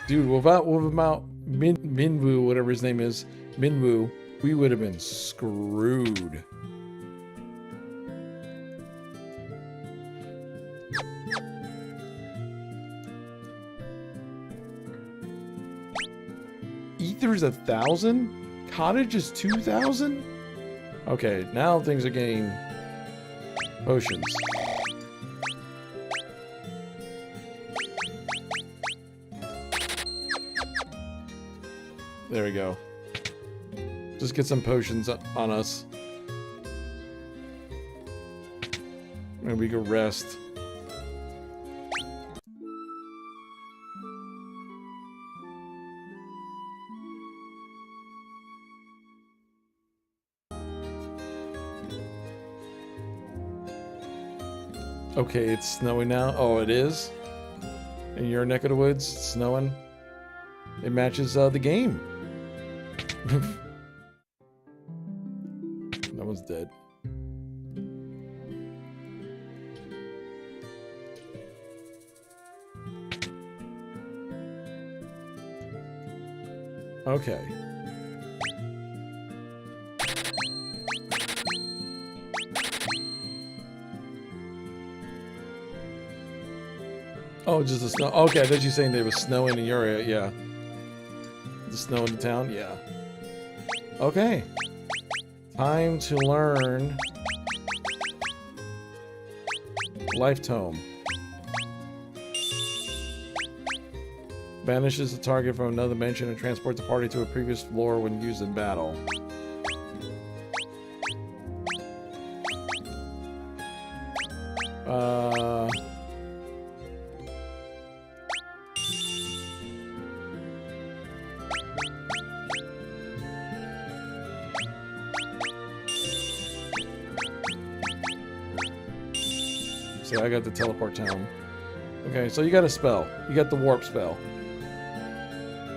Dude, without Minwu, whatever his name is, Minwu, we would have been screwed. Ether's 1,000? Cottage is 2,000? Okay, now things are getting potions. There we go. Just get some potions on us. And we can rest. Okay, it's snowing now. Oh, it is? In your neck of the woods, it's snowing? It matches the game. That one's dead. Okay. Oh, just the snow. Okay, I thought you were saying there was snowing in your area. Yeah. The snow in the town? Yeah. Okay. Time to learn Life Tome. Banishes the target from another dimension and transports the party to a previous floor when used in battle. See, I got the teleport town. Okay, so you got a spell. You got the warp spell.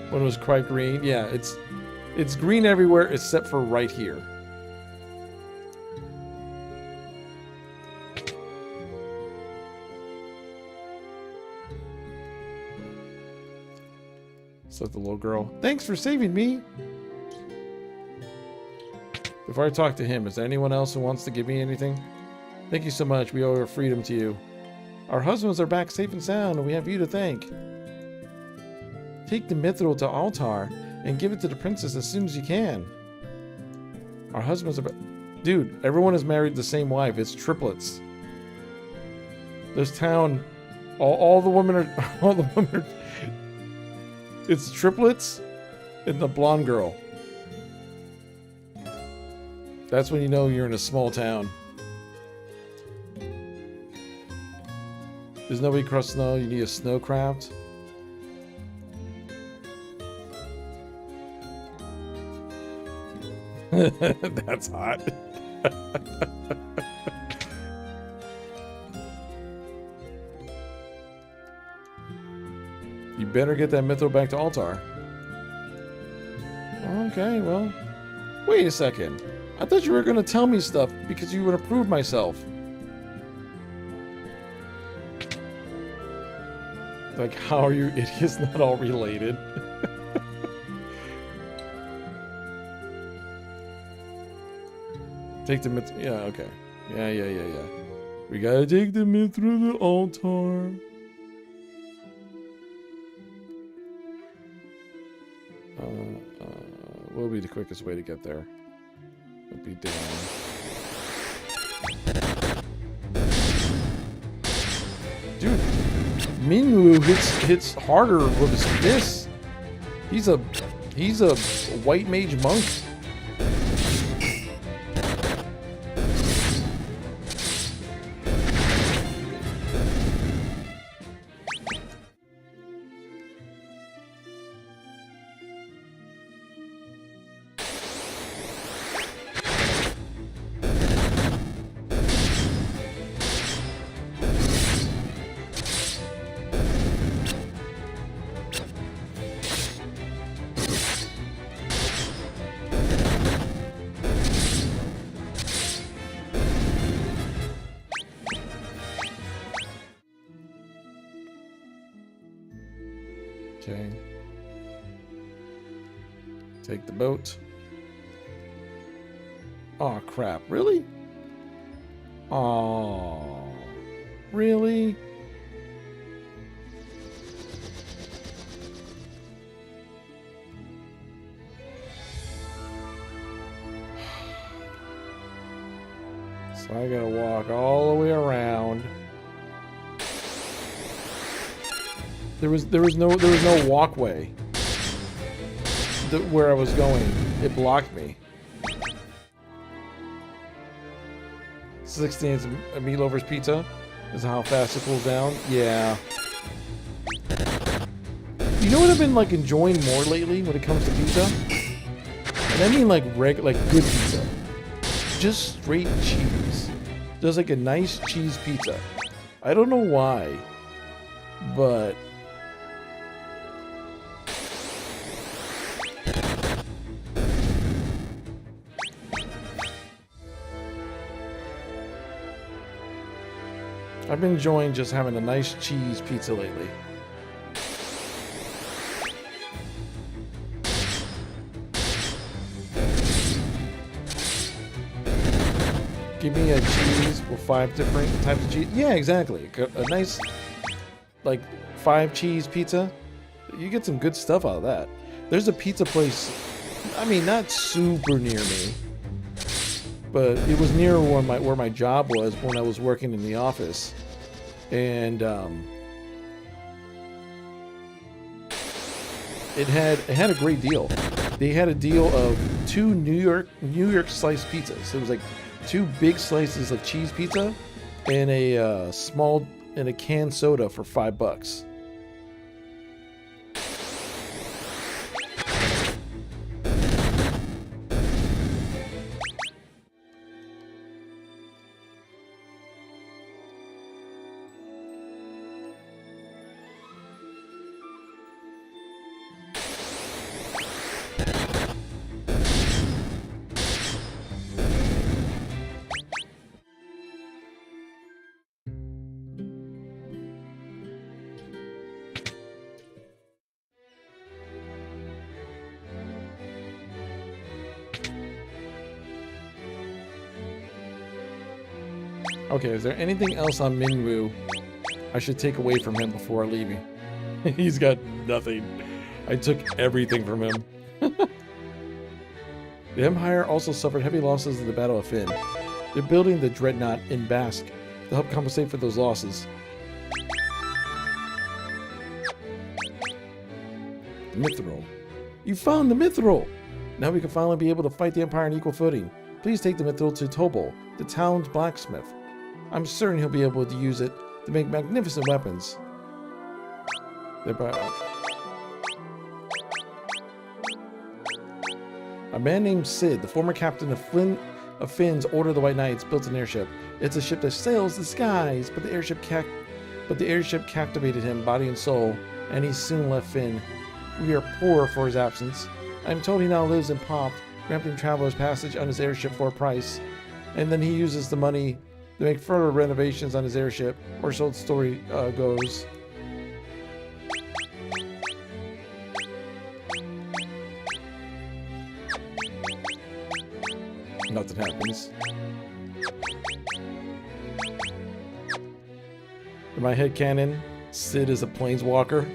When it was quite green. Yeah, it's green everywhere except for right here. Said the little girl. Thanks for saving me. Before I talk to him, is there anyone else who wants to give me anything? Thank you so much. We owe our freedom to you. Our husbands are back safe and sound, and we have you to thank. Take the mithril to altar and give it to the princess as soon as you can. Our husbands are back. Dude, everyone is married the same wife. It's triplets. This town, all the women are, it's triplets and the blonde girl. That's when you know you're in a small town. There's nobody across snow. You need a snowcraft. That's hot. You better get that mithril back to altar. Okay, well, wait a second. I thought you were going to tell me stuff because you would approve myself. Like, how are you idiots not all related? Take the mithril. Yeah, okay. Yeah. We gotta take the mithril to the altar. What would be the quickest way to get there? It'd be down. Dude, Minwu hits harder with his fists. He's a white mage monk. Okay. Take the boat. Oh crap, really? Oh, really? So I gotta walk all the way around. There was no walkway where I was going. It blocked me. 16 is a meat lover's pizza. Is how fast it cools down. Yeah. You know what I've been like enjoying more lately when it comes to pizza? And I mean like good pizza. Just straight cheese. Just like a nice cheese pizza. I don't know why, but I've been enjoying just having a nice cheese pizza lately. Give me a cheese with 5 different types of cheese. Yeah, exactly. A nice, like, 5 cheese pizza. You get some good stuff out of that. There's a pizza place, I mean, not super near me, but it was near where my job was when I was working in the office. And it had a great deal. They had a deal of 2 New York sliced pizzas. It was like 2 big slices of cheese pizza and a canned soda for $5. Okay, is there anything else on Minwu I should take away from him before leaving? He's got nothing. I took everything from him. The Empire also suffered heavy losses in the Battle of Finn. They're building the Dreadnought in Basque to help compensate for those losses. Mithril. You found the Mithril! Now we can finally be able to fight the Empire on equal footing. Please take the Mithril to Tobol, the town's blacksmith. I'm certain he'll be able to use it to make magnificent weapons. A man named Sid, the former captain of Finn's Order of the White Knights, built an airship. It's a ship that sails the skies, but the airship captivated him, body and soul, and he soon left Finn. We are poor for his absence. I'm told he now lives in Pop, granting travelers passage on his airship for a price, and then he uses the money to make further renovations on his airship, or so the story goes. Nothing happens. In my head canon, Sid is a planeswalker.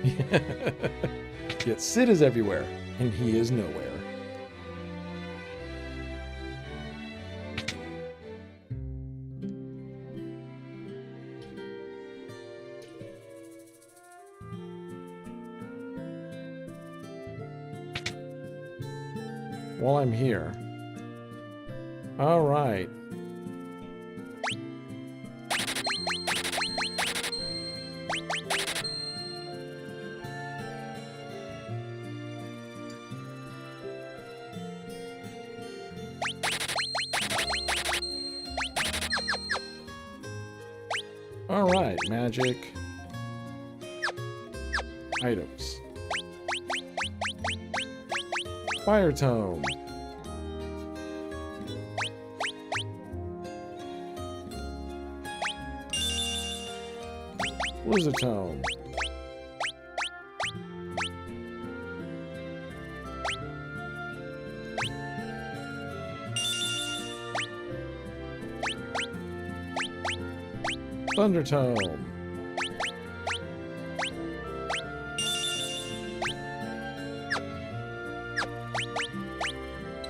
Yet Sid is everywhere, and he is nowhere. While I'm here. All right. All right, magic items. Fire tome. Blizzard tome. Thunder tome.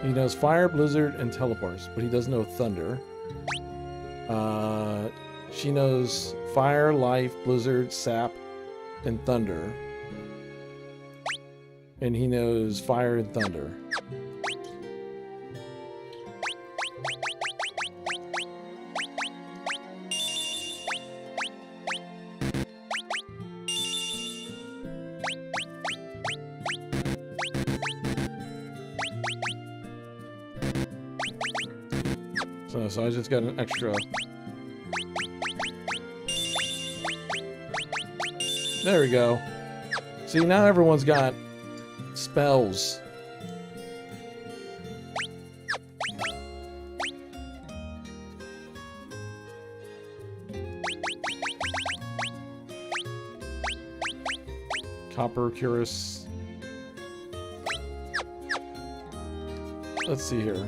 He knows fire, blizzard, and teleports, but he doesn't know thunder. She knows fire, life, blizzard, sap, and thunder. And he knows fire and thunder. So I just got an extra. There we go. See, now everyone's got spells. Copper Cuirass. Let's see here.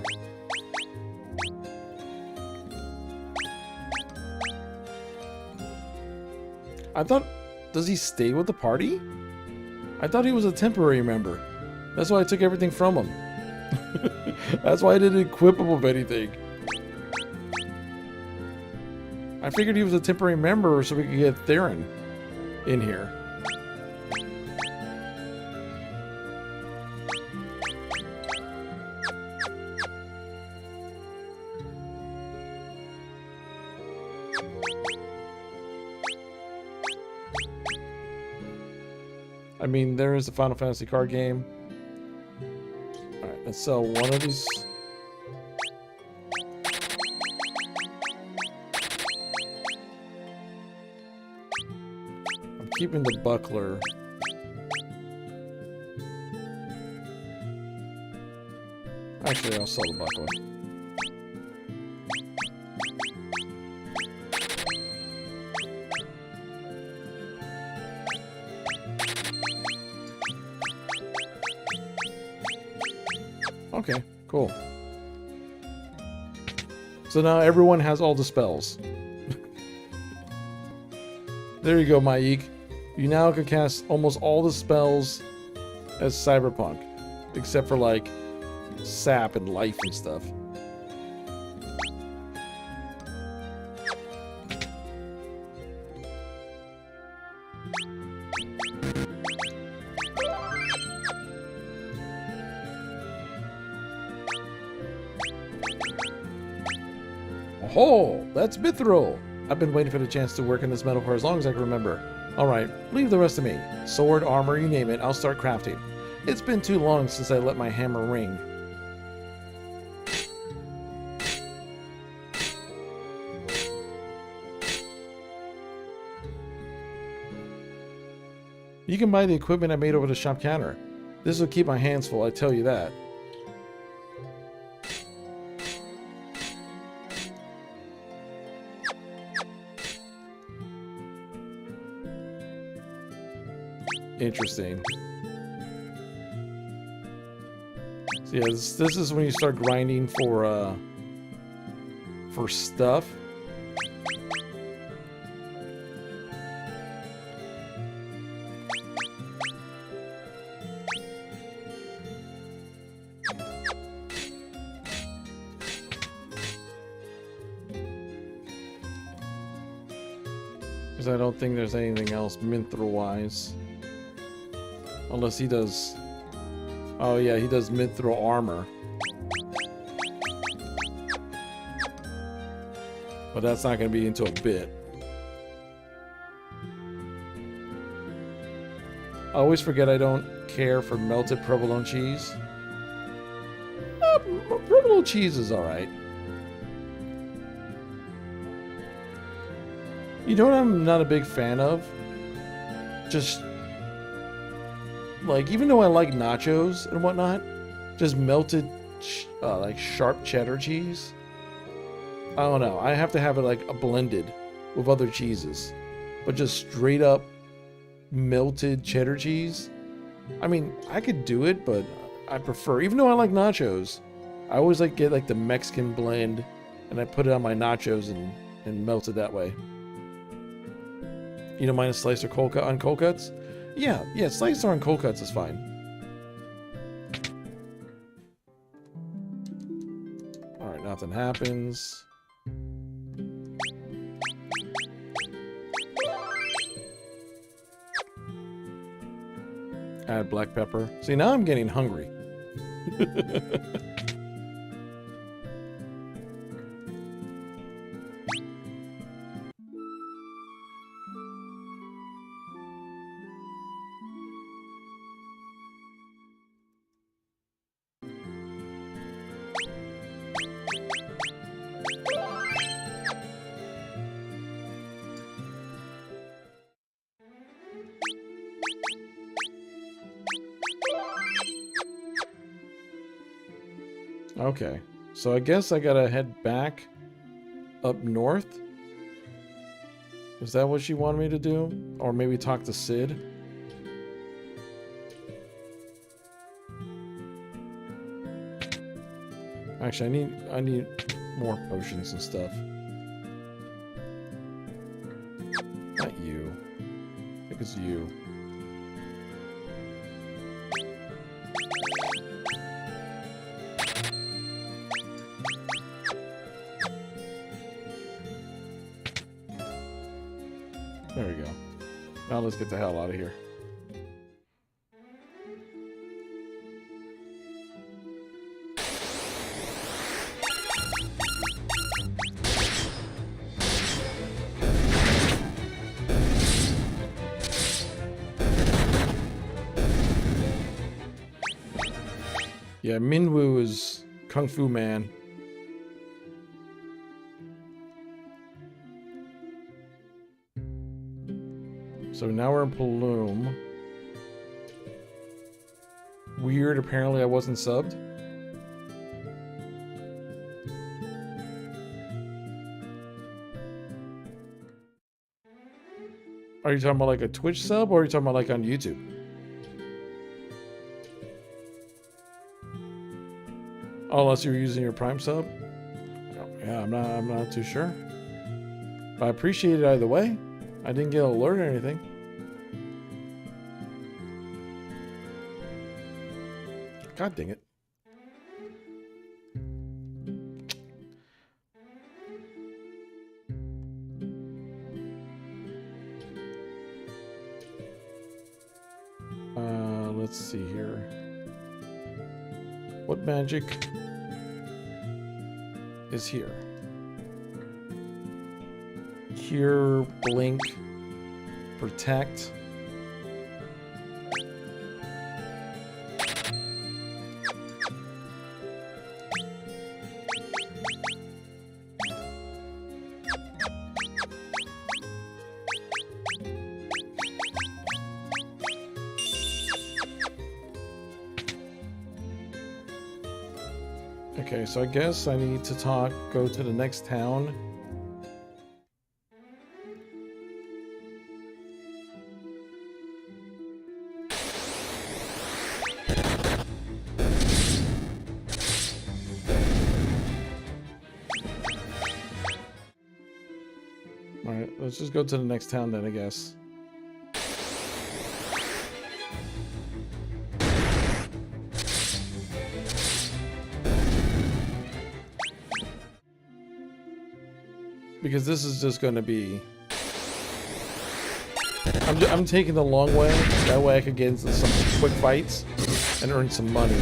I thought, does he stay with the party? I thought he was a temporary member. That's why I took everything from him. That's why I didn't equip him with anything. I figured he was a temporary member so we could get Theron in here. I mean, there is a Final Fantasy card game. Alright, let's sell one of these. I'm keeping the buckler. Actually, I'll sell the buckler. Okay, cool. So now everyone has all the spells. There you go, Maik. You now can cast almost all the spells as Cyberpunk, except for like sap and life and stuff. Oh, that's Mithril. I've been waiting for the chance to work in this metal for as long as I can remember. Alright, leave the rest to me. Sword, armor, you name it, I'll start crafting. It's been too long since I let my hammer ring. You can buy the equipment I made over the shop counter. This will keep my hands full, I tell you that. Interesting. So yeah, this is when you start grinding for stuff. Because I don't think there's anything else Mithril-wise. Unless he does... Oh yeah, he does Mithril armor. But that's not going to be until a bit. I always forget I don't care for melted provolone cheese. Provolone cheese is alright. You know what I'm not a big fan of? Just... like, even though I like nachos and whatnot, just melted, like, sharp cheddar cheese. I don't know. I have to have it, like, blended with other cheeses. But just straight up melted cheddar cheese. I mean, I could do it, but I prefer, even though I like nachos, I always like get, like, the Mexican blend, and I put it on my nachos and melt it that way. You don't mind a slice or cold cut on cold cuts? Yeah, sliced on cold cuts is fine. Alright, nothing happens. Add black pepper. See, now I'm getting hungry. Okay, so I guess I gotta head back up north. Is that what she wanted me to do? Or maybe talk to Sid? Actually, I need more potions and stuff. Not you. I think it's you. There we go. Now let's get the hell out of here. Yeah, Minwoo is Kung Fu Man. So now we're in Plume. Weird, apparently I wasn't subbed. Are you talking about like a Twitch sub or are you talking about like on YouTube? Oh, unless you're using your Prime sub? Yeah, I'm not too sure. But I appreciate it either way. I didn't get an alert or anything. God dang it. Let's see here. What magic is here? Cure, blink, protect. Okay, so I guess I need to go to the next town. Alright, let's just go to the next town then, I guess. Because this is just going to be... I'm taking the long way. That way I could get into some quick fights and earn some money.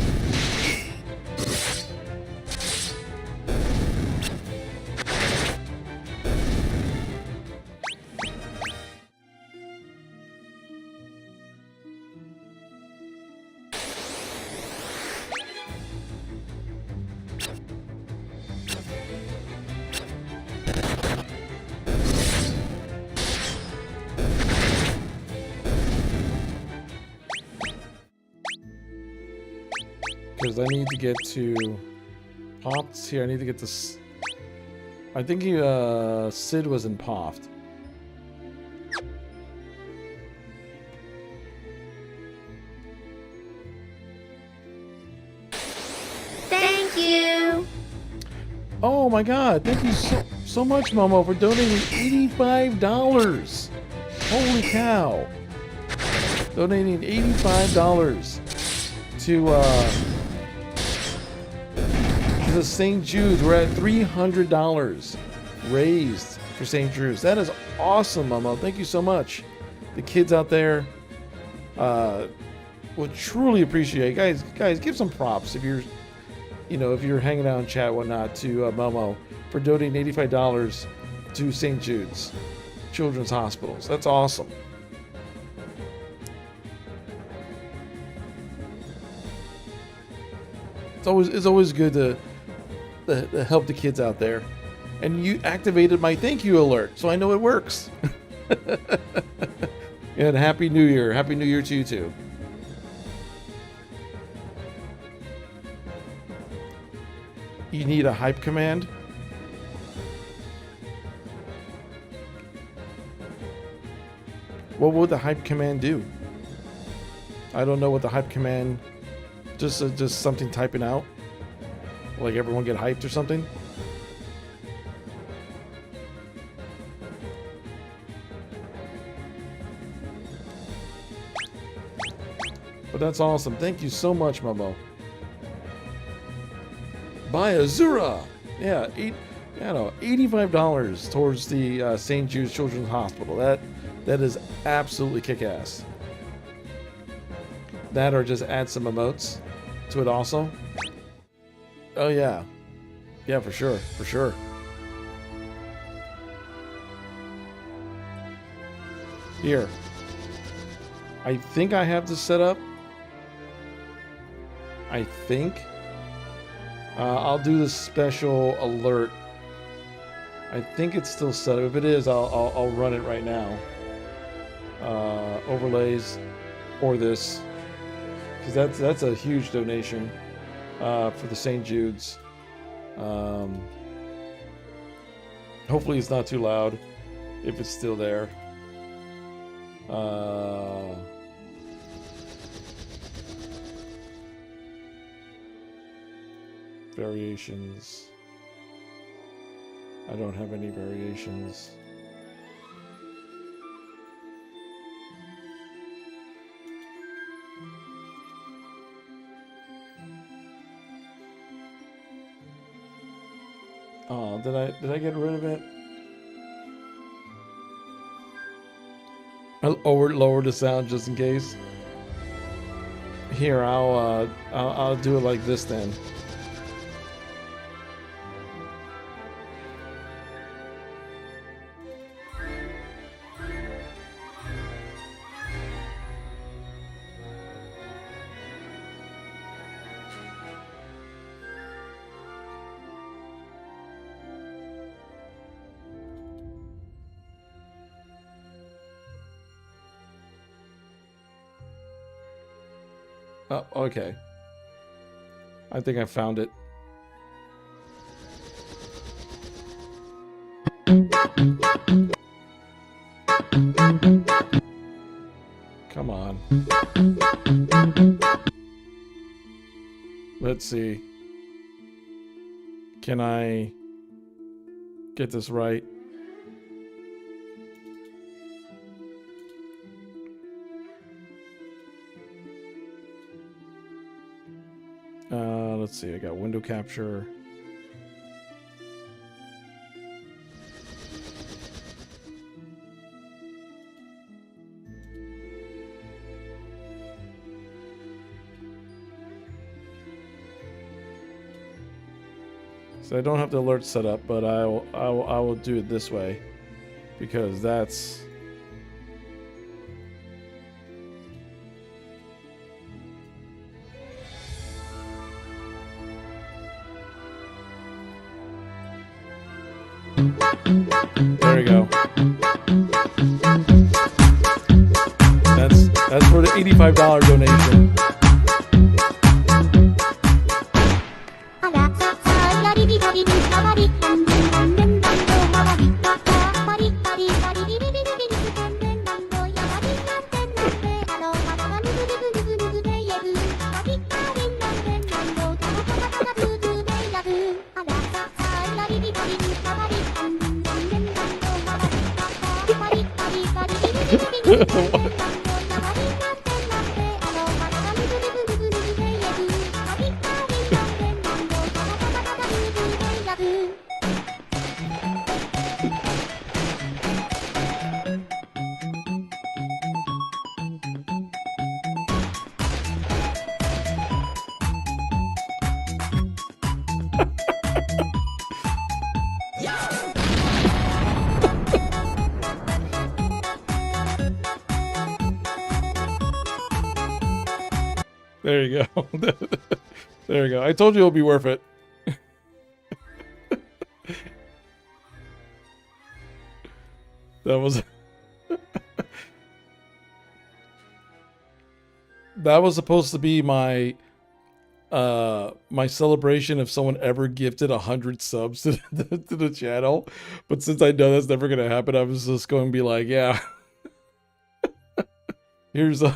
Because I need to get to Poft's here. I need to get this. I think Sid was in Poft. Thank you. Oh my God! Thank you so much, Momo, for donating $85. Holy cow! Donating $85 to the St. Jude's. We're at $300 raised for St. Jude's. That is awesome, Momo. Thank you so much. The kids out there will truly appreciate it. Guys, give some props if you're, if you're hanging out in chat, whatnot, to Momo for donating $85 to St. Jude's Children's Hospitals. That's awesome. It's always good to help the kids out there. And you activated my thank you alert, so I know it works. And Happy New Year. Happy New Year to you too. You need a hype command? What would the hype command do? I don't know what the hype command... Just something typing out? Like everyone get hyped or something? But that's awesome. Thank you so much, Momo. Buy Azura! Yeah, $85 towards the St. Jude's Children's Hospital. That is absolutely kick-ass. That or just add some emotes to it also. Oh yeah. Yeah, for sure. For sure. Here. I think I have this set up. I think. I'll do the special alert. I think it's still set up. If it is, I'll run it right now. Overlays or this. Because that's a huge donation for the St. Jude's. Hopefully it's not too loud if it's still there. Variations. I don't have any variations. Oh, did I get rid of it? I'll lower the sound just in case. Here, I'll do it like this then. Oh, okay. I think I found it. Come on. Let's see. Can I get this right? Let's see, I got window capture. So I don't have the alert set up, but I will do it this way because that's there we go. That's for the $85 donation. There you go. There you go. I told you it'll be worth it. That was that was supposed to be my my celebration if someone ever gifted 100 subs to the channel, but since I know that's never gonna happen, I was just going to be like, yeah. here's the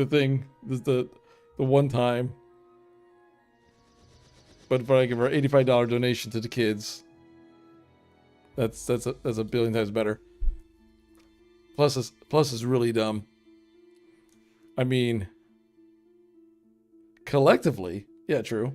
thing. This is the one time. But if I give her an $85 donation to the kids, that's a billion times better. Plus is really dumb. I mean, collectively, yeah, true.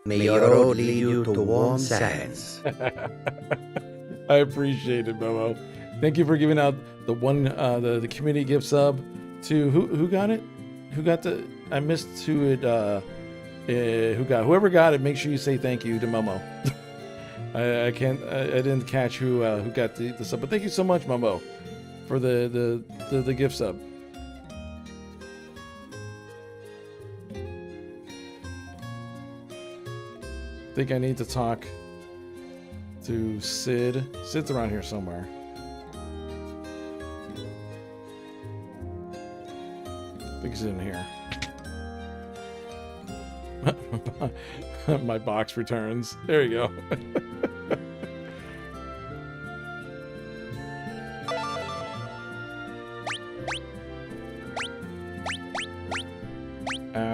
May your road lead you to warm sands. I appreciate it, Momo. Thank you for giving out the one the community gift sub to who got it? Who got the? I missed who it. Whoever got it. Make sure you say thank you to Momo. I didn't catch who got the sub, but thank you so much, Momo, for the gift sub. I think I need to talk to Sid. Sid's around here somewhere. I think he's in here. My box returns. There you go.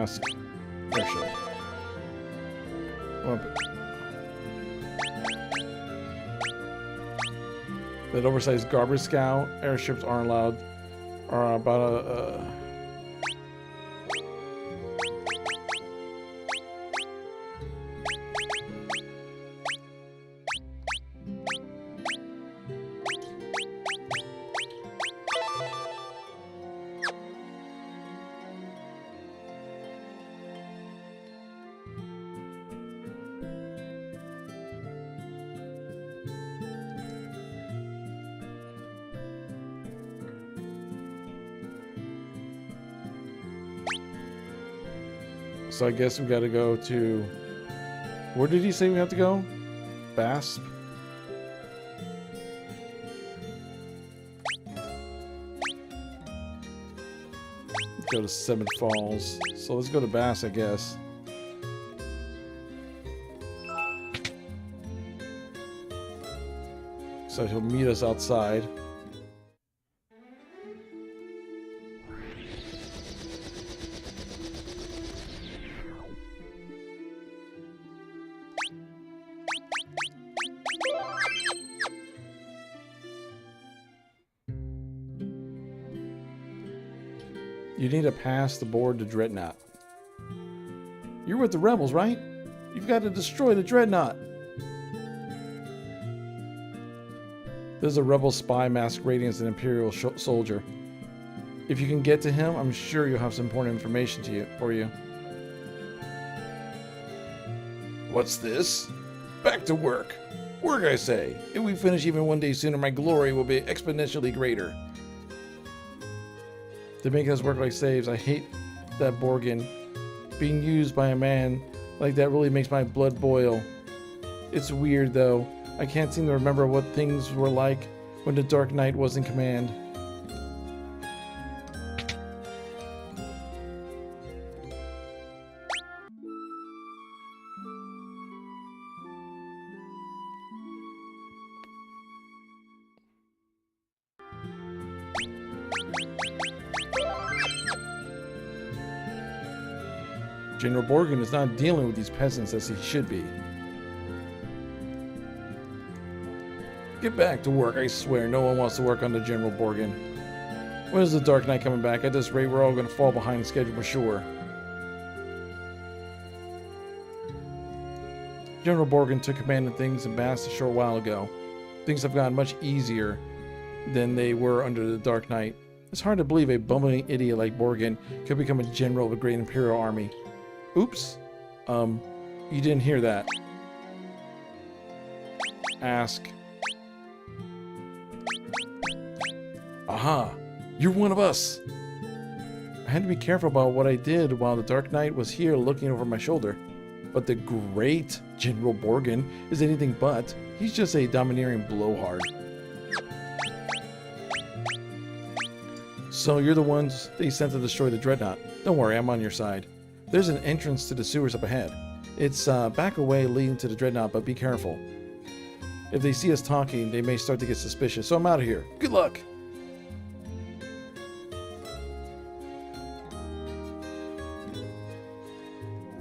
mask airship. That oversized garbage scow airships aren't allowed. Are about a. So I guess we got to go to. Where did he say we have to go? Basp. Go to Seven Falls. So let's go to Bass, I guess. So he'll meet us outside. You need to pass the board to Dreadnought. You're with the rebels, right? You've got to destroy the Dreadnought. There's a rebel spy masquerading as an Imperial soldier. If you can get to him, I'm sure you'll have some important information for you. What's this? Back to work. Work, I say. If we finish even one day sooner, my glory will be exponentially greater. To make us work like slaves, I hate that Borgin. Being used by a man like that really makes my blood boil. It's weird, though. I can't seem to remember what things were like when the Dark Knight was in command. General Borgin is not dealing with these peasants as he should be. Get back to work, I swear. No one wants to work under General Borgin. When is the Dark Knight coming back? At this rate, we're all going to fall behind schedule for sure. General Borgin took command of things in Bass a short while ago. Things have gotten much easier than they were under the Dark Knight. It's hard to believe a bumbling idiot like Borgin could become a general of a great Imperial army. Oops. You didn't hear that. Ask. Aha! You're one of us! I had to be careful about what I did while the Dark Knight was here looking over my shoulder. But the great General Borgin is anything but. He's just a domineering blowhard. So you're the ones they sent to destroy the Dreadnought. Don't worry, I'm on your side. There's an entrance to the sewers up ahead. It's back away leading to the Dreadnought, but be careful. If they see us talking, they may start to get suspicious, so I'm out of here. Good luck!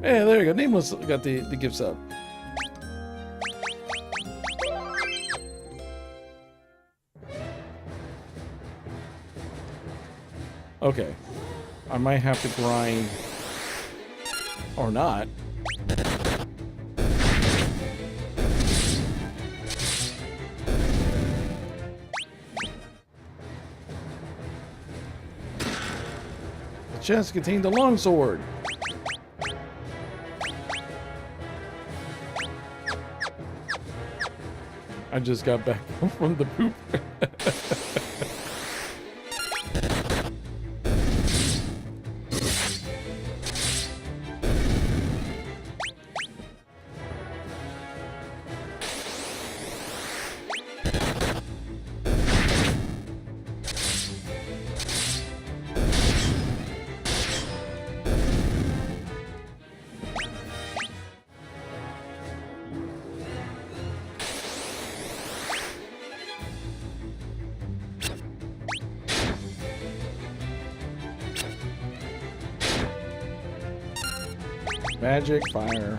Hey, there you go. Nameless got the gifts up. Okay. I might have to grind. Or not. The chest contained a longsword. I just got back from the poop. Magic, fire.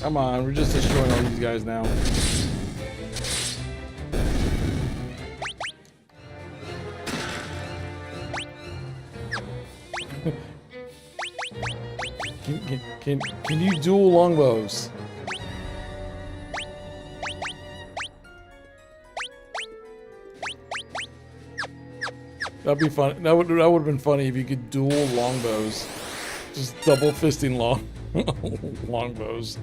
Come on, we're just destroying all these guys now. Can you duel longbows? That'd be fun. That would have been funny if you could duel longbows. Just double fisting longbows.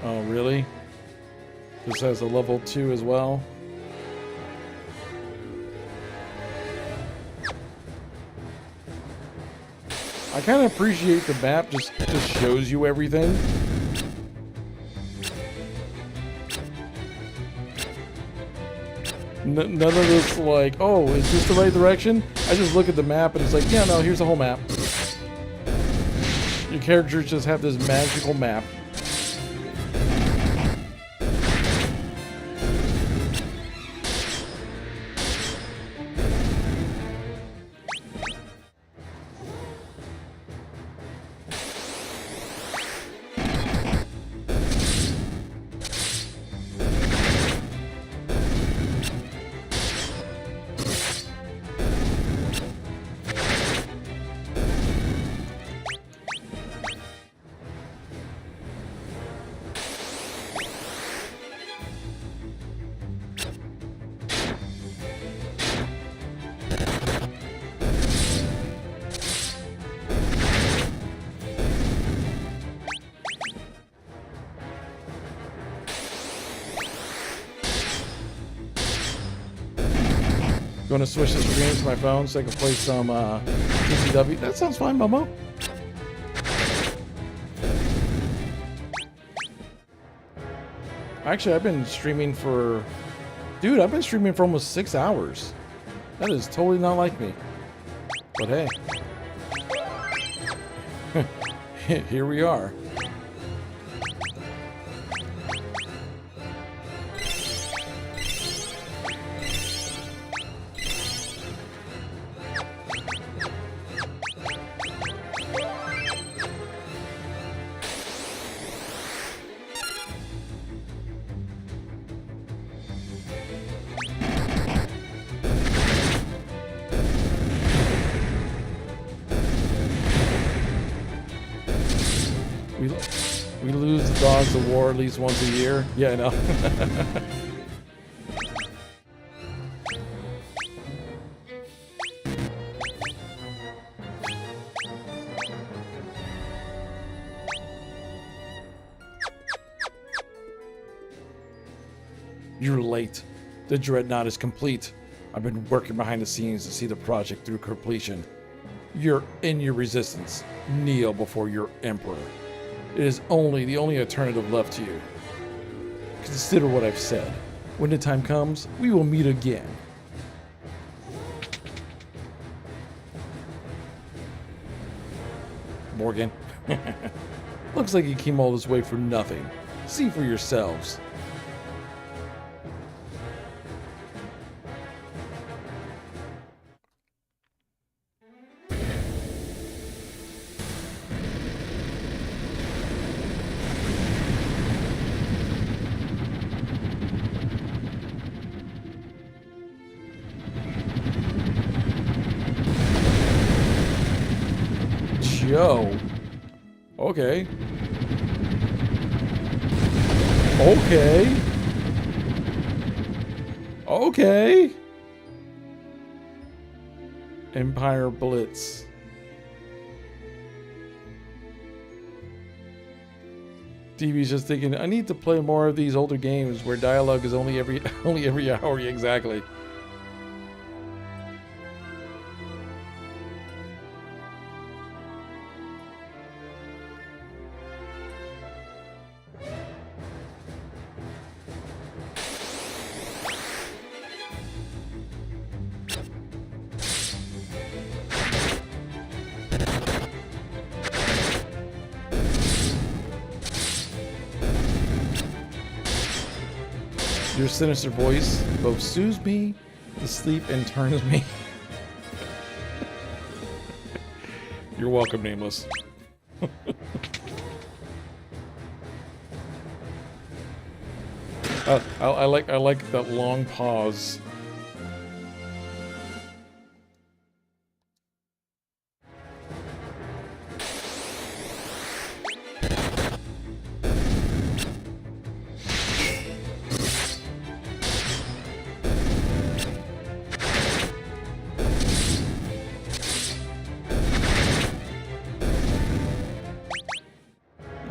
Oh, really? This has a level 2 as well. I kind of appreciate the map just shows you everything. None of this like, oh, is this the right direction? I just look at the map and it's like, yeah, no, here's the whole map. Your characters just have this magical map. Going to switch the screens to my phone so I can play some TCW. That sounds fine, Momo. Actually, I've been streaming for... Dude, I've been streaming for almost 6 hours. That is totally not like me. But hey. Here we are. We lose the dogs of war at least once a year. Yeah, I know. You're late. The Dreadnought is complete. I've been working behind the scenes to see the project through completion. You're in your resistance. Kneel before your emperor. It is the only alternative left to you. Consider what I've said. When the time comes, we will meet again. Morgan. Looks like you came all this way for nothing. See for yourselves. Joe. Okay. Okay. Okay. Empire Blitz. DB's just thinking, I need to play more of these older games where dialogue is only every hour. Exactly. Your sinister voice both soothes me to sleep and turns me. You're welcome, Nameless. I like that long pause.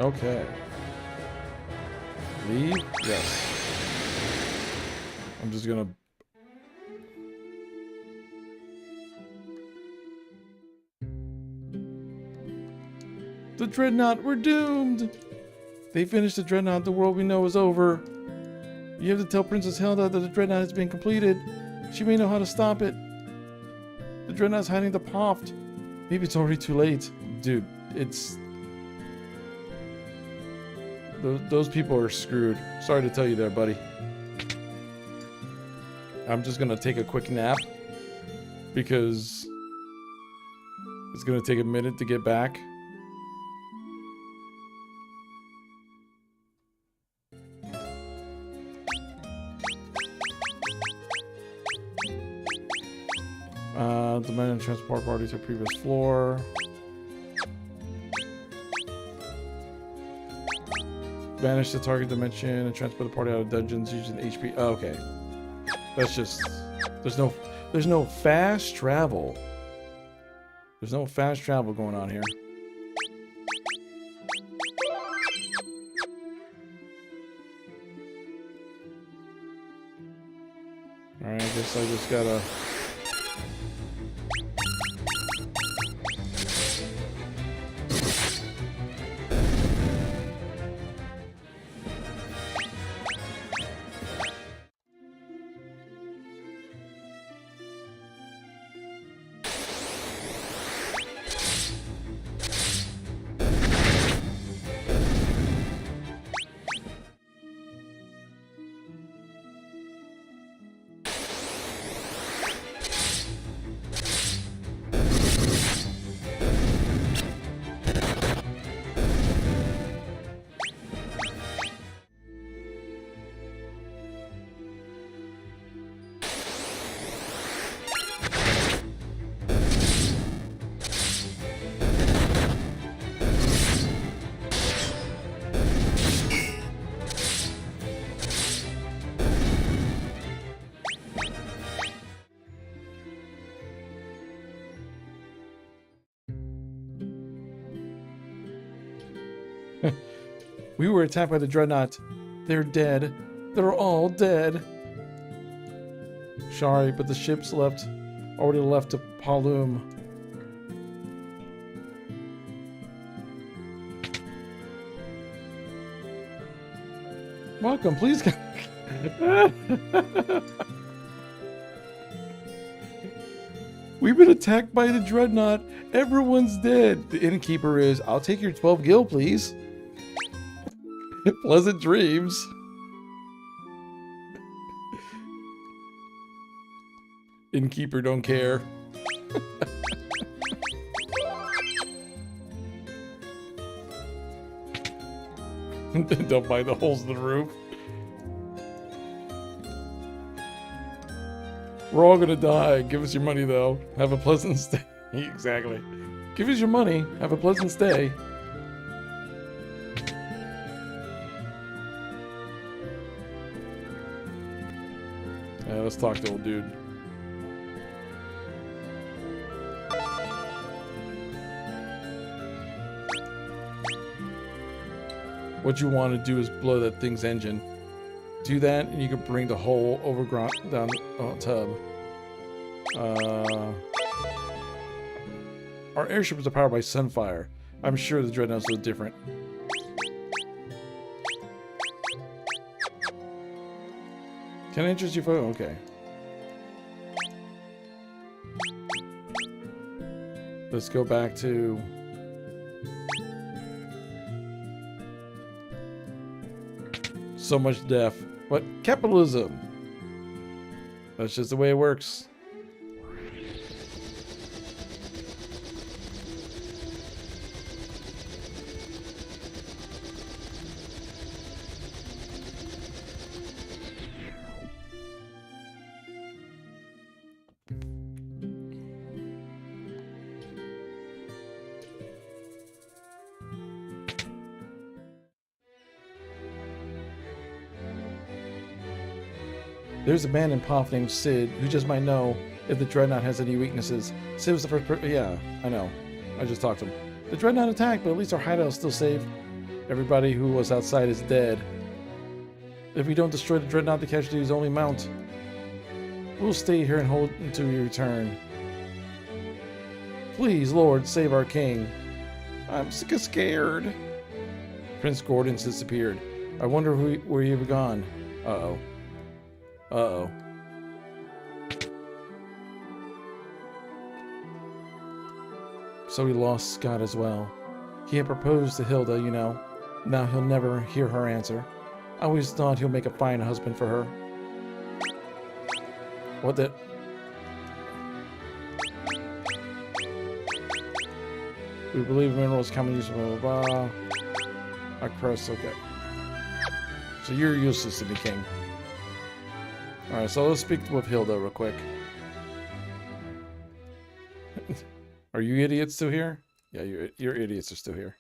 Okay. Leave? Yes. I'm just gonna... The Dreadnought, we're doomed! They finished the Dreadnought, the world we know is over. You have to tell Princess Hilda that the Dreadnought has been completed. She may know how to stop it. The Dreadnought's hiding the Poft. Maybe it's already too late. Dude, it's... Those people are screwed. Sorry to tell you there, buddy. I'm just gonna take a quick nap because it's gonna take a minute to get back. Demand and transport party to previous floor. Vanish the target dimension and transport the party out of dungeons using HP. Oh, okay. That's just... There's no fast travel. There's no fast travel going on here. Alright, I guess I just gotta... We were attacked by the Dreadnought. They're dead. They're all dead. Sorry, but the ships already left to Palum. Welcome, please come. We've been attacked by the Dreadnought. Everyone's dead. The innkeeper is, I'll take your 12 gil, please. Pleasant dreams. Innkeeper don't care. Don't mind the holes in the roof. We're all gonna die. Give us your money, though. Have a pleasant stay. Exactly. Give us your money. Have a pleasant stay. Yeah, let's talk to old dude. What you want to do is blow that thing's engine. Do that, and you can bring the whole overground down tub. Our airships are powered by Sunfire. I'm sure the Dreadnought's a little different. Can I interest you for? Okay. Let's go back to. So much death. But capitalism. That's just the way it works. There's a man in Poth named Sid who just might know if the Dreadnought has any weaknesses. Sid was the first person. Yeah, I know. I just talked to him. The Dreadnought attacked, but at least our hideout is still safe. Everybody who was outside is dead. If we don't destroy the Dreadnought, the casualties only mount. We'll stay here and hold until you return. Please, Lord, save our king. I'm sick of scared. Prince Gordon's disappeared. I wonder where he ever gone. Uh-oh. Uh-oh. So he lost Scott as well. He had proposed to Hilda, you know. Now he'll never hear her answer. I always thought he'll make a fine husband for her. What the... We believe minerals come in use, blah, blah, blah. I cross, okay. So you're useless to me, King. Alright, so let's speak with Hilda real quick. Are you idiots still here? Yeah, your idiots are still here.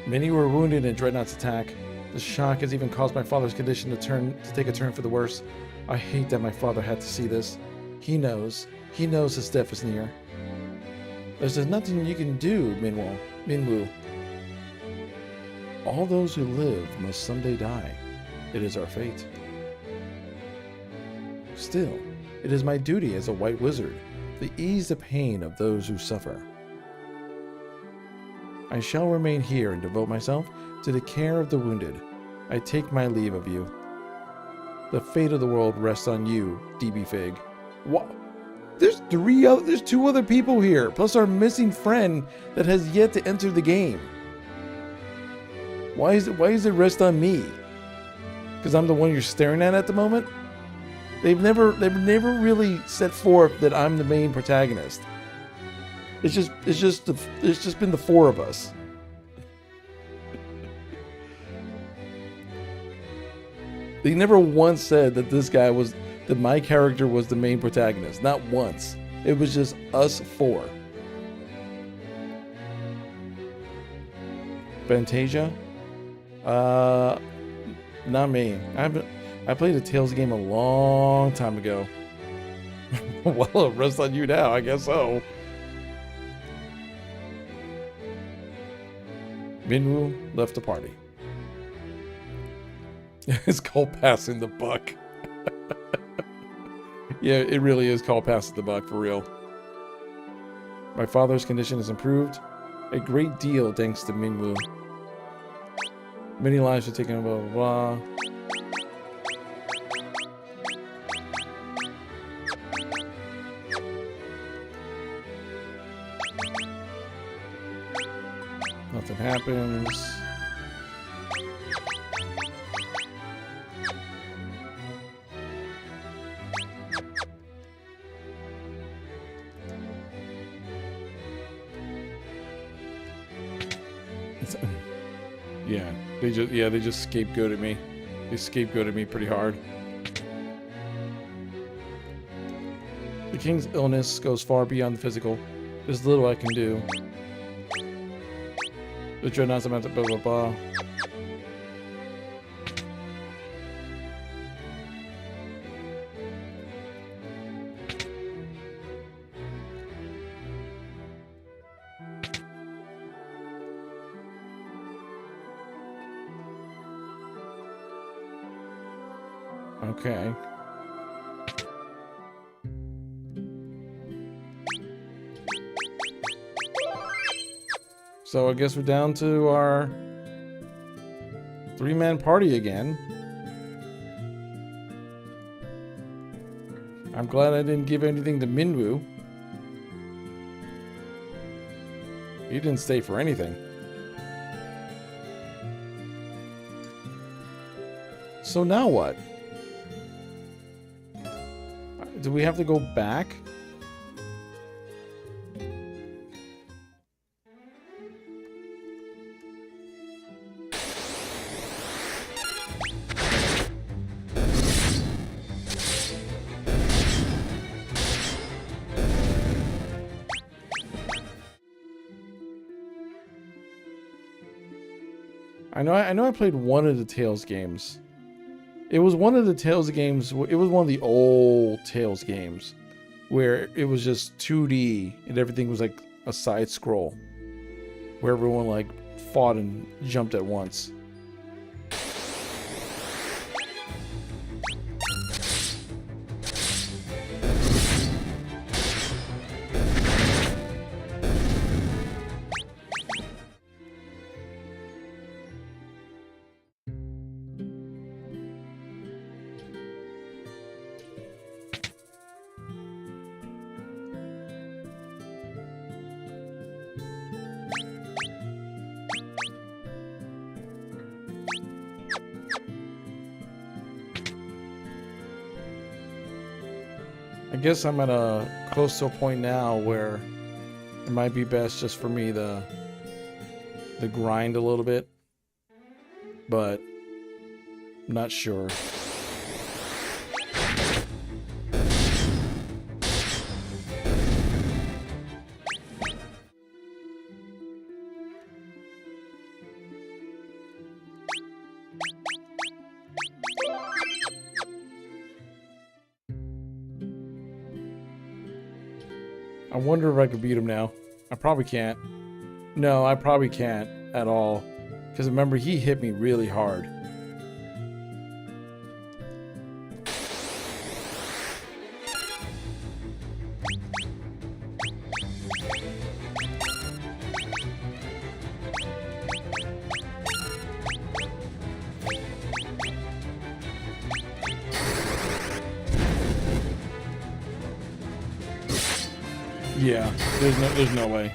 Many were wounded in Dreadnought's attack. The shock has even caused my father's condition to take a turn for the worse. I hate that my father had to see this. He knows his death is near. There's nothing you can do, Minwoo. All those who live must someday die. It is our fate. Still, it is my duty as a white wizard to ease the pain of those who suffer. I shall remain here and devote myself to the care of the wounded. I take my leave of you. The fate of the world rests on you, DBFig. What? There's two other people here, plus our missing friend that has yet to enter the game. Why is it rest on me? Because I'm the one you're staring at the moment? They've never really set forth that I'm the main protagonist. It's just been the four of us. They never once said that my character was the main protagonist. Not once. It was just us four. Fantasia? Not me. I played a Tales game a long time ago. Well, it rests on you now, I guess so. Minwoo left the party. It's called passing the buck. Yeah, it really is called passing the buck, for real. My father's condition has improved a great deal thanks to Minwoo. Many lives are taken, blah, blah, blah. Nothing happens. Yeah, they just scapegoated me. They scapegoated me pretty hard. The king's illness goes far beyond the physical. There's little I can do. The dreadnought's about to blah blah blah. Okay. So I guess we're down to our 3-man party again. I'm glad I didn't give anything to Minwoo. He didn't stay for anything. So now what? Do we have to go back? I know I played one of the Tales games. It was one of the Tales games, it was one of the old Tales games where it was just 2D and everything was like a side scroll where everyone like fought and jumped at once. I guess I'm at close to a point now where it might be best just for me to grind a little bit, but I'm not sure. I wonder if I could beat him now. I probably can't. No, I probably can't at all. Because remember, he hit me really hard. Yeah, there's no way.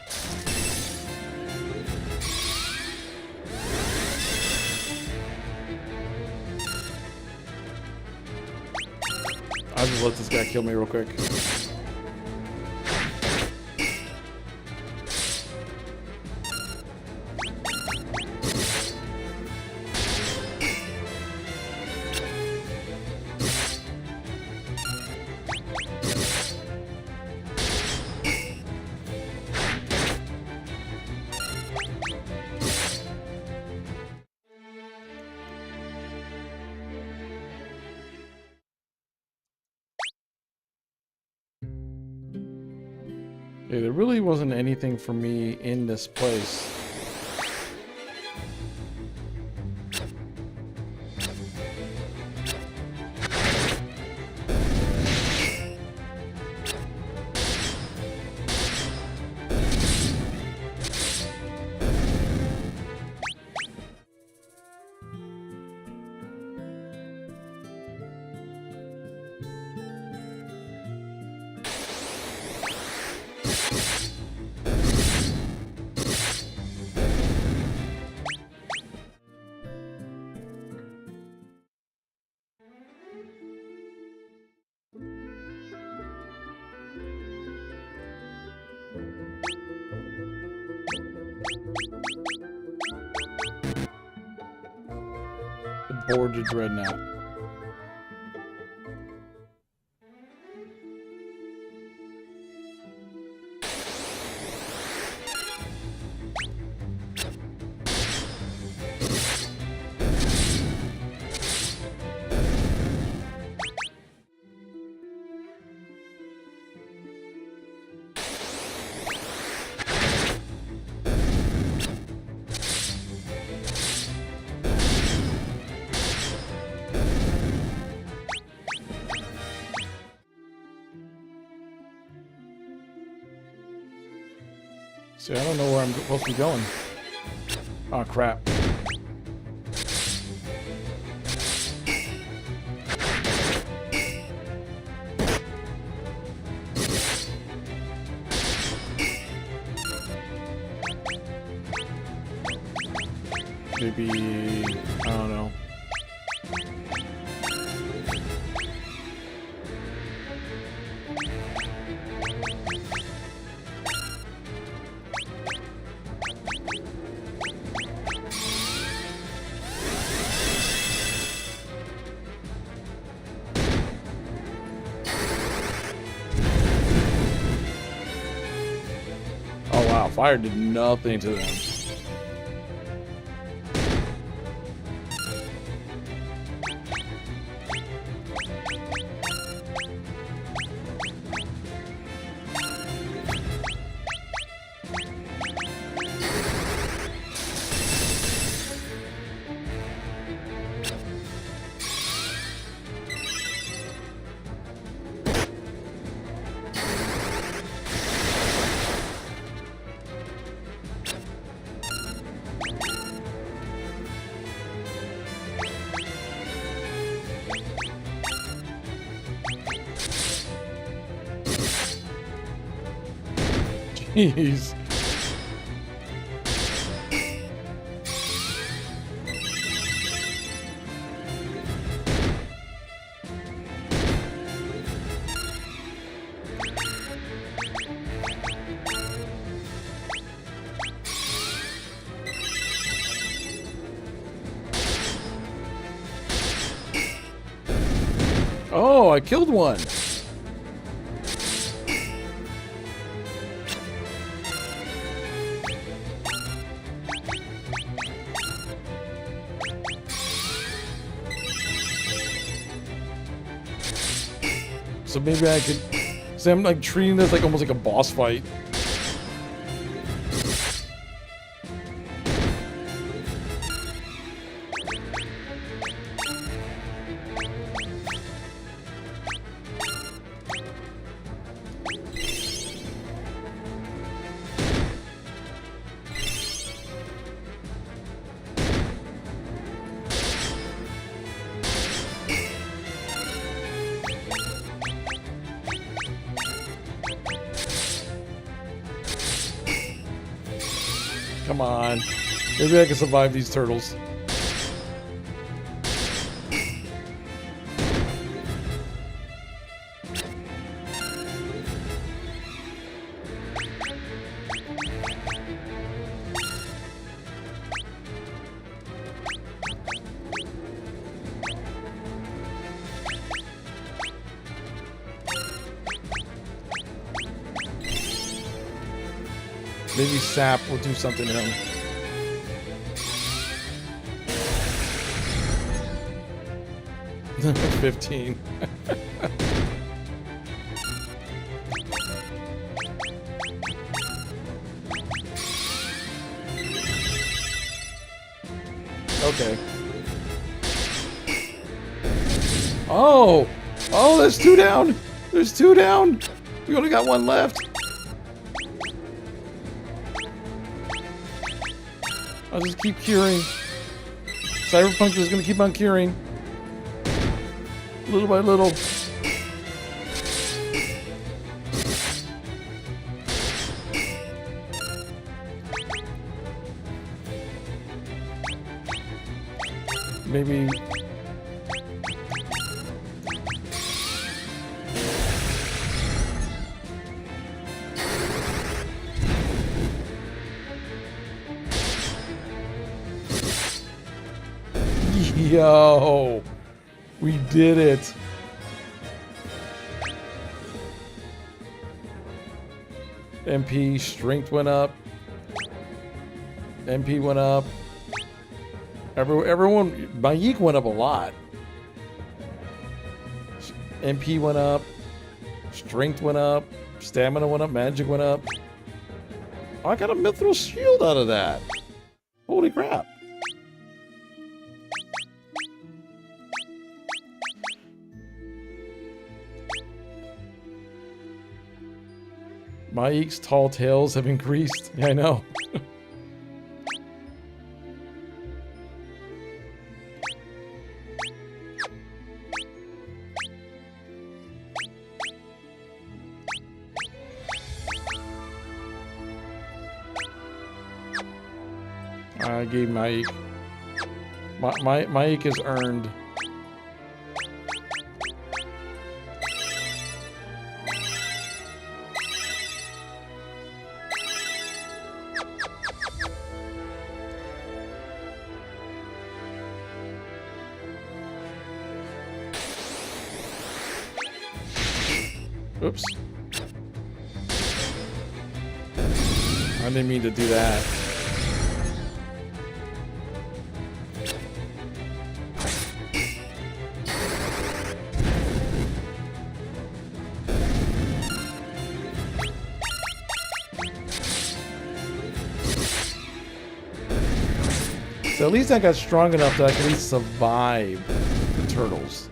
I'll just let this guy kill me real quick. Yeah, there really wasn't anything for me in this place. forward to Dreadnought. See, I don't know where I'm supposed to be going. Oh, crap. Maybe, I don't know. Oh wow, fire did nothing to them. Jeez. Oh, I killed one. So maybe I could... See, I'm like treating this like almost like a boss fight. Come on. Maybe I can survive these turtles. Maybe sap will do something to him. $15. Okay. Oh! Oh, there's two down! There's two down! We only got one left. I'll just keep curing. Cyberpunk is gonna keep on curing. Little by little. Maybe... Yo, we did it. MP strength went up. MP went up. Everyone, my yeek went up a lot. MP went up. Strength went up. Stamina went up. Magic went up. Oh, I got a mithril shield out of that. Holy crap. My eek's tall tales have increased. Yeah, I know. I gave my eek. My eek is earned. Oops. I didn't mean to do that. So at least I got strong enough that I could at least survive the turtles.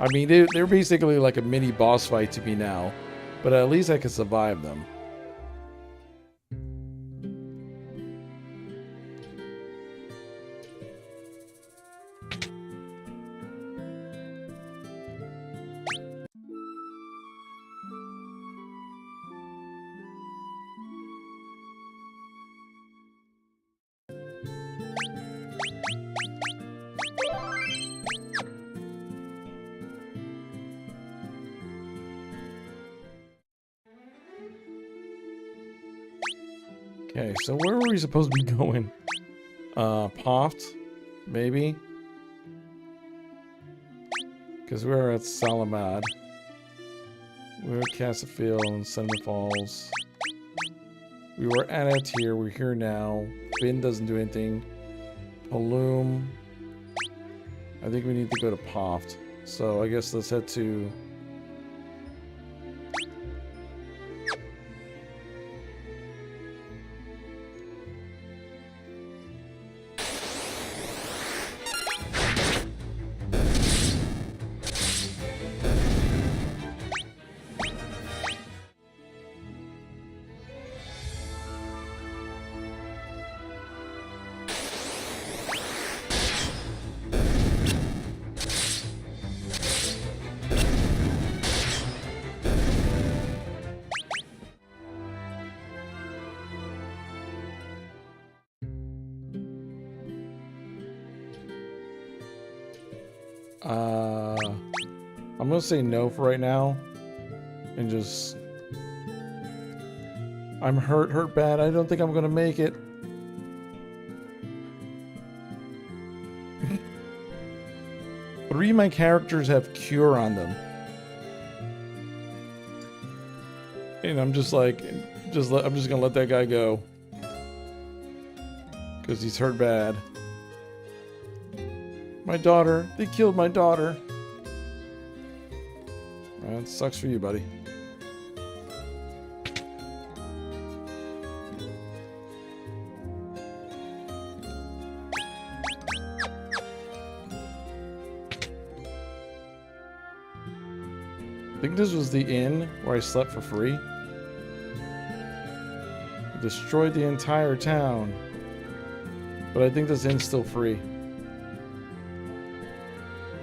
I mean, they're basically like a mini boss fight to me now, but at least I could survive them. Okay, so where were we supposed to be going? Poft? Maybe? Because we're at Salamad. We're at Castlefield and Cinnamon Falls. We were at it here, we're here now. Bin doesn't do anything. Paloom. I think we need to go to Poft. So I guess let's head to... I'm gonna say no for right now, and just... I'm hurt bad. I don't think I'm gonna make it. 3 of my characters have cure on them. And I'm just like, I'm just gonna let that guy go. Because he's hurt bad. My daughter. They killed my daughter. That sucks for you, buddy. I think this was the inn where I slept for free. Destroyed the entire town. But I think this inn's still free.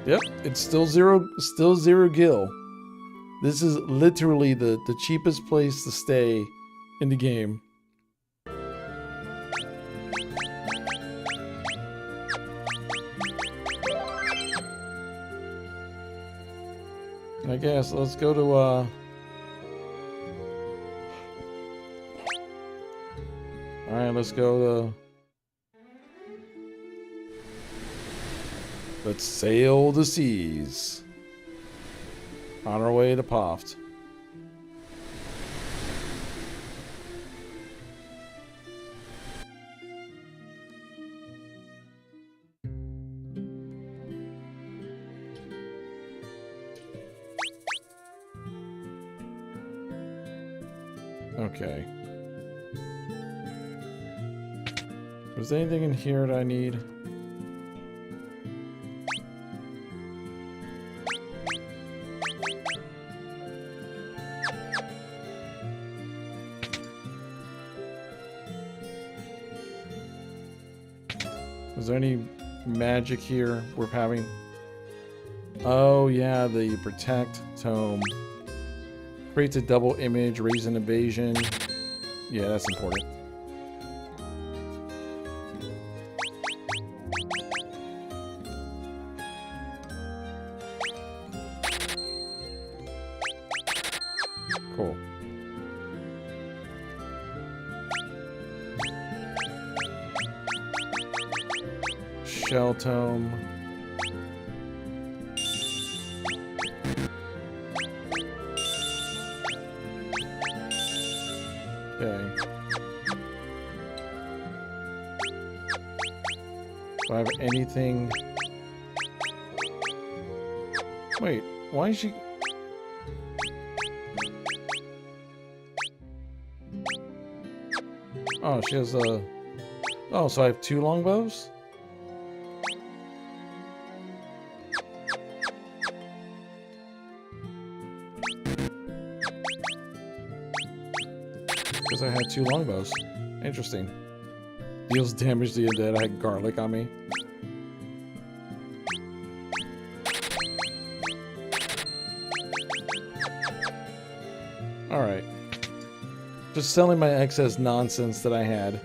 Yep, it's still zero gil. This is literally the cheapest place to stay in the game. I guess let's go to Alright, let's go to Let's sail the seas. On our way to Poft. Okay. Was there anything in here that I need? Was there any magic here we're having? Oh yeah, the protect tome. Creates a double image, raise an evasion. Yeah, that's important. Cool. Shell tome. Okay. Do I have anything? Wait, why is she? Oh, she has a... Oh, so I have 2 longbows? Because I had 2 longbows. Interesting. Deals damage to the undead. I had garlic on me. Alright. Just selling my excess nonsense that I had.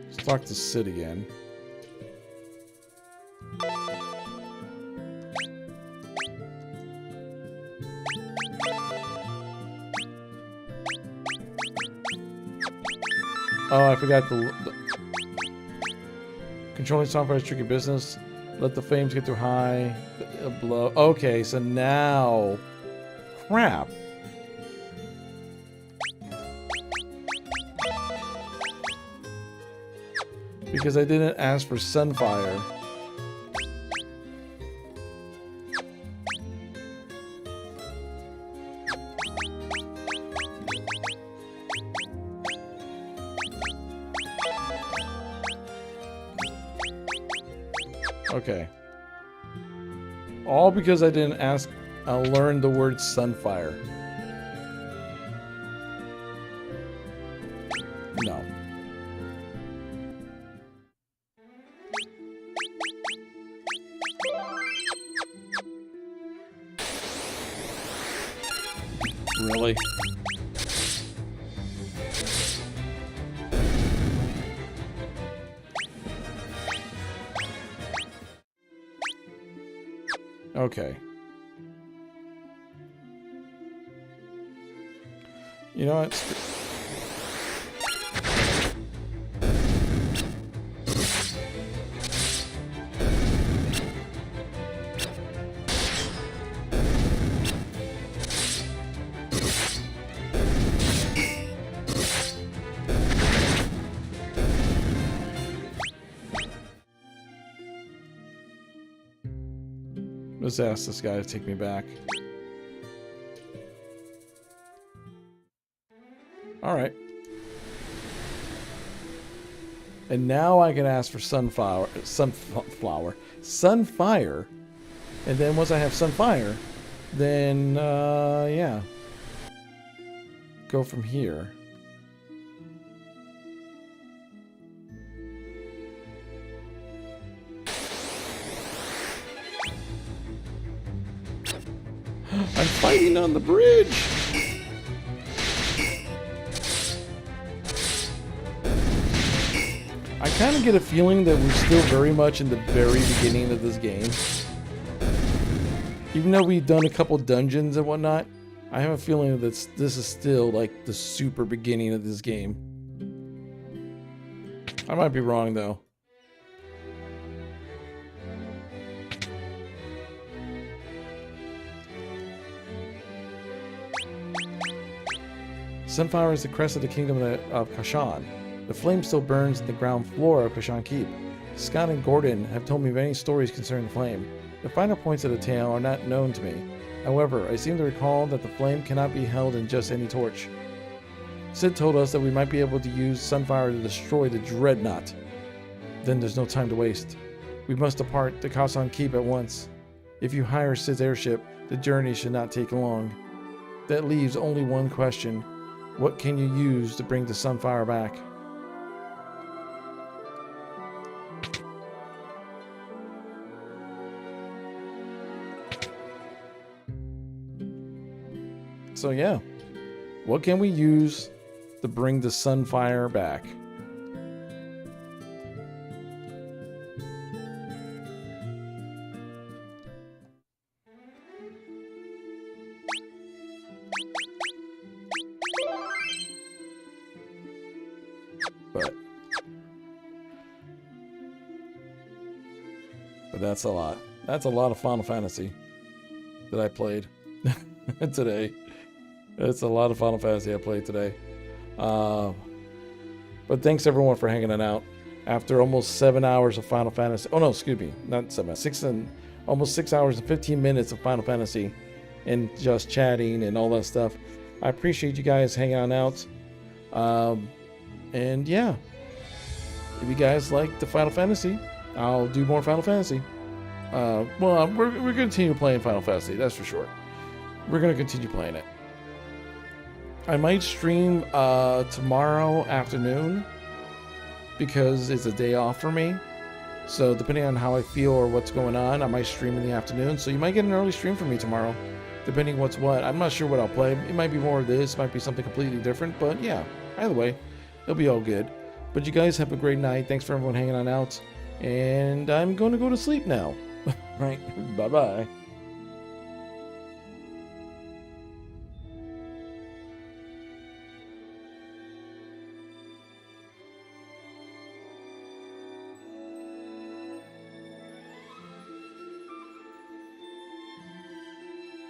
Let's talk to Sid again. Oh, I forgot the controlling software is tricky business. Let the flames get too high. Blow. Okay, so now, crap. Because I didn't ask for Sunfire. Okay. All because I didn't ask, I'll learn the word Sunfire. No. Really? Okay. You know what? Let's ask this guy to take me back. Alright. And now I can ask for Sunfire. And then once I have Sunfire, then, yeah. Go from here. I'm fighting on the bridge! I kind of get a feeling that we're still very much in the very beginning of this game. Even though we've done a couple dungeons and whatnot, I have a feeling that this is still like the super beginning of this game. I might be wrong, though. Sunfire is the crest of the kingdom of Kashan. The flame still burns in the ground floor of Kashan Keep. Scott and Gordon have told me many stories concerning the flame. The finer points of the tale are not known to me. However, I seem to recall that the flame cannot be held in just any torch. Sid told us that we might be able to use Sunfire to destroy the Dreadnought. Then there's no time to waste. We must depart to Kashan Keep at once. If you hire Sid's airship, the journey should not take long. That leaves only one question. What can you use to bring the Sunfire back? So yeah, what can we use to bring the Sunfire back? But that's a lot. That's a lot of Final Fantasy that I played today. It's a lot of Final Fantasy I played today. But thanks everyone for hanging out. After almost 7 hours of Final Fantasy. Oh no, excuse me. Not 7. Almost 6 hours and 15 minutes of Final Fantasy. And just chatting and all that stuff. I appreciate you guys hanging out. And yeah. If you guys like the Final Fantasy, I'll do more Final Fantasy. Well, we're going to continue playing Final Fantasy. That's for sure. We're going to continue playing it. I might stream tomorrow afternoon because it's a day off for me. So depending on how I feel or what's going on, I might stream in the afternoon. So you might get an early stream from me tomorrow, depending what's what. I'm not sure what I'll play. It might be more of this, might be something completely different. But yeah, either way, it'll be all good. But you guys have a great night. Thanks for everyone hanging on out. And I'm going to go to sleep now. Right. Bye-bye.